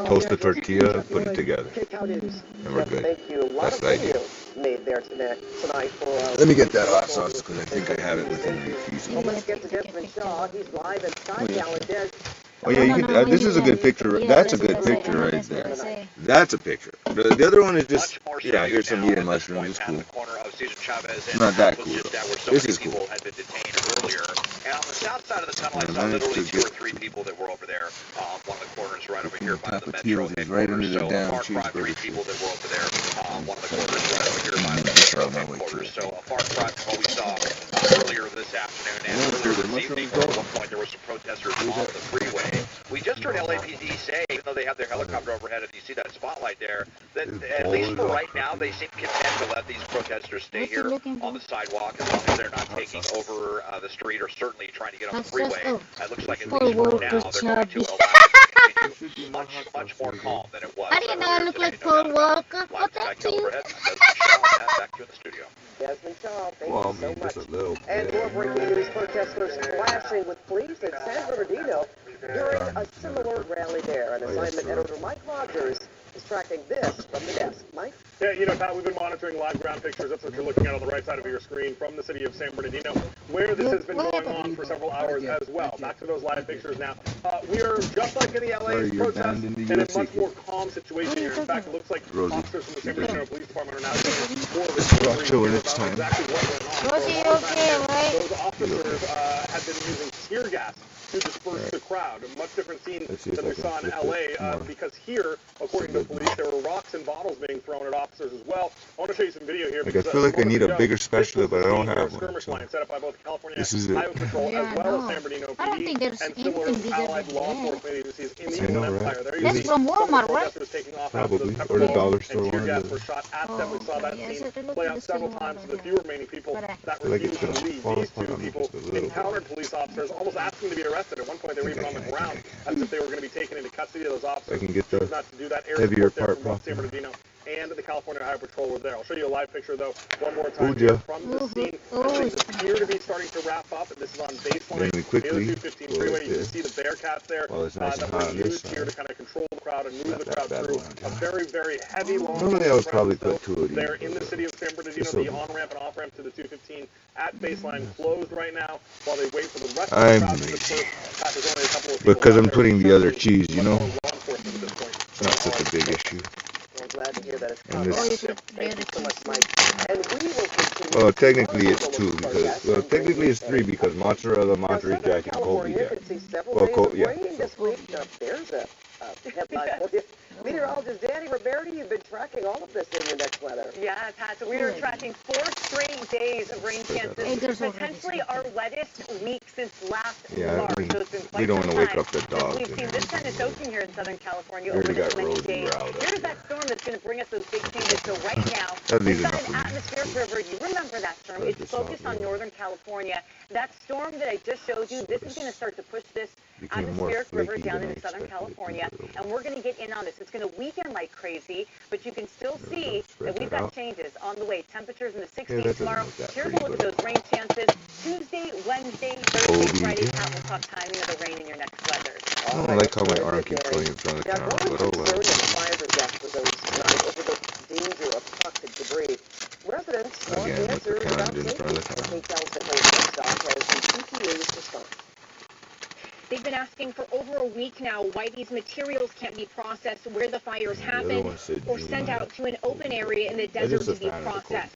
toast the tortilla, put it together, and we're good. Thank you. A lot That's of the idea. videos made there tonight for. Let me get that hot sauce because I think I have it within reach. Well, let's get to Desmond Shaw. He's live in Skytown. Des. Oh yeah, you can, this is a good picture. That's a good picture right there. That's a picture. The other one is just, yeah, here's some meat and mushrooms. It's cool. It's not that cool though. This is cool. And on the south side of the tunnel, I saw literally 2 or 3 people that were over there. One of the corners right over here by the Metro headquarters. So a far cry, 3 people that were over there. One of the corners right over here by the Metro headquarters. So a far cry from what we saw earlier this afternoon and earlier this evening. At one point, there were some protesters on the freeway. We just heard LAPD say, even though they have their helicopter overhead, and you see that spotlight there, that at least for right now, they seem content to let these protesters stay here on the sidewalk as long as they're not taking over the street or certainly trying to get on the freeway. It looks like at least for now, they're going to allow it to continue much more calm than it was. How do you know I look like Paul Walker? What that to you? Back to you in the studio. Desmond Shaw, thank Well, you so much. just a little And more breaking news: protesters clashing with police in San Bernardino during a similar rally there. An assignment editor Mike Rogers is tracking this from the desk. Mike? Yeah, you know, Pat, we've been monitoring live ground pictures. That's what you're looking at on the right side of your screen from the city of San Bernardino, where this has been going on for several hours as well. Back to those live pictures now. We are just like in the LA protests in a much more calm situation here. In fact, it looks like officers from the San Bernardino Police Department are now getting more of a story about exactly what went on. Those officers have been using tear gas to disperse the crowd. A much different scene than we saw in LA, because here, according to the police, there were rocks and bottles being thrown at officers as well. I want to show you some video here. Like, I feel like I need a bigger specialist, but I don't have one. So set up by both California this is it. Highway Patrol as well as San Bernardino PD and similar allied law enforcement agencies in the Inland Empire. There you see from Walmart, right? Taking off Probably, or the dollar store and tear gas one. were shot at them. We saw that scene play out several times. The few remaining people that refused to leave. These 2 people encountered police officers, almost asking to be arrested. At one point, they were even on the ground as if they were going to be taken into custody of those officers. I can get the not to do that. heavier part from San Bernardino and the California Highway Patrol were there. I'll show you a live picture, though, one more time from the scene. Things appear to be starting to wrap up. This is on Baseline, the 215 freeway. You can see the Bearcats there that were used here to kind of control the crowd and move the crowd through a very, very heavy, long Normally I would probably put 2 of these. There in the city of San Bernardino, the on-ramp and off-ramp to the 215 at Baseline closed right now while they wait for the rest of the crowd to disperse. There's only a couple of because I'm putting the other cheese, you know? It's not such a big issue. Well, glad to hear that it's And Thank you so much, Mike. And we will continue. well, technically it's 2 because, well, technically it's 3 because mozzarella, Monterey Jack, and Colby Jack. Well, yeah. This week, there's a headline for you. Meteorologist Danny Roberti, you've been tracking all of this in your next weather. Yeah, Pat, so we are tracking 4 straight days of rain chances, potentially our wettest week since last March. So it's been quite we don't want to wake up the since dog. we've seen this kind of soaking here in Southern California We over already the got many Rosie days. riled up. Here's that storm that's going to bring us those big changes. So right now, That we've leaves got enough an for me. atmospheric river. You remember that storm. It's focused on Northern California. That storm that I just showed you, this is going to start to push this atmospheric river down into Southern California, and we're going to get in on this. It's going to weaken like crazy, but you can still see that we've got changes on the way. Temperatures in the 60s tomorrow. Here's a look at those rain chances. Tuesday, Wednesday, Thursday, Friday. Pat will talk timing of the rain in your next weather. I don't like how my arm keeps going in front of the camera, but oh well. Fire death for those tonight over the danger of toxic debris. Residents want Again, with the answers camera about in front of the safety. camera. KCAL's Nicole Woodstock has the EPA's response. They've been asking for over a week now why these materials can't be processed where the fires happen or sent out to an open area in the desert to be processed.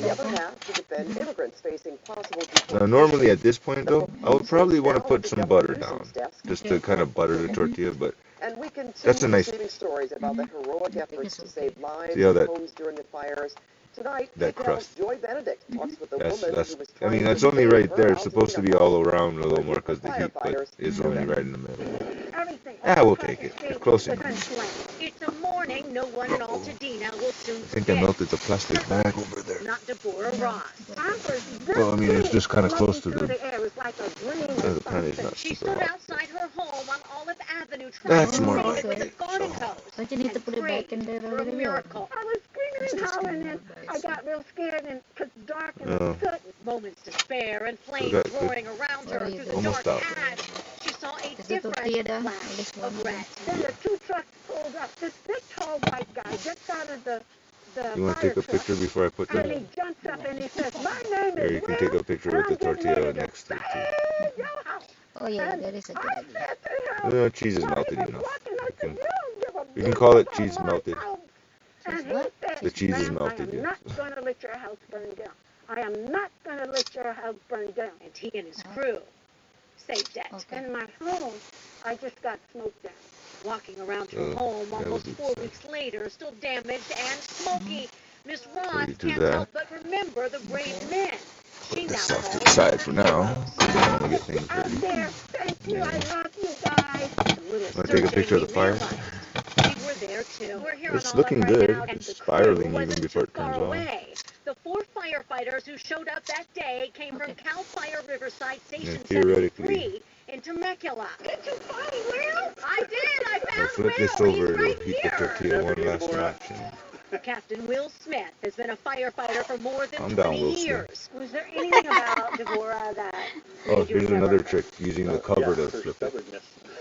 the other half to defend immigrants facing possible Now, normally at this point, though, I would probably want to put some butter down, just to kind of butter the tortilla, but and we continue that's a nice... receiving stories about the heroic efforts to save lives See how and that... homes during the fires. Tonight, that crust. Joy Benedict talks with the woman who was I mean, that's only right there. It's supposed to be all around a little more because the heat, but it's only right in the middle. everything. Yeah, we'll take it. It's close enough. It's a morning no one in Altadena will soon I think I melted the plastic bag over there. Not Deborah Ross. Well, I mean, it's just kind of close to the panties. Not She super stood hot. outside her home on Olive Avenue That's trying more to like save it with it. a garden hose. But you need to put it back in there For a over the miracle. I was screaming and hollering and I got real scared and because dark and couldn't. Moments despair and flames got good. roaring around her through the Almost dark out. ash. She saw a Is it different tortilla? flash of red. Then the two trucks pulled up. This big tall white guy gets out of the You want to take a picture before I put and the... he jumps up and he says, "My name Or is you can take a picture with the tortilla next to it. Oh yeah, that is a good idea. No, cheese is melted enough. You can call it cheese melted. And he said, The cheese is "Ma'am, melted, I am yeah. not going to let your house burn down. I am not going to let your house burn down." And he and his crew saved it. In my home, I just got smoked out. Walking around her home almost 4 weeks later, still damaged and smoky, Miss Ross you do can't that. help but remember the brave men. She Put now this off to the calls side for now. I don't want to get things out dirty. there. Thank you. I love you guys. Want to take a picture of the fire? We were there too. We're here It's on looking Olive right good. now, and It's the spiraling crew even wasn't before too it turns far on. away. The 4 firefighters who showed up that day came from Cal Fire Riverside Station And theoretically, 73 in Temecula. Did you find Will? I did. I I'll found flip this Will. over. He's It'll right heat the here. tortilla one last match. And Captain Will Smith has been a firefighter for more than I'm down, 20 Will Smith. years. Was there anything about Deborah that Oh, here's another trick, using the cover to flip it.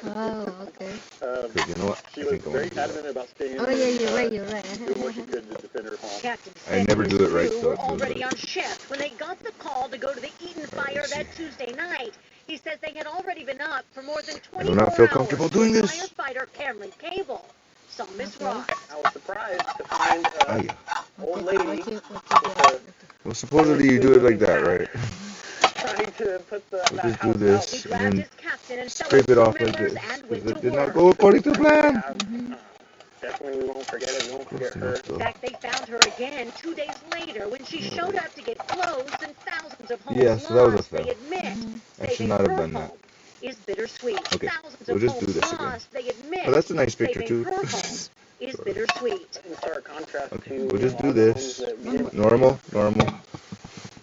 Oh, okay. Because you know what? She I was think I very want to do adamant about staying Oh yeah, you're in, right, you're right. doing what she could to defend her home. Captain I never do it right, crew though. were already on shift when they got the call to go to the Eaton fire that Tuesday night. He says they had already been up for more than 24 I do not feel hours. comfortable doing this. Firefighter Cameron Cable saw Miss Ross. I was surprised to find an old lady Well, supposedly you do it like that, right? trying to put the We'll just house do this He and grabbed then his captain and scrape it off like this. Because it did not go according to plan. Definitely we won't forget it. We won't forget her. In fact, they found her again 2 days later when she showed up to get clothes and thousands of homes Yeah, so that was a lost. fail. They admit I should saving not have her done home that. is bittersweet. Okay, Thousands we'll of just do homes this again. lost. They admit Oh, that's a nice picture, saving too. her home is bittersweet. In stark contrast Okay, to we'll just all do the this. homes that we didn't Normal.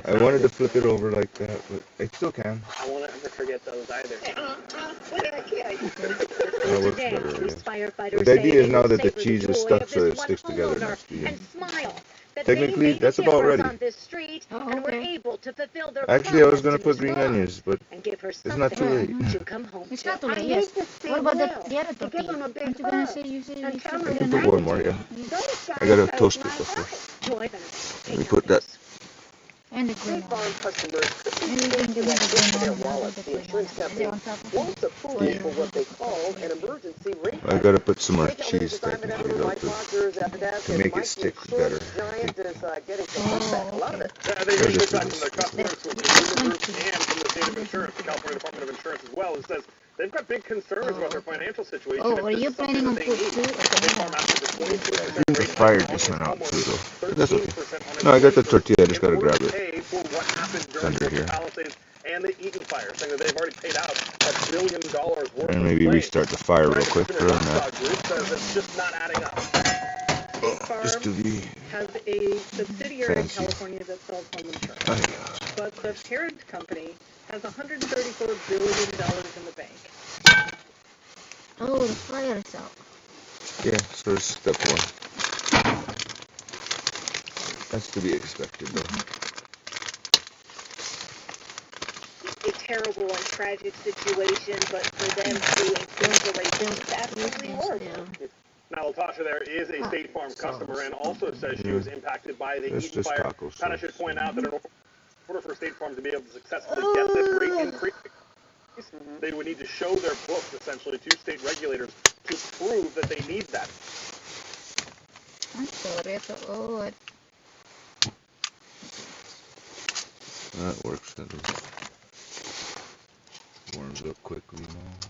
I wanted to flip it over like that, but I still can. I won't ever forget those either. That works Today, better, I these guess. firefighters But the say idea they is now will that the savor cheese is joy stuck of so this it one sticks together homeowner next to you. and smile that Technically, they made that's a about difference ready. on this street and were able to fulfill their Actually, I was promise going to put Miss green Ross onions, but and give her it's not too something late. to come home It's to. not too late, yes. What about the other tortilla? Aren't you gonna say you should I put can it in put there? one more, yeah. I gotta toast it first. Joy Let me put that. And the green State Farm customers could be Everything facing you that have hit to to their bring on wallets. the The insurance company on top of wants approval for what they call an emergency rate I hike. gotta put some more State Company cheese designed by technically Edward though Mike Rogers at the desk, to and make it Mike, the stick insurance better. giant, is getting some pushback. A lot of it. Yeah, they hear pushback from their customers, from consumer groups, and from the state of insurance, the California Department of Insurance as well. It says they've got big concerns about their financial situation. Oh, if are this you is something planning on that food they need. too? State Farm asking for 22% The rate fire hike just on went out almost too though. But that's okay. 13% on No, I got the its tortilla, I just gotta in grab order to it. pay for what happened It's during under both the here. Palisades and the Eaton fire, saying that they've already paid out $1 billion worth And of maybe claims. restart the fire real quick. Consumer Run that. Watchdog Group says it's just not adding up. Just do the has a subsidiary in fancy. California that sells home insurance. But the parent company has $134 billion in the bank. Oh, the fire is out. Yeah, so it's step one. That's to be expected though. A terrible and tragic situation, but for them to isolate, it's absolutely horrible. Now, Latasha there is a State Farm customer and also says she was impacted by the It's Eaton just fire. taco Pat, I sauce. should point out that in order for State Farm to be able to successfully get this rate increase, they would need to show their books essentially to state regulators to prove that they need that. I'm sorry, oh, That works at least. Warms up quickly now.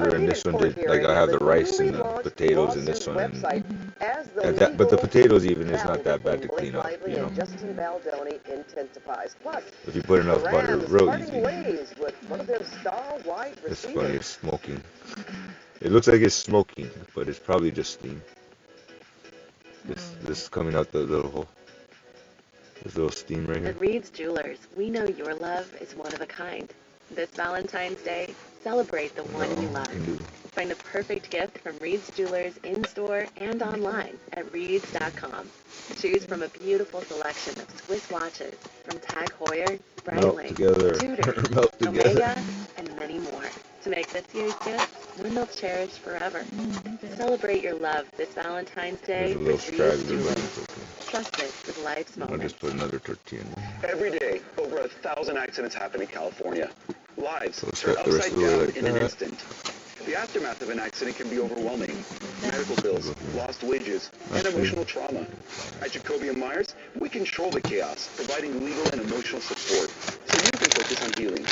together, and this one did. Like I have the rice and the potatoes in this one, and that. But the potatoes even is not that bad to clean up, you know. Justin Baldoni intensifies. Plus, If you put enough butter, real easy. ways with one of their star wide It's receivers. funny, it's smoking. It looks like it's smoking, but it's probably just steam. This is coming out the little hole. This little steam right here. At Reed's Jewelers, we know your love is one of a kind. This Valentine's Day, celebrate the one you love. Find the perfect gift from Reed's Jewelers in-store and online at reeds.com. Choose from a beautiful selection of Swiss watches from Tag Heuer, Breitling, Tudor, Melt together. Omega, and many more. To make this year's gift one they'll cherish forever. Celebrate your love this Valentine's Day There's a little with Reed's straggly, but Jewelers. it's okay. Trust it with life's I'll moments. just put another tortilla in there. Every day, over 1,000 accidents happen in California. Lives So let's turn cut the rest upside of the way down like in an that. instant. The aftermath of an accident can be overwhelming. Medical bills, lost wages, and emotional trauma. At Jacoby & Myers, we control the chaos, providing legal and emotional support so you can focus on healing.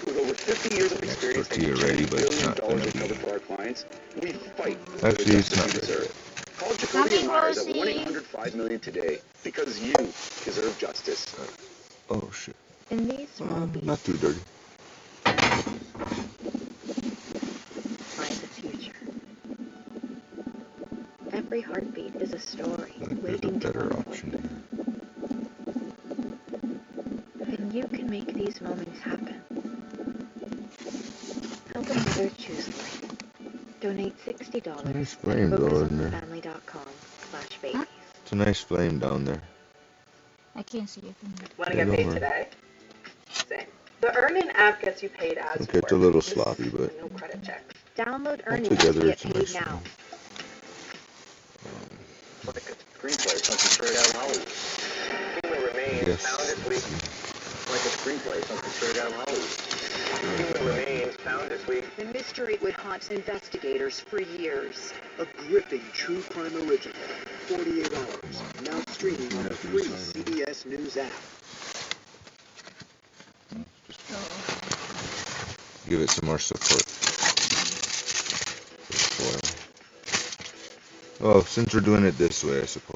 With over 50 years of experience and Tortilla ready, $10 but it's not billion gonna be. recovered for our clients, we fight for the Actually, it's justice not you ready. deserve. Call Jacoby & Myers at 1-800-5-million today because you deserve justice. Oh shit. In these small pieces. Not too dirty. lies a future. Every heartbeat is a story waiting to unfold. And you can make these moments happen. Help a mother choose life. Donate $60 Nice at flame though, isn't there? horizonfamily.com/babies. It's a nice flame down there. I can't see it from here. Want to Yeah, get don't paid worry. today? Same. The Earnin app gets you paid as It you gets a work. little This- sloppy, but no credit checks. Download Earnin altogether to get it's a paid nice now. It's like a screenplay, something straight out of Hollywood. Human remains Yes. found this week. Like a screenplay, something straight out of Hollywood. Human remains found this week. The mystery would haunt investigators for years. A gripping true crime original, 48 Hours, now streaming on the free CBS News app. Give it some more support. Well, since we're doing it this way, I suppose.